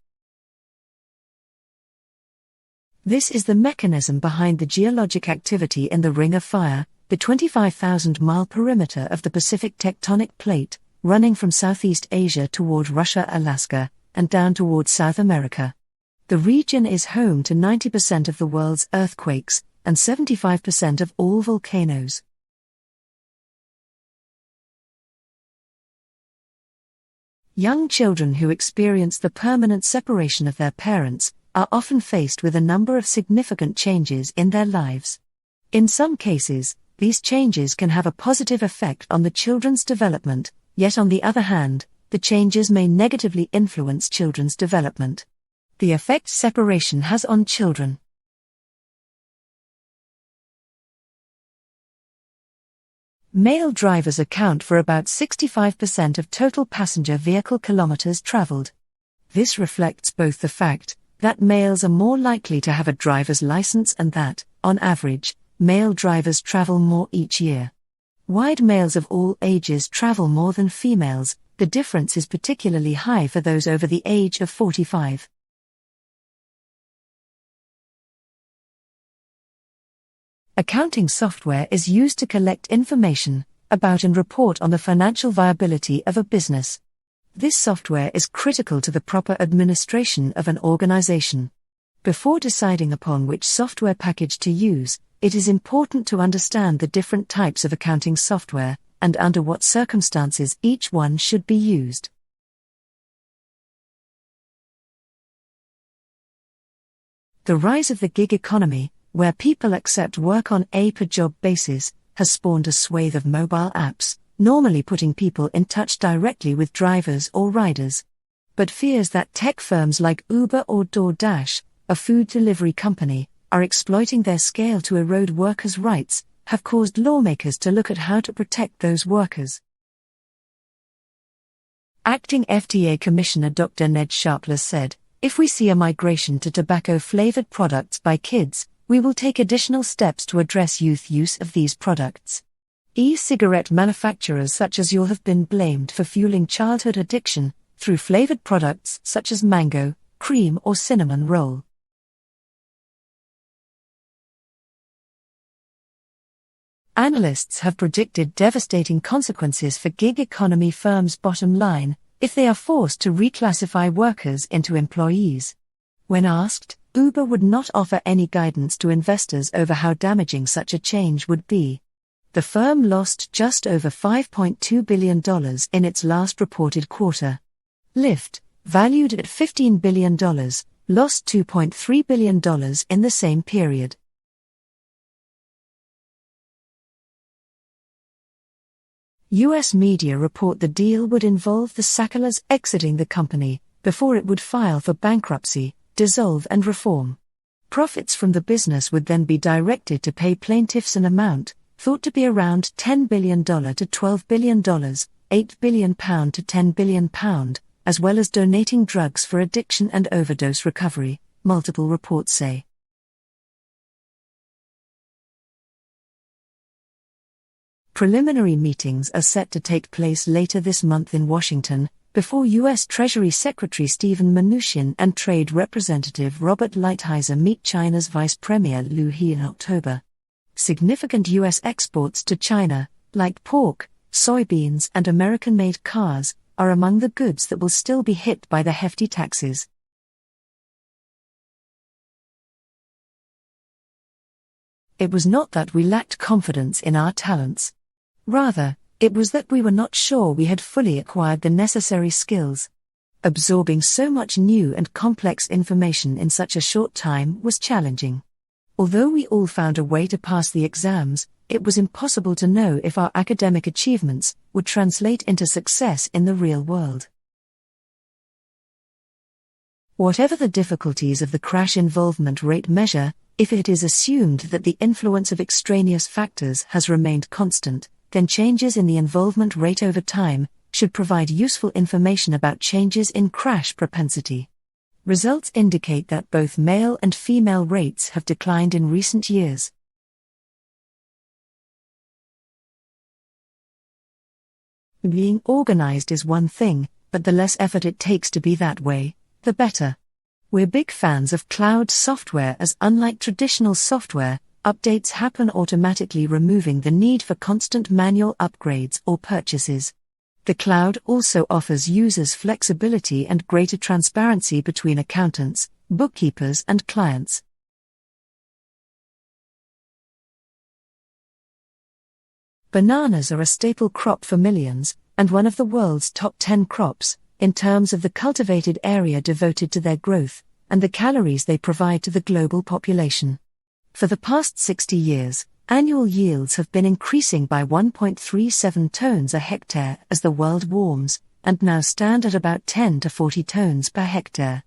This is the mechanism behind the geologic activity in the Ring of Fire, the 25,000-mile perimeter of the Pacific tectonic plate, running from Southeast Asia toward Russia, Alaska, and down toward South America. The region is home to 90% of the world's earthquakes and 75% of all volcanoes. Young children who experience the permanent separation of their parents are often faced with a number of significant changes in their lives. In some cases, these changes can have a positive effect on the children's development, yet on the other hand, the changes may negatively influence children's development. The effect separation has on children. Male drivers account for about 65% of total passenger vehicle kilometers traveled. This reflects both the fact that males are more likely to have a driver's license and that, on average, male drivers travel more each year. While males of all ages travel more than females, the difference is particularly high for those over the age of 45. Accounting software is used to collect information about and report on the financial viability of a business. This software is critical to the proper administration of an organization. Before deciding upon which software package to use, it is important to understand the different types of accounting software and under what circumstances each one should be used. The rise of the gig economy, where people accept work on a per-job basis, has spawned a swathe of mobile apps, normally putting people in touch directly with drivers or riders. But fears that tech firms like Uber or DoorDash, a food delivery company, are exploiting their scale to erode workers' rights, have caused lawmakers to look at how to protect those workers. Acting FDA Commissioner Dr. Ned Sharpless said, "If we see a migration to tobacco-flavored products by kids, we will take additional steps to address youth use of these products." E-cigarette manufacturers such as Juul have been blamed for fueling childhood addiction through flavored products such as mango, cream or cinnamon roll. Analysts have predicted devastating consequences for gig economy firms' bottom line if they are forced to reclassify workers into employees. When asked, Uber would not offer any guidance to investors over how damaging such a change would be. The firm lost just over $5.2 billion in its last reported quarter. Lyft, valued at $15 billion, lost $2.3 billion in the same period. U.S. media report the deal would involve the Sakalas exiting the company before it would file for bankruptcy, dissolve and reform. Profits from the business would then be directed to pay plaintiffs an amount thought to be around $10 billion to $12 billion, £8 billion to £10 billion, as well as donating drugs for addiction and overdose recovery, multiple reports say. Preliminary meetings are set to take place later this month in Washington, before U.S. Treasury Secretary Steven Mnuchin and Trade Representative Robert Lighthizer meet China's Vice Premier Liu He in October. Significant U.S. exports to China, like pork, soybeans and American-made cars, are among the goods that will still be hit by the hefty taxes. It was not that we lacked confidence in our talents. Rather, it was that we were not sure we had fully acquired the necessary skills. Absorbing so much new and complex information in such a short time was challenging. Although we all found a way to pass the exams, it was impossible to know if our academic achievements would translate into success in the real world. Whatever the difficulties of the crash involvement rate measure, if it is assumed that the influence of extraneous factors has remained constant, then changes in the involvement rate over time should provide useful information about changes in crash propensity. Results indicate that both male and female rates have declined in recent years. Being organized is one thing, but the less effort it takes to be that way, the better. We're big fans of cloud software, as unlike traditional software, updates happen automatically, removing the need for constant manual upgrades or purchases. The cloud also offers users flexibility and greater transparency between accountants, bookkeepers, and clients. Bananas are a staple crop for millions, and one of the world's top 10 crops, in terms of the cultivated area devoted to their growth, and the calories they provide to the global population. For the past 60 years, annual yields have been increasing by 1.37 tons a hectare as the world warms, and now stand at about 10 to 40 tons per hectare.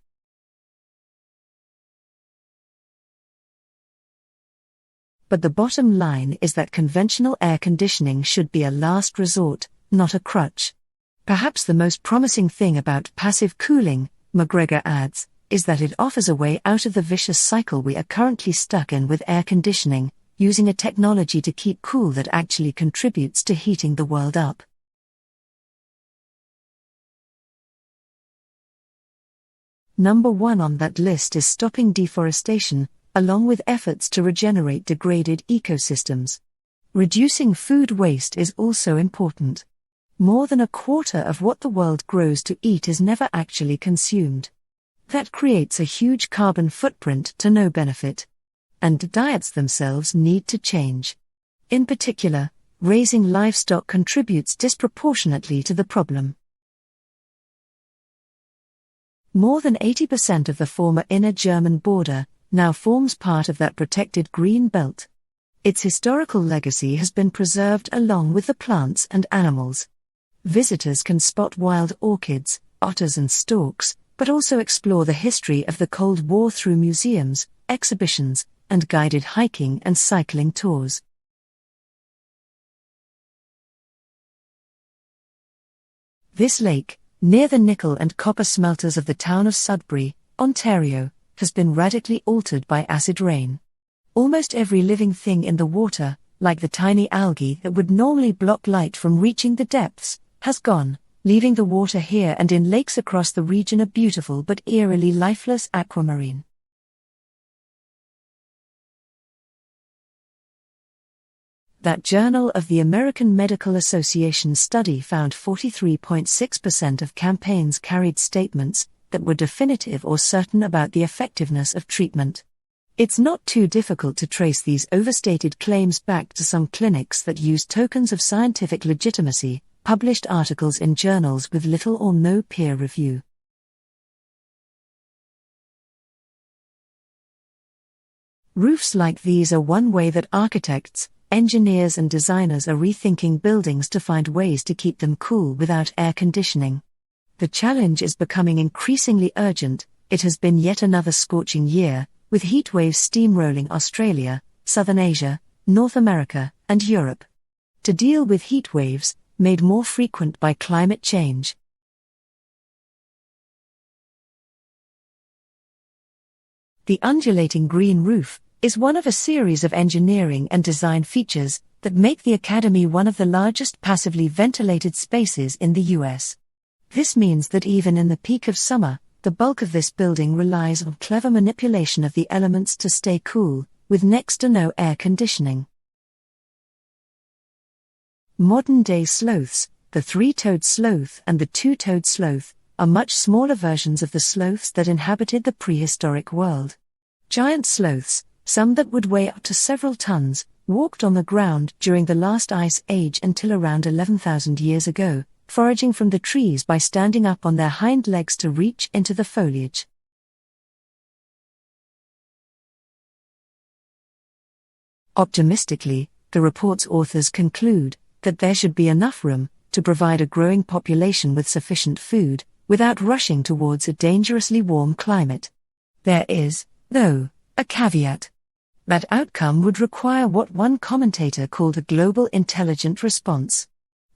But the bottom line is that conventional air conditioning should be a last resort, not a crutch. Perhaps the most promising thing about passive cooling, McGregor adds, is that it offers a way out of the vicious cycle we are currently stuck in with air conditioning, using a technology to keep cool that actually contributes to heating the world up. Number 1 on that list is stopping deforestation, along with efforts to regenerate degraded ecosystems. Reducing food waste is also important. More than a quarter of what the world grows to eat is never actually consumed. That creates a huge carbon footprint to no benefit. And diets themselves need to change. In particular, raising livestock contributes disproportionately to the problem. More than 80% of the former inner German border now forms part of that protected green belt. Its historical legacy has been preserved along with the plants and animals. Visitors can spot wild orchids, otters and storks, but also explore the history of the Cold War through museums, exhibitions, and guided hiking and cycling tours. This lake, near the nickel and copper smelters of the town of Sudbury, Ontario, has been radically altered by acid rain. Almost every living thing in the water, like the tiny algae that would normally block light from reaching the depths, has gone, leaving the water here and in lakes across the region a beautiful but eerily lifeless aquamarine. That Journal of the American Medical Association study found 43.6% of campaigns carried statements that were definitive or certain about the effectiveness of treatment. It's not too difficult to trace these overstated claims back to some clinics that use tokens of scientific legitimacy, published articles in journals with little or no peer review. Roofs like these are one way that architects, engineers and designers are rethinking buildings to find ways to keep them cool without air conditioning. The challenge is becoming increasingly urgent. It has been yet another scorching year, with heatwaves steamrolling Australia, Southern Asia, North America, and Europe. To deal with heatwaves, made more frequent by climate change. The undulating green roof is one of a series of engineering and design features that make the Academy one of the largest passively ventilated spaces in the US. This means that even in the peak of summer, the bulk of this building relies on clever manipulation of the elements to stay cool, with next to no air conditioning. Modern-day sloths, the three-toed sloth and the two-toed sloth, are much smaller versions of the sloths that inhabited the prehistoric world. Giant sloths, some that would weigh up to several tons, walked on the ground during the last ice age until around 11,000 years ago, foraging from the trees by standing up on their hind legs to reach into the foliage. Optimistically, the report's authors conclude that there should be enough room to provide a growing population with sufficient food, without rushing towards a dangerously warm climate. There is, though, a caveat. That outcome would require what one commentator called a global intelligent response.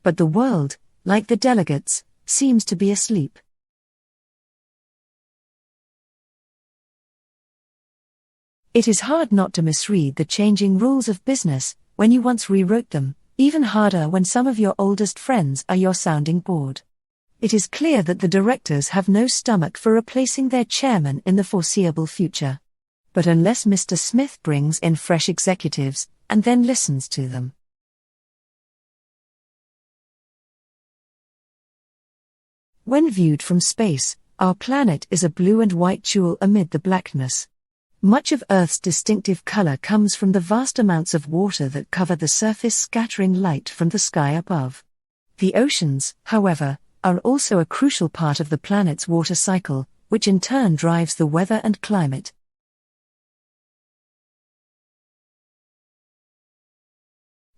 But the world, like the delegates, seems to be asleep. It is hard not to misread the changing rules of business when you once rewrote them, even harder when some of your oldest friends are your sounding board. It is clear that the directors have no stomach for replacing their chairman in the foreseeable future. But unless Mr. Smith brings in fresh executives, and then listens to them. When viewed from space, our planet is a blue and white jewel amid the blackness. Much of Earth's distinctive color comes from the vast amounts of water that cover the surface, scattering light from the sky above. The oceans, however, are also a crucial part of the planet's water cycle, which in turn drives the weather and climate.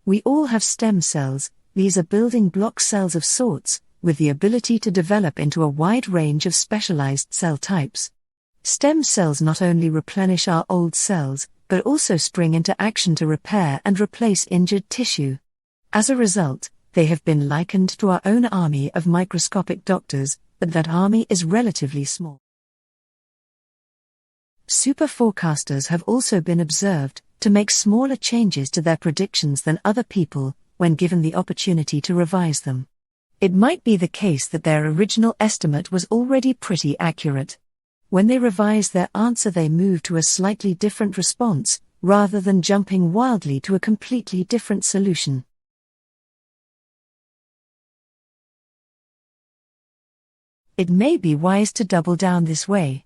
We all have stem cells. These are building block cells of sorts, with the ability to develop into a wide range of specialized cell types. Stem cells not only replenish our old cells, but also spring into action to repair and replace injured tissue. As a result, they have been likened to our own army of microscopic doctors, but that army is relatively small. Super forecasters have also been observed to make smaller changes to their predictions than other people, when given the opportunity to revise them. It might be the case that their original estimate was already pretty accurate. When they revise their answer, they move to a slightly different response, rather than jumping wildly to a completely different solution. It may be wise to double down this way.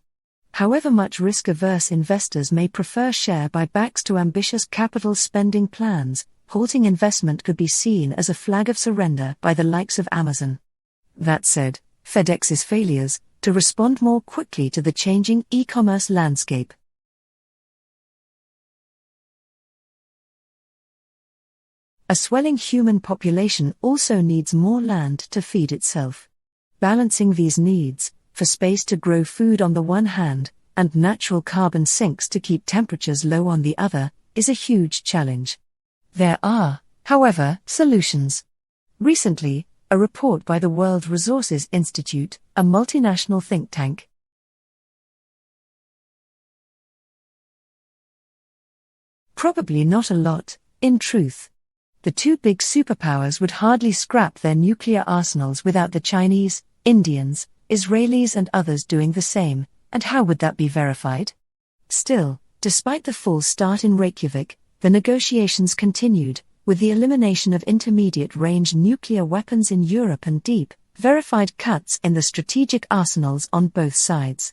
However much risk-averse investors may prefer share buybacks to ambitious capital spending plans, halting investment could be seen as a flag of surrender by the likes of Amazon. That said, FedEx's failures to respond more quickly to the changing e-commerce landscape. A swelling human population also needs more land to feed itself. Balancing these needs, for space to grow food on the one hand, and natural carbon sinks to keep temperatures low on the other, is a huge challenge. There are, however, solutions. Recently, a report by the World Resources Institute, a multinational think tank, probably not a lot, in truth. The two big superpowers would hardly scrap their nuclear arsenals without the Chinese, Indians, Israelis and others doing the same, and how would that be verified? Still, despite the false start in Reykjavik, the negotiations continued, with the elimination of intermediate-range nuclear weapons in Europe and deep, verified cuts in the strategic arsenals on both sides.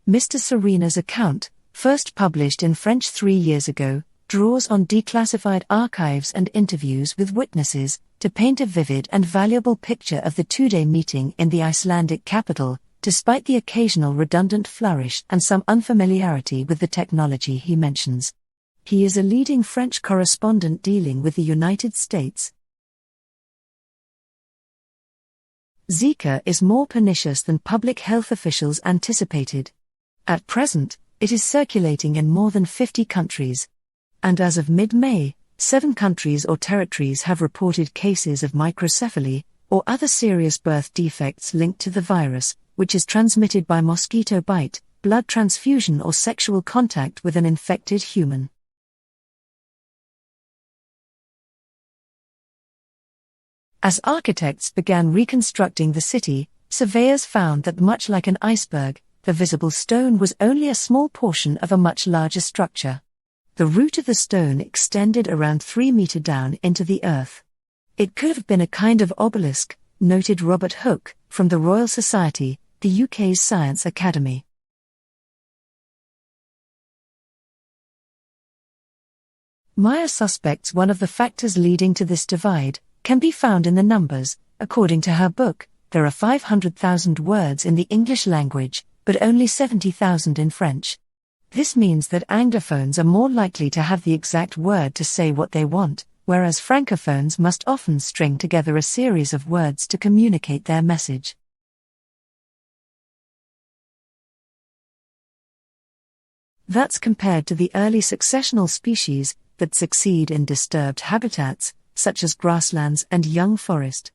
Mr. Serena's account, first published in French 3 years ago, draws on declassified archives and interviews with witnesses to paint a vivid and valuable picture of the two-day meeting in the Icelandic capital, despite the occasional redundant flourish and some unfamiliarity with the technology he mentions. He is a leading French correspondent dealing with the United States. Zika is more pernicious than public health officials anticipated. At present, it is circulating in more than 50 countries. And as of mid-May, 7 countries or territories have reported cases of microcephaly, or other serious birth defects linked to the virus, which is transmitted by mosquito bite, blood transfusion or sexual contact with an infected human. As architects began reconstructing the city, surveyors found that much like an iceberg, the visible stone was only a small portion of a much larger structure. The root of the stone extended around 3 meters down into the earth. It could have been a kind of obelisk, noted Robert Hooke, from the Royal Society, the UK's Science Academy. Meyer suspects one of the factors leading to this divide can be found in the numbers. According to her book, there are 500,000 words in the English language, but only 70,000 in French. This means that Anglophones are more likely to have the exact word to say what they want, whereas Francophones must often string together a series of words to communicate their message. That's compared to the early successional species that succeed in disturbed habitats, such as grasslands and young forest.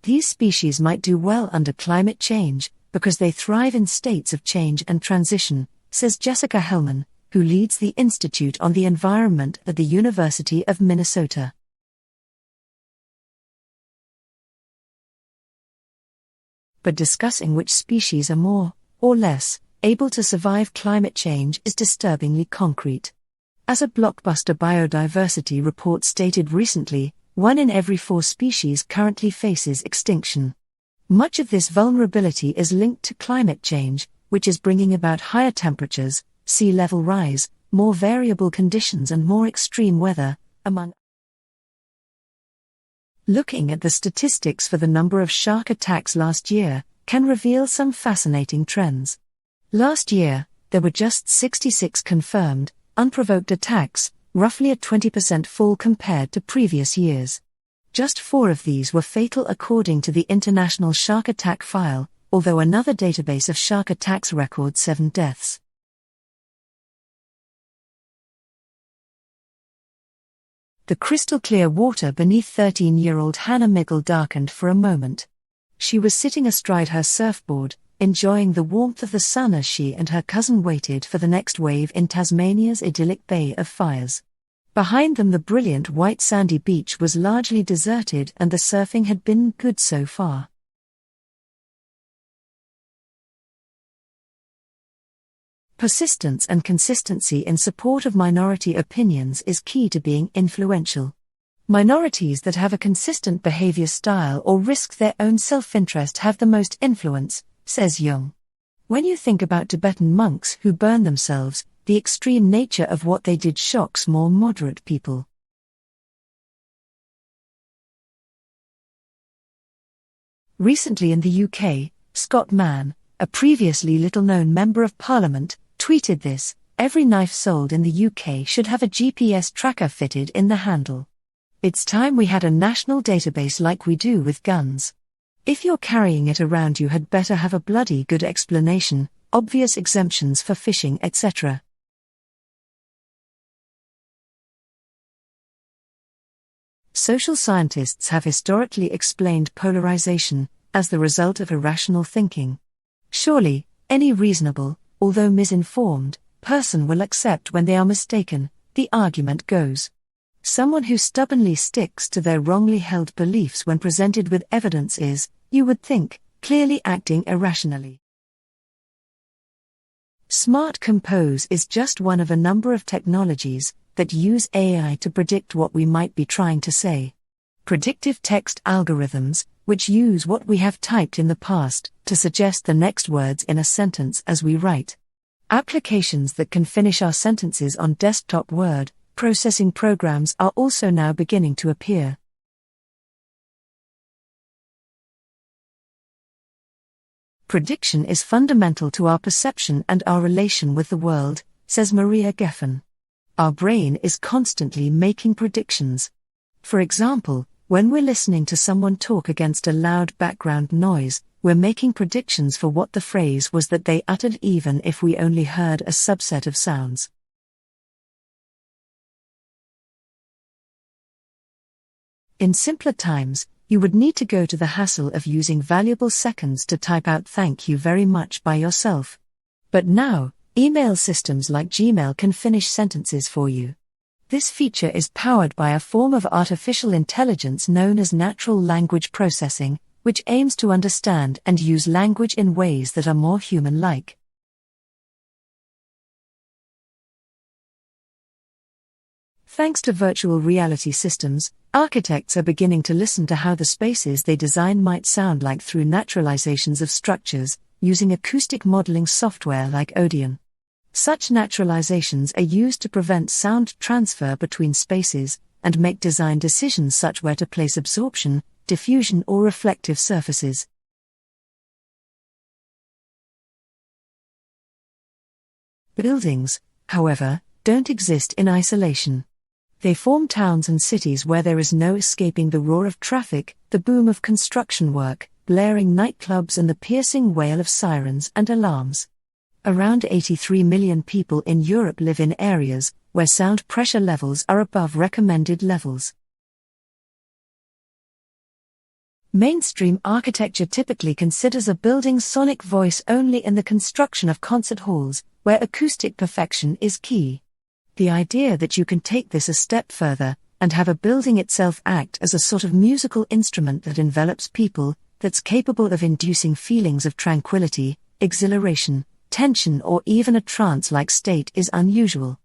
These species might do well under climate change, because they thrive in states of change and transition, says Jessica Hellman, who leads the Institute on the Environment at the University of Minnesota. But discussing which species are more, or less, able to survive climate change is disturbingly concrete. As a blockbuster biodiversity report stated recently, 1 in every 4 species currently faces extinction. Much of this vulnerability is linked to climate change, which is bringing about higher temperatures, sea level rise, more variable conditions and more extreme weather, among. Looking at the statistics for the number of shark attacks last year can reveal some fascinating trends. Last year, there were just 66 confirmed, unprovoked attacks, roughly a 20% fall compared to previous years. Just 4 of these were fatal according to the International Shark Attack File, although another database of shark attacks records 7 deaths. The crystal-clear water beneath 13-year-old Hannah Miggle darkened for a moment. She was sitting astride her surfboard, enjoying the warmth of the sun as she and her cousin waited for the next wave in Tasmania's idyllic Bay of Fires. Behind them the brilliant white sandy beach was largely deserted and the surfing had been good so far. Persistence and consistency in support of minority opinions is key to being influential. Minorities that have a consistent behavior style or risk their own self-interest have the most influence, says Jung. When you think about Tibetan monks who burn themselves, the extreme nature of what they did shocks more moderate people. Recently in the UK, Scott Mann, a previously little-known Member of Parliament, tweeted this: "Every knife sold in the UK should have a GPS tracker fitted in the handle. It's time we had a national database like we do with guns. If you're carrying it around you had better have a bloody good explanation, obvious exemptions for fishing etc." Social scientists have historically explained polarization as the result of irrational thinking. Surely, any reasonable, although misinformed, person will accept when they are mistaken, the argument goes. Someone who stubbornly sticks to their wrongly held beliefs when presented with evidence is, you would think, clearly acting irrationally. Smart Compose is just one of a number of technologies that use AI to predict what we might be trying to say. Predictive text algorithms, which use what we have typed in the past to suggest the next words in a sentence as we write. Applications that can finish our sentences on desktop word processing programs are also now beginning to appear. Prediction is fundamental to our perception and our relation with the world, says Maria Geffen. Our brain is constantly making predictions. For example, when we're listening to someone talk against a loud background noise, we're making predictions for what the phrase was that they uttered even if we only heard a subset of sounds. In simpler times, you would need to go to the hassle of using valuable seconds to type out "thank you very much" by yourself. But now, email systems like Gmail can finish sentences for you. This feature is powered by a form of artificial intelligence known as natural language processing, which aims to understand and use language in ways that are more human-like. Thanks to virtual reality systems, architects are beginning to listen to how the spaces they design might sound like through naturalizations of structures, using acoustic modeling software like Odeon. Such naturalizations are used to prevent sound transfer between spaces, and make design decisions such where to place absorption, diffusion or reflective surfaces. Buildings, however, don't exist in isolation. They form towns and cities where there is no escaping the roar of traffic, the boom of construction work, blaring nightclubs and the piercing wail of sirens and alarms. Around 83 million people in Europe live in areas where sound pressure levels are above recommended levels. Mainstream architecture typically considers a building's sonic voice only in the construction of concert halls, where acoustic perfection is key. The idea that you can take this a step further, and have a building itself act as a sort of musical instrument that envelops people, that's capable of inducing feelings of tranquility, exhilaration, tension or even a trance-like state is unusual.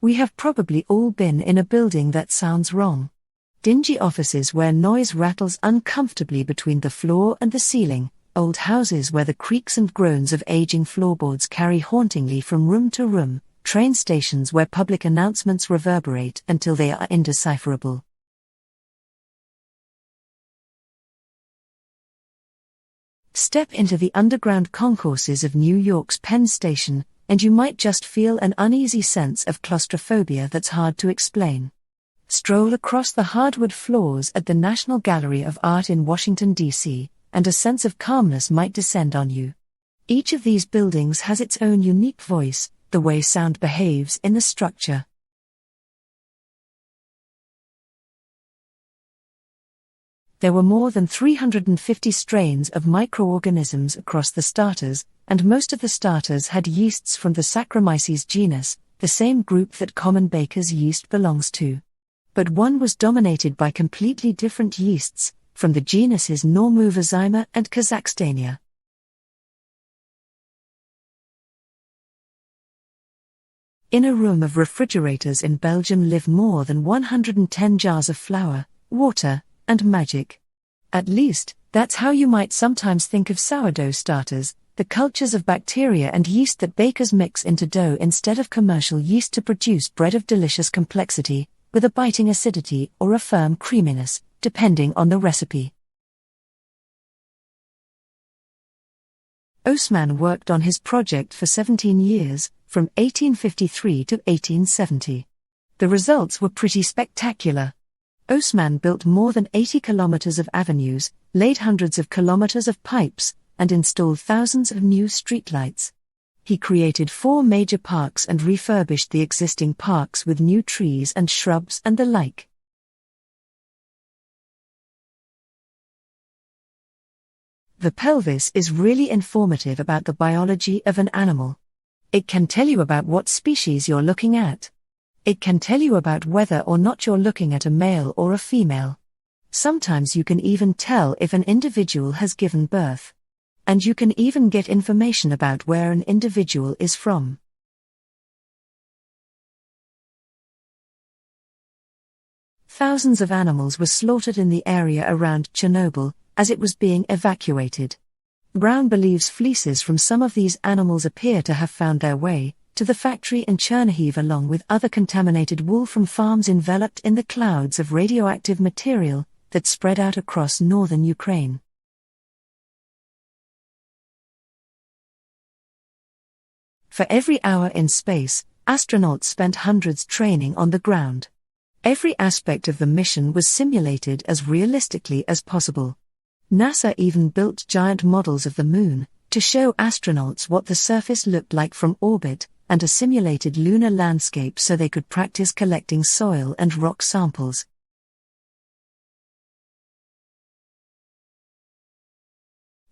We have probably all been in a building that sounds wrong. Dingy offices where noise rattles uncomfortably between the floor and the ceiling, old houses where the creaks and groans of aging floorboards carry hauntingly from room to room, train stations where public announcements reverberate until they are indecipherable. Step into the underground concourses of New York's Penn Station, and you might just feel an uneasy sense of claustrophobia that's hard to explain. Stroll across the hardwood floors at the National Gallery of Art in Washington, D.C., and a sense of calmness might descend on you. Each of these buildings has its own unique voice, the way sound behaves in the structure. There were more than 350 strains of microorganisms across the starters, and most of the starters had yeasts from the Saccharomyces genus, the same group that common baker's yeast belongs to. But one was dominated by completely different yeasts, from the genuses Normoovozyma and Kazakhstania. In a room of refrigerators in Belgium live more than 110 jars of flour, water, and magic. At least, that's how you might sometimes think of sourdough starters, the cultures of bacteria and yeast that bakers mix into dough instead of commercial yeast to produce bread of delicious complexity, with a biting acidity or a firm creaminess, depending on the recipe. Osman worked on his project for 17 years, from 1853 to 1870. The results were pretty spectacular. Osman built more than 80 kilometers of avenues, laid hundreds of kilometers of pipes, and installed thousands of new streetlights. He created 4 major parks and refurbished the existing parks with new trees and shrubs and the like. The pelvis is really informative about the biology of an animal. It can tell you about what species you're looking at. It can tell you about whether or not you're looking at a male or a female. Sometimes you can even tell if an individual has given birth. And you can even get information about where an individual is from. Thousands of animals were slaughtered in the area around Chernobyl as it was being evacuated. Brown believes fleeces from some of these animals appear to have found their way to the factory in Chernihiv along with other contaminated wool from farms enveloped in the clouds of radioactive material that spread out across northern Ukraine. For every hour in space, astronauts spent hundreds training on the ground. Every aspect of the mission was simulated as realistically as possible. NASA even built giant models of the moon to show astronauts what the surface looked like from orbit, and a simulated lunar landscape so they could practice collecting soil and rock samples.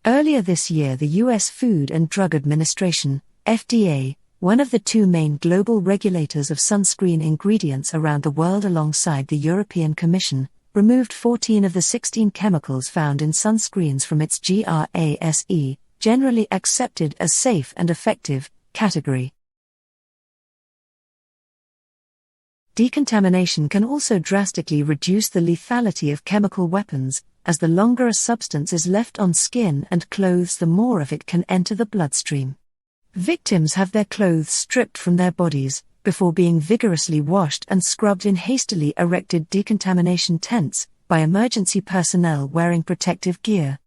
Earlier this year, the U.S. Food and Drug Administration, FDA, one of the two main global regulators of sunscreen ingredients around the world alongside the European Commission, removed 14 of the 16 chemicals found in sunscreens from its GRASE, generally accepted as safe and effective, category. Decontamination can also drastically reduce the lethality of chemical weapons, as the longer a substance is left on skin and clothes, the more of it can enter the bloodstream. Victims have their clothes stripped from their bodies, before being vigorously washed and scrubbed in hastily erected decontamination tents, by emergency personnel wearing protective gear.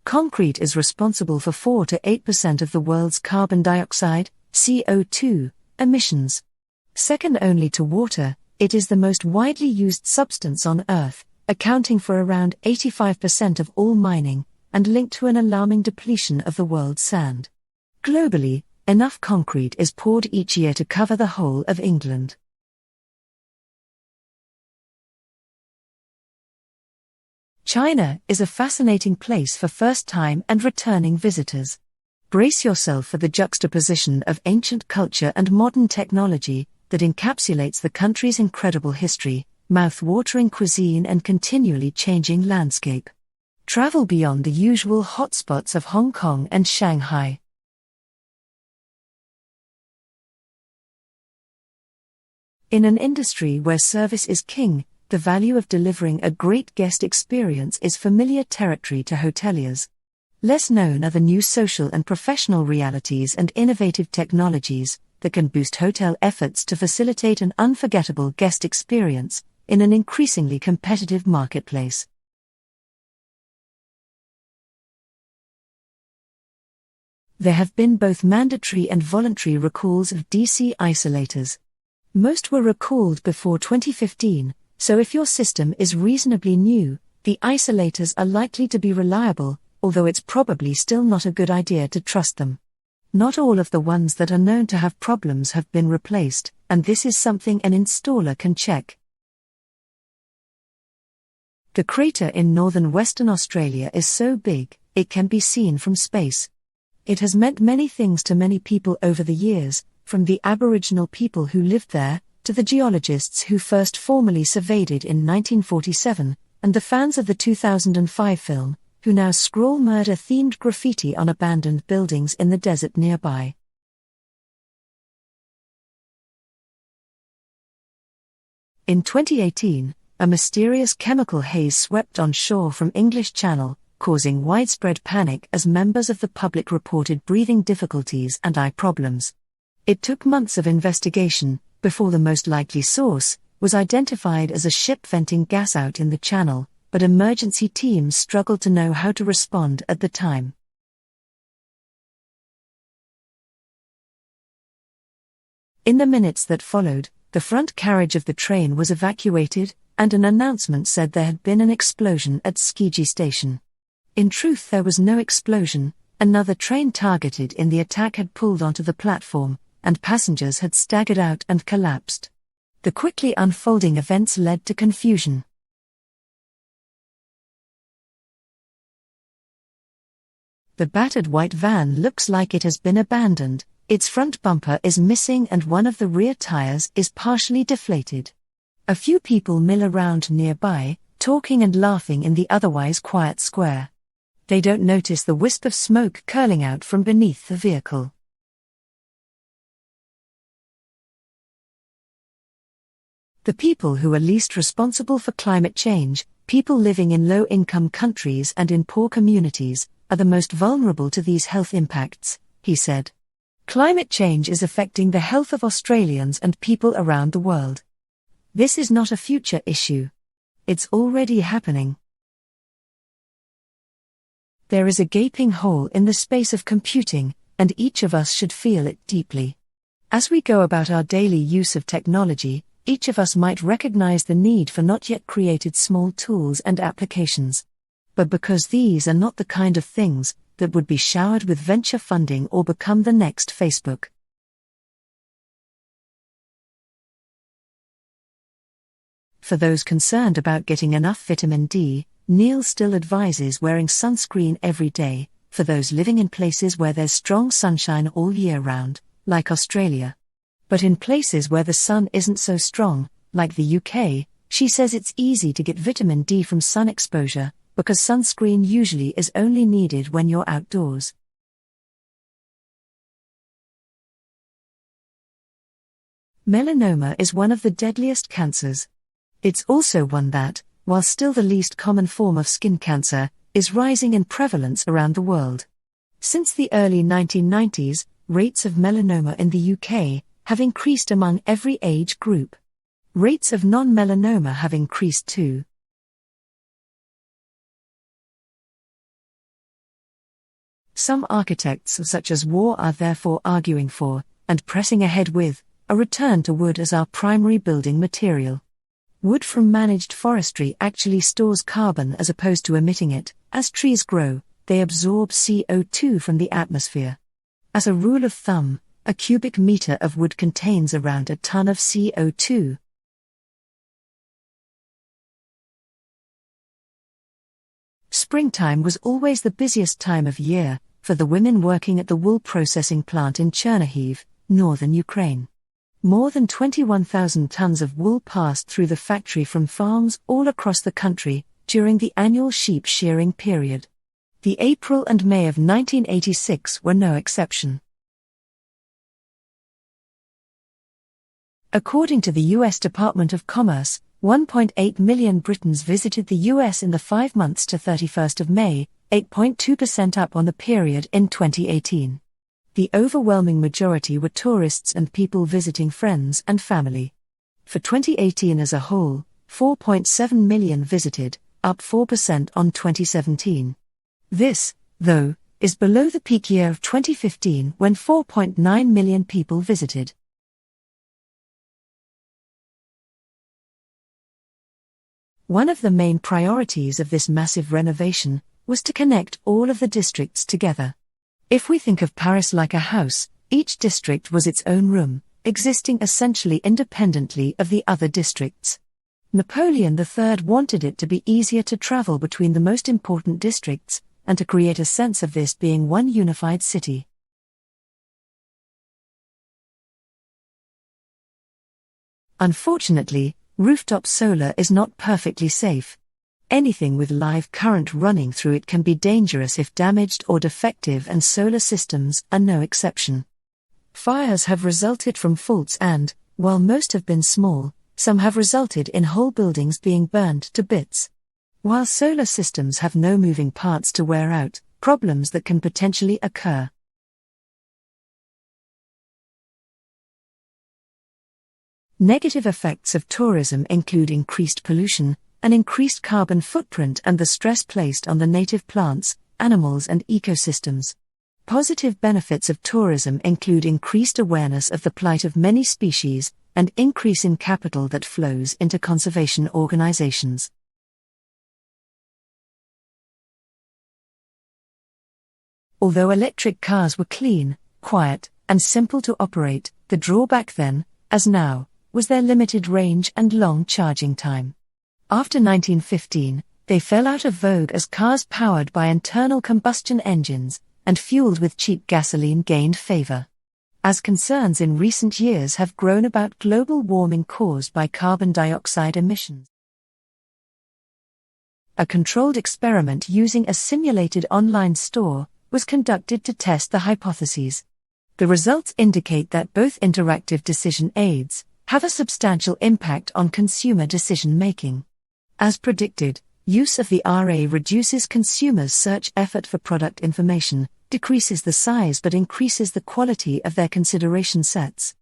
Concrete is responsible for 4 to 8% of the world's carbon dioxide, CO2, emissions. Second only to water, it is the most widely used substance on Earth, accounting for around 85% of all mining, and linked to an alarming depletion of the world's sand. Globally, enough concrete is poured each year to cover the whole of England. China is a fascinating place for first-time and returning visitors. Brace yourself for the juxtaposition of ancient culture and modern technology that encapsulates the country's incredible history, mouth-watering cuisine and continually changing landscape. Travel beyond the usual hotspots of Hong Kong and Shanghai. In an industry where service is king, the value of delivering a great guest experience is familiar territory to hoteliers. Less known are the new social and professional realities and innovative technologies that can boost hotel efforts to facilitate an unforgettable guest experience in an increasingly competitive marketplace. There have been both mandatory and voluntary recalls of DC isolators. Most were recalled before 2015, so if your system is reasonably new, the isolators are likely to be reliable, although it's probably still not a good idea to trust them. Not all of the ones that are known to have problems have been replaced, and this is something an installer can check. The crater in northern Western Australia is so big, it can be seen from space. It has meant many things to many people over the years, from the Aboriginal people who lived there, to the geologists who first formally surveyed it in 1947, and the fans of the 2005 film, who now scroll murder-themed graffiti on abandoned buildings in the desert nearby. In 2018, a mysterious chemical haze swept on shore from English Channel, causing widespread panic as members of the public reported breathing difficulties and eye problems. It took months of investigation before the most likely source was identified as a ship venting gas out in the channel, but emergency teams struggled to know how to respond at the time. In the minutes that followed, the front carriage of the train was evacuated, and an announcement said there had been an explosion at Skiji station. In truth, there was no explosion. Another train targeted in the attack had pulled onto the platform, and passengers had staggered out and collapsed. The quickly unfolding events led to confusion. The battered white van looks like it has been abandoned, its front bumper is missing and one of the rear tires is partially deflated. A few people mill around nearby, talking and laughing in the otherwise quiet square. They don't notice the wisp of smoke curling out from beneath the vehicle. The people who are least responsible for climate change, people living in low-income countries and in poor communities, are the most vulnerable to these health impacts, he said. Climate change is affecting the health of Australians and people around the world. This is not a future issue. It's already happening. There is a gaping hole in the space of computing, and each of us should feel it deeply. As we go about our daily use of technology, each of us might recognize the need for not yet created small tools and applications. But because these are not the kind of things that would be showered with venture funding or become the next Facebook. For those concerned about getting enough vitamin D, Neil still advises wearing sunscreen every day, for those living in places where there's strong sunshine all year round, like Australia. But in places where the sun isn't so strong, like the UK, she says it's easy to get vitamin D from sun exposure, because sunscreen usually is only needed when you're outdoors. Melanoma is one of the deadliest cancers. It's also one that, while still the least common form of skin cancer, is rising in prevalence around the world. Since the early 1990s, rates of melanoma in the UK have increased among every age group. Rates of non-melanoma have increased too. Some architects such as War are therefore arguing for, and pressing ahead with, a return to wood as our primary building material. Wood from managed forestry actually stores carbon as opposed to emitting it. As trees grow, they absorb CO2 from the atmosphere. As a rule of thumb, a cubic meter of wood contains around a ton of CO2. Springtime was always the busiest time of year for the women working at the wool processing plant in Chernihiv, northern Ukraine. More than 21,000 tons of wool passed through the factory from farms all across the country during the annual sheep shearing period. The April and May of 1986 were no exception. According to the U.S. Department of Commerce, 1.8 million Britons visited the U.S. in the 5 months to 31st of May, 8.2% up on the period in 2018. The overwhelming majority were tourists and people visiting friends and family. For 2018 as a whole, 4.7 million visited, up 4% on 2017. This, though, is below the peak year of 2015 when 4.9 million people visited. One of the main priorities of this massive renovation was to connect all of the districts together. If we think of Paris like a house, each district was its own room, existing essentially independently of the other districts. Napoleon III wanted it to be easier to travel between the most important districts, and to create a sense of this being one unified city. Unfortunately, rooftop solar is not perfectly safe. Anything with live current running through it can be dangerous if damaged or defective, and solar systems are no exception. Fires have resulted from faults and, while most have been small, some have resulted in whole buildings being burned to bits. While solar systems have no moving parts to wear out, problems that can potentially occur. Negative effects of tourism include increased pollution, an increased carbon footprint, and the stress placed on the native plants, animals, and ecosystems. Positive benefits of tourism include increased awareness of the plight of many species, and increase in capital that flows into conservation organizations. Although electric cars were clean, quiet, and simple to operate, the drawback then, as now, was their limited range and long charging time. After 1915, they fell out of vogue as cars powered by internal combustion engines and fueled with cheap gasoline gained favor. As concerns in recent years have grown about global warming caused by carbon dioxide emissions. A controlled experiment using a simulated online store was conducted to test the hypotheses. The results indicate that both interactive decision aids have a substantial impact on consumer decision-making. As predicted, use of the RA reduces consumers' search effort for product information, decreases the size but increases the quality of their consideration sets.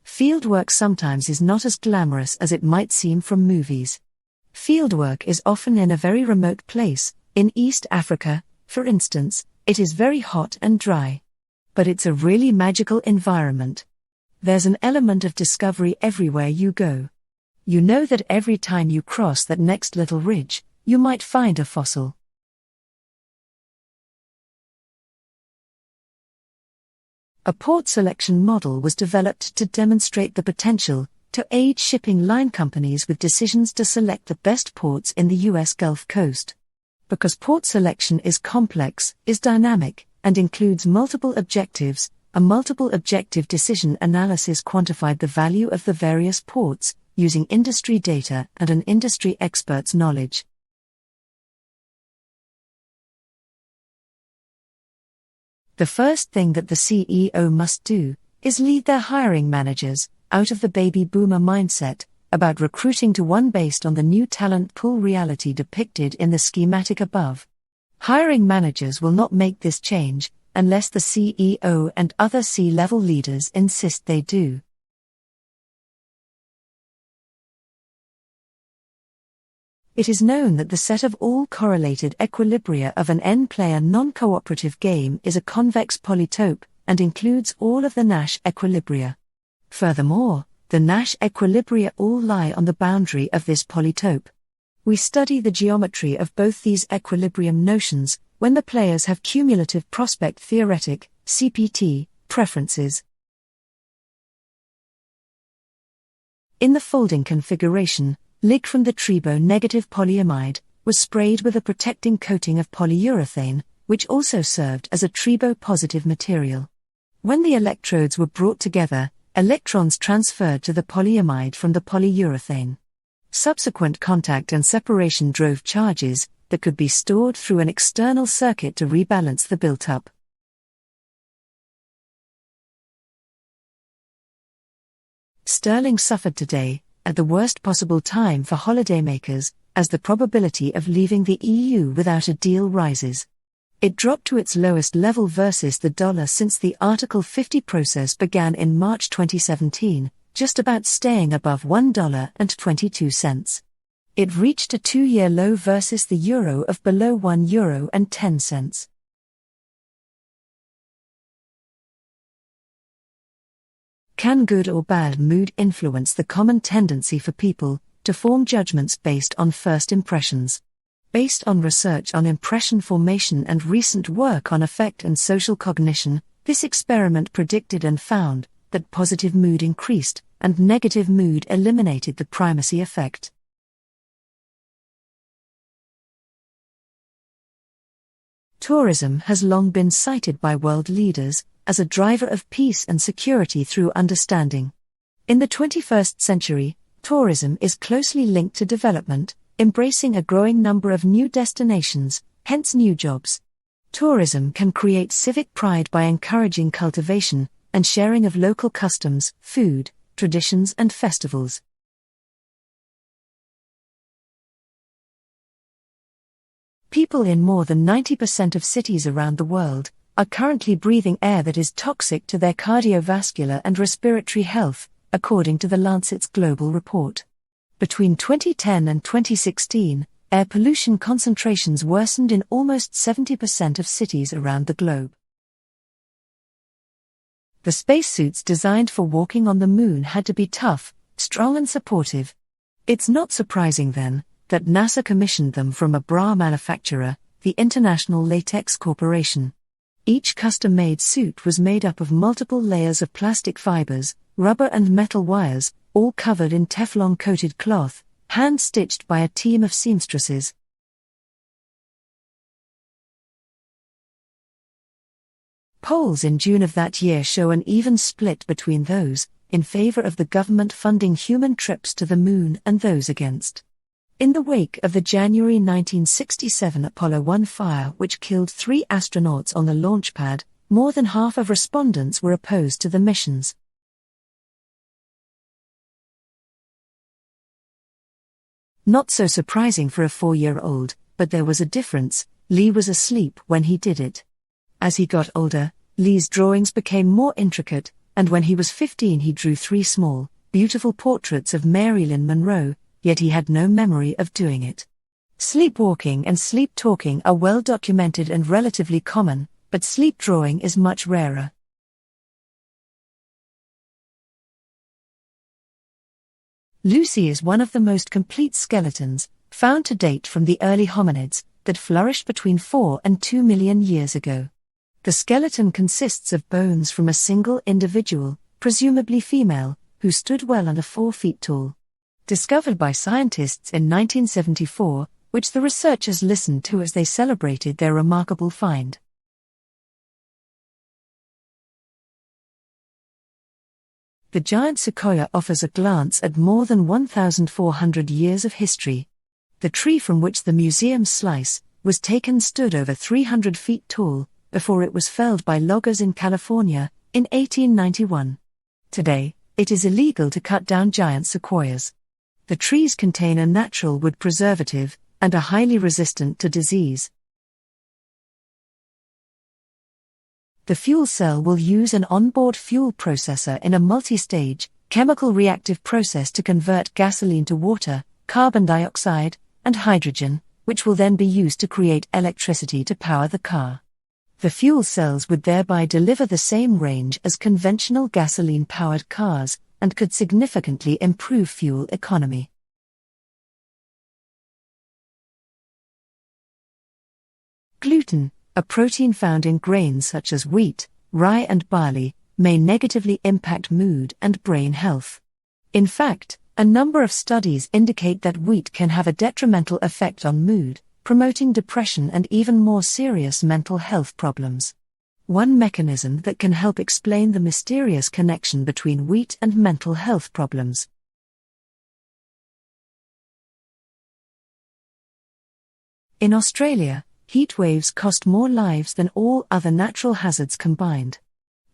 Fieldwork sometimes is not as glamorous as it might seem from movies. Fieldwork is often in a very remote place. In East Africa, for instance, it is very hot and dry. But it's a really magical environment. There's an element of discovery everywhere you go. You know that every time you cross that next little ridge, you might find a fossil. A port selection model was developed to demonstrate the potential to aid shipping line companies with decisions to select the best ports in the U.S. Gulf Coast. Because port selection is complex, is dynamic, and includes multiple objectives, a multiple objective decision analysis quantified the value of the various ports, using industry data and an industry expert's knowledge. The first thing that the CEO must do is lead their hiring managers out of the baby boomer mindset about recruiting to one based on the new talent pool reality depicted in the schematic above. Hiring managers will not make this change unless the CEO and other C-level leaders insist they do. It is known that the set of all correlated equilibria of an n-player non-cooperative game is a convex polytope and includes all of the Nash equilibria. Furthermore, the Nash equilibria all lie on the boundary of this polytope. We study the geometry of both these equilibrium notions when the players have cumulative prospect theoretic (CPT) preferences. In the folding configuration, Lig from the tribo negative polyamide was sprayed with a protecting coating of polyurethane, which also served as a tribo positive material. When the electrodes were brought together, electrons transferred to the polyamide from the polyurethane. Subsequent contact and separation drove charges that could be stored through an external circuit to rebalance the built-up. Sterling suffered today, at the worst possible time for holidaymakers, as the probability of leaving the EU without a deal rises. It dropped to its lowest level versus the dollar since the Article 50 process began in March 2017, just about staying above $1.22. It reached a 2-year low versus the euro of below €1.10. Can good or bad mood influence the common tendency for people to form judgments based on first impressions? Based on research on impression formation and recent work on affect and social cognition, this experiment predicted and found that positive mood increased and negative mood eliminated the primacy effect. Tourism has long been cited by world leaders as a driver of peace and security through understanding. In the 21st century, tourism is closely linked to development, embracing a growing number of new destinations, hence new jobs. Tourism can create civic pride by encouraging cultivation and sharing of local customs, food, traditions and festivals. People in more than 90% of cities around the world are currently breathing air that is toxic to their cardiovascular and respiratory health, according to the Lancet's Global Report. Between 2010 and 2016, air pollution concentrations worsened in almost 70% of cities around the globe. The spacesuits designed for walking on the moon had to be tough, strong and supportive. It's not surprising then that NASA commissioned them from a bra manufacturer, the International Latex Corporation. Each custom-made suit was made up of multiple layers of plastic fibers, rubber and metal wires, all covered in Teflon-coated cloth, hand-stitched by a team of seamstresses. Polls in June of that year show an even split between those in favor of the government funding human trips to the moon and those against. In the wake of the January 1967 Apollo 1 fire which killed 3 astronauts on the launch pad, more than half of respondents were opposed to the missions. Not so surprising for a 4-year-old, but there was a difference. Lee was asleep when he did it. As he got older, Lee's drawings became more intricate, and when he was 15 he drew 3 small, beautiful portraits of Marilyn Monroe, yet he had no memory of doing it. Sleepwalking and sleep talking are well documented and relatively common, but sleep drawing is much rarer. Lucy is one of the most complete skeletons, found to date from the early hominids, that flourished between 4 and 2 million years ago. The skeleton consists of bones from a single individual, presumably female, who stood well under 4 feet tall. Discovered by scientists in 1974, which the researchers listened to as they celebrated their remarkable find. The giant sequoia offers a glance at more than 1,400 years of history. The tree from which the museum's slice was taken stood over 300 feet tall, before it was felled by loggers in California in 1891. Today, it is illegal to cut down giant sequoias. The trees contain a natural wood preservative and are highly resistant to disease. The fuel cell will use an onboard fuel processor in a multi-stage, chemical reactive process to convert gasoline to water, carbon dioxide, and hydrogen, which will then be used to create electricity to power the car. The fuel cells would thereby deliver the same range as conventional gasoline-powered cars, and could significantly improve fuel economy. Gluten, a protein found in grains such as wheat, rye and barley, may negatively impact mood and brain health. In fact, a number of studies indicate that wheat can have a detrimental effect on mood, promoting depression and even more serious mental health problems. One mechanism that can help explain the mysterious connection between wheat and mental health problems. In Australia, heat waves cost more lives than all other natural hazards combined.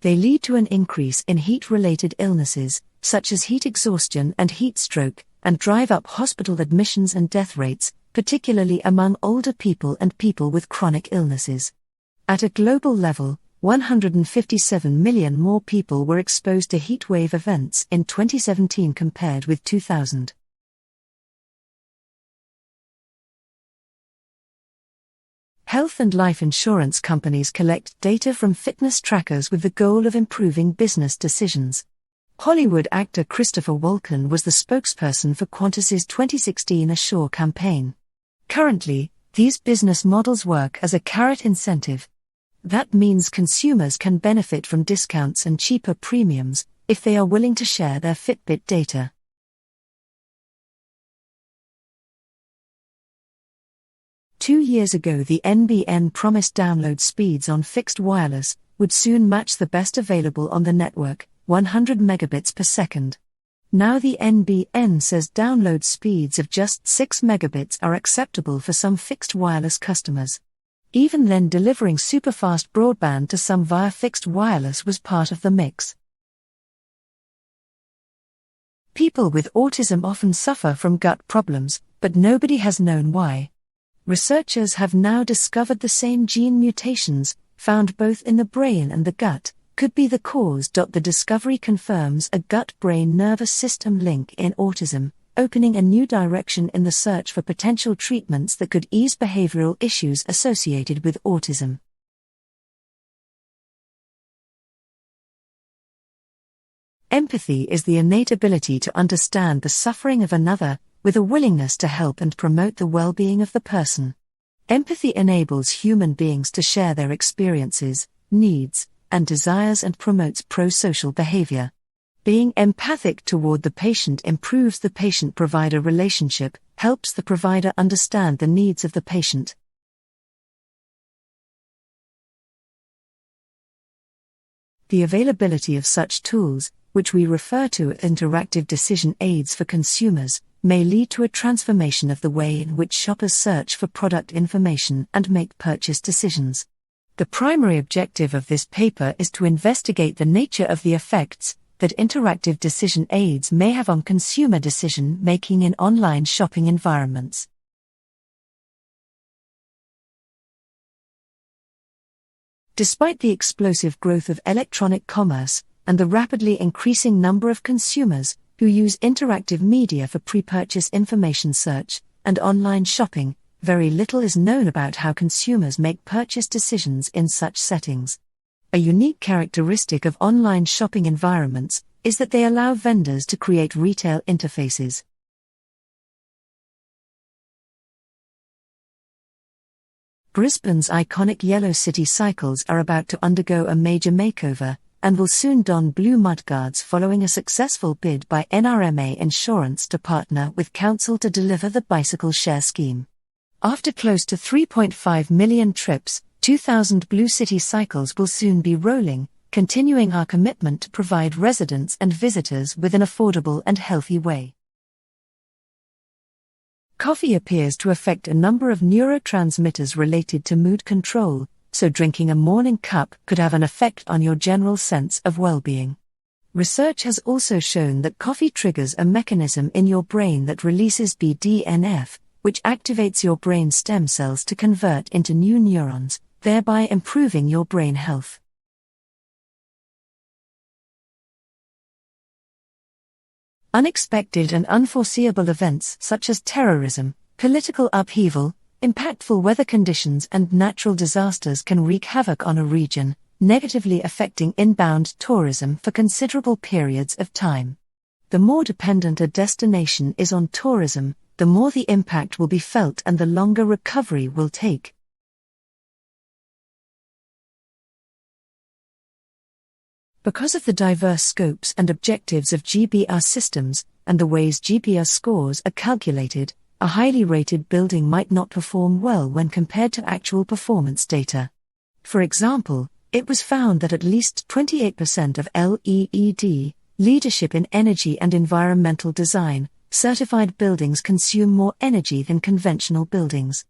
They lead to an increase in heat-related illnesses, such as heat exhaustion and heat stroke, and drive up hospital admissions and death rates, particularly among older people and people with chronic illnesses. At a global level, 157 million more people were exposed to heatwave events in 2017 compared with 2000. Health and life insurance companies collect data from fitness trackers with the goal of improving business decisions. Hollywood actor Christopher Walken was the spokesperson for Qantas's 2016 Assure campaign. Currently, these business models work as a carrot incentive. That means consumers can benefit from discounts and cheaper premiums if they are willing to share their Fitbit data. Two years ago, the NBN promised download speeds on fixed wireless would soon match the best available on the network, 100 megabits per second. Now the NBN says download speeds of just 6 megabits are acceptable for some fixed wireless customers. Even then, delivering superfast broadband to some via fixed wireless was part of the mix. People with autism often suffer from gut problems, but nobody has known why. Researchers have now discovered the same gene mutations, found both in the brain and the gut, could be the cause. The discovery confirms a gut-brain nervous system link in autism, opening a new direction in the search for potential treatments that could ease behavioral issues associated with autism. Empathy is the innate ability to understand the suffering of another, with a willingness to help and promote the well-being of the person. Empathy enables human beings to share their experiences, needs, and desires and promotes pro-social behavior. Being empathic toward the patient improves the patient-provider relationship, helps the provider understand the needs of the patient. The availability of such tools, which we refer to as interactive decision aids for consumers, may lead to a transformation of the way in which shoppers search for product information and make purchase decisions. The primary objective of this paper is to investigate the nature of the effects that interactive decision aids may have on consumer decision-making in online shopping environments. Despite the explosive growth of electronic commerce and the rapidly increasing number of consumers who use interactive media for pre-purchase information search and online shopping, very little is known about how consumers make purchase decisions in such settings. A unique characteristic of online shopping environments is that they allow vendors to create retail interfaces. Brisbane's iconic yellow city cycles are about to undergo a major makeover, and will soon don blue mudguards following a successful bid by NRMA Insurance to partner with Council to deliver the bicycle share scheme. After close to 3.5 million trips, 2,000 Blue City cycles will soon be rolling, continuing our commitment to provide residents and visitors with an affordable and healthy way. Coffee appears to affect a number of neurotransmitters related to mood control, so drinking a morning cup could have an effect on your general sense of well-being. Research has also shown that coffee triggers a mechanism in your brain that releases BDNF, which activates your brain stem cells to convert into new neurons, thereby improving your brain health. Unexpected and unforeseeable events such as terrorism, political upheaval, impactful weather conditions and natural disasters can wreak havoc on a region, negatively affecting inbound tourism for considerable periods of time. The more dependent a destination is on tourism, the more the impact will be felt and the longer recovery will take. Because of the diverse scopes and objectives of GBR systems, and the ways GBR scores are calculated, a highly rated building might not perform well when compared to actual performance data. For example, it was found that at least 28% of LEED, Leadership in Energy and Environmental Design, certified buildings consume more energy than conventional buildings.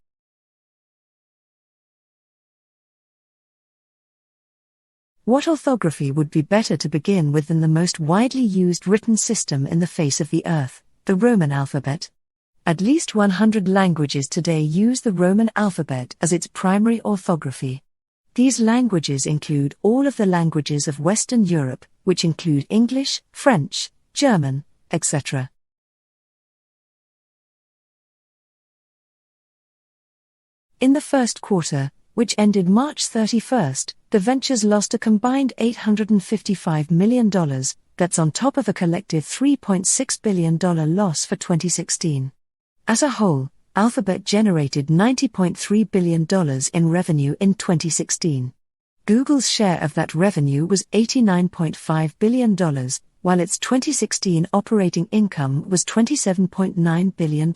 What orthography would be better to begin with than the most widely used written system in the face of the earth, the Roman alphabet? At least 100 languages today use the Roman alphabet as its primary orthography. These languages include all of the languages of Western Europe, which include English, French, German, etc. In the first quarter, which ended March 31st, the ventures lost a combined $855 million, that's on top of a collective $3.6 billion loss for 2016. As a whole, Alphabet generated $90.3 billion in revenue in 2016. Google's share of that revenue was $89.5 billion, while its 2016 operating income was $27.9 billion.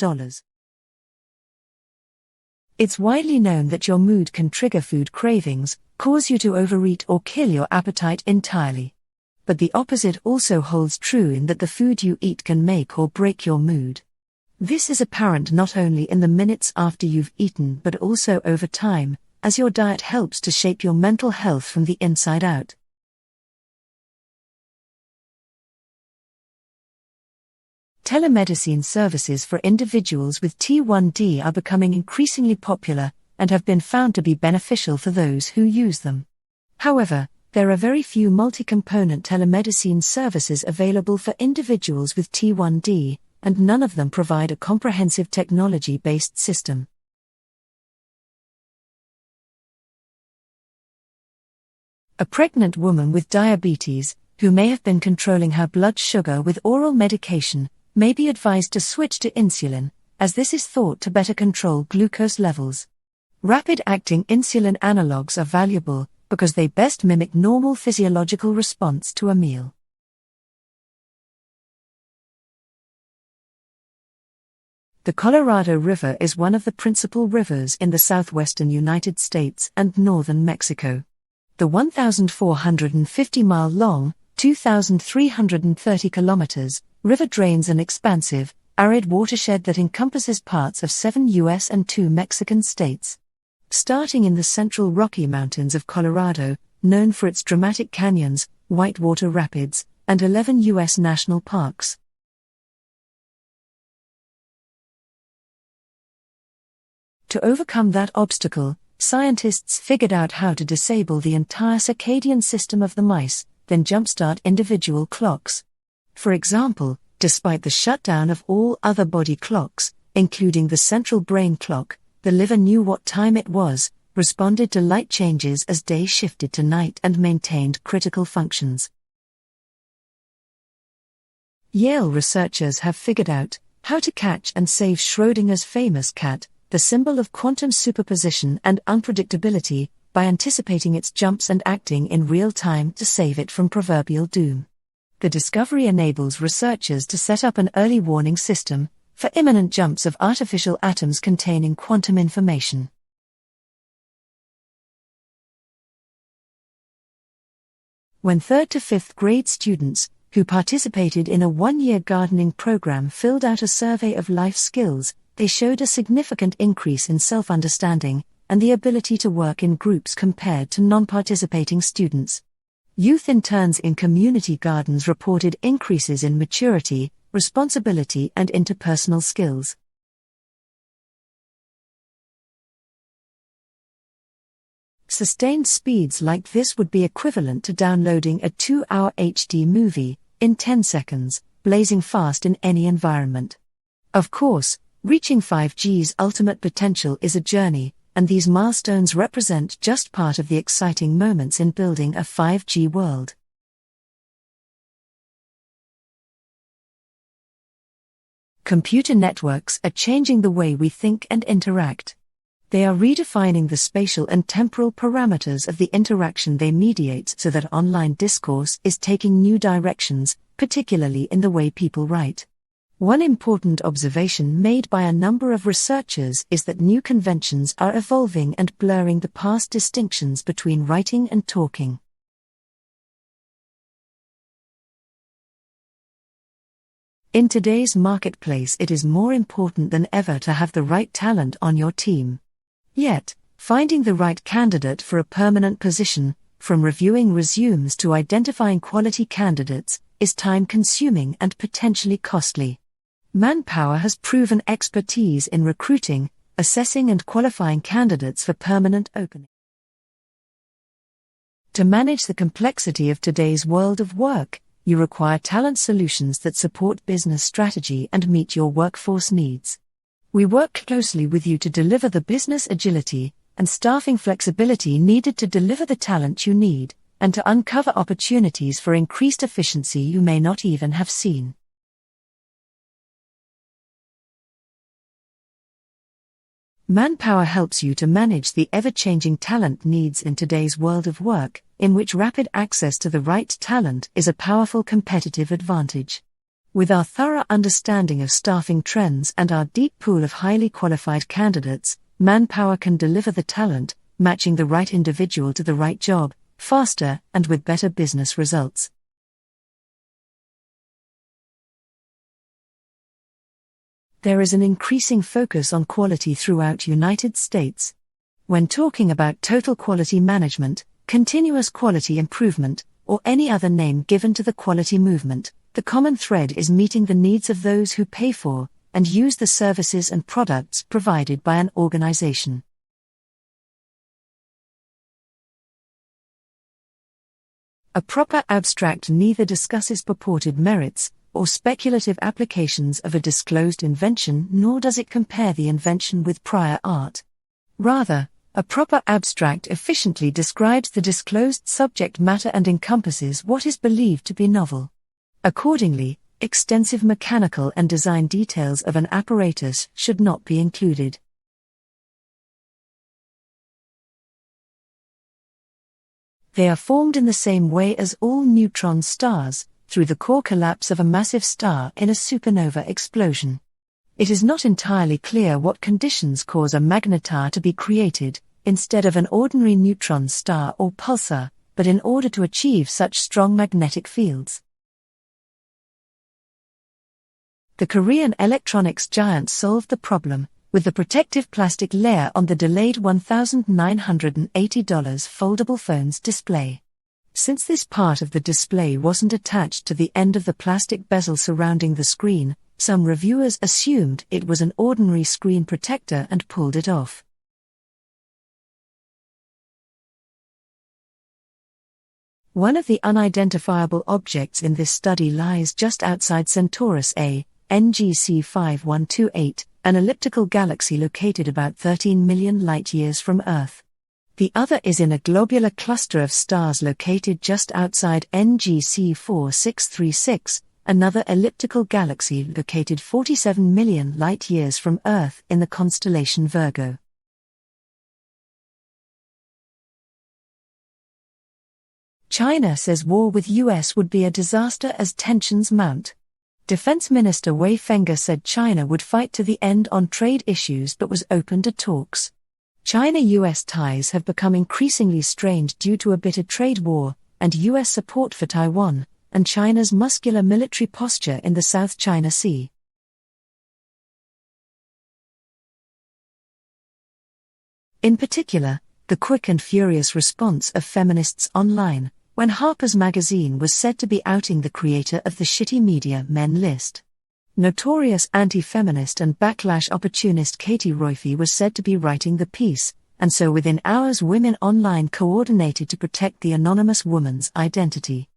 It's widely known that your mood can trigger food cravings, cause you to overeat or kill your appetite entirely. But the opposite also holds true in that the food you eat can make or break your mood. This is apparent not only in the minutes after you've eaten but also over time, as your diet helps to shape your mental health from the inside out. Telemedicine services for individuals with T1D are becoming increasingly popular and have been found to be beneficial for those who use them. However, there are very few multi-component telemedicine services available for individuals with T1D, and none of them provide a comprehensive technology-based system. A pregnant woman with diabetes, who may have been controlling her blood sugar with oral medication, may be advised to switch to insulin, as this is thought to better control glucose levels. Rapid-acting insulin analogs are valuable because they best mimic normal physiological response to a meal. The Colorado River is one of the principal rivers in the southwestern United States and northern Mexico. The 1,450-mile-long, 2,330 kilometers, river drains an expansive, arid watershed that encompasses parts of 7 U.S. and 2 Mexican states. Starting in the central Rocky Mountains of Colorado, known for its dramatic canyons, whitewater rapids, and 11 U.S. national parks. To overcome that obstacle, scientists figured out how to disable the entire circadian system of the mice, then jumpstart individual clocks. For example, despite the shutdown of all other body clocks, including the central brain clock, the liver knew what time it was, responded to light changes as day shifted to night and maintained critical functions. Yale researchers have figured out how to catch and save Schrödinger's famous cat, the symbol of quantum superposition and unpredictability, by anticipating its jumps and acting in real time to save it from proverbial doom. The discovery enables researchers to set up an early warning system for imminent jumps of artificial atoms containing quantum information. When 3rd to 5th grade students who participated in a one-year gardening program filled out a survey of life skills, they showed a significant increase in self-understanding and the ability to work in groups compared to non-participating students. Youth interns in community gardens reported increases in maturity, responsibility, and interpersonal skills. Sustained speeds like this would be equivalent to downloading a 2-hour HD movie in 10 seconds, blazing fast in any environment. Of course, reaching 5G's ultimate potential is a journey, and these milestones represent just part of the exciting moments in building a 5G world. Computer networks are changing the way we think and interact. They are redefining the spatial and temporal parameters of the interaction they mediate so that online discourse is taking new directions, particularly in the way people write. One important observation made by a number of researchers is that new conventions are evolving and blurring the past distinctions between writing and talking. In today's marketplace, it is more important than ever to have the right talent on your team. Yet, finding the right candidate for a permanent position, from reviewing resumes to identifying quality candidates, is time-consuming and potentially costly. Manpower has proven expertise in recruiting, assessing and qualifying candidates for permanent openings. To manage the complexity of today's world of work, you require talent solutions that support business strategy and meet your workforce needs. We work closely with you to deliver the business agility and staffing flexibility needed to deliver the talent you need, and to uncover opportunities for increased efficiency you may not even have seen. Manpower helps you to manage the ever-changing talent needs in today's world of work, in which rapid access to the right talent is a powerful competitive advantage. With our thorough understanding of staffing trends and our deep pool of highly qualified candidates, Manpower can deliver the talent, matching the right individual to the right job, faster and with better business results. There is an increasing focus on quality throughout United States. When talking about total quality management, continuous quality improvement, or any other name given to the quality movement, the common thread is meeting the needs of those who pay for and use the services and products provided by an organization. A proper abstract neither discusses purported merits or speculative applications of a disclosed invention, nor does it compare the invention with prior art. Rather, a proper abstract efficiently describes the disclosed subject matter and encompasses what is believed to be novel. Accordingly, extensive mechanical and design details of an apparatus should not be included. They are formed in the same way as all neutron stars, through the core collapse of a massive star in a supernova explosion. It is not entirely clear what conditions cause a magnetar to be created, instead of an ordinary neutron star or pulsar, but in order to achieve such strong magnetic fields. The Korean electronics giant solved the problem, with the protective plastic layer on the delayed $1,980 foldable phone's display. Since this part of the display wasn't attached to the end of the plastic bezel surrounding the screen, some reviewers assumed it was an ordinary screen protector and pulled it off. One of the unidentifiable objects in this study lies just outside Centaurus A, NGC 5128, an elliptical galaxy located about 13 million light-years from Earth. The other is in a globular cluster of stars located just outside NGC 4636, another elliptical galaxy located 47 million light-years from Earth in the constellation Virgo. China says war with US would be a disaster as tensions mount. Defense Minister Wei Fenghe said China would fight to the end on trade issues but was open to talks. China-US ties have become increasingly strained due to a bitter trade war, and US support for Taiwan, and China's muscular military posture in the South China Sea. In particular, the quick and furious response of feminists online, when Harper's Magazine was said to be outing the creator of the Shitty Media Men list. Notorious anti-feminist and backlash opportunist Katie Roiphe was said to be writing the piece, and so within hours women online coordinated to protect the anonymous woman's identity.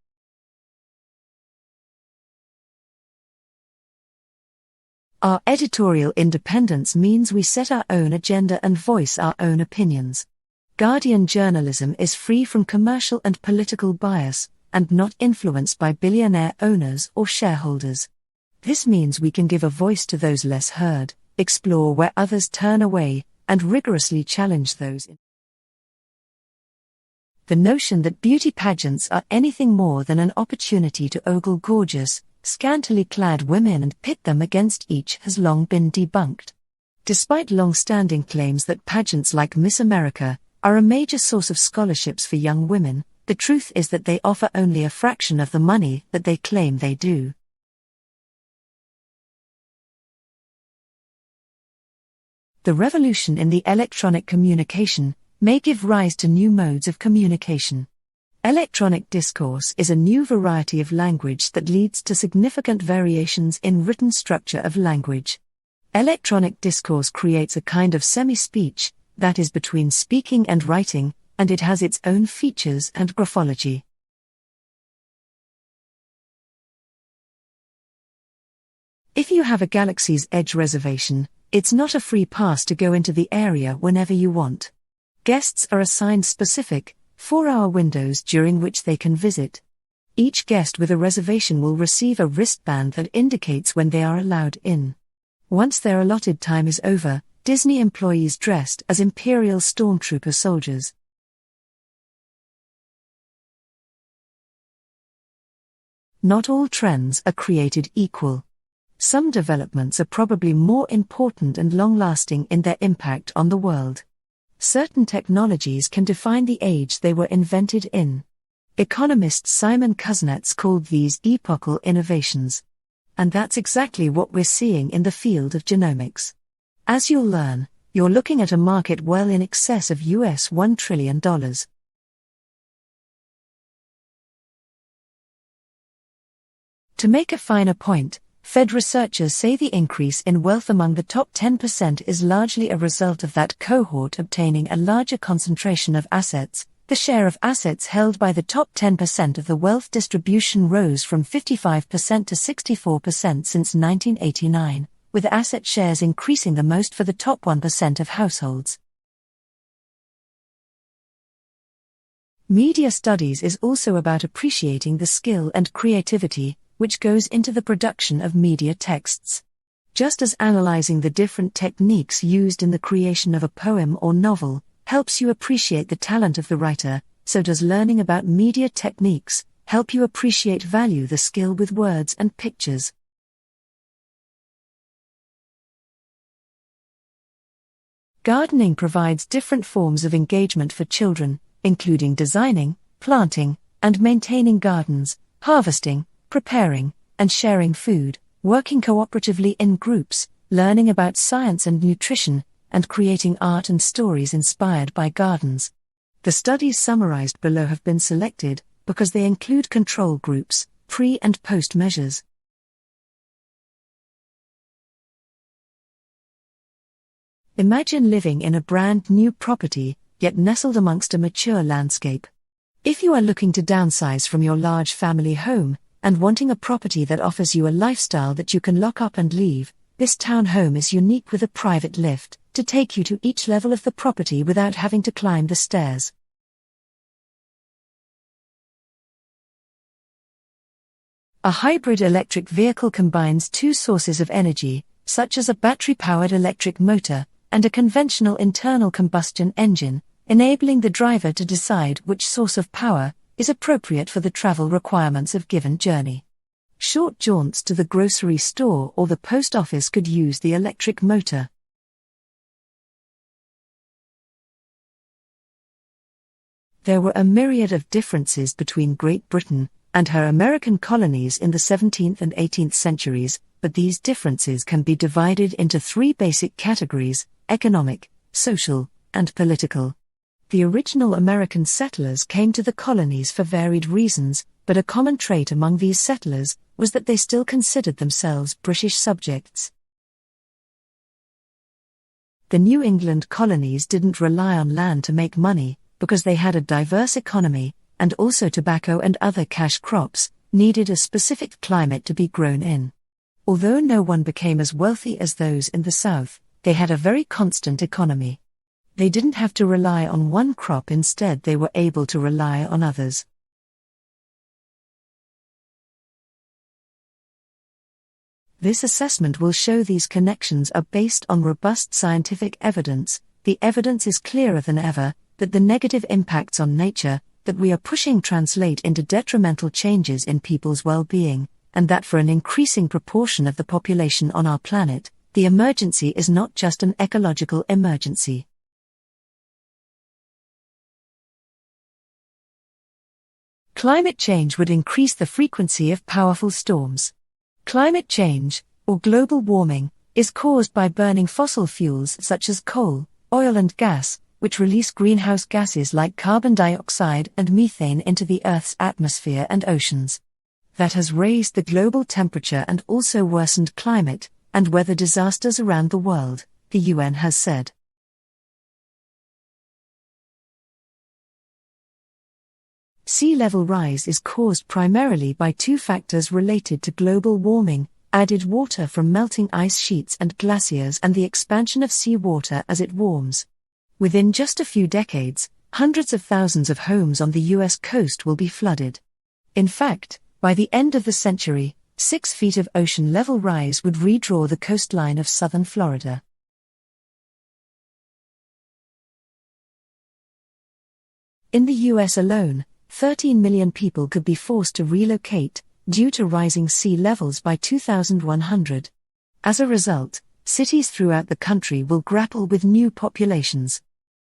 Our editorial independence means we set our own agenda and voice our own opinions. Guardian journalism is free from commercial and political bias, and not influenced by billionaire owners or shareholders. This means we can give a voice to those less heard, explore where others turn away, and rigorously challenge those. The notion that beauty pageants are anything more than an opportunity to ogle gorgeous, scantily clad women and pit them against each has long been debunked. Despite long-standing claims that pageants like Miss America are a major source of scholarships for young women, the truth is that they offer only a fraction of the money that they claim they do. The revolution in the electronic communication may give rise to new modes of communication. Electronic discourse is a new variety of language that leads to significant variations in written structure of language. Electronic discourse creates a kind of semi-speech, that is between speaking and writing, and it has its own features and graphology. If you have a Galaxy's Edge reservation, it's not a free pass to go into the area whenever you want. Guests are assigned specific, 4-hour windows during which they can visit. Each guest with a reservation will receive a wristband that indicates when they are allowed in. Once their allotted time is over, Disney employees dressed as Imperial Stormtrooper soldiers. Not all trends are created equal. Some developments are probably more important and long-lasting in their impact on the world. Certain technologies can define the age they were invented in. Economist Simon Kuznets called these epochal innovations. And that's exactly what we're seeing in the field of genomics. As you'll learn, you're looking at a market well in excess of US $1 trillion. To make a finer point, Fed researchers say the increase in wealth among the top 10% is largely a result of that cohort obtaining a larger concentration of assets. The share of assets held by the top 10% of the wealth distribution rose from 55% to 64% since 1989, with asset shares increasing the most for the top 1% of households. Media studies is also about appreciating the skill and creativity which goes into the production of media texts. Just as analyzing the different techniques used in the creation of a poem or novel helps you appreciate the talent of the writer, so does learning about media techniques help you value the skill with words and pictures. Gardening provides different forms of engagement for children, including designing, planting, and maintaining gardens, harvesting, preparing, and sharing food, working cooperatively in groups, learning about science and nutrition, and creating art and stories inspired by gardens. The studies summarized below have been selected because they include control groups, pre- and post-measures. Imagine living in a brand new property, yet nestled amongst a mature landscape. If you are looking to downsize from your large family home, and wanting a property that offers you a lifestyle that you can lock up and leave, this townhome is unique with a private lift to take you to each level of the property without having to climb the stairs. A hybrid electric vehicle combines two sources of energy, such as a battery-powered electric motor and a conventional internal combustion engine, enabling the driver to decide which source of power is appropriate for the travel requirements of given journey. Short jaunts to the grocery store or the post office could use the electric motor. There were a myriad of differences between Great Britain and her American colonies in the 17th and 18th centuries, but these differences can be divided into three basic categories: economic, social, and political. The original American settlers came to the colonies for varied reasons, but a common trait among these settlers was that they still considered themselves British subjects. The New England colonies didn't rely on land to make money, because they had a diverse economy, and also tobacco and other cash crops needed a specific climate to be grown in. Although no one became as wealthy as those in the South, they had a very constant economy. They didn't have to rely on one crop, instead they were able to rely on others. This assessment will show these connections are based on robust scientific evidence. The evidence is clearer than ever that the negative impacts on nature that we are pushing translate into detrimental changes in people's well-being, and that for an increasing proportion of the population on our planet, the emergency is not just an ecological emergency. Climate change would increase the frequency of powerful storms. Climate change, or global warming, is caused by burning fossil fuels such as coal, oil and gas, which release greenhouse gases like carbon dioxide and methane into the Earth's atmosphere and oceans. That has raised the global temperature and also worsened climate and weather disasters around the world, the UN has said. Sea level rise is caused primarily by two factors related to global warming: added water from melting ice sheets and glaciers and the expansion of seawater as it warms. Within just a few decades, hundreds of thousands of homes on the US coast will be flooded. In fact, by the end of the century, 6 feet of ocean level rise would redraw the coastline of southern Florida. In the US alone, 13 million people could be forced to relocate due to rising sea levels by 2100. As a result, cities throughout the country will grapple with new populations.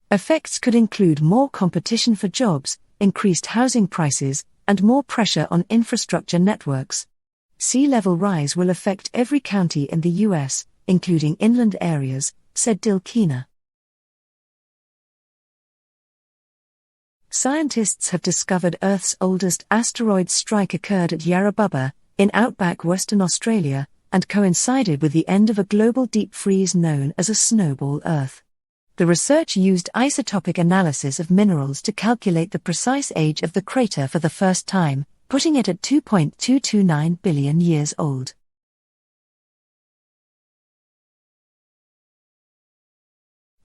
Effects could include more competition for jobs, increased housing prices, and more pressure on infrastructure networks. Sea level rise will affect every county in the US, including inland areas, said Dilkina. Scientists have discovered Earth's oldest asteroid strike occurred at Yarrabubba, in outback Western Australia, and coincided with the end of a global deep freeze known as a snowball Earth. The research used isotopic analysis of minerals to calculate the precise age of the crater for the first time, putting it at 2.229 billion years old.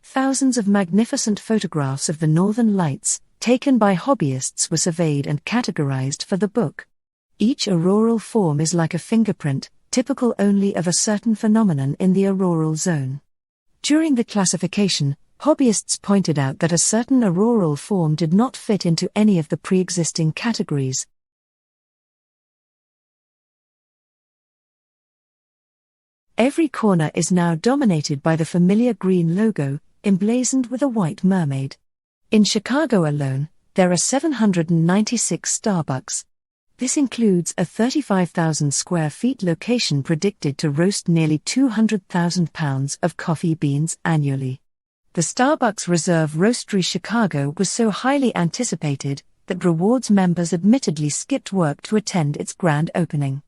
Thousands of magnificent photographs of the northern lights, taken by hobbyists, were surveyed and categorized for the book. Each auroral form is like a fingerprint, typical only of a certain phenomenon in the auroral zone. During the classification, hobbyists pointed out that a certain auroral form did not fit into any of the pre-existing categories. Every corner is now dominated by the familiar green logo, emblazoned with a white mermaid. In Chicago alone, there are 796 Starbucks. This includes a 35,000 square feet location predicted to roast nearly 200,000 pounds of coffee beans annually. The Starbucks Reserve Roastery Chicago was so highly anticipated that rewards members admittedly skipped work to attend its grand opening.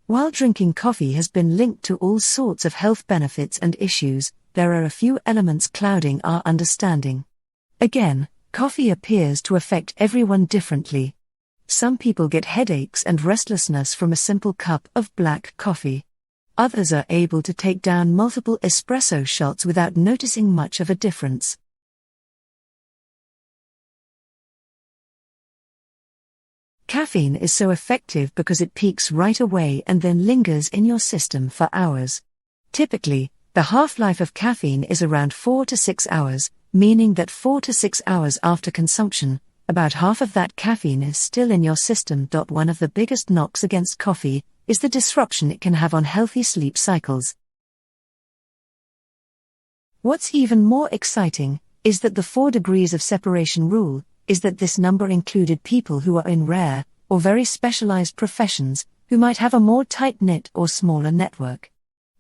While drinking coffee has been linked to all sorts of health benefits and issues, there are a few elements clouding our understanding. Again, coffee appears to affect everyone differently. Some people get headaches and restlessness from a simple cup of black coffee. Others are able to take down multiple espresso shots without noticing much of a difference. Caffeine is so effective because it peaks right away and then lingers in your system for hours. Typically, the half-life of caffeine is around 4 to 6 hours, meaning that 4 to 6 hours after consumption, about half of that caffeine is still in your system. One of the biggest knocks against coffee is the disruption it can have on healthy sleep cycles. What's even more exciting is that the 4 degrees of separation rule is that this number included people who are in rare or very specialized professions who might have a more tight-knit or smaller network.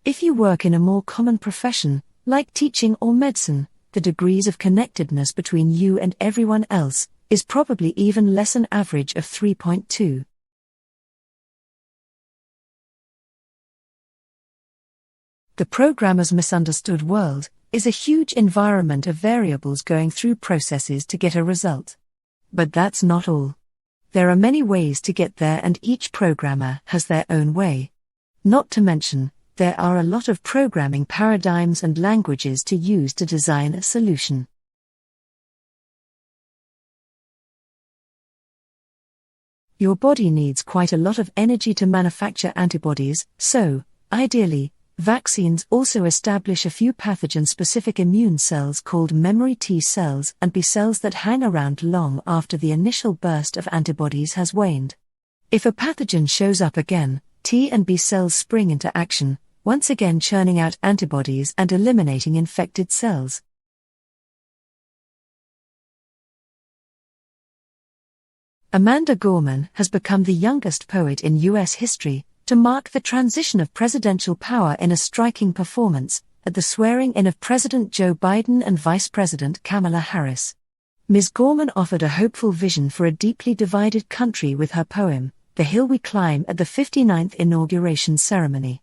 If you work in a more common profession, like teaching or medicine, the degrees of connectedness between you and everyone else is probably even less, an average of 3.2. The programmer's misunderstood world is a huge environment of variables going through processes to get a result. But that's not all. There are many ways to get there, and each programmer has their own way. Not to mention, there are a lot of programming paradigms and languages to use to design a solution. Your body needs quite a lot of energy to manufacture antibodies, so, ideally, vaccines also establish a few pathogen-specific immune cells called memory T cells and B cells that hang around long after the initial burst of antibodies has waned. If a pathogen shows up again, T and B cells spring into action, once again churning out antibodies and eliminating infected cells. Amanda Gorman has become the youngest poet in U.S. history to mark the transition of presidential power in a striking performance at the swearing-in of President Joe Biden and Vice President Kamala Harris. Ms. Gorman offered a hopeful vision for a deeply divided country with her poem, The Hill We Climb, at the 59th inauguration ceremony.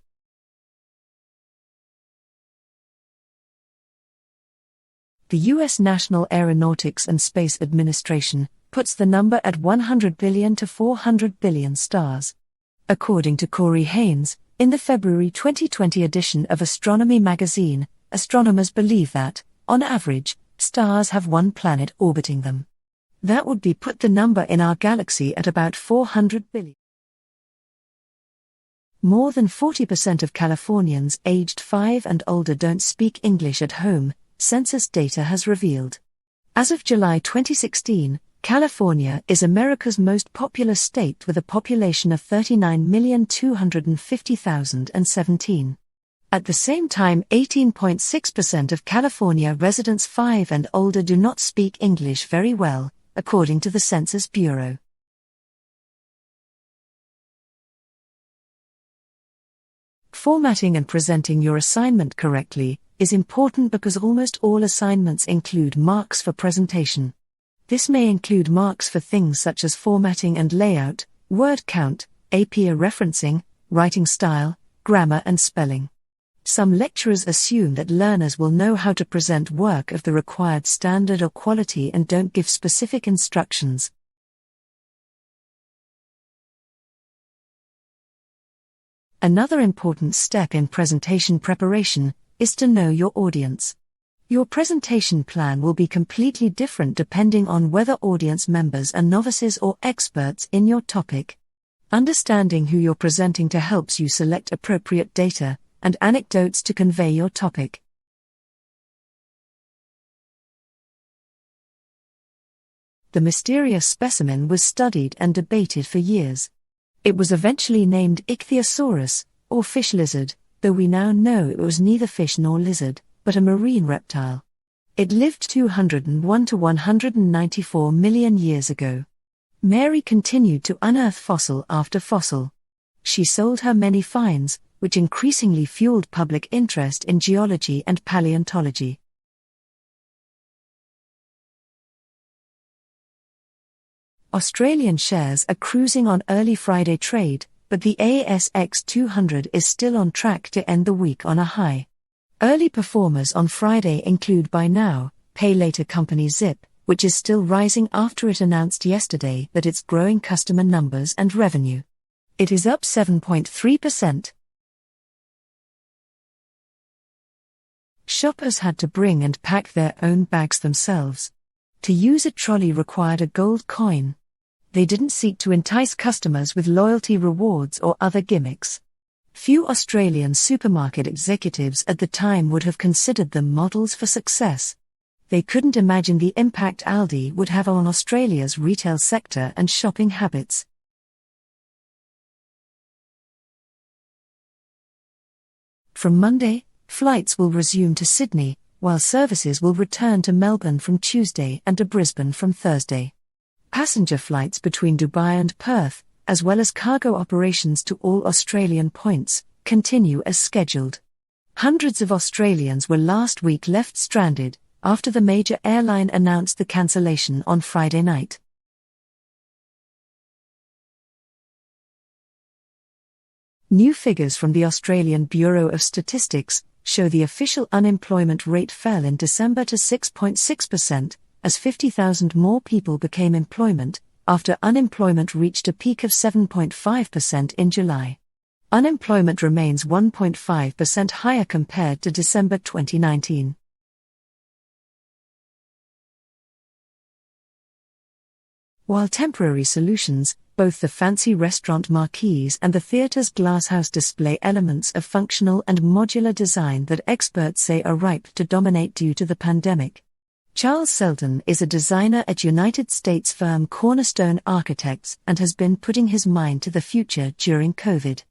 The U.S. National Aeronautics and Space Administration puts the number at 100 billion to 400 billion stars. According to Corey Haynes, in the February 2020 edition of Astronomy magazine, astronomers believe that, on average, stars have one planet orbiting them. That would put the number in our galaxy at about 400 billion. More than 40% of Californians aged 5 and older don't speak English at home, census data has revealed. As of July 2016, California is America's most populous state with a population of 39,250,017. At the same time, 18.6% of California residents 5 and older do not speak English very well, according to the Census Bureau. Formatting and presenting your assignment correctly is important because almost all assignments include marks for presentation. This may include marks for things such as formatting and layout, word count, APA referencing, writing style, grammar and spelling. Some lecturers assume that learners will know how to present work of the required standard or quality and don't give specific instructions. Another important step in presentation preparation is to know your audience. Your presentation plan will be completely different depending on whether audience members are novices or experts in your topic. Understanding who you're presenting to helps you select appropriate data and anecdotes to convey your topic. The mysterious specimen was studied and debated for years. It was eventually named Ichthyosaurus, or fish lizard, though we now know it was neither fish nor lizard, but a marine reptile. It lived 201 to 194 million years ago. Mary continued to unearth fossil after fossil. She sold her many finds, which increasingly fueled public interest in geology and paleontology. Australian shares are cruising on early Friday trade, but the ASX 200 is still on track to end the week on a high. Early performers on Friday include buy now, pay later company Zip, which is still rising after it announced yesterday that it's growing customer numbers and revenue. It is up 7.3%. Shoppers had to bring and pack their own bags themselves. To use a trolley required a gold coin. They didn't seek to entice customers with loyalty rewards or other gimmicks. Few Australian supermarket executives at the time would have considered them models for success. They couldn't imagine the impact Aldi would have on Australia's retail sector and shopping habits. From Monday, flights will resume to Sydney, while services will return to Melbourne from Tuesday and to Brisbane from Thursday. Passenger flights between Dubai and Perth, as well as cargo operations to all Australian points, continue as scheduled. Hundreds of Australians were last week left stranded after the major airline announced the cancellation on Friday night. New figures from the Australian Bureau of Statistics show the official unemployment rate fell in December to 6.6%, as 50,000 more people became employment, after unemployment reached a peak of 7.5% in July. Unemployment remains 1.5% higher compared to December 2019. While temporary solutions, both the fancy restaurant marquees and the theatre's glasshouse display elements of functional and modular design that experts say are ripe to dominate due to the pandemic. Charles Selden is a designer at United States firm Cornerstone Architects and has been putting his mind to the future during COVID.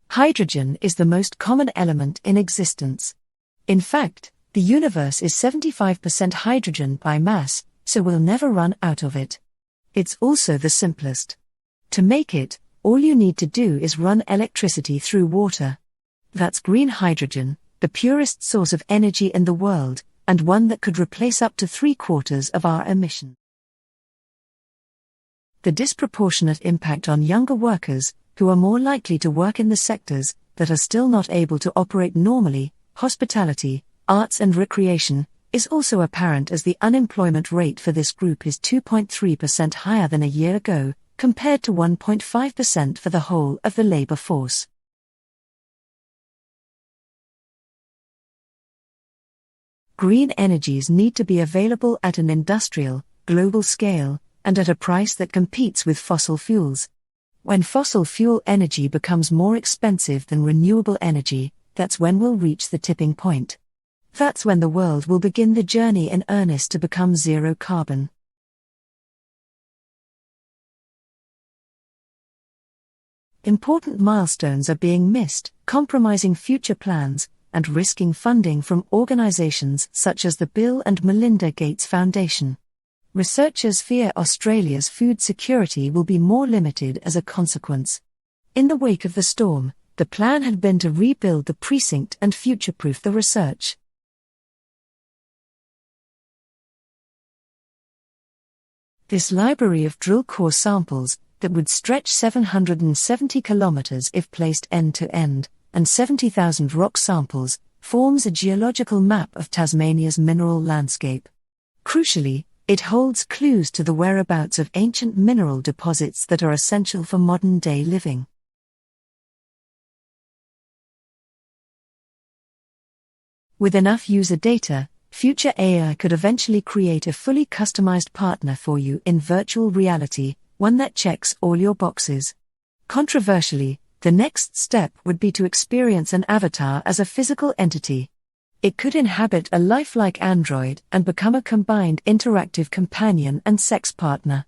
Hydrogen is the most common element in existence. In fact, the universe is 75% hydrogen by mass, so we'll never run out of it. It's also the simplest. To make it, all you need to do is run electricity through water. That's green hydrogen, the purest source of energy in the world, and one that could replace up to 3/4 of our emission. The disproportionate impact on younger workers, who are more likely to work in the sectors that are still not able to operate normally, hospitality, arts and recreation, is also apparent as the unemployment rate for this group is 2.3% higher than a year ago, compared to 1.5% for the whole of the labour force. Green energies need to be available at an industrial, global scale, and at a price that competes with fossil fuels. When fossil fuel energy becomes more expensive than renewable energy, that's when we'll reach the tipping point. That's when the world will begin the journey in earnest to become zero carbon. Important milestones are being missed, compromising future plans, and risking funding from organisations such as the Bill and Melinda Gates Foundation. Researchers fear Australia's food security will be more limited as a consequence. In the wake of the storm, the plan had been to rebuild the precinct and future-proof the research. This library of drill core samples, that would stretch 770 kilometres if placed end-to-end, and 70,000 rock samples, forms a geological map of Tasmania's mineral landscape. Crucially, it holds clues to the whereabouts of ancient mineral deposits that are essential for modern-day living. With enough user data, future AI could eventually create a fully customized partner for you in virtual reality, one that checks all your boxes. Controversially, the next step would be to experience an avatar as a physical entity. It could inhabit a lifelike android and become a combined interactive companion and sex partner.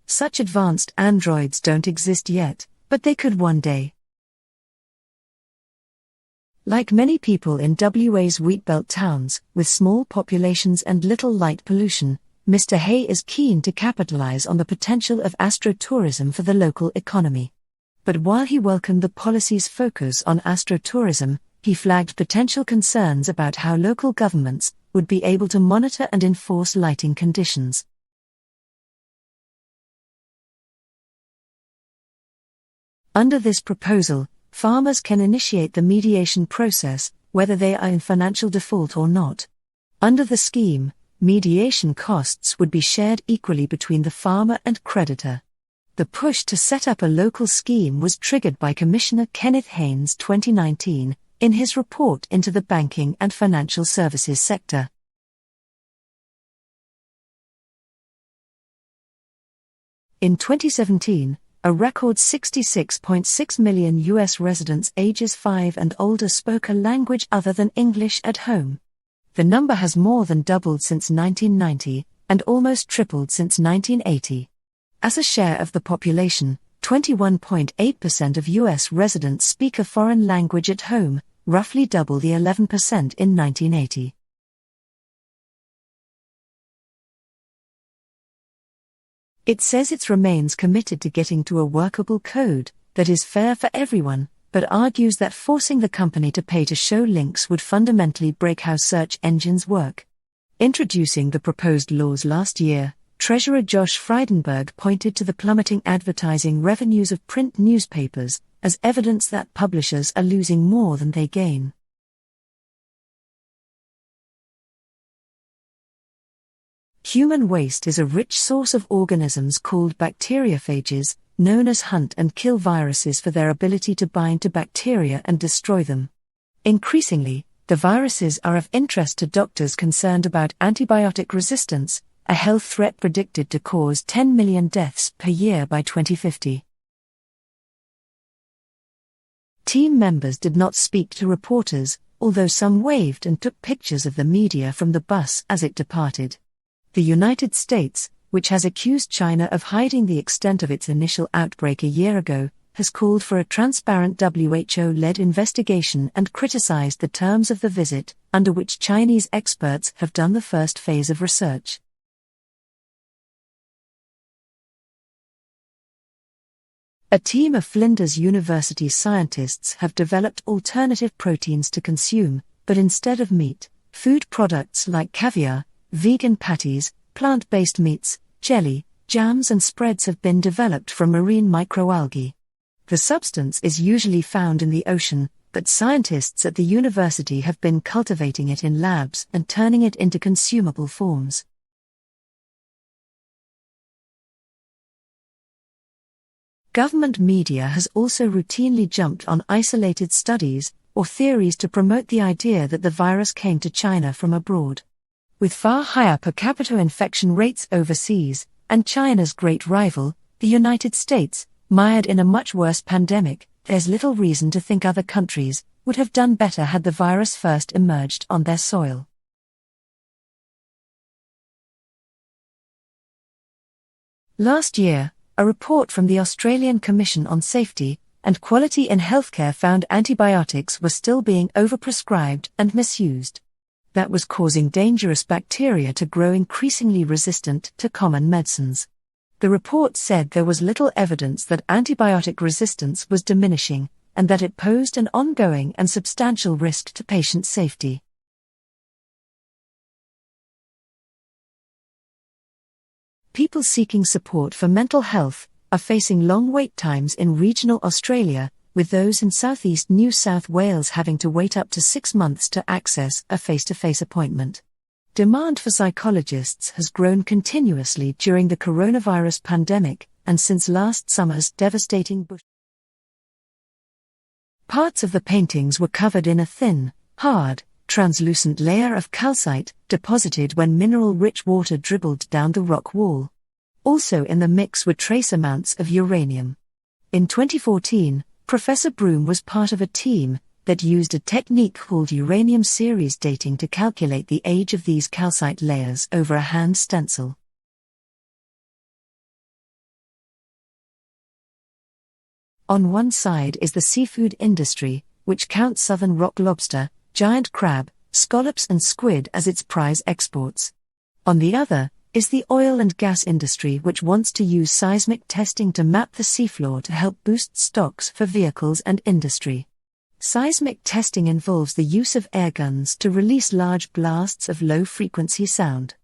Such advanced androids don't exist yet, but they could one day. Like many people in WA's wheatbelt towns, with small populations and little light pollution, Mr. Hay is keen to capitalize on the potential of astrotourism for the local economy. But while he welcomed the policy's focus on astrotourism, he flagged potential concerns about how local governments would be able to monitor and enforce lighting conditions. Under this proposal, farmers can initiate the mediation process, whether they are in financial default or not. Under the scheme, mediation costs would be shared equally between the farmer and creditor. The push to set up a local scheme was triggered by Commissioner Kenneth Haynes' 2019, in his report into the banking and financial services sector. In 2017, a record 66.6 million US residents ages 5 and older spoke a language other than English at home. The number has more than doubled since 1990, and almost tripled since 1980. As a share of the population, 21.8% of US residents speak a foreign language at home, roughly double the 11% in 1980. It says it remains committed to getting to a workable code that is fair for everyone, but argues that forcing the company to pay to show links would fundamentally break how search engines work. Introducing the proposed laws last year, Treasurer Josh Frydenberg pointed to the plummeting advertising revenues of print newspapers as evidence that publishers are losing more than they gain. Human waste is a rich source of organisms called bacteriophages, known as hunt and kill viruses for their ability to bind to bacteria and destroy them. Increasingly, the viruses are of interest to doctors concerned about antibiotic resistance, a health threat predicted to cause 10 million deaths per year by 2050. Team members did not speak to reporters, although some waved and took pictures of the media from the bus as it departed. The United States, which has accused China of hiding the extent of its initial outbreak a year ago, has called for a transparent WHO-led investigation and criticized the terms of the visit, under which Chinese experts have done the first phase of research. A team of Flinders University scientists have developed alternative proteins to consume, but instead of meat, food products like caviar, vegan patties, plant-based meats, jelly, jams and spreads have been developed from marine microalgae. The substance is usually found in the ocean, but scientists at the university have been cultivating it in labs and turning it into consumable forms. Government media has also routinely jumped on isolated studies or theories to promote the idea that the virus came to China from abroad. With far higher per capita infection rates overseas, and China's great rival, the United States, mired in a much worse pandemic, there's little reason to think other countries would have done better had the virus first emerged on their soil. Last year, a report from the Australian Commission on Safety and Quality in Healthcare found antibiotics were still being overprescribed and misused. That was causing dangerous bacteria to grow increasingly resistant to common medicines. The report said there was little evidence that antibiotic resistance was diminishing, and that it posed an ongoing and substantial risk to patient safety. People seeking support for mental health are facing long wait times in regional Australia, with those in southeast New South Wales having to wait up to 6 months to access a face-to-face appointment. Demand for psychologists has grown continuously during the coronavirus pandemic and since last summer's devastating bush. Parts of the paintings were covered in a thin, hard, translucent layer of calcite deposited when mineral-rich water dribbled down the rock wall. Also in the mix were trace amounts of uranium. In 2014, Professor Broom was part of a team that used a technique called uranium series dating to calculate the age of these calcite layers over a hand stencil. On one side is the seafood industry, which counts southern rock lobster, giant crab, scallops and squid as its prize exports. On the other is the oil and gas industry, which wants to use seismic testing to map the seafloor to help boost stocks for vehicles and industry. Seismic testing involves the use of air guns to release large blasts of low-frequency sound.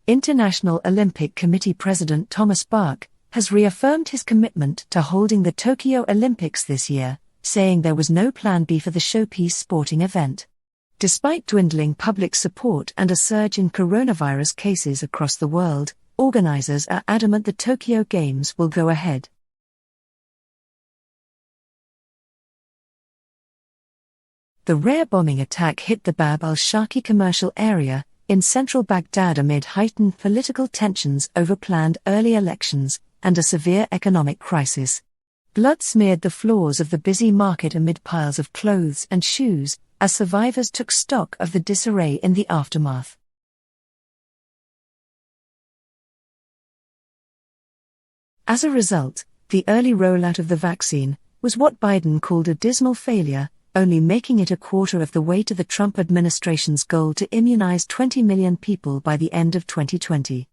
International Olympic Committee President Thomas Bach has reaffirmed his commitment to holding the Tokyo Olympics this year, saying there was no plan B for the showpiece sporting event. Despite dwindling public support and a surge in coronavirus cases across the world, organizers are adamant the Tokyo Games will go ahead. The rare bombing attack hit the Bab al-Shaki commercial area, in central Baghdad amid heightened political tensions over planned early elections and a severe economic crisis. Blood smeared the floors of the busy market amid piles of clothes and shoes, as survivors took stock of the disarray in the aftermath. As a result, the early rollout of the vaccine was what Biden called a dismal failure, only making it a quarter of the way to the Trump administration's goal to immunize 20 million people by the end of 2020.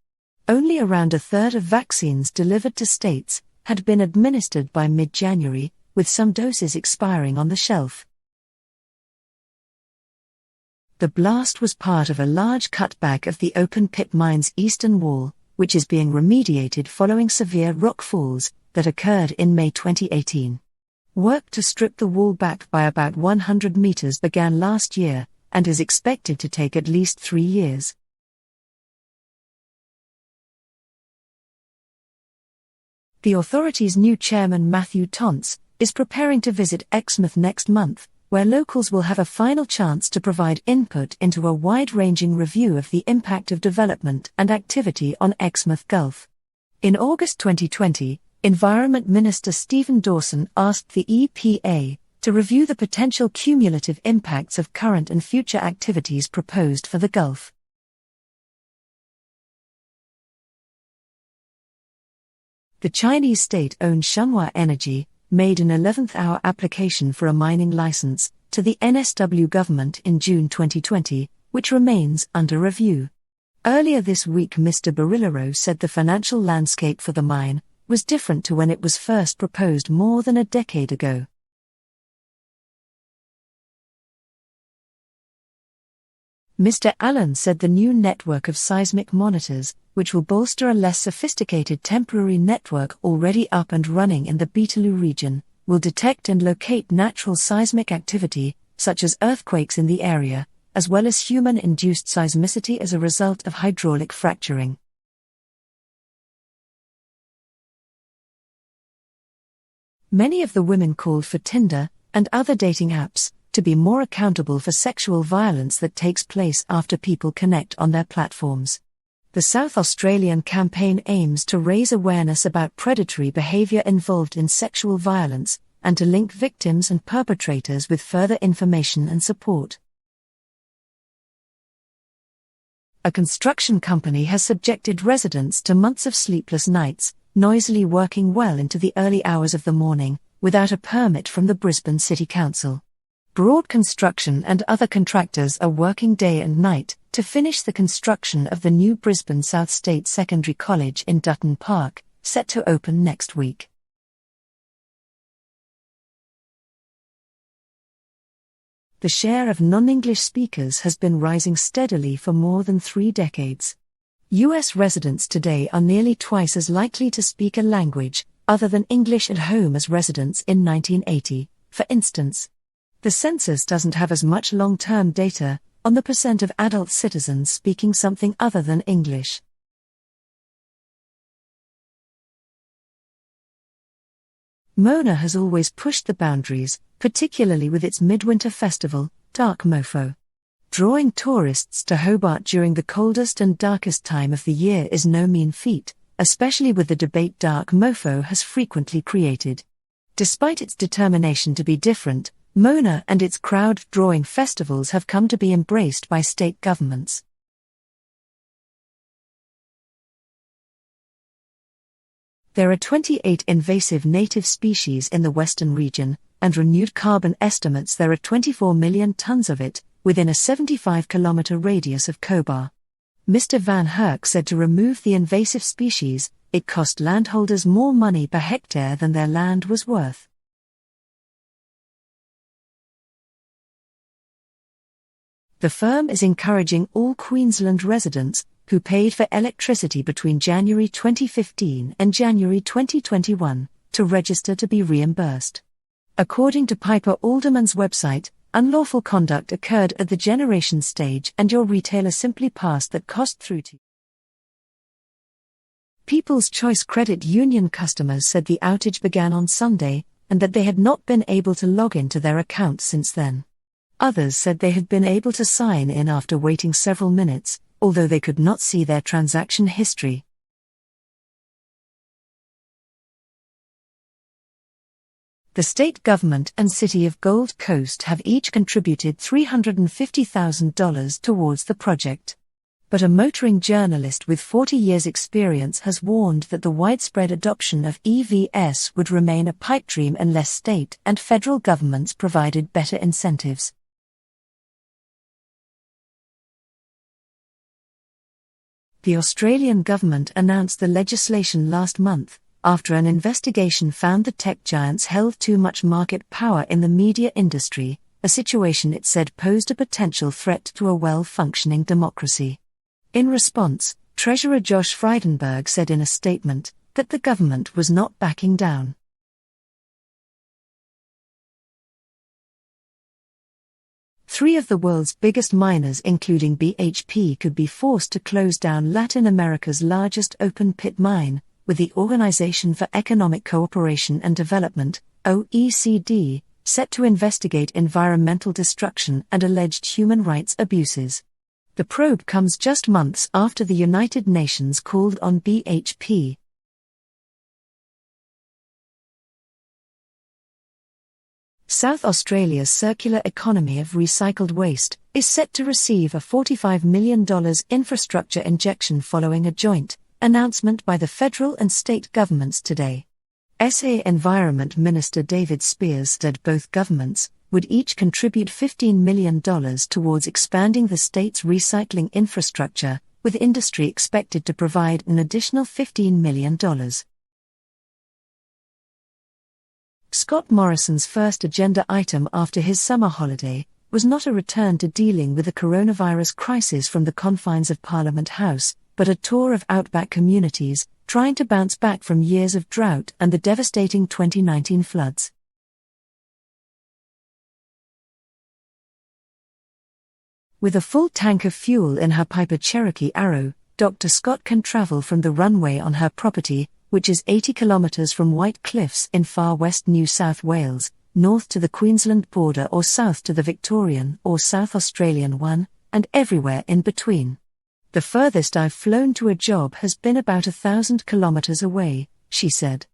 Only around a third of vaccines delivered to states had been administered by mid-January, with some doses expiring on the shelf. The blast was part of a large cutback of the open-pit mine's eastern wall, which is being remediated following severe rock falls that occurred in May 2018. Work to strip the wall back by about 100 meters began last year, and is expected to take at least 3 years. The authority's new chairman Matthew Tontz is preparing to visit Exmouth next month, where locals will have a final chance to provide input into a wide-ranging review of the impact of development and activity on Exmouth Gulf. In August 2020, Environment Minister Stephen Dawson asked the EPA to review the potential cumulative impacts of current and future activities proposed for the Gulf. The Chinese state-owned Shenhua Energy made an 11th-hour application for a mining license to the NSW government in June 2020, which remains under review. Earlier this week, Mr. Barilaro said the financial landscape for the mine was different to when it was first proposed more than a decade ago. Mr. Allen said the new network of seismic monitors, which will bolster a less sophisticated temporary network already up and running in the Beetaloo region, will detect and locate natural seismic activity, such as earthquakes in the area, as well as human-induced seismicity as a result of hydraulic fracturing. Many of the women called for Tinder and other dating apps to be more accountable for sexual violence that takes place after people connect on their platforms. The South Australian campaign aims to raise awareness about predatory behaviour involved in sexual violence, and to link victims and perpetrators with further information and support. A construction company has subjected residents to months of sleepless nights, noisily working well into the early hours of the morning, without a permit from the Brisbane City Council. Broad Construction and other contractors are working day and night to finish the construction of the new Brisbane South State Secondary College in Dutton Park, set to open next week. The share of non-English speakers has been rising steadily for more than 3 decades. US residents today are nearly twice as likely to speak a language other than English at home as residents in 1980, for instance. The census doesn't have as much long-term data on the percent of adult citizens speaking something other than English. Mona has always pushed the boundaries, particularly with its midwinter festival, Dark Mofo. Drawing tourists to Hobart during the coldest and darkest time of the year is no mean feat, especially with the debate Dark Mofo has frequently created. Despite its determination to be different, Mona and its crowd-drawing festivals have come to be embraced by state governments. There are 28 invasive native species in the western region, and renewed carbon estimates there are 24 million tons of it, within a 75-kilometre radius of Cobar. Mr. Van Herk said to remove the invasive species, it cost landholders more money per hectare than their land was worth. The firm is encouraging all Queensland residents who paid for electricity between January 2015 and January 2021 to register to be reimbursed. According to Piper Alderman's website, unlawful conduct occurred at the generation stage and your retailer simply passed that cost through to you. People's Choice Credit Union customers said the outage began on Sunday and that they had not been able to log into their accounts since then. Others said they had been able to sign in after waiting several minutes, although they could not see their transaction history. The state government and city of Gold Coast have each contributed $350,000 towards the project. But a motoring journalist with 40 years' experience has warned that the widespread adoption of EVs would remain a pipe dream unless state and federal governments provided better incentives. The Australian government announced the legislation last month, after an investigation found the tech giants held too much market power in the media industry, a situation it said posed a potential threat to a well-functioning democracy. In response, Treasurer Josh Frydenberg said in a statement that the government was not backing down. Three of the world's biggest miners, including BHP, could be forced to close down Latin America's largest open-pit mine, with the Organization for Economic Cooperation and Development, OECD, set to investigate environmental destruction and alleged human rights abuses. The probe comes just months after the United Nations called on BHP. South Australia's circular economy of recycled waste is set to receive a $45 million infrastructure injection following a joint announcement by the federal and state governments today. SA Environment Minister David Spears said both governments would each contribute $15 million towards expanding the state's recycling infrastructure, with industry expected to provide an additional $15 million. Scott Morrison's first agenda item after his summer holiday was not a return to dealing with the coronavirus crisis from the confines of Parliament House, but a tour of outback communities, trying to bounce back from years of drought and the devastating 2019 floods. With a full tank of fuel in her Piper Cherokee Arrow, Dr. Scott can travel from the runway on her property, which is 80 kilometres from White Cliffs in far west New South Wales, north to the Queensland border or south to the Victorian or South Australian one, and everywhere in between. The furthest I've flown to a job has been about 1,000 kilometres away, she said.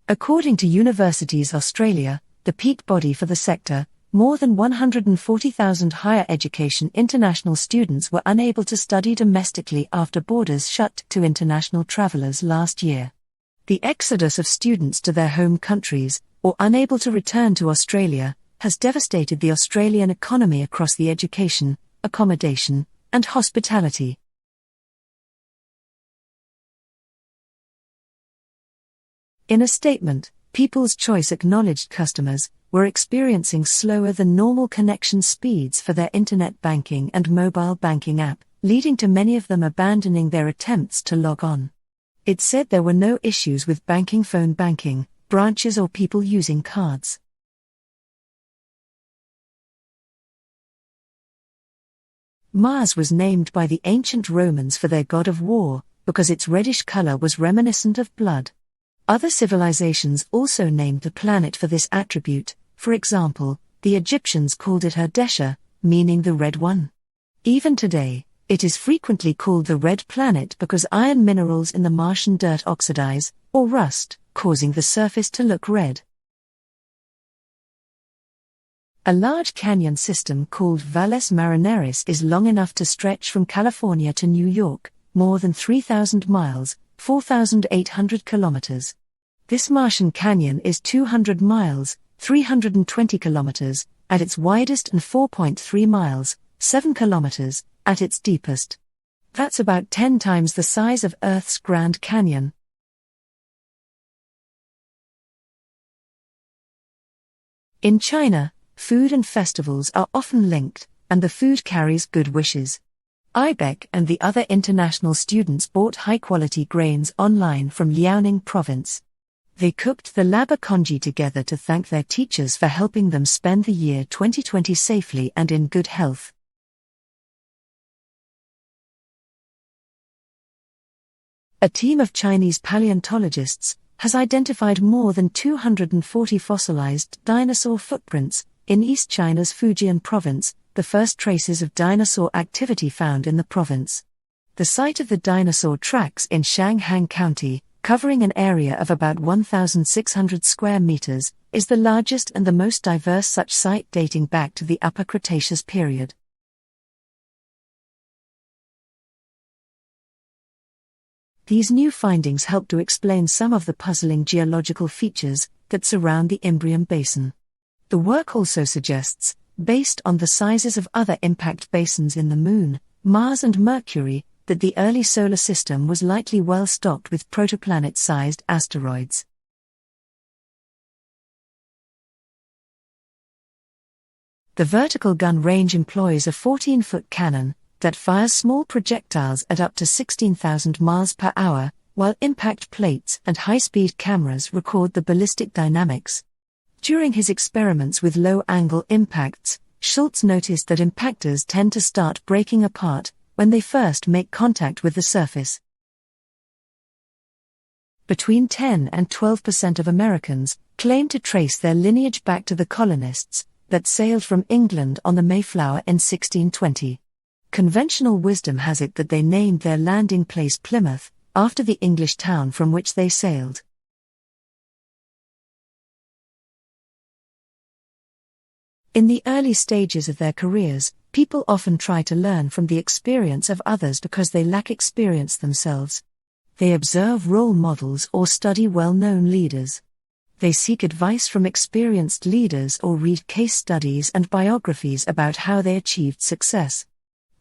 According to Universities Australia, the peak body for the sector, more than 140,000 higher education international students were unable to study domestically after borders shut to international travellers last year. The exodus of students to their home countries, or unable to return to Australia, has devastated the Australian economy across the education, accommodation, and hospitality. In a statement, People's Choice acknowledged customers were experiencing slower than normal connection speeds for their internet banking and mobile banking app, leading to many of them abandoning their attempts to log on. It said there were no issues with banking, phone banking, branches or people using cards. Mars was named by the ancient Romans for their god of war, because its reddish color was reminiscent of blood. Other civilizations also named the planet for this attribute. For example, the Egyptians called it Erdesha, meaning the red one. Even today, it is frequently called the red planet because iron minerals in the Martian dirt oxidize, or rust, causing the surface to look red. A large canyon system called Valles Marineris is long enough to stretch from California to New York, more than 3,000 miles, 4,800 kilometers. This Martian canyon is 200 miles, 320 kilometers, at its widest and 4.3 miles, 7 kilometers, at its deepest. That's about 10 times the size of Earth's Grand Canyon. In China, food and festivals are often linked, and the food carries good wishes. Ibec and the other international students bought high-quality grains online from Liaoning province. They cooked the laba congee together to thank their teachers for helping them spend the year 2020 safely and in good health. A team of Chinese paleontologists has identified more than 240 fossilized dinosaur footprints in East China's Fujian province, the first traces of dinosaur activity found in the province. The site of the dinosaur tracks in Shanghang County, covering an area of about 1,600 square meters, is the largest and the most diverse such site dating back to the Upper Cretaceous period. These new findings help to explain some of the puzzling geological features that surround the Imbrium Basin. The work also suggests, based on the sizes of other impact basins in the Moon, Mars and Mercury, that the early solar system was likely well stocked with protoplanet-sized asteroids. The vertical gun range employs a 14-foot cannon that fires small projectiles at up to 16,000 miles per hour, while impact plates and high-speed cameras record the ballistic dynamics. During his experiments with low-angle impacts, Schultz noticed that impactors tend to start breaking apart when they first make contact with the surface. Between 10 and 12% of Americans claim to trace their lineage back to the colonists that sailed from England on the Mayflower in 1620. Conventional wisdom has it that they named their landing place Plymouth, after the English town from which they sailed. In the early stages of their careers, people often try to learn from the experience of others because they lack experience themselves. They observe role models or study well-known leaders. They seek advice from experienced leaders or read case studies and biographies about how they achieved success.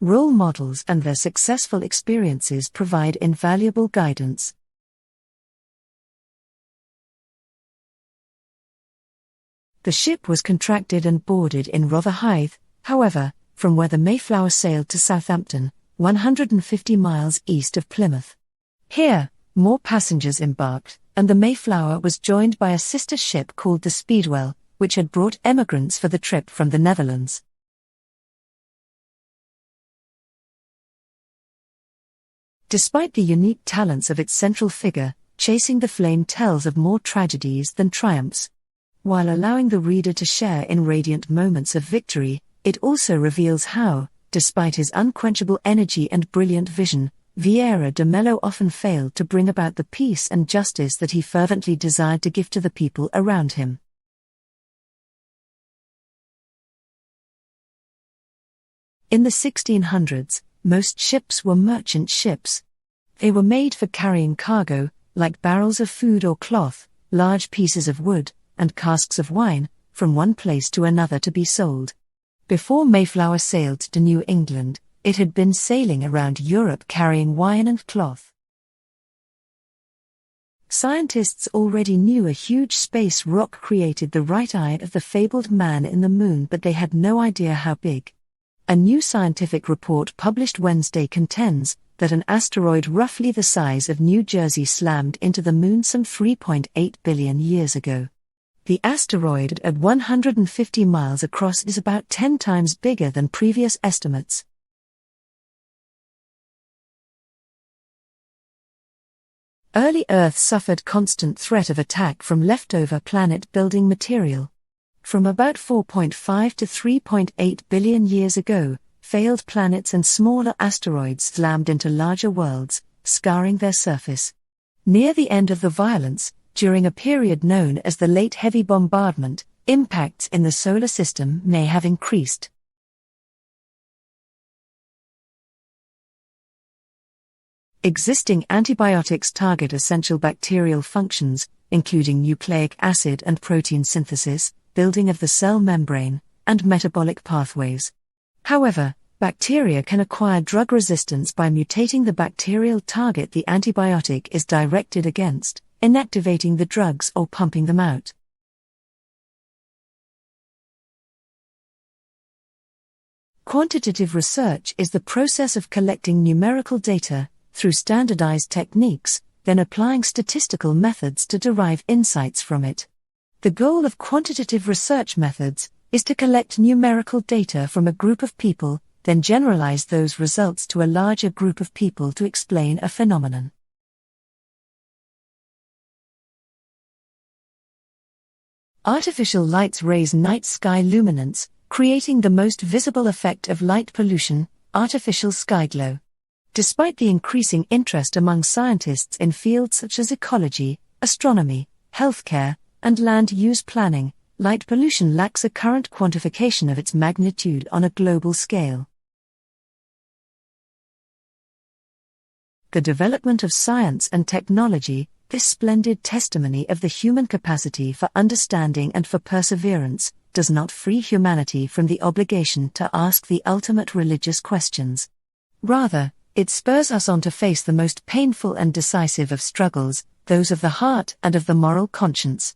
Role models and their successful experiences provide invaluable guidance. The ship was contracted and boarded in Rotherhithe, however, from where the Mayflower sailed to Southampton, 150 miles east of Plymouth. Here, more passengers embarked, and the Mayflower was joined by a sister ship called the Speedwell, which had brought emigrants for the trip from the Netherlands. Despite the unique talents of its central figure, Chasing the Flame tells of more tragedies than triumphs. While allowing the reader to share in radiant moments of victory, it also reveals how, despite his unquenchable energy and brilliant vision, Vieira de Mello often failed to bring about the peace and justice that he fervently desired to give to the people around him. In the 1600s, most ships were merchant ships. They were made for carrying cargo, like barrels of food or cloth, large pieces of wood, and casks of wine, from one place to another to be sold. Before Mayflower sailed to New England, it had been sailing around Europe carrying wine and cloth. Scientists already knew a huge space rock created the right eye of the fabled man in the moon, but they had no idea how big. A new scientific report published Wednesday contends that an asteroid roughly the size of New Jersey slammed into the moon some 3.8 billion years ago. The asteroid at 150 miles across is about 10 times bigger than previous estimates. Early Earth suffered constant threat of attack from leftover planet-building material. From about 4.5 to 3.8 billion years ago, failed planets and smaller asteroids slammed into larger worlds, scarring their surface. Near the end of the violence, during a period known as the Late Heavy Bombardment, impacts in the solar system may have increased. Existing antibiotics target essential bacterial functions, including nucleic acid and protein synthesis, building of the cell membrane, and metabolic pathways. However, bacteria can acquire drug resistance by mutating the bacterial target the antibiotic is directed against, inactivating the drugs or pumping them out. Quantitative research is the process of collecting numerical data through standardized techniques, then applying statistical methods to derive insights from it. The goal of quantitative research methods is to collect numerical data from a group of people, then generalize those results to a larger group of people to explain a phenomenon. Artificial lights raise night sky luminance, creating the most visible effect of light pollution, artificial sky glow. Despite the increasing interest among scientists in fields such as ecology, astronomy, healthcare, and land use planning, light pollution lacks a current quantification of its magnitude on a global scale. The development of science and technology, this splendid testimony of the human capacity for understanding and for perseverance, does not free humanity from the obligation to ask the ultimate religious questions. Rather, it spurs us on to face the most painful and decisive of struggles, those of the heart and of the moral conscience.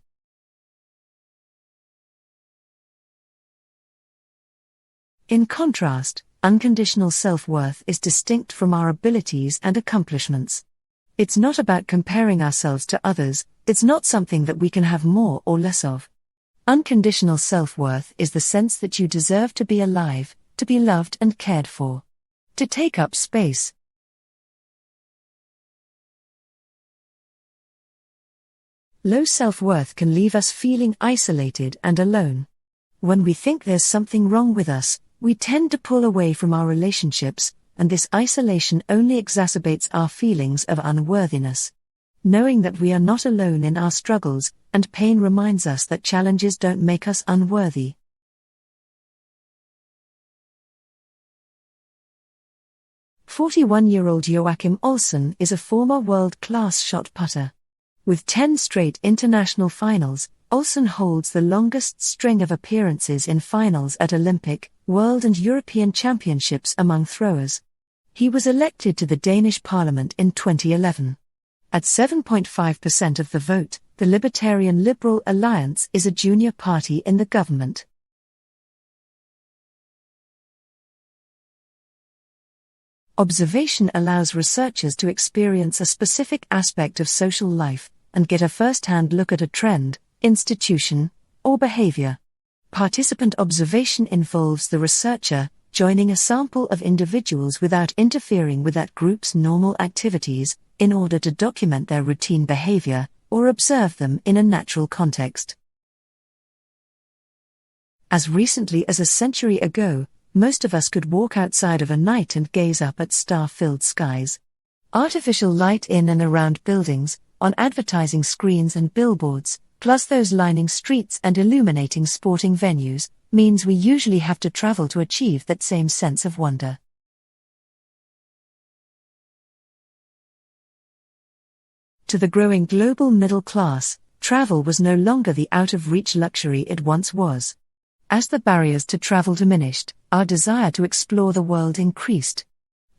In contrast, unconditional self-worth is distinct from our abilities and accomplishments. It's not about comparing ourselves to others, it's not something that we can have more or less of. Unconditional self-worth is the sense that you deserve to be alive, to be loved and cared for, to take up space. Low self-worth can leave us feeling isolated and alone. When we think there's something wrong with us, we tend to pull away from our relationships, and this isolation only exacerbates our feelings of unworthiness. Knowing that we are not alone in our struggles, and pain reminds us that challenges don't make us unworthy. "41-year-old Joachim Olsen is a former world-class shot putter. With 10 straight international finals, Olsen holds the longest string of appearances in finals at Olympic, World and European Championships among throwers. He was elected to the Danish Parliament in 2011. At 7.5% of the vote, the Libertarian Liberal Alliance is a junior party in the government. Observation allows researchers to experience a specific aspect of social life and get a first-hand look at a trend, institution, or behavior. Participant observation involves the researcher joining a sample of individuals without interfering with that group's normal activities, in order to document their routine behavior or observe them in a natural context. As recently as a century ago, most of us could walk outside of a night and gaze up at star-filled skies. Artificial light in and around buildings, on advertising screens and billboards, plus those lining streets and illuminating sporting venues, means we usually have to travel to achieve that same sense of wonder. To the growing global middle class, travel was no longer the out-of-reach luxury it once was. As the barriers to travel diminished, our desire to explore the world increased.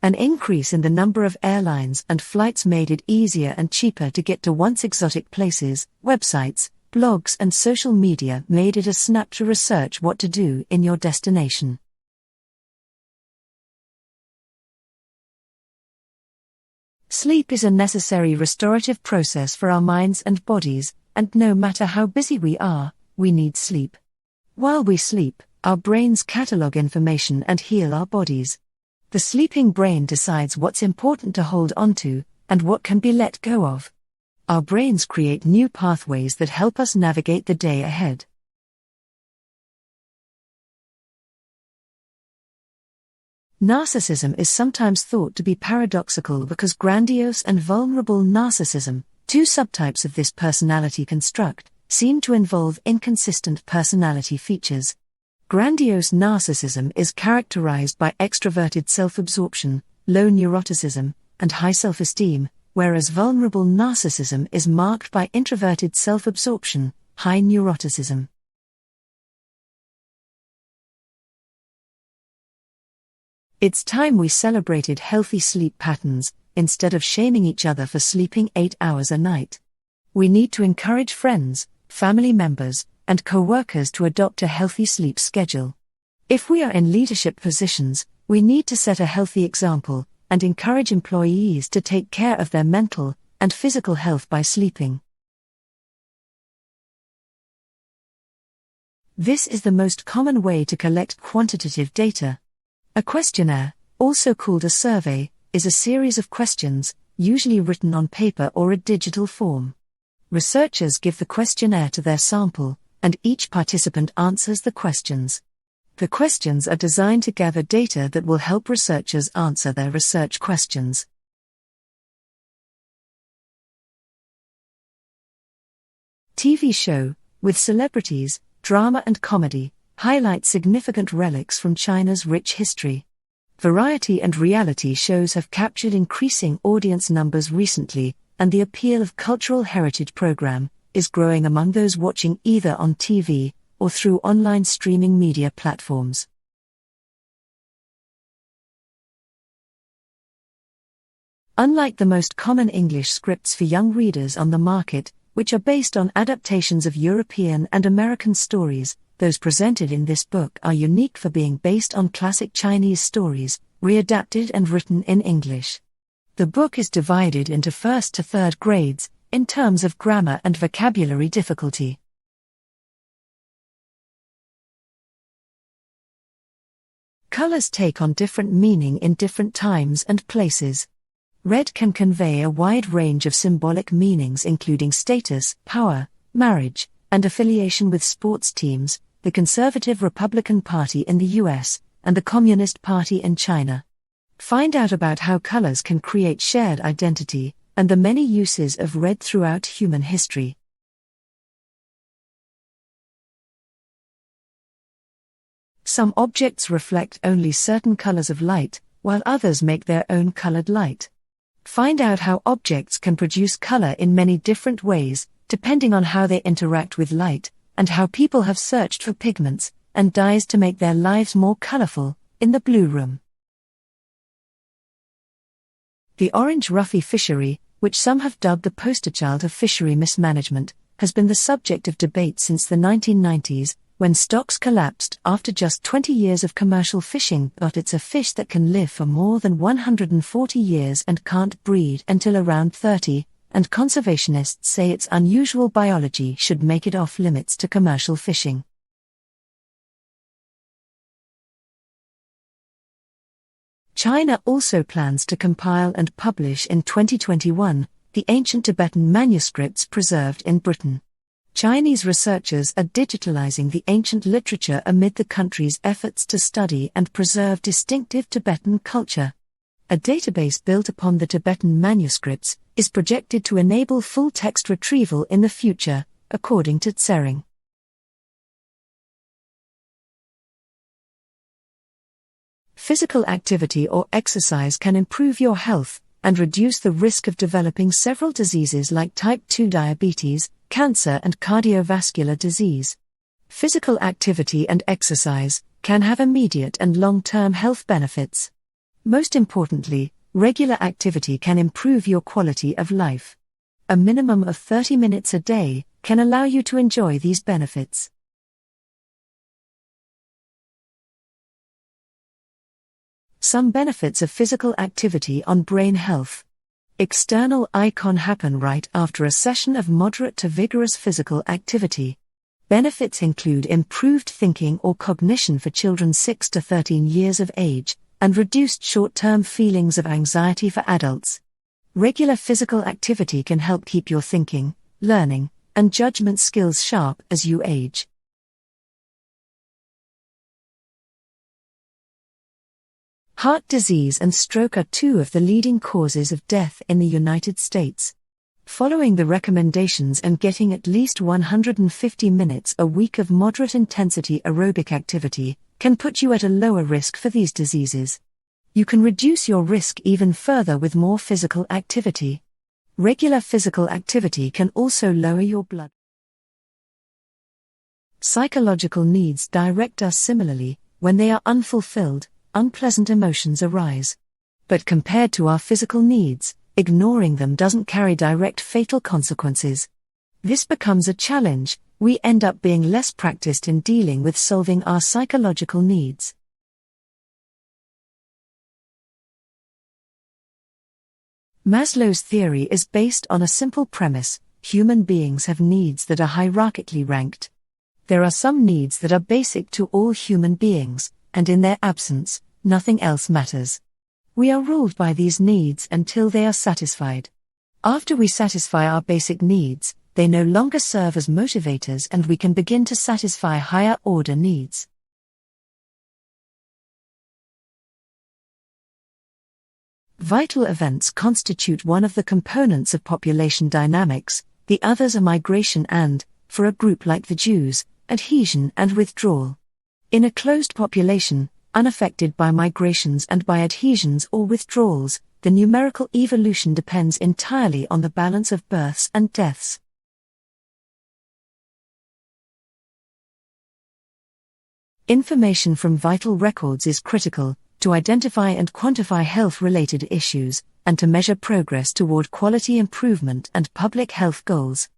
An increase in the number of airlines and flights made it easier and cheaper to get to once exotic places. Websites, blogs and social media made it a snap to research what to do in your destination. Sleep is a necessary restorative process for our minds and bodies, and no matter how busy we are, we need sleep. While we sleep, our brains catalog information and heal our bodies. The sleeping brain decides what's important to hold onto, and what can be let go of. Our brains create new pathways that help us navigate the day ahead. Narcissism is sometimes thought to be paradoxical because grandiose and vulnerable narcissism, two subtypes of this personality construct, seem to involve inconsistent personality features. Grandiose narcissism is characterized by extroverted self-absorption, low neuroticism, and high self-esteem, whereas vulnerable narcissism is marked by introverted self-absorption, high neuroticism. It's time we celebrated healthy sleep patterns, instead of shaming each other for sleeping 8 hours a night. We need to encourage friends, family members, and co-workers to adopt a healthy sleep schedule. If we are in leadership positions, we need to set a healthy example, and encourage employees to take care of their mental and physical health by sleeping. This is the most common way to collect quantitative data. A questionnaire, also called a survey, is a series of questions, usually written on paper or a digital form. Researchers give the questionnaire to their sample, and each participant answers the questions. The questions are designed to gather data that will help researchers answer their research questions. TV show, with celebrities, drama and comedy, highlight significant relics from China's rich history. Variety and reality shows have captured increasing audience numbers recently, and the appeal of cultural heritage program is growing among those watching either on TV or through online streaming media platforms. Unlike the most common English scripts for young readers on the market, which are based on adaptations of European and American stories, those presented in this book are unique for being based on classic Chinese stories, readapted and written in English. The book is divided into first to third grades, in terms of grammar and vocabulary difficulty. Colors take on different meaning in different times and places. Red can convey a wide range of symbolic meanings including status, power, marriage, and affiliation with sports teams, the Conservative Republican Party in the US, and the Communist Party in China. Find out about how colors can create shared identity, and the many uses of red throughout human history. Some objects reflect only certain colors of light, while others make their own colored light. Find out how objects can produce color in many different ways, depending on how they interact with light, and how people have searched for pigments and dyes to make their lives more colorful, in the Blue Room. The orange roughy fishery, which some have dubbed the poster child of fishery mismanagement, has been the subject of debate since the 1990s, when stocks collapsed after just 20 years of commercial fishing. But it's a fish that can live for more than 140 years and can't breed until around 30, and conservationists say its unusual biology should make it off limits to commercial fishing. China also plans to compile and publish in 2021 the ancient Tibetan manuscripts preserved in Britain. Chinese researchers are digitalizing the ancient literature amid the country's efforts to study and preserve distinctive Tibetan culture. A database built upon the Tibetan manuscripts is projected to enable full-text retrieval in the future, according to Tsering. Physical activity or exercise can improve your health and reduce the risk of developing several diseases like type 2 diabetes, cancer and cardiovascular disease. Physical activity and exercise can have immediate and long-term health benefits. Most importantly, regular activity can improve your quality of life. A minimum of 30 minutes a day can allow you to enjoy these benefits. Some benefits of physical activity on brain health. External icon happen right after a session of moderate to vigorous physical activity. Benefits include improved thinking or cognition for children 6 to 13 years of age, and reduced short-term feelings of anxiety for adults. Regular physical activity can help keep your thinking, learning, and judgment skills sharp as you age. Heart disease and stroke are two of the leading causes of death in the United States. Following the recommendations and getting at least 150 minutes a week of moderate-intensity aerobic activity can put you at a lower risk for these diseases. You can reduce your risk even further with more physical activity. Regular physical activity can also lower your blood. Psychological needs direct us similarly. When they are unfulfilled, unpleasant emotions arise. But compared to our physical needs, ignoring them doesn't carry direct fatal consequences. This becomes a challenge. We end up being less practiced in dealing with solving our psychological needs. Maslow's theory is based on a simple premise: human beings have needs that are hierarchically ranked. There are some needs that are basic to all human beings, and in their absence, nothing else matters. We are ruled by these needs until they are satisfied. After we satisfy our basic needs, they no longer serve as motivators and we can begin to satisfy higher-order needs. Vital events constitute one of the components of population dynamics, the others are migration and, for a group like the Jews, adhesion and withdrawal. In a closed population, unaffected by migrations and by adhesions or withdrawals, the numerical evolution depends entirely on the balance of births and deaths. Information from vital records is critical to identify and quantify health-related issues, and to measure progress toward quality improvement and public health goals.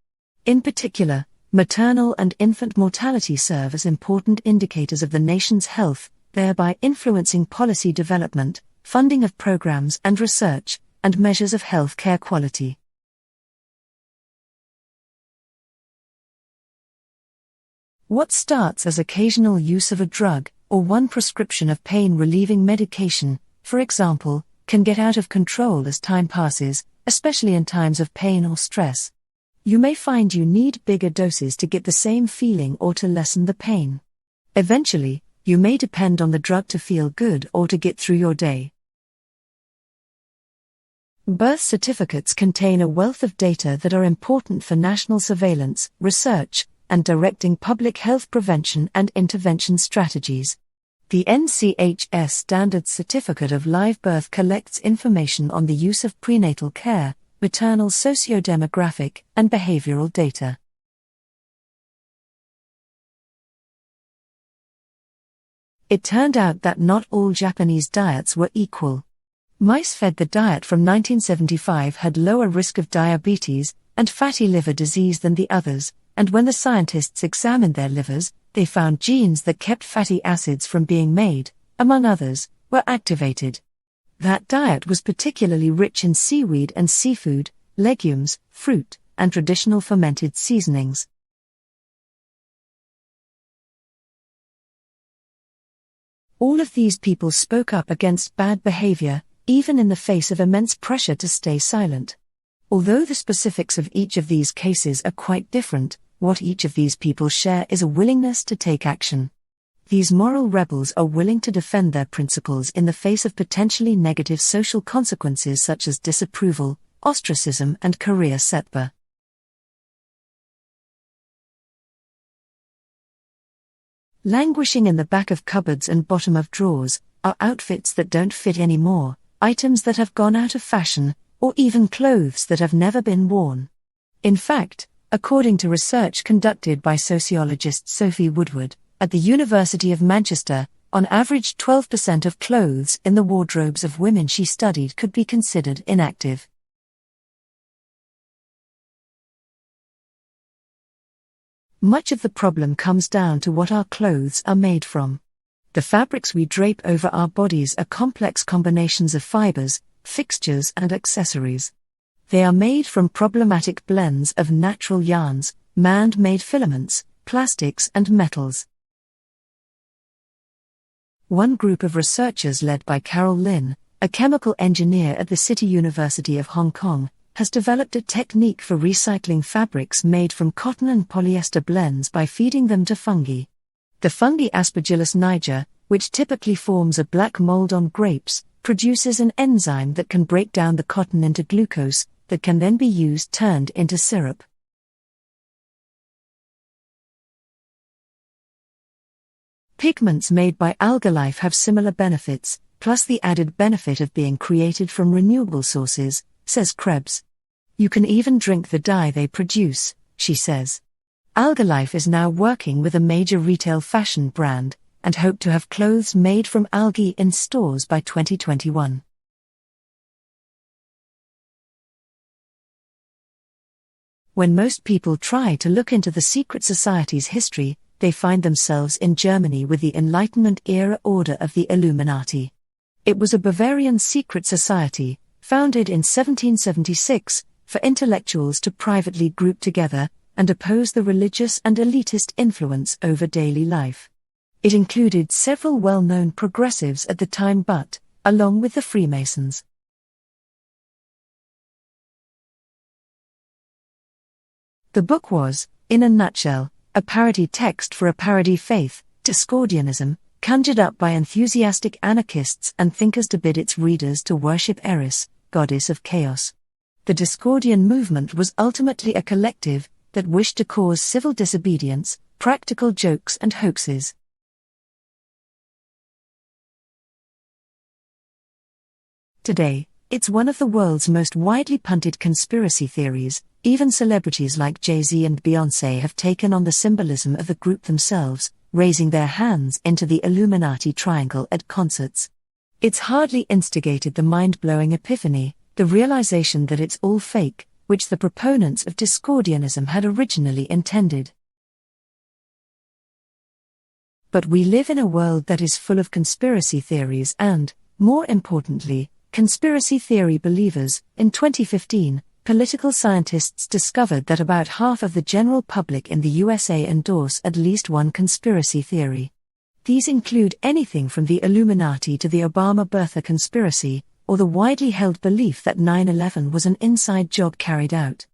In particular, maternal and infant mortality serve as important indicators of the nation's health, thereby influencing policy development, funding of programs and research, and measures of health care quality. What starts as occasional use of a drug, or one prescription of pain-relieving medication, for example, can get out of control as time passes, especially in times of pain or stress. You may find you need bigger doses to get the same feeling or to lessen the pain. Eventually, you may depend on the drug to feel good or to get through your day. Birth certificates contain a wealth of data that are important for national surveillance, research, and directing public health prevention and intervention strategies. The NCHS Standard Certificate of Live Birth collects information on the use of prenatal care, maternal socio-demographic, and behavioral data. It turned out that not all Japanese diets were equal. Mice fed the diet from 1975 had lower risk of diabetes and fatty liver disease than the others, and when the scientists examined their livers, they found genes that kept fatty acids from being made, among others, were activated. That diet was particularly rich in seaweed and seafood, legumes, fruit, and traditional fermented seasonings. All of these people spoke up against bad behavior, even in the face of immense pressure to stay silent. Although the specifics of each of these cases are quite different, what each of these people share is a willingness to take action. These moral rebels are willing to defend their principles in the face of potentially negative social consequences such as disapproval, ostracism, and career setback. Languishing in the back of cupboards and bottom of drawers are outfits that don't fit anymore, items that have gone out of fashion, or even clothes that have never been worn. In fact, according to research conducted by sociologist Sophie Woodward at the University of Manchester, on average 12% of clothes in the wardrobes of women she studied could be considered inactive. Much of the problem comes down to what our clothes are made from. The fabrics we drape over our bodies are complex combinations of fibers, fixtures, and accessories. They are made from problematic blends of natural yarns, man-made filaments, plastics, and metals. One group of researchers led by Carol Lin, a chemical engineer at the City University of Hong Kong, has developed a technique for recycling fabrics made from cotton and polyester blends by feeding them to fungi. The fungi Aspergillus niger, which typically forms a black mold on grapes, produces an enzyme that can break down the cotton into glucose, that can then be used turned into syrup. Pigments made by algal life have similar benefits, plus the added benefit of being created from renewable sources, says Krebs. You can even drink the dye they produce, she says. Algal life is now working with a major retail fashion brand, and hope to have clothes made from algae in stores by 2021. When most people try to look into the secret society's history, they find themselves in Germany with the Enlightenment-era order of the Illuminati. It was a Bavarian secret society, founded in 1776, for intellectuals to privately group together and oppose the religious and elitist influence over daily life. It included several well-known progressives at the time but, along with the Freemasons. The book was, in a nutshell, a parody text for a parody faith, Discordianism, conjured up by enthusiastic anarchists and thinkers to bid its readers to worship Eris, goddess of chaos. The Discordian movement was ultimately a collective that wished to cause civil disobedience, practical jokes and hoaxes. Today, it's one of the world's most widely punted conspiracy theories. Even celebrities like Jay-Z and Beyoncé have taken on the symbolism of the group themselves, raising their hands into the Illuminati triangle at concerts. It's hardly instigated the mind-blowing epiphany, the realization that it's all fake, which the proponents of Discordianism had originally intended. But we live in a world that is full of conspiracy theories and, more importantly, conspiracy theory believers. In 2015, political scientists discovered that about half of the general public in the USA endorse at least one conspiracy theory. These include anything from the Illuminati to the Obama birther conspiracy, or the widely held belief that 9/11 was an inside job carried out.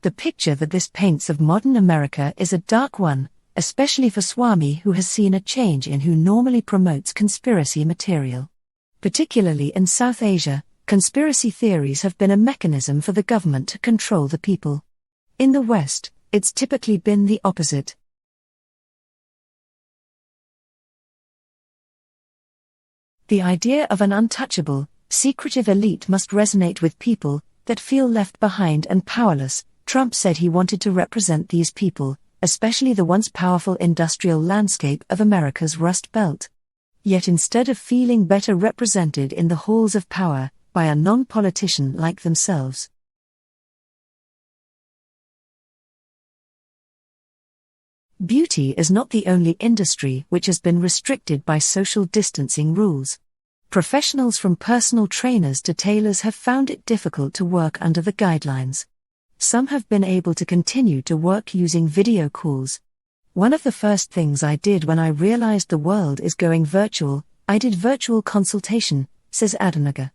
The picture that this paints of modern America is a dark one, especially for Swami, who has seen a change in who normally promotes conspiracy material. Particularly in South Asia, conspiracy theories have been a mechanism for the government to control the people. In the West, it's typically been the opposite. The idea of an untouchable, secretive elite must resonate with people that feel left behind and powerless. Trump said he wanted to represent these people, especially the once powerful industrial landscape of America's Rust Belt. Yet instead of feeling better represented in the halls of power by a non-politician like themselves. Beauty is not the only industry which has been restricted by social distancing rules. Professionals from personal trainers to tailors have found it difficult to work under the guidelines. Some have been able to continue to work using video calls. One of the first things I did when I realized the world is going virtual, I did virtual consultation, says Adanaga.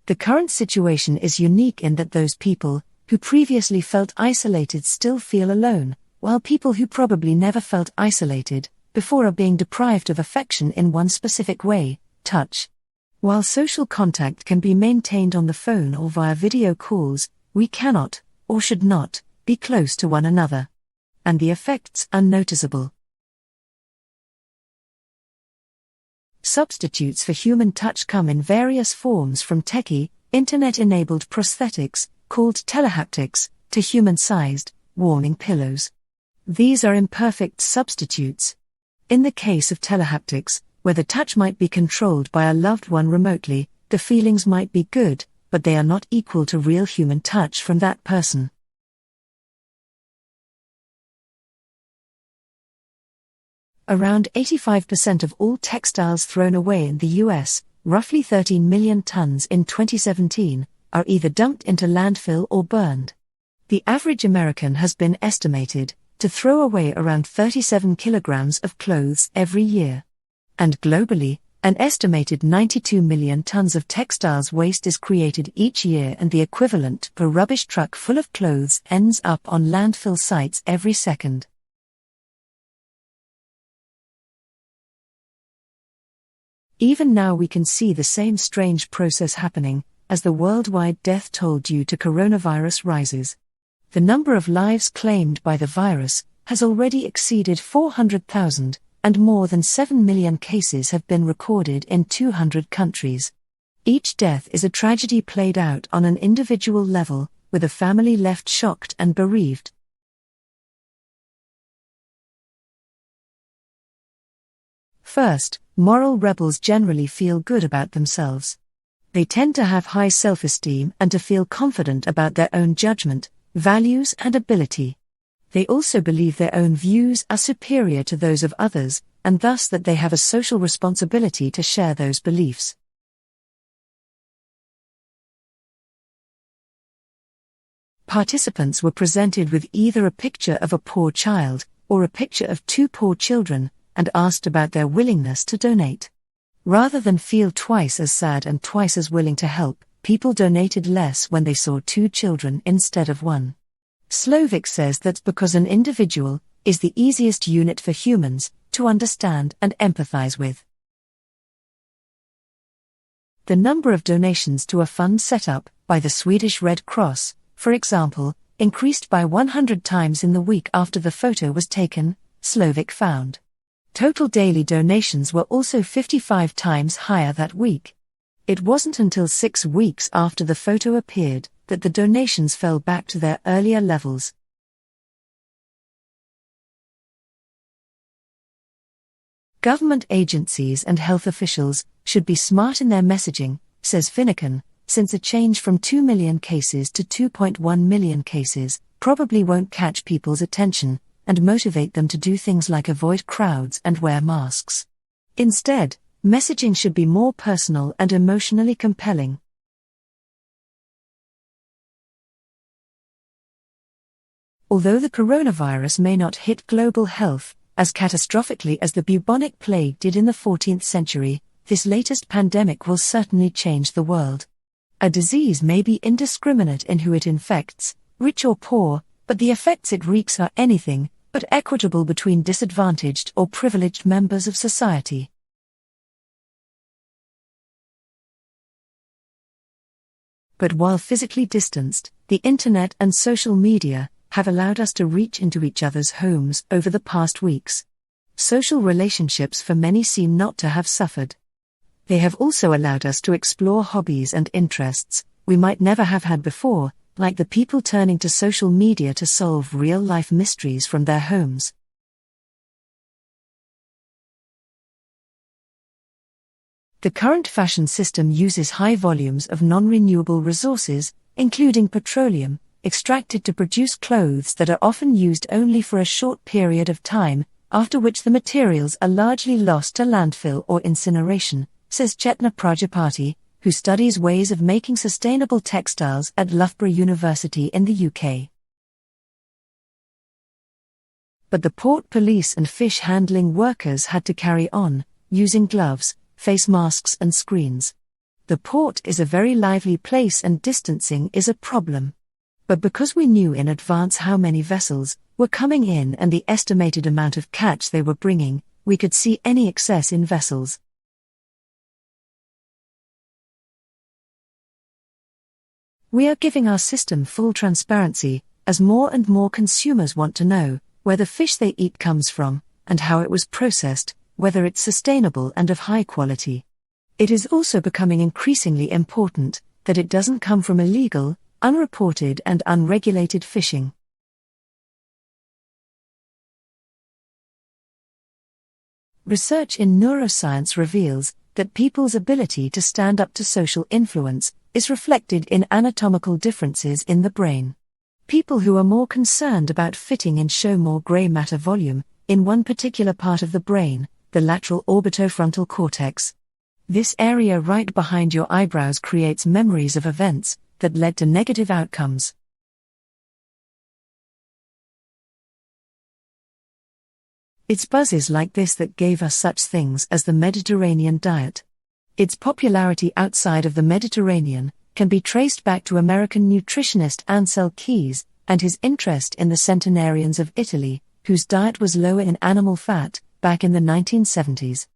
The current situation is unique in that those people who previously felt isolated still feel alone, while people who probably never felt isolated before are being deprived of affection in one specific way, touch. While social contact can be maintained on the phone or via video calls, we cannot, or should not, be close to one another. And the effects are noticeable. Substitutes for human touch come in various forms, from techie, internet-enabled prosthetics, called telehaptics, to human-sized, warming pillows. These are imperfect substitutes. In the case of telehaptics, where the touch might be controlled by a loved one remotely, the feelings might be good, but they are not equal to real human touch from that person. Around 85% of all textiles thrown away in the US, roughly 13 million tons in 2017, are either dumped into landfill or burned. The average American has been estimated to throw away around 37 kilograms of clothes every year. And globally, an estimated 92 million tons of textiles waste is created each year, and the equivalent per rubbish truck full of clothes ends up on landfill sites every second. Even now we can see the same strange process happening, as the worldwide death toll due to coronavirus rises. The number of lives claimed by the virus has already exceeded 400,000, and more than 7 million cases have been recorded in 200 countries. Each death is a tragedy played out on an individual level, with a family left shocked and bereaved. First, moral rebels generally feel good about themselves. They tend to have high self-esteem and to feel confident about their own judgment, values and ability. They also believe their own views are superior to those of others, and thus that they have a social responsibility to share those beliefs. Participants were presented with either a picture of a poor child, or a picture of two poor children, and asked about their willingness to donate. Rather than feel twice as sad and twice as willing to help, people donated less when they saw 2 children instead of 1. Slovic says that's because an individual is the easiest unit for humans to understand and empathize with. The number of donations to a fund set up by the Swedish Red Cross, for example, increased by 100 times in the week after the photo was taken, Slovic found. Total daily donations were also 55 times higher that week. It wasn't until 6 weeks after the photo appeared that the donations fell back to their earlier levels. Government agencies and health officials should be smart in their messaging, says Finucane, since a change from 2 million cases to 2.1 million cases probably won't catch people's attention and motivate them to do things like avoid crowds and wear masks. Instead, messaging should be more personal and emotionally compelling. Although the coronavirus may not hit global health as catastrophically as the bubonic plague did in the 14th century, this latest pandemic will certainly change the world. A disease may be indiscriminate in who it infects, rich or poor, but the effects it wreaks are anything but equitable between disadvantaged or privileged members of society. But while physically distanced, the internet and social media have allowed us to reach into each other's homes over the past weeks. Social relationships for many seem not to have suffered. They have also allowed us to explore hobbies and interests we might never have had before, like the people turning to social media to solve real-life mysteries from their homes. The current fashion system uses high volumes of non-renewable resources, including petroleum, extracted to produce clothes that are often used only for a short period of time, after which the materials are largely lost to landfill or incineration, says Chetna Prajapati, who studies ways of making sustainable textiles at Loughborough University in the UK. But the port police and fish handling workers had to carry on, using gloves, face masks and screens. The port is a very lively place and distancing is a problem. But because we knew in advance how many vessels were coming in and the estimated amount of catch they were bringing, we could see any excess in vessels. We are giving our system full transparency, as more and more consumers want to know where the fish they eat comes from, and how it was processed, whether it's sustainable and of high quality. It is also becoming increasingly important that it doesn't come from illegal, unreported and unregulated fishing. Research in neuroscience reveals that people's ability to stand up to social influence is reflected in anatomical differences in the brain. People who are more concerned about fitting in show more gray matter volume in one particular part of the brain, the lateral orbitofrontal cortex. This area right behind your eyebrows creates memories of events that led to negative outcomes. It's buzzes like this that gave us such things as the Mediterranean diet. Its popularity outside of the Mediterranean can be traced back to American nutritionist Ansel Keys and his interest in the centenarians of Italy, whose diet was lower in animal fat, back in the 1970s.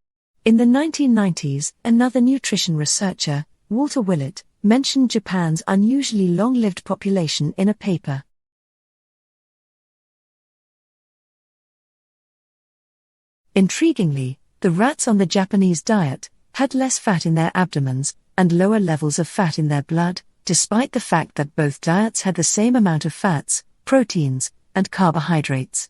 In the 1990s, another nutrition researcher, Walter Willett, mentioned Japan's unusually long-lived population in a paper. Intriguingly, the rats on the Japanese diet had less fat in their abdomens and lower levels of fat in their blood, despite the fact that both diets had the same amount of fats, proteins, and carbohydrates.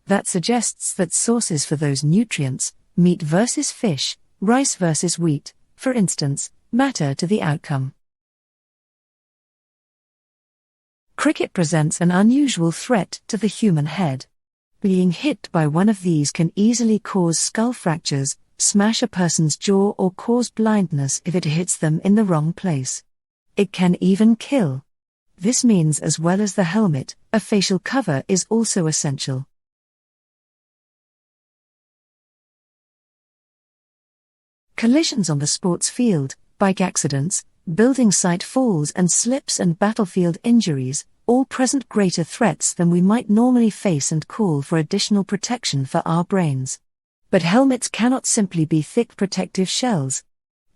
That suggests that sources for those nutrients, meat versus fish, rice versus wheat, for instance, matter to the outcome. Cricket presents an unusual threat to the human head. Being hit by one of these can easily cause skull fractures, smash a person's jaw or cause blindness if it hits them in the wrong place. It can even kill. This means as well as the helmet, a facial cover is also essential. Collisions on the sports field, bike accidents, building site falls and slips and battlefield injuries, all present greater threats than we might normally face and call for additional protection for our brains. But helmets cannot simply be thick protective shells.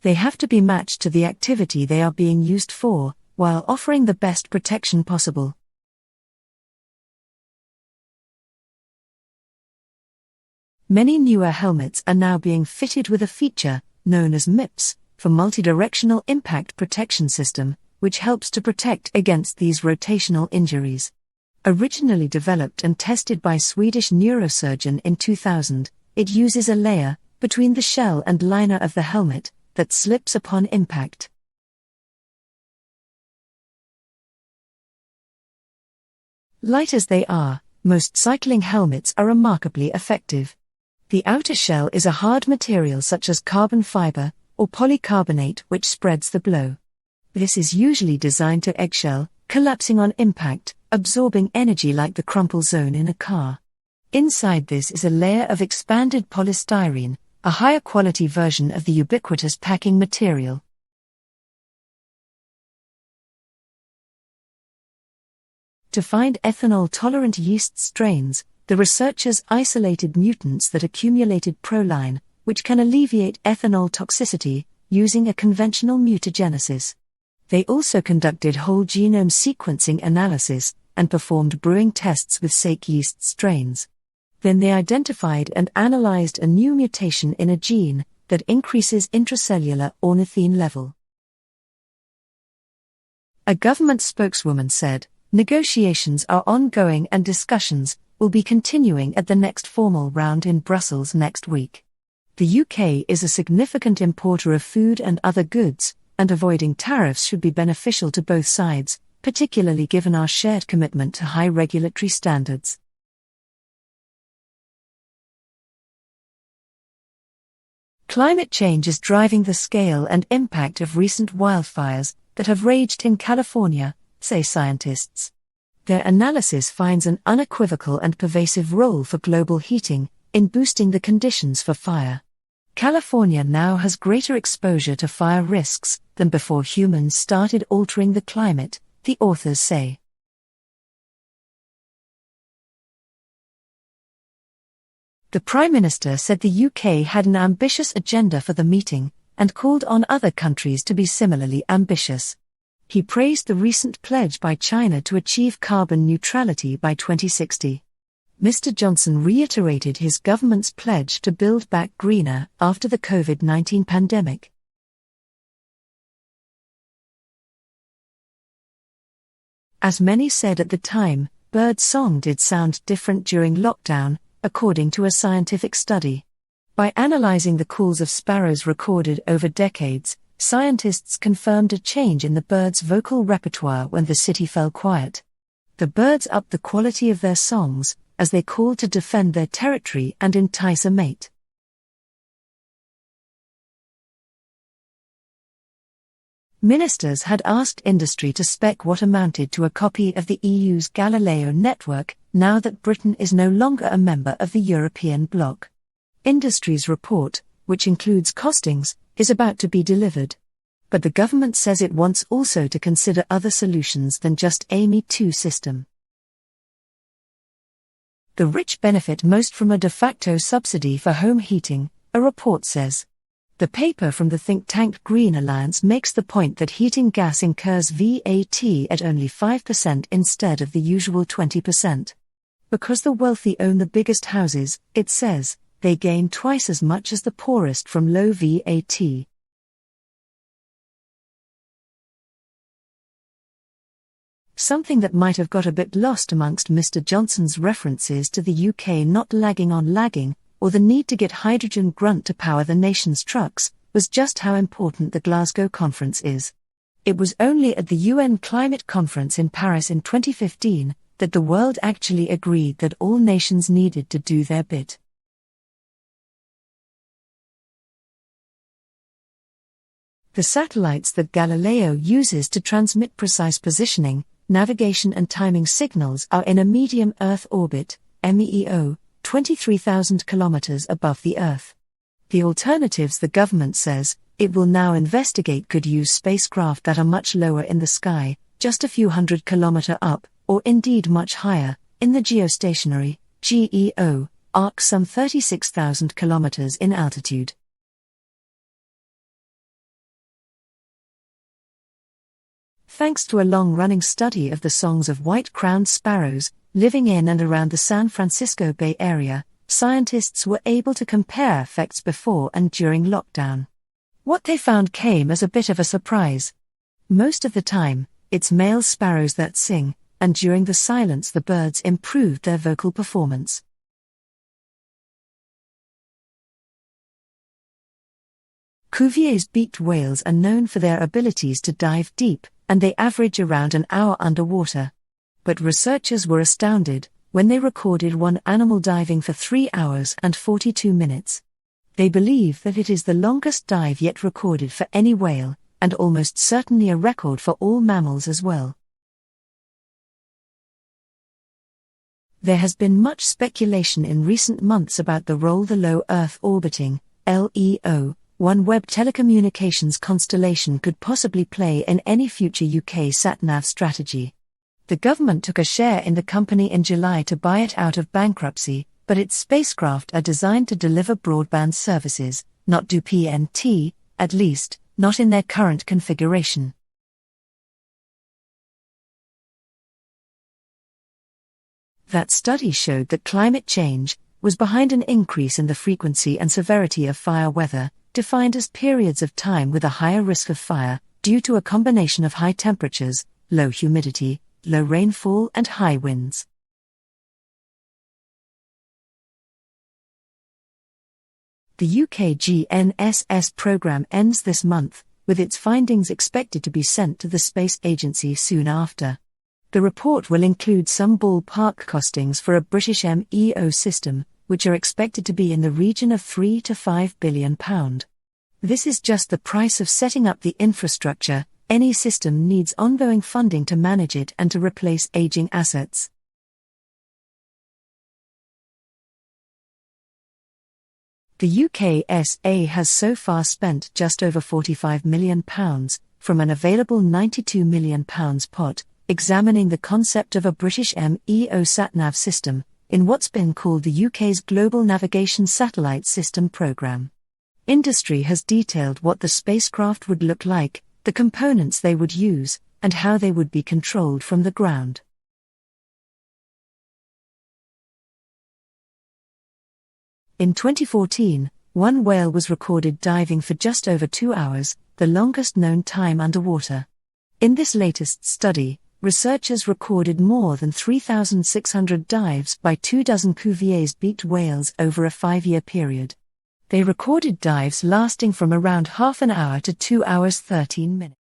They have to be matched to the activity they are being used for, while offering the best protection possible. Many newer helmets are now being fitted with a feature, known as MIPS, for Multidirectional Impact Protection System, which helps to protect against these rotational injuries. Originally developed and tested by Swedish neurosurgeon in 2000, it uses a layer, between the shell and liner of the helmet, that slips upon impact. Light as they are, most cycling helmets are remarkably effective. The outer shell is a hard material such as carbon fiber, or polycarbonate which spreads the blow. This is usually designed to eggshell, collapsing on impact, absorbing energy like the crumple zone in a car. Inside this is a layer of expanded polystyrene, a higher quality version of the ubiquitous packing material. To find ethanol-tolerant yeast strains, the researchers isolated mutants that accumulated proline, which can alleviate ethanol toxicity, using a conventional mutagenesis. They also conducted whole genome sequencing analysis, and performed brewing tests with sake yeast strains. Then they identified and analyzed a new mutation in a gene that increases intracellular ornithine level. A government spokeswoman said, "Negotiations are ongoing and discussions will be continuing at the next formal round in Brussels next week." The UK is a significant importer of food and other goods, and avoiding tariffs should be beneficial to both sides, particularly given our shared commitment to high regulatory standards. Climate change is driving the scale and impact of recent wildfires that have raged in California, say scientists. Their analysis finds an unequivocal and pervasive role for global heating in boosting the conditions for fire. California now has greater exposure to fire risks than before humans started altering the climate, the authors say. The Prime Minister said the UK had an ambitious agenda for the meeting, and called on other countries to be similarly ambitious. He praised the recent pledge by China to achieve carbon neutrality by 2060. Mr. Johnson reiterated his government's pledge to build back greener after the COVID-19 pandemic. As many said at the time, bird song did sound different during lockdown, according to a scientific study. By analyzing the calls of sparrows recorded over decades, scientists confirmed a change in the birds' vocal repertoire when the city fell quiet. The birds upped the quality of their songs, as they called to defend their territory and entice a mate. Ministers had asked industry to spec what amounted to a copy of the EU's Galileo network, now that Britain is no longer a member of the European bloc. Industry's report, which includes costings, is about to be delivered. But the government says it wants also to consider other solutions than just a Me-Too system. The rich benefit most from a de facto subsidy for home heating, a report says. The paper from the think tank Green Alliance makes the point that heating gas incurs VAT at only 5% instead of the usual 20%. Because the wealthy own the biggest houses, it says, they gain twice as much as the poorest from low VAT. Something that might have got a bit lost amongst Mr. Johnson's references to the UK not lagging on lagging, or the need to get hydrogen grunt to power the nation's trucks, was just how important the Glasgow conference is. It was only at the UN Climate Conference in Paris in 2015 that the world actually agreed that all nations needed to do their bit. The satellites that Galileo uses to transmit precise positioning, navigation and timing signals are in a medium Earth orbit, MEO, 23,000 kilometers above the Earth. The alternatives, the government says, it will now investigate, could use spacecraft that are much lower in the sky, just a few hundred kilometers up, or indeed much higher, in the geostationary, GEO, arc some 36,000 kilometers in altitude. Thanks to a long-running study of the songs of white-crowned sparrows living in and around the San Francisco Bay Area, scientists were able to compare effects before and during lockdown. What they found came as a bit of a surprise. Most of the time, it's male sparrows that sing, and during the silence the birds improved their vocal performance. Cuvier's beaked whales are known for their abilities to dive deep, and they average around an hour underwater. But researchers were astounded when they recorded one animal diving for 3 hours and 42 minutes. They believe that it is the longest dive yet recorded for any whale, and almost certainly a record for all mammals as well. There has been much speculation in recent months about the role the low Earth orbiting, LEO, OneWeb telecommunications constellation could possibly play in any future UK sat-nav strategy. The government took a share in the company in July to buy it out of bankruptcy, but its spacecraft are designed to deliver broadband services, not do PNT, at least, not in their current configuration. That study showed that climate change was behind an increase in the frequency and severity of fire weather, defined as periods of time with a higher risk of fire, due to a combination of high temperatures, low humidity, low rainfall and high winds. The UK GNSS programme ends this month, with its findings expected to be sent to the Space Agency soon after. The report will include some ballpark costings for a British MEO system, which are expected to be in the region of £3 to £5 billion. This is just the price of setting up the infrastructure. Any system needs ongoing funding to manage it and to replace aging assets. The UKSA has so far spent just over £45 million, from an available £92 million pot, examining the concept of a British MEO sat-nav system, in what's been called the UK's Global Navigation Satellite System programme. Industry has detailed what the spacecraft would look like, the components they would use, and how they would be controlled from the ground. In 2014, one whale was recorded diving for just over 2 hours, the longest known time underwater. In this latest study, researchers recorded more than 3,600 dives by 24 Cuvier's beaked whales over a 5-year period. They recorded dives lasting from around half an hour to 2 hours 13 minutes.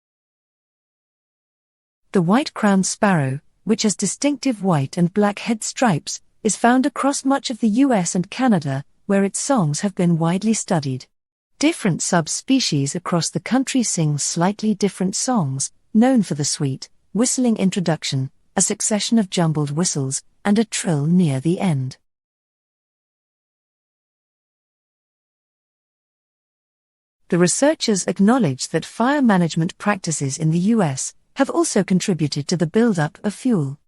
The white-crowned sparrow, which has distinctive white and black head stripes, is found across much of the US and Canada, where its songs have been widely studied. Different subspecies across the country sing slightly different songs, known for the sweet, whistling introduction, a succession of jumbled whistles, and a trill near the end. The researchers acknowledge that fire management practices in the US have also contributed to the buildup of fuel.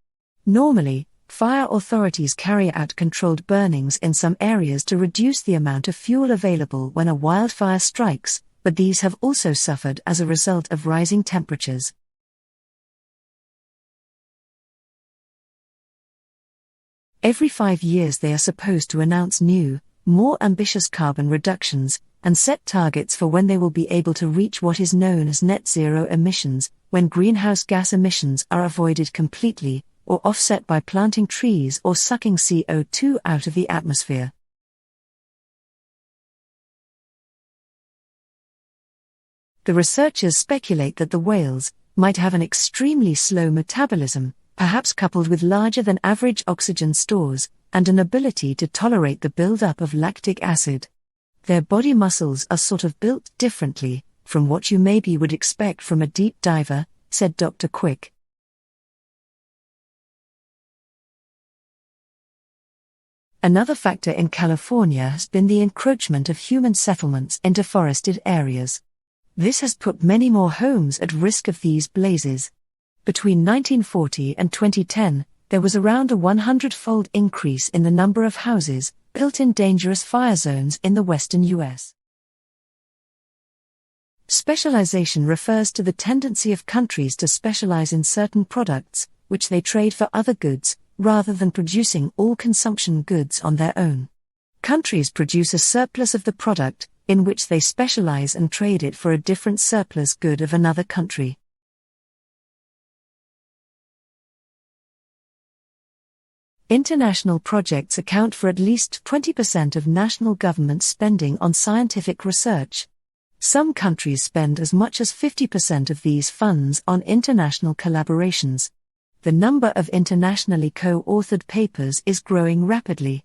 Normally, fire authorities carry out controlled burnings in some areas to reduce the amount of fuel available when a wildfire strikes, but these have also suffered as a result of rising temperatures. Every 5 years they are supposed to announce new, more ambitious carbon reductions, and set targets for when they will be able to reach what is known as net zero emissions, when greenhouse gas emissions are avoided completely, or offset by planting trees or sucking CO2 out of the atmosphere. The researchers speculate that the whales might have an extremely slow metabolism, perhaps coupled with larger than average oxygen stores, and an ability to tolerate the buildup of lactic acid. Their body muscles are sort of built differently from what you maybe would expect from a deep diver, said Dr. Quick. Another factor in California has been the encroachment of human settlements into forested areas. This has put many more homes at risk of these blazes. Between 1940 and 2010, there was around a 100-fold increase in the number of houses built in dangerous fire zones in the western U.S. Specialization refers to the tendency of countries to specialize in certain products, which they trade for other goods, rather than producing all consumption goods on their own. Countries produce a surplus of the product, in which they specialize and trade it for a different surplus good of another country. International projects account for at least 20% of national government spending on scientific research. Some countries spend as much as 50% of these funds on international collaborations. The number of internationally co-authored papers is growing rapidly.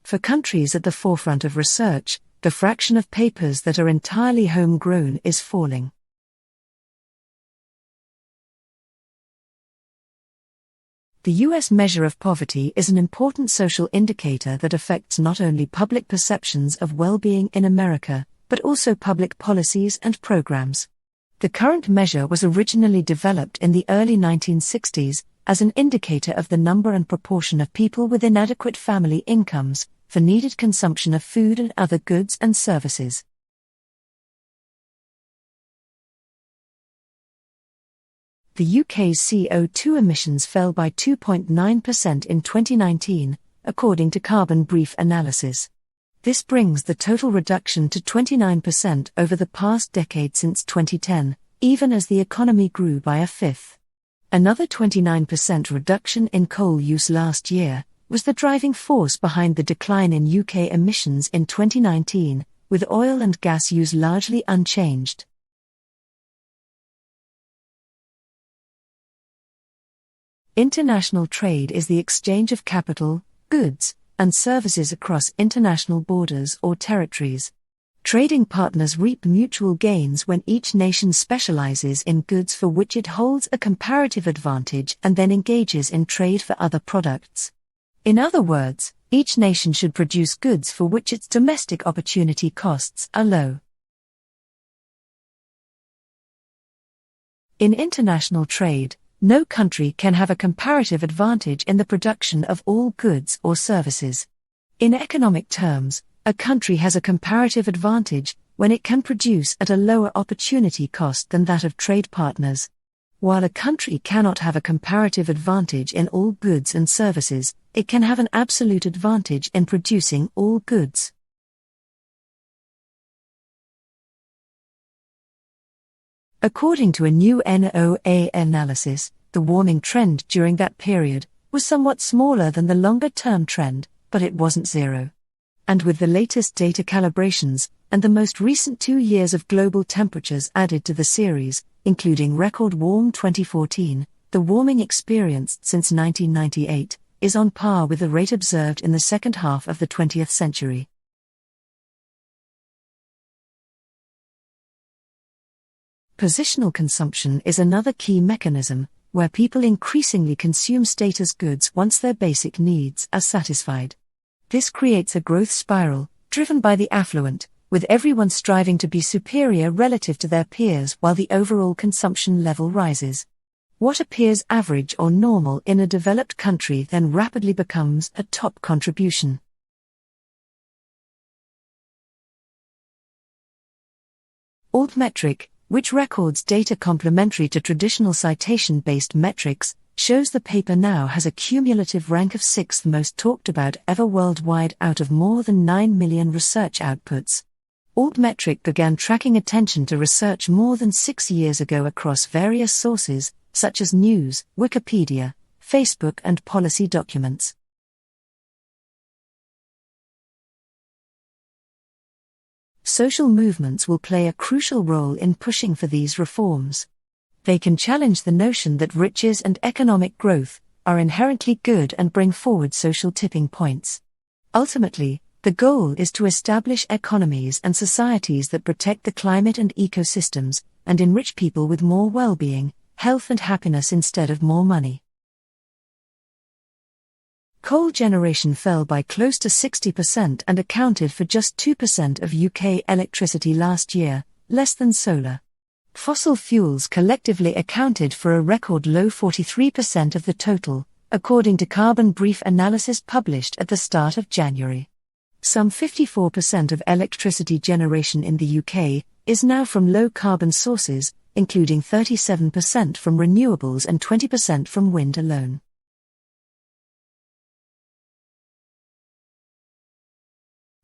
For countries at the forefront of research, the fraction of papers that are entirely homegrown is falling. The U.S. measure of poverty is an important social indicator that affects not only public perceptions of well-being in America, but also public policies and programs. The current measure was originally developed in the early 1960s as an indicator of the number and proportion of people with inadequate family incomes for needed consumption of food and other goods and services. The UK's CO2 emissions fell by 2.9% in 2019, according to Carbon Brief analysis. This brings the total reduction to 29% over the past decade since 2010, even as the economy grew by a fifth. Another 29% reduction in coal use last year was the driving force behind the decline in UK emissions in 2019, with oil and gas use largely unchanged. International trade is the exchange of capital, goods, and services across international borders or territories. Trading partners reap mutual gains when each nation specializes in goods for which it holds a comparative advantage and then engages in trade for other products. In other words, each nation should produce goods for which its domestic opportunity costs are low. In international trade, no country can have a comparative advantage in the production of all goods or services. In economic terms, a country has a comparative advantage when it can produce at a lower opportunity cost than that of trade partners. While a country cannot have a comparative advantage in all goods and services, it can have an absolute advantage in producing all goods. According to a new NOAA analysis, the warming trend during that period was somewhat smaller than the longer-term trend, but it wasn't zero. And with the latest data calibrations, and the most recent 2 years of global temperatures added to the series, including record warm 2014, the warming experienced since 1998 is on par with the rate observed in the second half of the 20th century. Positional consumption is another key mechanism, where people increasingly consume status goods once their basic needs are satisfied. This creates a growth spiral, driven by the affluent, with everyone striving to be superior relative to their peers while the overall consumption level rises. What appears average or normal in a developed country then rapidly becomes a top contribution. Altmetric, which records data complementary to traditional citation-based metrics, shows the paper now has a cumulative rank of 6th most talked about ever worldwide out of more than 9 million research outputs. Altmetric began tracking attention to research more than 6 years ago across various sources, such as news, Wikipedia, Facebook and policy documents. Social movements will play a crucial role in pushing for these reforms. They can challenge the notion that riches and economic growth are inherently good and bring forward social tipping points. Ultimately, the goal is to establish economies and societies that protect the climate and ecosystems, and enrich people with more well-being, health and happiness instead of more money. Coal generation fell by close to 60% and accounted for just 2% of UK electricity last year, less than solar. Fossil fuels collectively accounted for a record low 43% of the total, according to carbon brief analysis published at the start of January. Some 54% of electricity generation in the UK is now from low-carbon sources, including 37% from renewables and 20% from wind alone.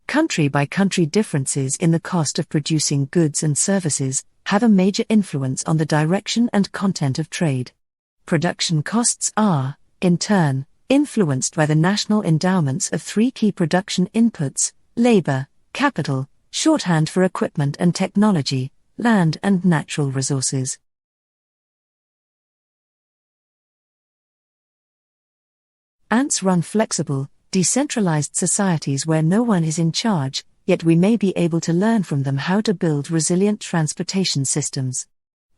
Country-by-country differences in the cost of producing goods and services have a major influence on the direction and content of trade. Production costs are, in turn, influenced by the national endowments of three key production inputs: labor, capital, shorthand for equipment and technology, land and natural resources. Ants run flexible, decentralized societies where no one is in charge, yet we may be able to learn from them how to build resilient transportation systems.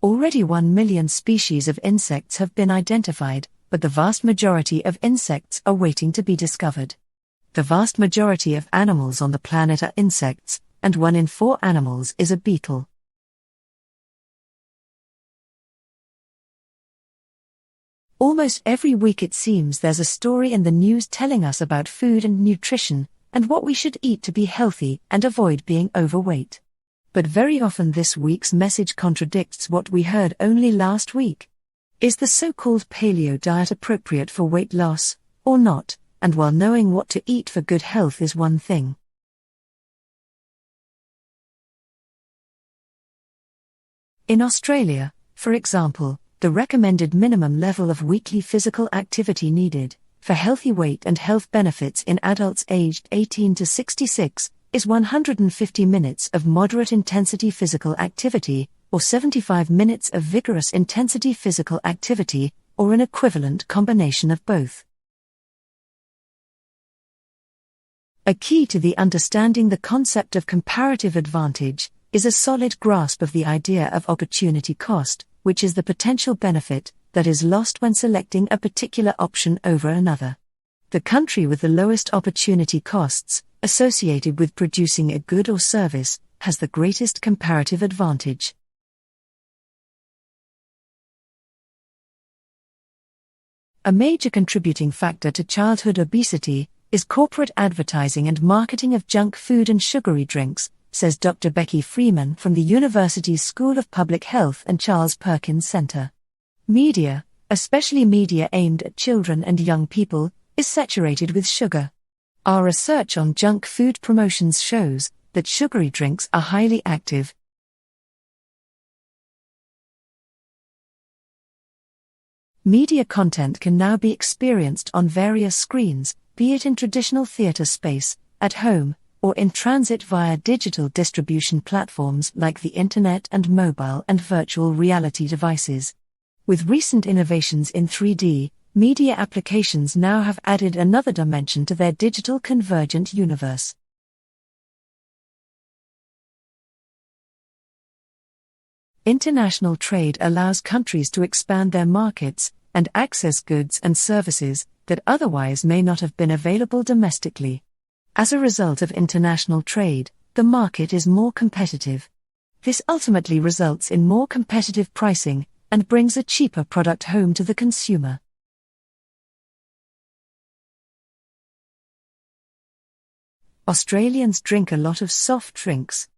Already 1 million species of insects have been identified, but the vast majority of insects are waiting to be discovered. The vast majority of animals on the planet are insects, and 1 in 4 animals is a beetle. Almost every week it seems there's a story in the news telling us about food and nutrition, and what we should eat to be healthy and avoid being overweight. But very often this week's message contradicts what we heard only last week. Is the so-called paleo diet appropriate for weight loss, or not? And while knowing what to eat for good health is one thing. In Australia, for example, the recommended minimum level of weekly physical activity needed for healthy weight and health benefits in adults aged 18 to 66 is 150 minutes of moderate intensity physical activity, or 75 minutes of vigorous intensity physical activity, or an equivalent combination of both. A key to the understanding the concept of comparative advantage is a solid grasp of the idea of opportunity cost, which is the potential benefit that is lost when selecting a particular option over another. The country with the lowest opportunity costs, associated with producing a good or service, has the greatest comparative advantage. A major contributing factor to childhood obesity is corporate advertising and marketing of junk food and sugary drinks, says Dr. Becky Freeman from the university's School of Public Health and Charles Perkins Center. Media, especially media aimed at children and young people, is saturated with sugar. Our research on junk food promotions shows that sugary drinks are highly active. Media content can now be experienced on various screens, be it in traditional theater space, at home, or in transit via digital distribution platforms like the internet and mobile and virtual reality devices. With recent innovations in 3D, media applications now have added another dimension to their digital convergent universe. International trade allows countries to expand their markets and access goods and services that otherwise may not have been available domestically. As a result of international trade, the market is more competitive. This ultimately results in more competitive pricing and brings a cheaper product home to the consumer. Australians drink a lot of soft drinks.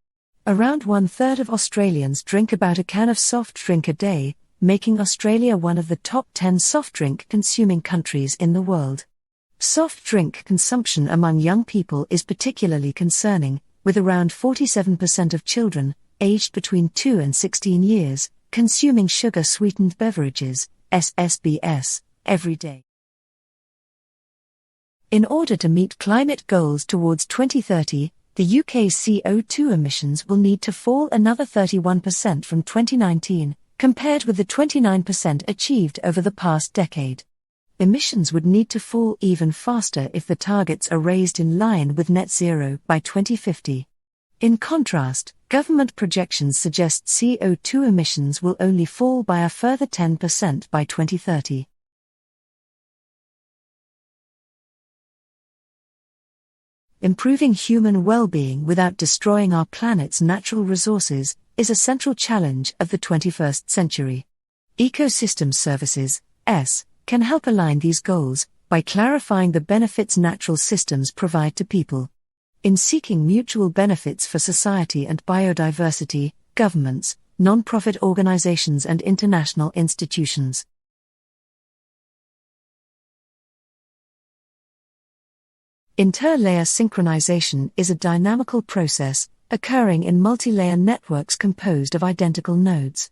Around 1/3 of Australians drink about a can of soft drink a day, making Australia one of the top 10 soft drink consuming countries in the world. Soft drink consumption among young people is particularly concerning, with around 47% of children, aged between 2 and 16 years, consuming sugar-sweetened beverages, SSBS, every day. In order to meet climate goals towards 2030, the UK's CO2 emissions will need to fall another 31% from 2019, compared with the 29% achieved over the past decade. Emissions would need to fall even faster if the targets are raised in line with net zero by 2050. In contrast, government projections suggest CO2 emissions will only fall by a further 10% by 2030. improving human well-being without destroying our planet's natural resources is a central challenge of the 21st century. Ecosystem Services, S, can help align these goals by clarifying the benefits natural systems provide to people. In seeking mutual benefits for society and biodiversity, governments, non-profit organizations and international institutions. Interlayer synchronization is a dynamical process occurring in multi-layer networks composed of identical nodes.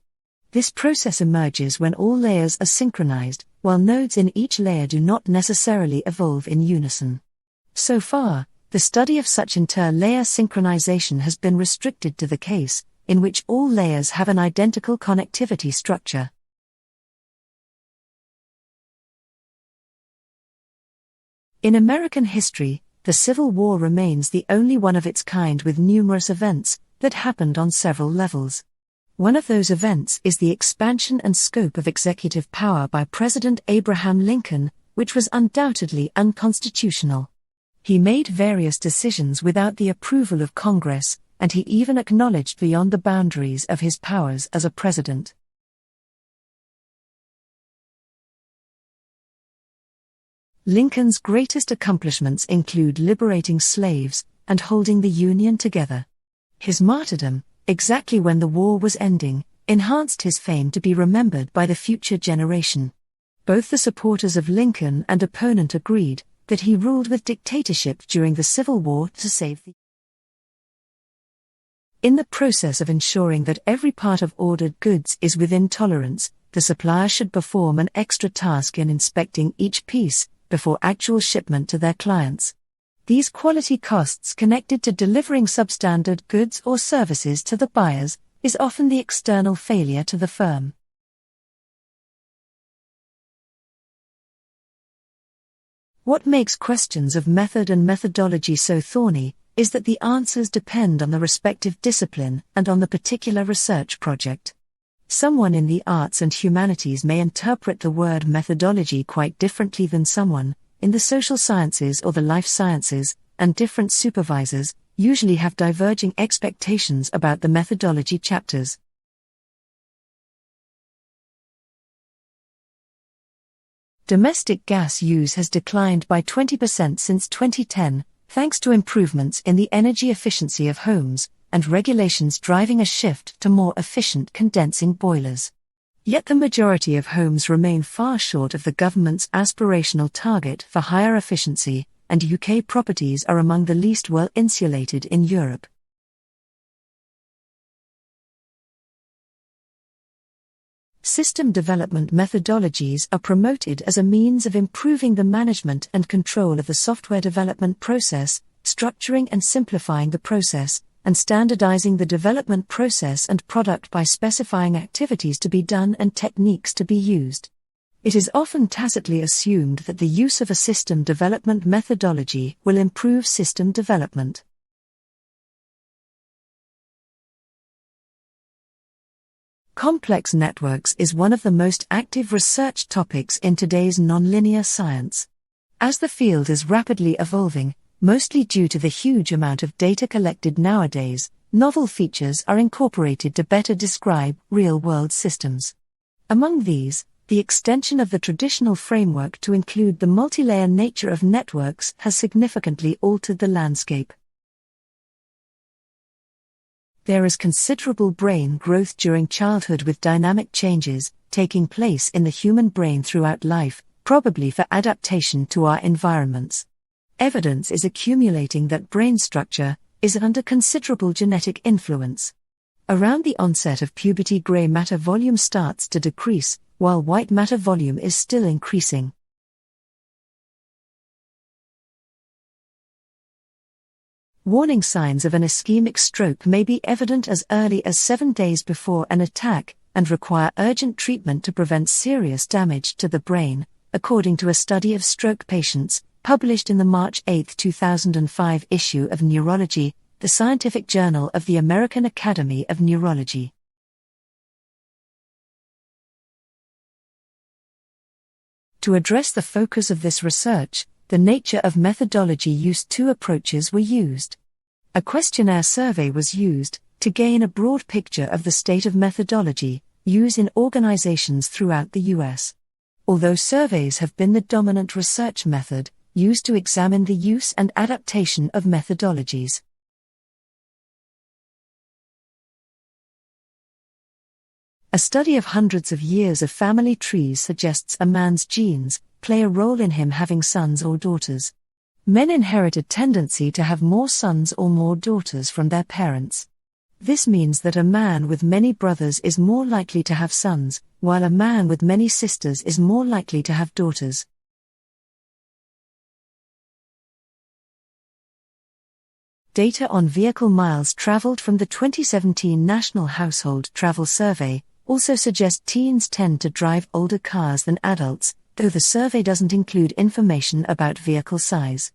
This process emerges when all layers are synchronized, while nodes in each layer do not necessarily evolve in unison. So far, the study of such inter-layer synchronization has been restricted to the case in which all layers have an identical connectivity structure. In American history, the Civil War remains the only one of its kind with numerous events that happened on several levels. One of those events is the expansion and scope of executive power by President Abraham Lincoln, which was undoubtedly unconstitutional. He made various decisions without the approval of Congress, and he even acknowledged beyond the boundaries of his powers as a president. Lincoln's greatest accomplishments include liberating slaves and holding the Union together. His martyrdom, exactly when the war was ending, enhanced his fame to be remembered by the future generation. Both the supporters of Lincoln and opponent agreed that he ruled with dictatorship during the Civil War to save the In the process of ensuring that every part of ordered goods is within tolerance, the supplier should perform an extra task in inspecting each piece before actual shipment to their clients. These quality costs connected to delivering substandard goods or services to the buyers is often the external failure to the firm. What makes questions of method and methodology so thorny is that the answers depend on the respective discipline and on the particular research project. Someone in the arts and humanities may interpret the word methodology quite differently than someone in the social sciences or the life sciences, and different supervisors usually have diverging expectations about the methodology chapters. Domestic gas use has declined by 20% since 2010, thanks to improvements in the energy efficiency of homes, and regulations driving a shift to more efficient condensing boilers. Yet the majority of homes remain far short of the government's aspirational target for higher efficiency, and UK properties are among the least well insulated in Europe. System development methodologies are promoted as a means of improving the management and control of the software development process, structuring and simplifying the process, and standardizing the development process and product by specifying activities to be done and techniques to be used. It is often tacitly assumed that the use of a system development methodology will improve system development. Complex networks is one of the most active research topics in today's nonlinear science. As the field is rapidly evolving, mostly due to the huge amount of data collected nowadays, novel features are incorporated to better describe real-world systems. Among these, the extension of the traditional framework to include the multi-layer nature of networks has significantly altered the landscape. There is considerable brain growth during childhood with dynamic changes taking place in the human brain throughout life, probably for adaptation to our environments. Evidence is accumulating that brain structure is under considerable genetic influence. Around the onset of puberty, gray matter volume starts to decrease, while white matter volume is still increasing. Warning signs of an ischemic stroke may be evident as early as 7 days before an attack, and require urgent treatment to prevent serious damage to the brain, according to a study of stroke patients, published in the March 8, 2005 issue of Neurology, the Scientific Journal of the American Academy of Neurology. To address the focus of this research, The nature of methodology used. Two approaches were used. A questionnaire survey was used to gain a broad picture of the state of methodology used in organizations throughout the U.S. Although surveys have been the dominant research method used to examine the use and adaptation of methodologies. A study of hundreds of years of family trees suggests a man's genes play a role in him having sons or daughters. Men inherit a tendency to have more sons or more daughters from their parents. This means that a man with many brothers is more likely to have sons, while a man with many sisters is more likely to have daughters. Data on vehicle miles traveled from the 2017 National Household Travel Survey also suggest teens tend to drive older cars than adults, though the survey doesn't include information about vehicle size.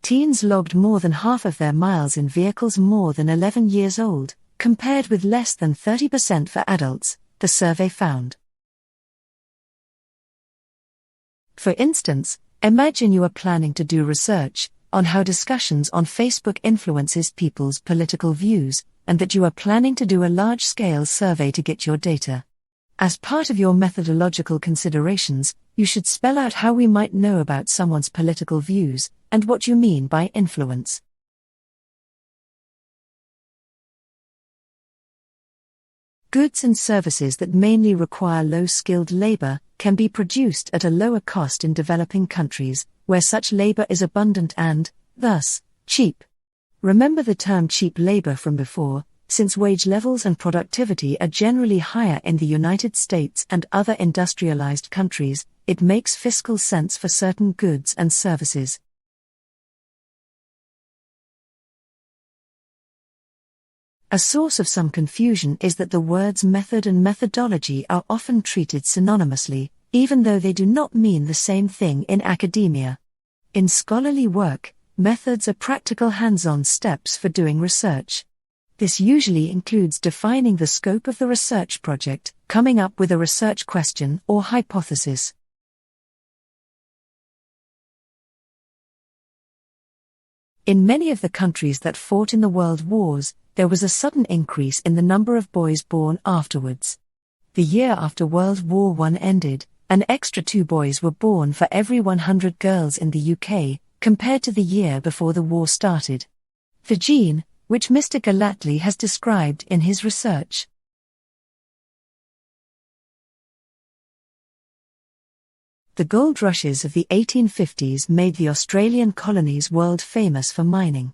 Teens logged more than half of their miles in vehicles more than 11 years old, compared with less than 30% for adults, the survey found. For instance, imagine you are planning to do research on how discussions on Facebook influences people's political views, and that you are planning to do a large-scale survey to get your data. As part of your methodological considerations, you should spell out how we might know about someone's political views, and what you mean by influence. Goods and services that mainly require low-skilled labor can be produced at a lower cost in developing countries, where such labor is abundant and, thus, cheap. Remember the term cheap labor from before, since wage levels and productivity are generally higher in the United States and other industrialized countries, it makes fiscal sense for certain goods and services. A source of some confusion is that the words method and methodology are often treated synonymously, even though they do not mean the same thing in academia. In scholarly work, methods are practical hands-on steps for doing research. This usually includes defining the scope of the research project, coming up with a research question or hypothesis. In many of the countries that fought in the world wars, there was a sudden increase in the number of boys born afterwards. The year after World War I ended, an extra 2 boys were born for every 100 girls in the UK, compared to the year before the war started. The gene, which Mr. Galatly has described in his research. The gold rushes of the 1850s made the Australian colonies world famous for mining.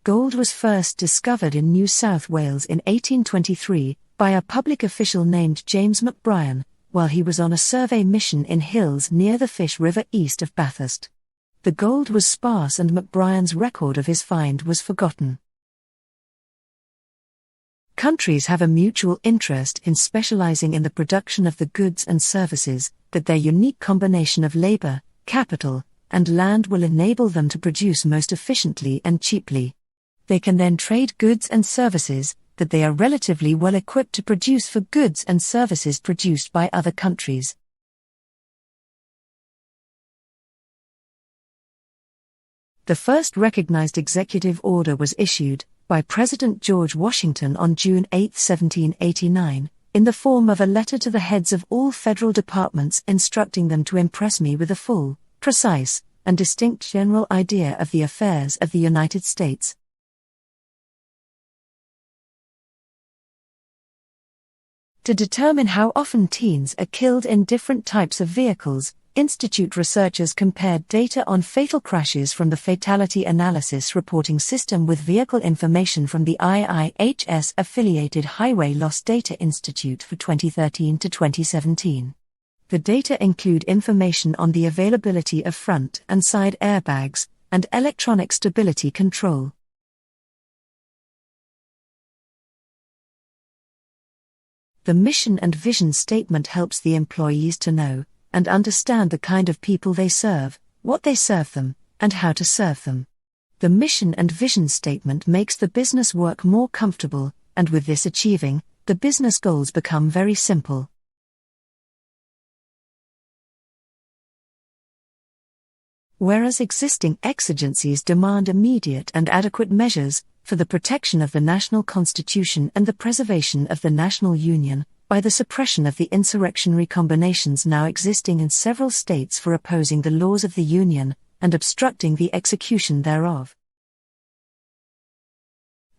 Gold was first discovered in New South Wales in 1823 by a public official named James McBrien, while he was on a survey mission in hills near the Fish River east of Bathurst. The gold was sparse and McBrien's record of his find was forgotten. Countries have a mutual interest in specializing in the production of the goods and services that their unique combination of labor, capital, and land will enable them to produce most efficiently and cheaply. They can then trade goods and services that they are relatively well equipped to produce for goods and services produced by other countries. The first recognized executive order was issued by President George Washington on June 8, 1789, in the form of a letter to the heads of all federal departments instructing them to impress me with a full, precise, and distinct general idea of the affairs of the United States. To determine how often teens are killed in different types of vehicles, Institute researchers compared data on fatal crashes from the Fatality Analysis Reporting System with vehicle information from the IIHS-affiliated Highway Loss Data Institute for 2013 to 2017. The data include information on the availability of front and side airbags, and electronic stability control. The mission and vision statement helps the employees to know and understand the kind of people they serve, what they serve them, and how to serve them. The mission and vision statement makes the business work more comfortable, and with this achieving, the business goals become very simple. whereas existing exigencies demand immediate and adequate measures for the protection of the national constitution and the preservation of the national union, by the suppression of the insurrectionary combinations now existing in several states for opposing the laws of the Union, and obstructing the execution thereof.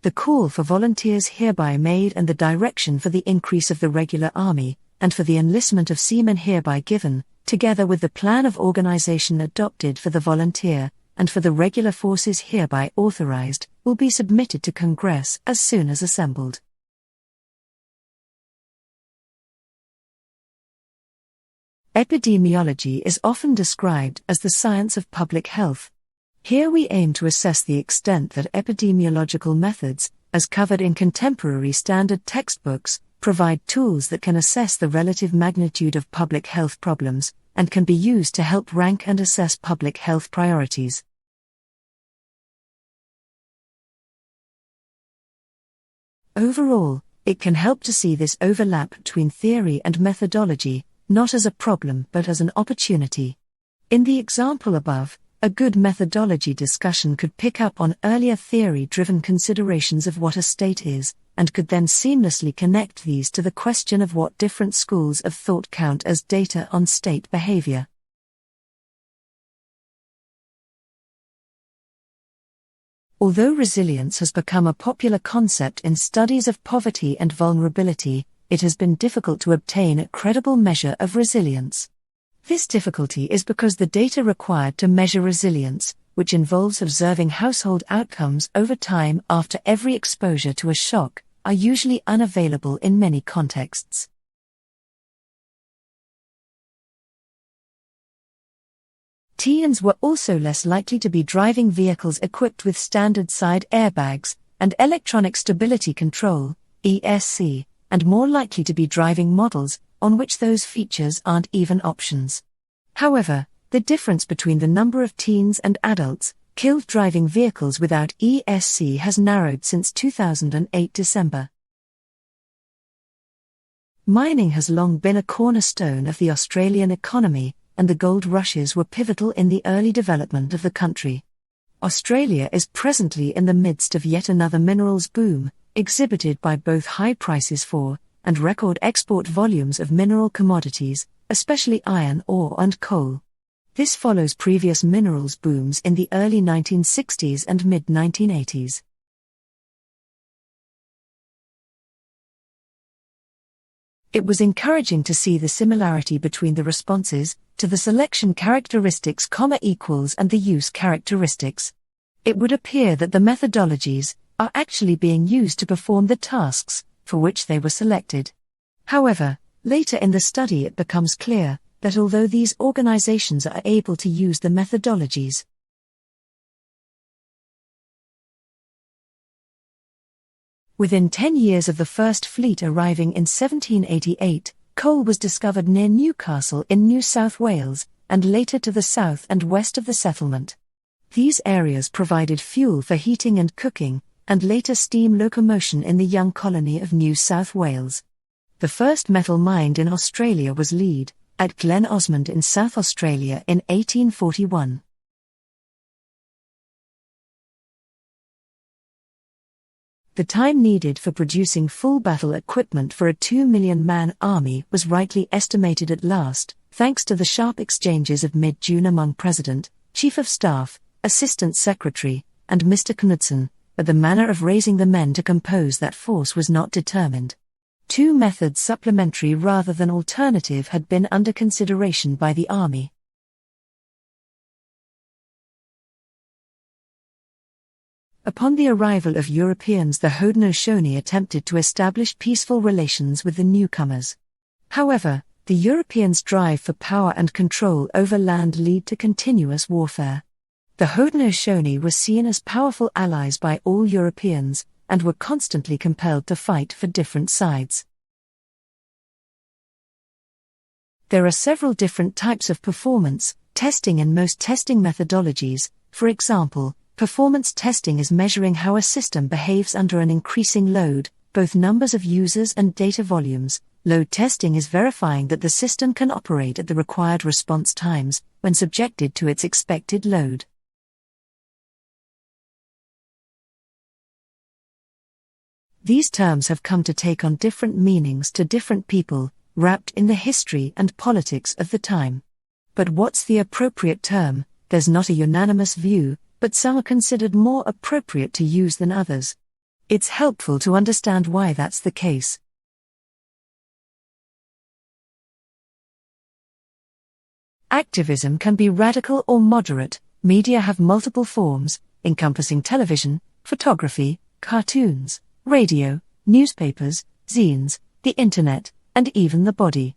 The call for volunteers hereby made and the direction for the increase of the regular army, and for the enlistment of seamen hereby given, together with the plan of organization adopted for the volunteer, and for the regular forces hereby authorized, will be submitted to Congress as soon as assembled. Epidemiology is often described as the science of public health. Here we aim to assess the extent that epidemiological methods, as covered in contemporary standard textbooks, provide tools that can assess the relative magnitude of public health problems, and can be used to help rank and assess public health priorities. Overall, it can help to see this overlap between theory and methodology, not as a problem but as an opportunity. In the example above, a good methodology discussion could pick up on earlier theory-driven considerations of what a state is, and could then seamlessly connect these to the question of what different schools of thought count as data on state behavior. Although resilience has become a popular concept in studies of poverty and vulnerability, it has been difficult to obtain a credible measure of resilience. This difficulty is because the data required to measure resilience, which involves observing household outcomes over time after every exposure to a shock, are usually unavailable in many contexts. Teens were also less likely to be driving vehicles equipped with standard side airbags and electronic stability control (ESC), and more likely to be driving models on which those features aren't even options. However, the difference between the number of teens and adults killed driving vehicles without ESC has narrowed since 2008 December. Mining has long been a cornerstone of the Australian economy, and the gold rushes were pivotal in the early development of the country. Australia is presently in the midst of yet another minerals boom, exhibited by both high prices for, and record export volumes of mineral commodities, especially iron ore and coal. This follows previous minerals booms in the early 1960s and mid-1980s. It was encouraging to see the similarity between the responses to the selection characteristics, and the use characteristics. It would appear that the methodologies are actually being used to perform the tasks for which they were selected. However, later in the study it becomes clear that although these organizations are able to use the methodologies, within 10 years of the first fleet arriving in 1788, coal was discovered near Newcastle in New South Wales, and later to the south and west of the settlement. These areas provided fuel for heating and cooking, and later steam locomotion in the young colony of New South Wales. The first metal mined in Australia was lead, at Glen Osmond in South Australia in 1841. The time needed for producing full battle equipment for a 2 million-man army was rightly estimated at last, thanks to the sharp exchanges of mid-June among President, Chief of Staff, Assistant Secretary, and Mr. Knudsen, but the manner of raising the men to compose that force was not determined. Two methods, supplementary rather than alternative, had been under consideration by the army. Upon the arrival of Europeans, the Haudenosaunee attempted to establish peaceful relations with the newcomers. However, the Europeans' drive for power and control over land led to continuous warfare. The Haudenosaunee were seen as powerful allies by all Europeans, and were constantly compelled to fight for different sides. There are several different types of performance testing in most testing methodologies. For example, performance testing is measuring how a system behaves under an increasing load, both numbers of users and data volumes, Load testing is verifying that the system can operate at the required response times when subjected to its expected load. These terms have come to take on different meanings to different people, wrapped in the history and politics of the time. But what's the appropriate term? There's not a unanimous view, but some are considered more appropriate to use than others. It's helpful to understand why that's the case. Activism can be radical or moderate. Media have multiple forms, encompassing television, photography, cartoons, radio, newspapers, zines, the internet, and even the body.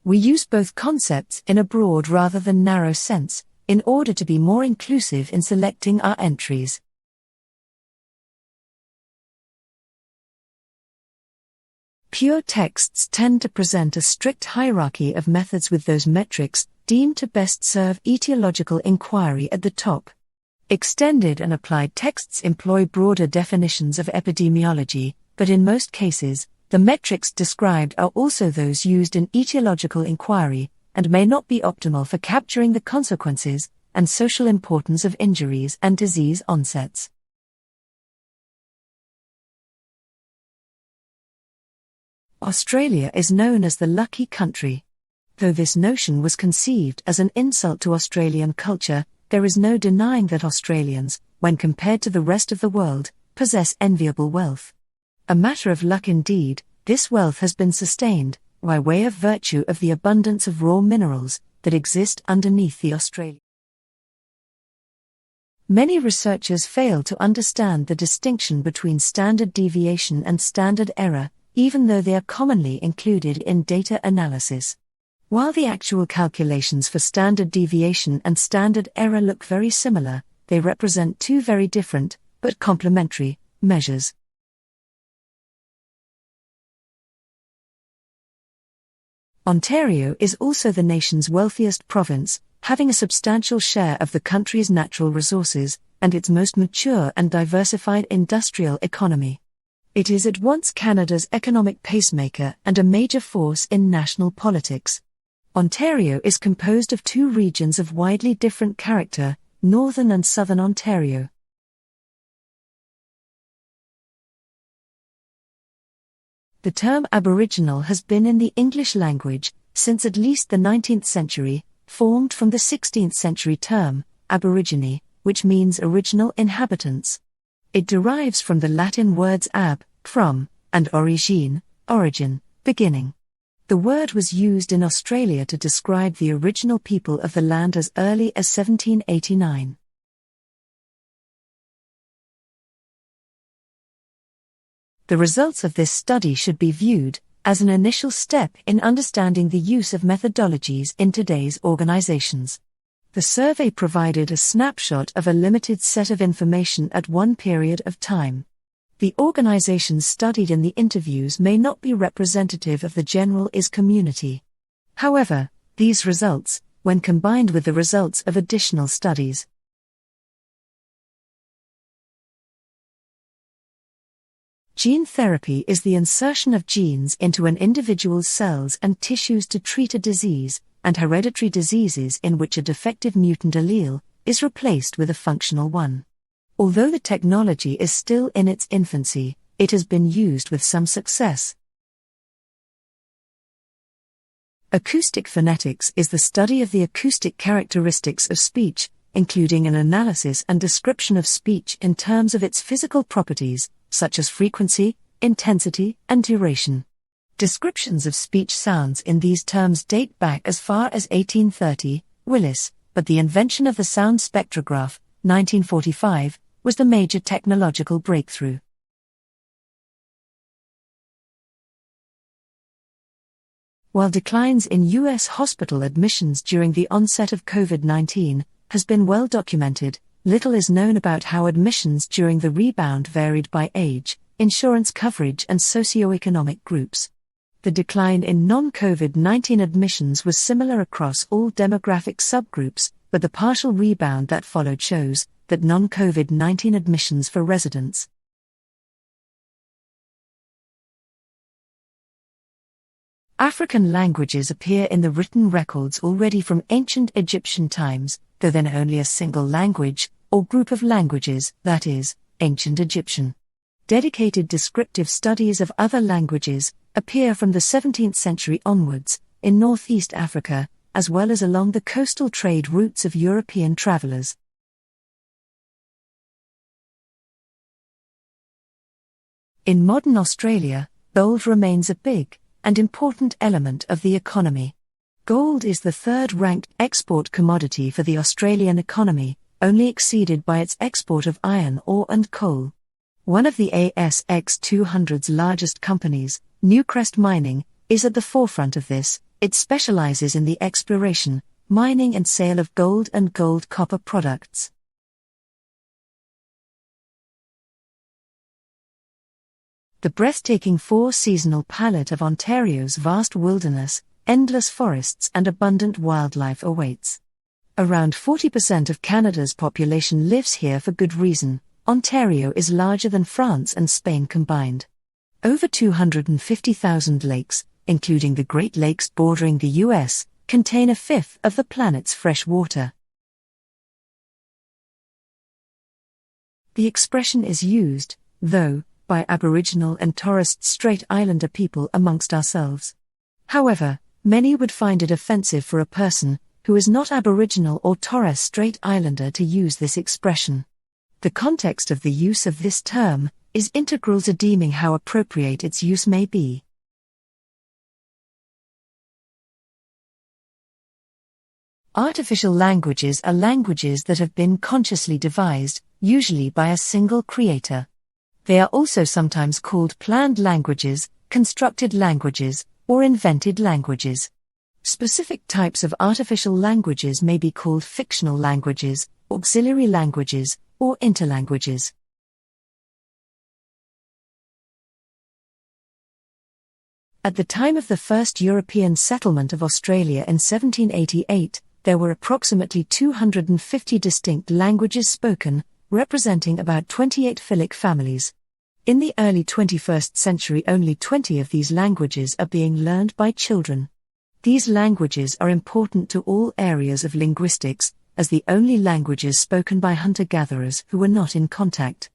We use both concepts in a broad rather than narrow sense, in order to be more inclusive in selecting our entries. Pure texts tend to present a strict hierarchy of methods, with those metrics deemed to best serve etiological inquiry at the top. Extended and applied texts employ broader definitions of epidemiology, but in most cases, the metrics described are also those used in etiological inquiry, and may not be optimal for capturing the consequences and social importance of injuries and disease onsets. Australia is known as the lucky country. Though this notion was conceived as an insult to Australian culture, there is no denying that Australians, when compared to the rest of the world, possess enviable wealth. A matter of luck indeed, this wealth has been sustained, by way of virtue of the abundance of raw minerals that exist underneath the Australia. Many researchers fail to understand the distinction between standard deviation and standard error, even though they are commonly included in data analysis. While the actual calculations for standard deviation and standard error look very similar, they represent two very different, but complementary, measures. Ontario is also the nation's wealthiest province, having a substantial share of the country's natural resources, and its most mature and diversified industrial economy. It is at once Canada's economic pacemaker and a major force in national politics. Ontario is composed of two regions of widely different character, Northern and Southern Ontario. The term Aboriginal has been in the English language since at least the 19th century, formed from the 16th century term, aborigine, which means original inhabitants. It derives from the Latin words ab, from, and origine, origin, beginning. The word was used in Australia to describe the original people of the land as early as 1789. The results of this study should be viewed as an initial step in understanding the use of methodologies in today's organizations. The survey provided a snapshot of a limited set of information at one period of time. The organizations studied in the interviews may not be representative of the general community. However, these results, when combined with the results of additional studies, gene therapy is the insertion of genes into an individual's cells and tissues to treat a disease, and hereditary diseases in which a defective mutant allele is replaced with a functional one. Although the technology is still in its infancy, it has been used with some success. Acoustic phonetics is the study of the acoustic characteristics of speech, including an analysis and description of speech in terms of its physical properties, such as frequency, intensity, and duration. Descriptions of speech sounds in these terms date back as far as 1830, Willis, but the invention of the sound spectrograph, 1945, was the major technological breakthrough. While declines in U.S. hospital admissions during the onset of COVID-19 has been well documented, little is known about how admissions during the rebound varied by age, insurance coverage, and socioeconomic groups. The decline in non-COVID-19 admissions was similar across all demographic subgroups, but the partial rebound that followed shows that non-COVID-19 admissions for residents. African languages appear in the written records already from ancient Egyptian times, though then only a single language, or group of languages, that is, Ancient Egyptian. Dedicated descriptive studies of other languages appear from the 17th century onwards, in northeast Africa, as well as along the coastal trade routes of European travelers. In modern Australia, gold remains a big and important element of the economy. Gold is the third-ranked export commodity for the Australian economy, only exceeded by its export of iron ore and coal. One of the ASX 200's largest companies, Newcrest Mining, is at the forefront of this. It specializes in the exploration, mining and sale of gold and gold-copper products. The breathtaking four-seasonal palette of Ontario's vast wilderness, endless forests and abundant wildlife awaits. Around 40% of Canada's population lives here for good reason. Ontario is larger than France and Spain combined. Over 250,000 lakes, including the Great Lakes bordering the US, contain a fifth of the planet's fresh water. The expression is used, though, by Aboriginal and Torres Strait Islander people amongst ourselves. However, many would find it offensive for a person who is not Aboriginal or Torres Strait Islander to use this expression. The context of the use of this term is integral to deeming how appropriate its use may be. Artificial languages are languages that have been consciously devised, usually by a single creator. They are also sometimes called planned languages, constructed languages, or invented languages. Specific types of artificial languages may be called fictional languages, auxiliary languages, or interlanguages. At the time of the first European settlement of Australia in 1788, there were approximately 250 distinct languages spoken, representing about 28 philic families. In the early 21st century, only 20 of these languages are being learned by children. These languages are important to all areas of linguistics, as the only languages spoken by hunter-gatherers who were not in contact.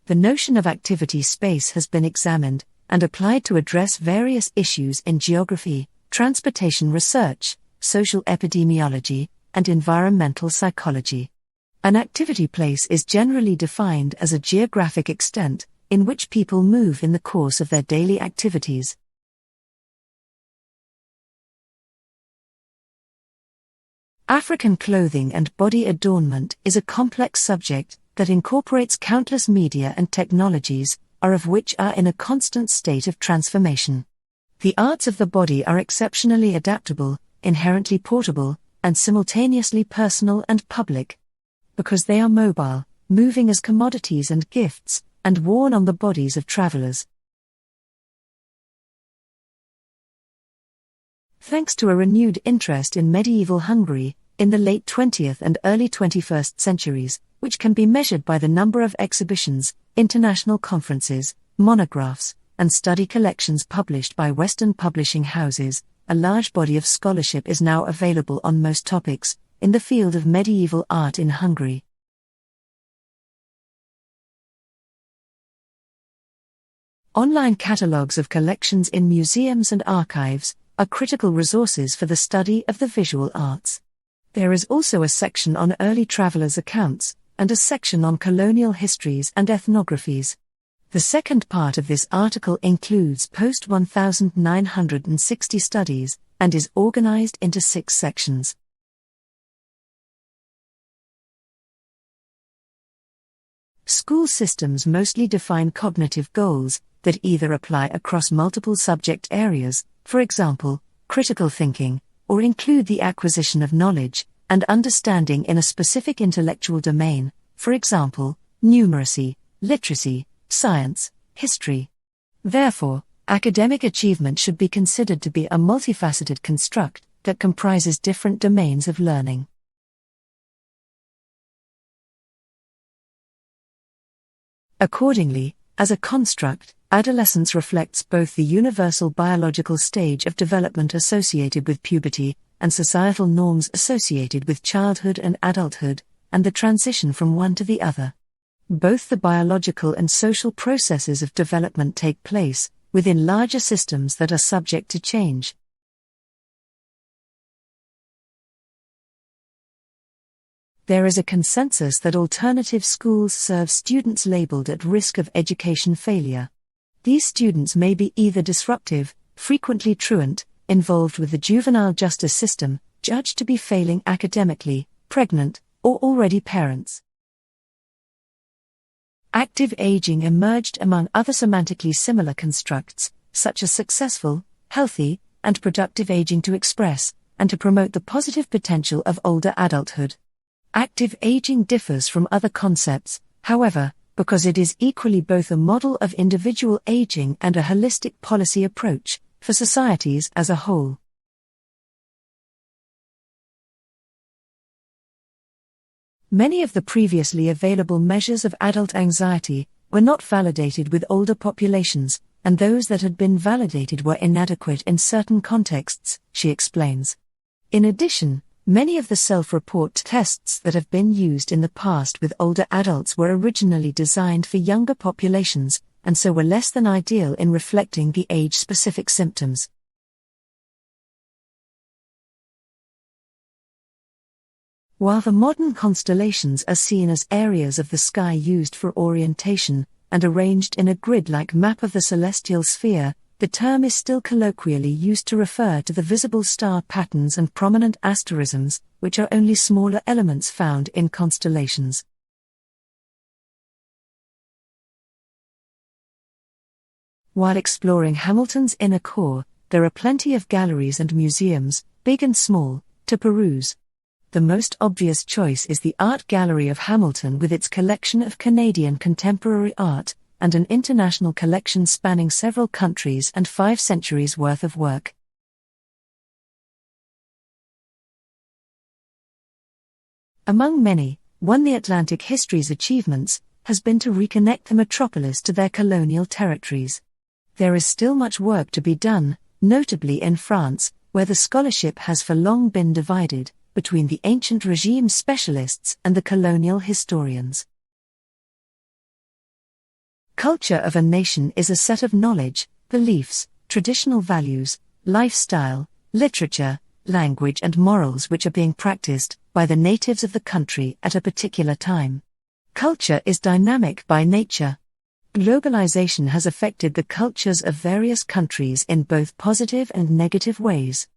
The notion of activity space has been examined and applied to address various issues in geography, transportation research, social epidemiology, and environmental psychology. An activity place is generally defined as a geographic extent in which people move in the course of their daily activities. African clothing and body adornment is a complex subject that incorporates countless media and technologies, of which are in a constant state of transformation. The arts of the body are exceptionally adaptable, inherently portable, and simultaneously personal and public. Because they are mobile, moving as commodities and gifts, and worn on the bodies of travelers. Thanks to a renewed interest in medieval Hungary, in the late 20th and early 21st centuries, which can be measured by the number of exhibitions, international conferences, monographs, and study collections published by Western publishing houses, a large body of scholarship is now available on most topics in the field of medieval art in Hungary. Online catalogues of collections in museums and archives are critical resources for the study of the visual arts. There is also a section on early travelers' accounts, and a section on colonial histories and ethnographies. The second part of this article includes post 1960 studies, and is organized into 6 sections. School systems mostly define cognitive goals that either apply across multiple subject areas, for example, critical thinking, or include the acquisition of knowledge and understanding in a specific intellectual domain, for example, numeracy, literacy, science, history. Therefore, academic achievement should be considered to be a multifaceted construct that comprises different domains of learning. Accordingly, As a construct, adolescence reflects both the universal biological stage of development associated with puberty and societal norms associated with childhood and adulthood, and the transition from one to the other. Both the biological and social processes of development take place within larger systems that are subject to change. There is a consensus that alternative schools serve students labeled at risk of education failure. These students may be either disruptive, frequently truant, involved with the juvenile justice system, judged to be failing academically, pregnant, or already parents. Active aging emerged among other semantically similar constructs, such as successful, healthy, and productive aging to express and to promote the positive potential of older adulthood. Active aging differs from other concepts, however, because it is equally both a model of individual aging and a holistic policy approach for societies as a whole. Many of the previously available measures of adult anxiety were not validated with older populations, and those that had been validated were inadequate in certain contexts, she explains. In addition, many of the self-report tests that have been used in the past with older adults were originally designed for younger populations, and so were less than ideal in reflecting the age-specific symptoms. While the modern constellations are seen as areas of the sky used for orientation, and arranged in a grid-like map of the celestial sphere, the term is still colloquially used to refer to the visible star patterns and prominent asterisms, which are only smaller elements found in constellations. While exploring Hamilton's inner core, there are plenty of galleries and museums, big and small, to peruse. The most obvious choice is the Art Gallery of Hamilton with its collection of Canadian contemporary art, and an international collection spanning several countries and 5 centuries worth of work. Among many, one the Atlantic history's achievements has been to reconnect the metropolis to their colonial territories. There is still much work to be done, notably in France, where the scholarship has for long been divided between the ancient regime specialists and the colonial historians. Culture of a nation is a set of knowledge, beliefs, traditional values, lifestyle, literature, language and morals which are being practiced by the natives of the country at a particular time. Culture is dynamic by nature. Globalization has affected the cultures of various countries in both positive and negative ways.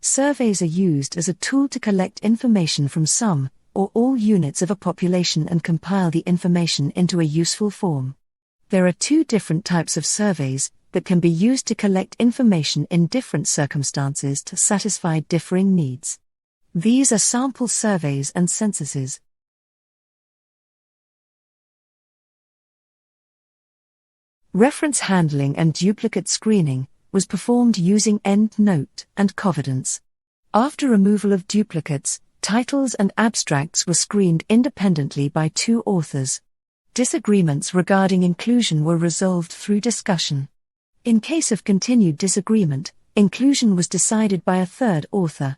Surveys are used as a tool to collect information from some or all units of a population and compile the information into a useful form. There are 2 different types of surveys that can be used to collect information in different circumstances to satisfy differing needs. These are sample surveys and censuses. Reference handling and duplicate screening was performed using EndNote and Covidence. After removal of duplicates, titles and abstracts were screened independently by 2 authors. Disagreements regarding inclusion were resolved through discussion. In case of continued disagreement, inclusion was decided by a 3rd author.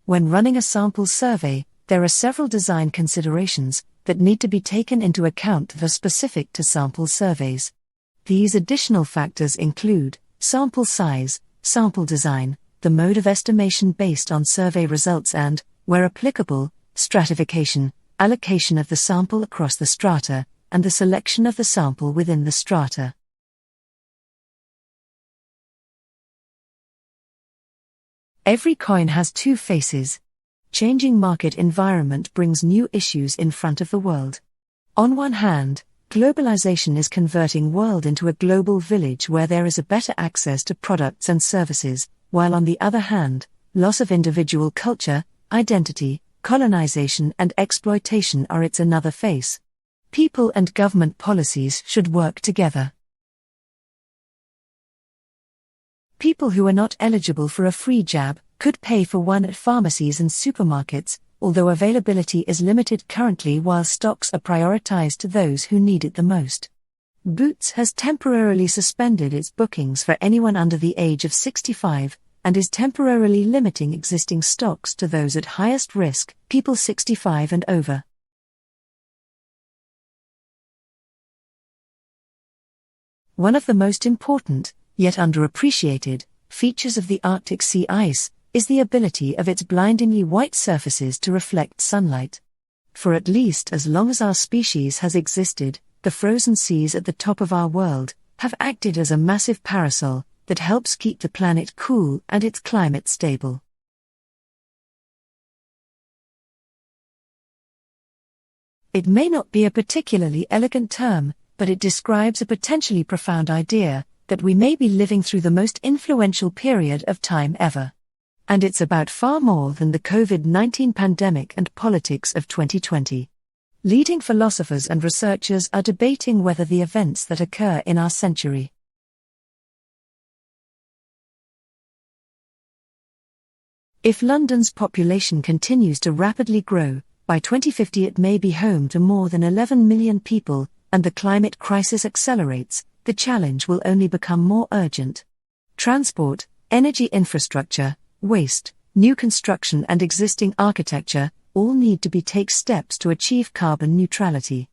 When running a sample survey, there are several design considerations that need to be taken into account that are specific to sample surveys. These additional factors include sample size, sample design, the mode of estimation based on survey results and, where applicable, stratification, allocation of the sample across the strata, and the selection of the sample within the strata. Every coin has 2 faces. Changing market environment brings new issues in front of the world. On one hand, globalization is converting world into a global village where there is a better access to products and services, while on the other hand, loss of individual culture, identity, colonization and exploitation are its another face. People and government policies should work together. people who are not eligible for a free jab could pay for one at pharmacies and supermarkets, although availability is limited currently while stocks are prioritized to those who need it the most. Boots has temporarily suspended its bookings for anyone under the age of 65, and is temporarily limiting existing stocks to those at highest risk, people 65 and over. One of the most important, yet underappreciated, features of the Arctic sea ice is the ability of its blindingly white surfaces to reflect sunlight. For at least as long as our species has existed, the frozen seas at the top of our world have acted as a massive parasol that helps keep the planet cool and its climate stable. It may not be a particularly elegant term, but it describes a potentially profound idea that we may be living through the most influential period of time ever. And it's about far more than the COVID-19 pandemic and politics of 2020. Leading philosophers and researchers are debating whether the events that occur in our century. If London's population continues to rapidly grow, by 2050 it may be home to more than 11 million people, and the climate crisis accelerates, the challenge will only become more urgent. Transport, energy infrastructure, waste, new construction and existing architecture all need to take steps to achieve carbon neutrality.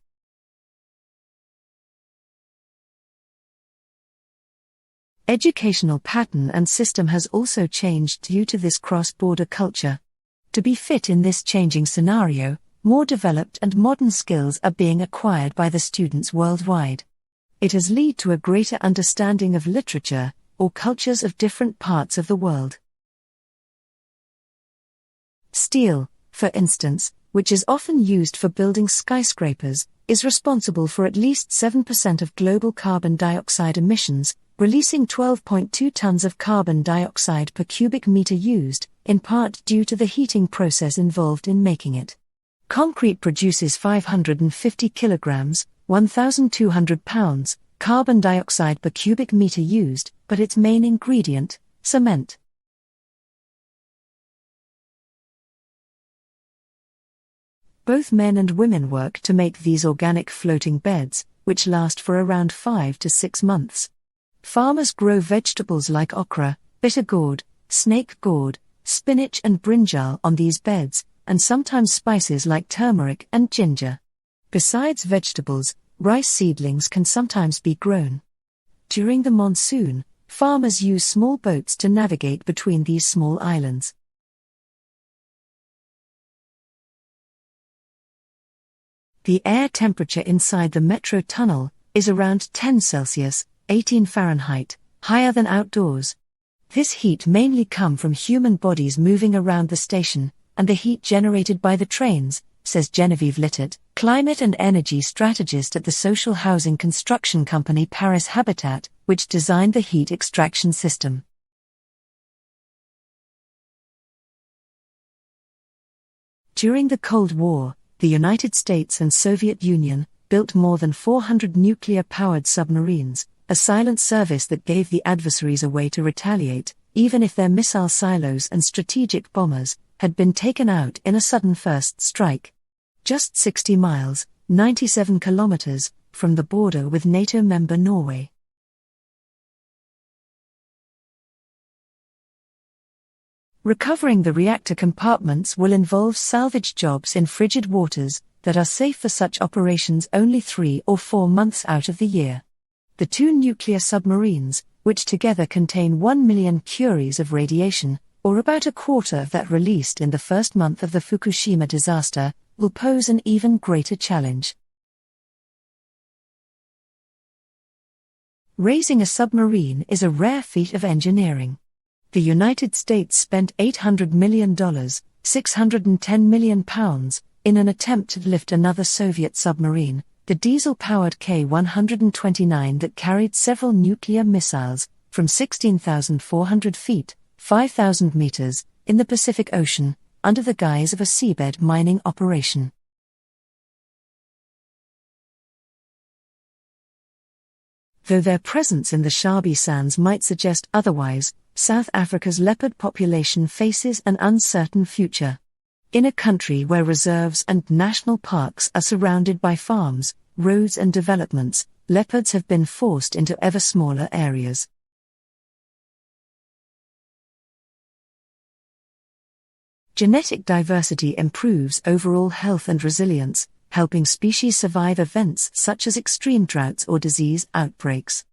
Educational pattern and system has also changed due to this cross-border culture. To be fit in this changing scenario, more developed and modern skills are being acquired by the students worldwide. It has led to a greater understanding of literature, or cultures of different parts of the world. Steel, for instance, which is often used for building skyscrapers, is responsible for at least 7% of global carbon dioxide emissions, releasing 12.2 tons of carbon dioxide per cubic meter used, in part due to the heating process involved in making it. Concrete produces 550 kilograms, 1,200 pounds, carbon dioxide per cubic meter used, but its main ingredient, cement. Both men and women work to make these organic floating beds, which last for around 5 to 6 months. Farmers grow vegetables like okra, bitter gourd, snake gourd, spinach and brinjal on these beds, and sometimes spices like turmeric and ginger. Besides vegetables, rice seedlings can sometimes be grown. During the monsoon, farmers use small boats to navigate between these small islands. The air temperature inside the metro tunnel is around 10 Celsius, 18 Fahrenheit, higher than outdoors. This heat mainly comes from human bodies moving around the station, and the heat generated by the trains, says Genevieve Littert, climate and energy strategist at the social housing construction company Paris Habitat, which designed the heat extraction system. During the Cold War, the United States and Soviet Union built more than 400 nuclear-powered submarines, a silent service that gave the adversaries a way to retaliate, even if their missile silos and strategic bombers had been taken out in a sudden first strike. Just 60 miles, 97 kilometers, from the border with NATO member Norway. Recovering the reactor compartments will involve salvage jobs in frigid waters that are safe for such operations only 3 or 4 months out of the year. The 2 nuclear submarines, which together contain 1 million curies of radiation, or about a quarter of that released in the first month of the Fukushima disaster, will pose an even greater challenge. Raising a submarine is a rare feat of engineering. The United States spent $800 million, £610 million, in an attempt to lift another Soviet submarine, the diesel-powered K-129 that carried several nuclear missiles, from 16,400 feet, 5,000 meters, in the Pacific Ocean, under the guise of a seabed mining operation. Though their presence in the Shabby Sands might suggest otherwise, South Africa's leopard population faces an uncertain future. In a country where reserves and national parks are surrounded by farms, roads and developments, leopards have been forced into ever smaller areas. Genetic diversity improves overall health and resilience, helping species survive events such as extreme droughts or disease outbreaks.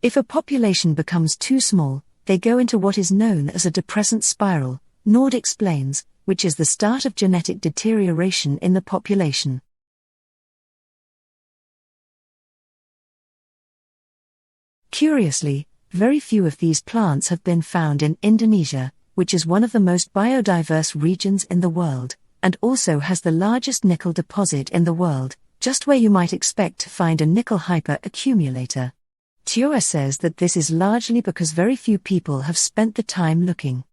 If a population becomes too small, they go into what is known as a depressant spiral, Nord explains, which is the start of genetic deterioration in the population. Curiously, very few of these plants have been found in Indonesia, which is one of the most biodiverse regions in the world, and also has the largest nickel deposit in the world, just where you might expect to find a nickel hyperaccumulator. Tioa says that this is largely because very few people have spent the time looking.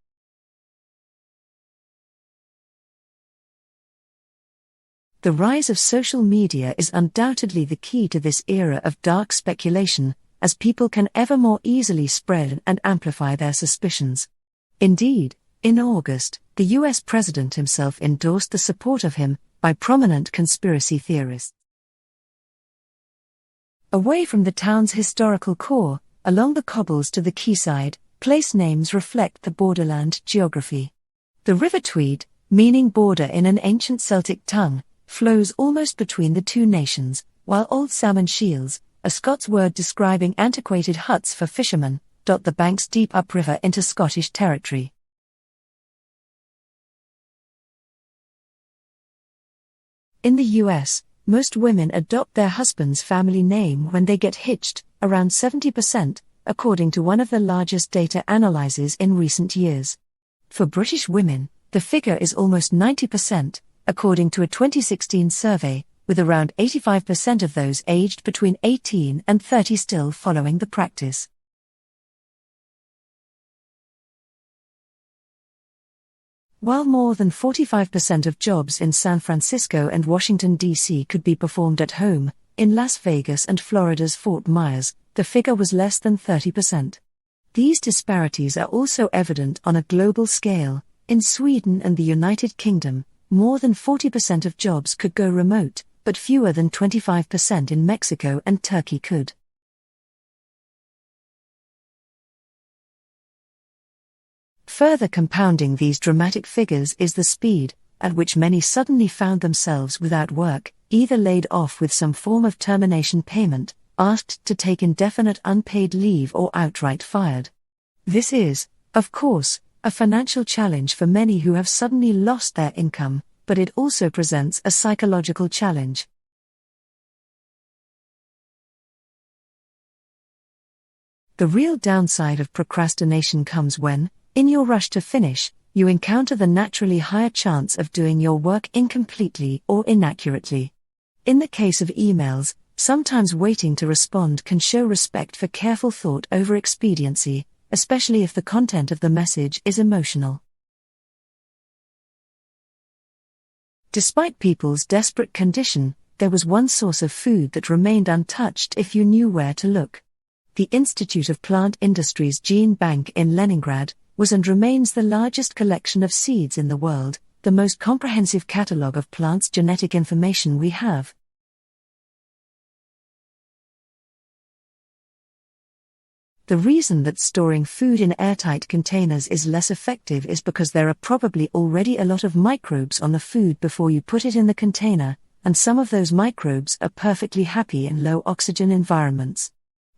The rise of social media is undoubtedly the key to this era of dark speculation, as people can ever more easily spread and amplify their suspicions. Indeed, in August, the US president himself endorsed the support of him by prominent conspiracy theorists. Away from the town's historical core, along the cobbles to the quayside, place names reflect the borderland geography. The River Tweed, meaning border in an ancient Celtic tongue, flows almost between the two nations, while Old Salmon Shields, a Scots word describing antiquated huts for fishermen, dot the banks deep upriver into Scottish territory. In the US, most women adopt their husband's family name when they get hitched, around 70%, according to one of the largest data analyses in recent years. For British women, the figure is almost 90%, according to a 2016 survey, with around 85% of those aged between 18 and 30 still following the practice. While more than 45% of jobs in San Francisco and Washington, D.C. could be performed at home, in Las Vegas and Florida's Fort Myers, the figure was less than 30%. These disparities are also evident on a global scale. In Sweden and the United Kingdom, more than 40% of jobs could go remote, but fewer than 25% in Mexico and Turkey could. Further compounding these dramatic figures is the speed at which many suddenly found themselves without work, either laid off with some form of termination payment, asked to take indefinite unpaid leave, or outright fired. This is, of course, a financial challenge for many who have suddenly lost their income, but it also presents a psychological challenge. The real downside of procrastination comes when, in your rush to finish, you encounter the naturally higher chance of doing your work incompletely or inaccurately. In the case of emails, sometimes waiting to respond can show respect for careful thought over expediency, especially if the content of the message is emotional. Despite people's desperate condition, there was one source of food that remained untouched if you knew where to look. The Institute of Plant Industry's Gene Bank in Leningrad was and remains the largest collection of seeds in the world, the most comprehensive catalogue of plants' genetic information we have. The reason that storing food in airtight containers is less effective is because there are probably already a lot of microbes on the food before you put it in the container, and some of those microbes are perfectly happy in low-oxygen environments.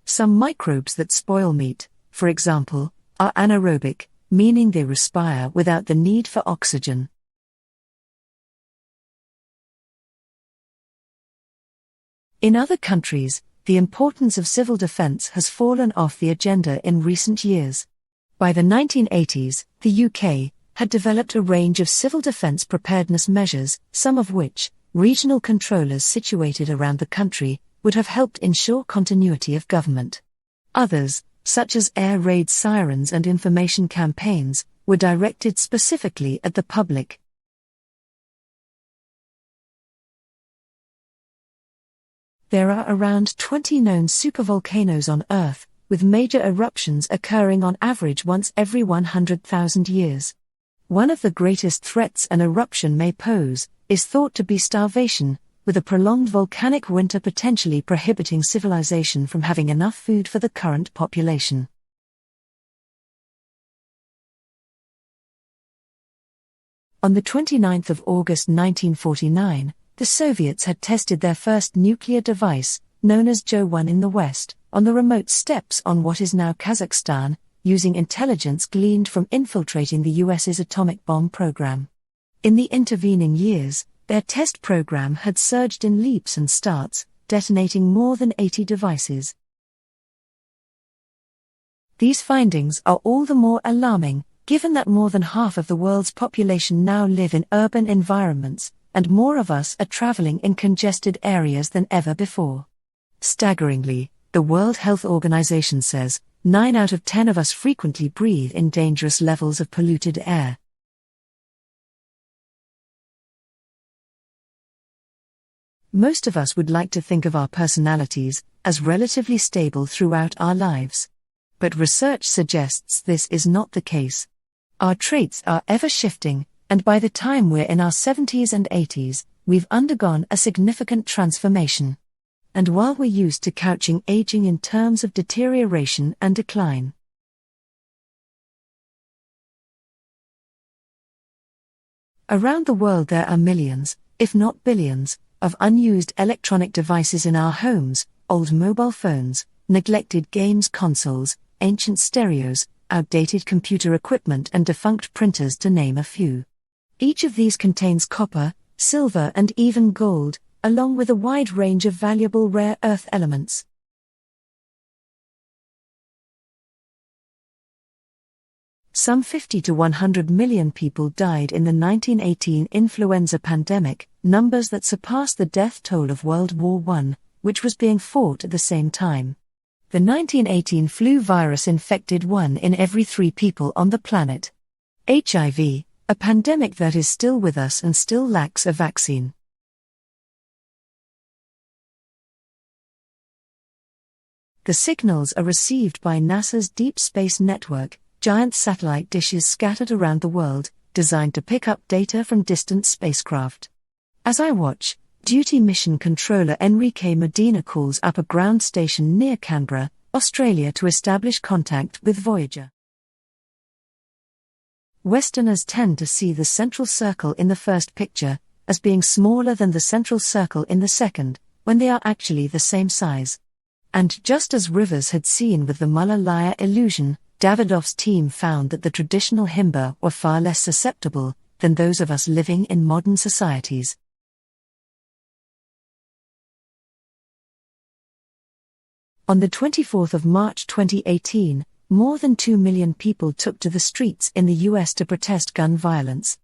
Some microbes that spoil meat, for example, are anaerobic, meaning they respire without the need for oxygen. In other countries, the importance of civil defense has fallen off the agenda in recent years. By the 1980s, the UK had developed a range of civil defense preparedness measures, some of which, regional controllers situated around the country, would have helped ensure continuity of government. Others, such as air raid sirens and information campaigns, were directed specifically at the public. There are around 20 known supervolcanoes on Earth, with major eruptions occurring on average once every 100,000 years. One of the greatest threats an eruption may pose is thought to be starvation, with a prolonged volcanic winter potentially prohibiting civilization from having enough food for the current population. On the 29th of August 1949, the Soviets had tested their first nuclear device, known as Jo-1 in the West, on the remote steppes on what is now Kazakhstan, using intelligence gleaned from infiltrating the US's atomic bomb program. In the intervening years, their test program had surged in leaps and starts, detonating more than 80 devices. These findings are all the more alarming, given that more than half of the world's population now live in urban environments, and more of us are traveling in congested areas than ever before. Staggeringly, the World Health Organization says, 9 out of 10 of us frequently breathe in dangerous levels of polluted air. Most of us would like to think of our personalities as relatively stable throughout our lives. But research suggests this is not the case. Our traits are ever shifting, and by the time we're in our 70s and 80s, we've undergone a significant transformation. And while we're used to couching aging in terms of deterioration and decline, around the world there are millions, if not billions, of unused electronic devices in our homes, old mobile phones, neglected games consoles, ancient stereos, outdated computer equipment and defunct printers to name a few. Each of these contains copper, silver and even gold, along with a wide range of valuable rare earth elements. Some 50 to 100 million people died in the 1918 influenza pandemic, numbers that surpassed the death toll of World War I, which was being fought at the same time. The 1918 flu virus infected 1 in every 3 people on the planet. HIV, a pandemic that is still with us and still lacks a vaccine. The signals are received by NASA's Deep Space Network, giant satellite dishes scattered around the world, designed to pick up data from distant spacecraft. As I watch, Duty Mission Controller Enrique Medina calls up a ground station near Canberra, Australia to establish contact with Voyager. Westerners tend to see the central circle in the first picture as being smaller than the central circle in the second, when they are actually the same size. And just as Rivers had seen with the Muller-Lyer illusion, Davidoff's team found that the traditional Himba were far less susceptible than those of us living in modern societies. On the 24th of March 2018, more than 2 million people took to the streets in the US to protest gun violence.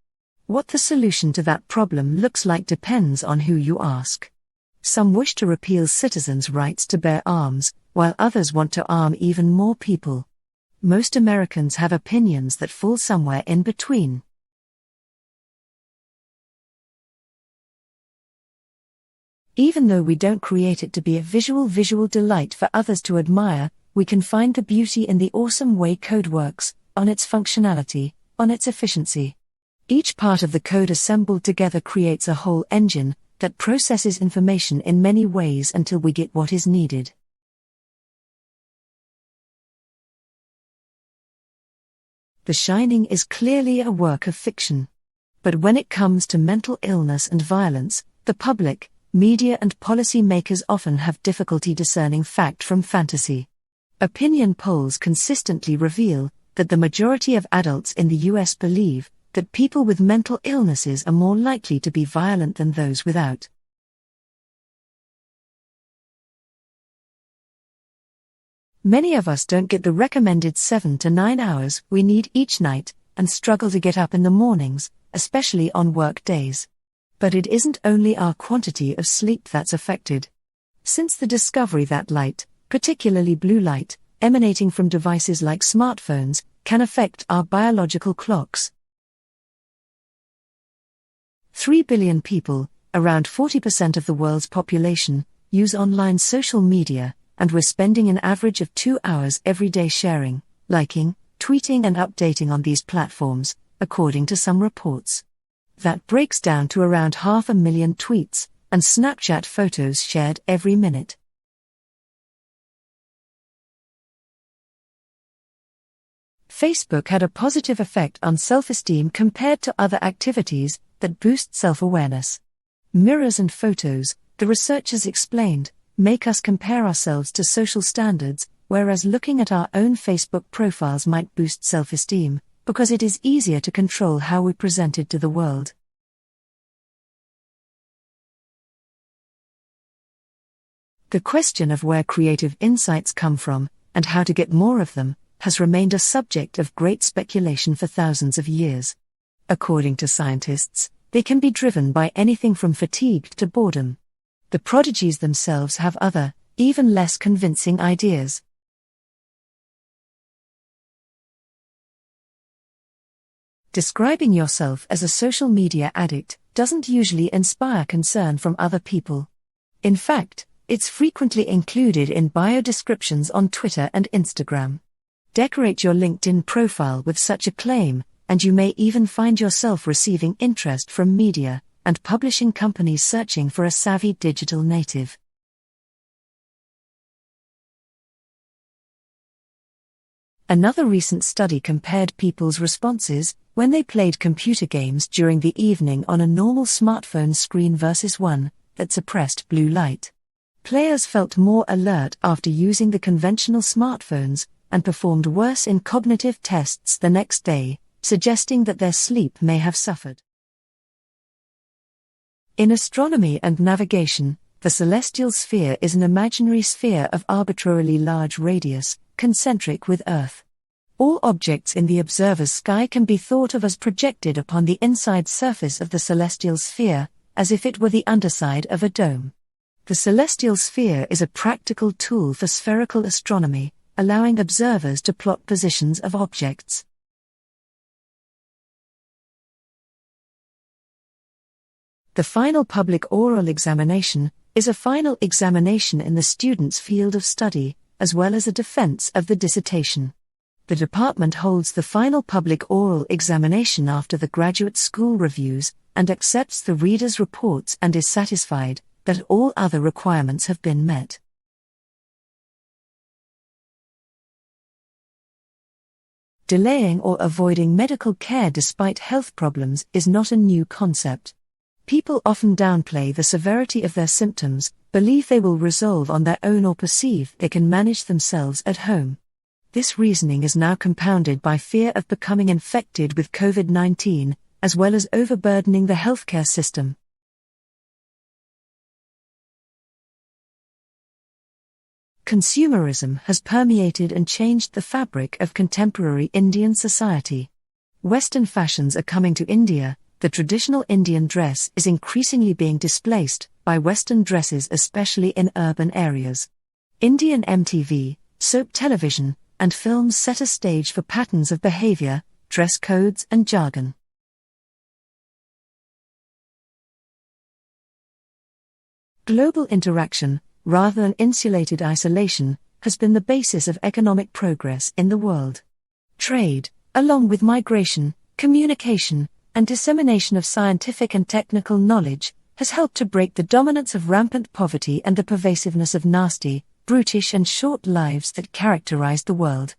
What the solution to that problem looks like depends on who you ask. Some wish to repeal citizens' rights to bear arms, while others want to arm even more people. Most Americans have opinions that fall somewhere in between. Even though we don't create it to be a visual delight for others to admire, we can find the beauty in the awesome way code works, on its functionality, on its efficiency. Each part of the code assembled together creates a whole engine that processes information in many ways until we get what is needed. The Shining is clearly a work of fiction. But when it comes to mental illness and violence, the public, media and policy makers often have difficulty discerning fact from fantasy. Opinion polls consistently reveal that the majority of adults in the US believe that people with mental illnesses are more likely to be violent than those without. Many of us don't get the recommended 7 to 9 hours we need each night and struggle to get up in the mornings, especially on work days. But it isn't only our quantity of sleep that's affected. Since the discovery that light, particularly blue light, emanating from devices like smartphones, can affect our biological clocks. 3 billion people, around 40% of the world's population, use online social media, and we're spending an average of 2 hours every day sharing, liking, tweeting and updating on these platforms, according to some reports. That breaks down to around 500,000 tweets and Snapchat photos shared every minute. Facebook had a positive effect on self-esteem compared to other activities that boost self-awareness. Mirrors and photos, the researchers explained, make us compare ourselves to social standards, whereas looking at our own Facebook profiles might boost self-esteem, because it is easier to control how we're presented to the world. The question of where creative insights come from, and how to get more of them, has remained a subject of great speculation for thousands of years. According to scientists, they can be driven by anything from fatigue to boredom. The prodigies themselves have other, even less convincing ideas. Describing yourself as a social media addict doesn't usually inspire concern from other people. In fact, it's frequently included in bio descriptions on Twitter and Instagram. Decorate your LinkedIn profile with such a claim, and you may even find yourself receiving interest from media and publishing companies searching for a savvy digital native. Another recent study compared people's responses when they played computer games during the evening on a normal smartphone screen versus one that suppressed blue light. Players felt more alert after using the conventional smartphones and performed worse in cognitive tests the next day, suggesting that their sleep may have suffered. In astronomy and navigation, the celestial sphere is an imaginary sphere of arbitrarily large radius, concentric with Earth. All objects in the observer's sky can be thought of as projected upon the inside surface of the celestial sphere, as if it were the underside of a dome. The celestial sphere is a practical tool for spherical astronomy, allowing observers to plot positions of objects. The final public oral examination is a final examination in the student's field of study, as well as a defense of the dissertation. The department holds the final public oral examination after the graduate school reviews and accepts the reader's reports and is satisfied that all other requirements have been met. Delaying or avoiding medical care despite health problems is not a new concept. People often downplay the severity of their symptoms, believe they will resolve on their own or perceive they can manage themselves at home. This reasoning is now compounded by fear of becoming infected with COVID-19, as well as overburdening the healthcare system. Consumerism has permeated and changed the fabric of contemporary Indian society. Western fashions are coming to India. The traditional Indian dress is increasingly being displaced by Western dresses, especially in urban areas. Indian MTV, soap television, and films set a stage for patterns of behavior, dress codes, and jargon. Global interaction, rather than insulated isolation, has been the basis of economic progress in the world. Trade, along with migration, communication, and dissemination of scientific and technical knowledge, has helped to break the dominance of rampant poverty and the pervasiveness of nasty, brutish and short lives that characterize the world.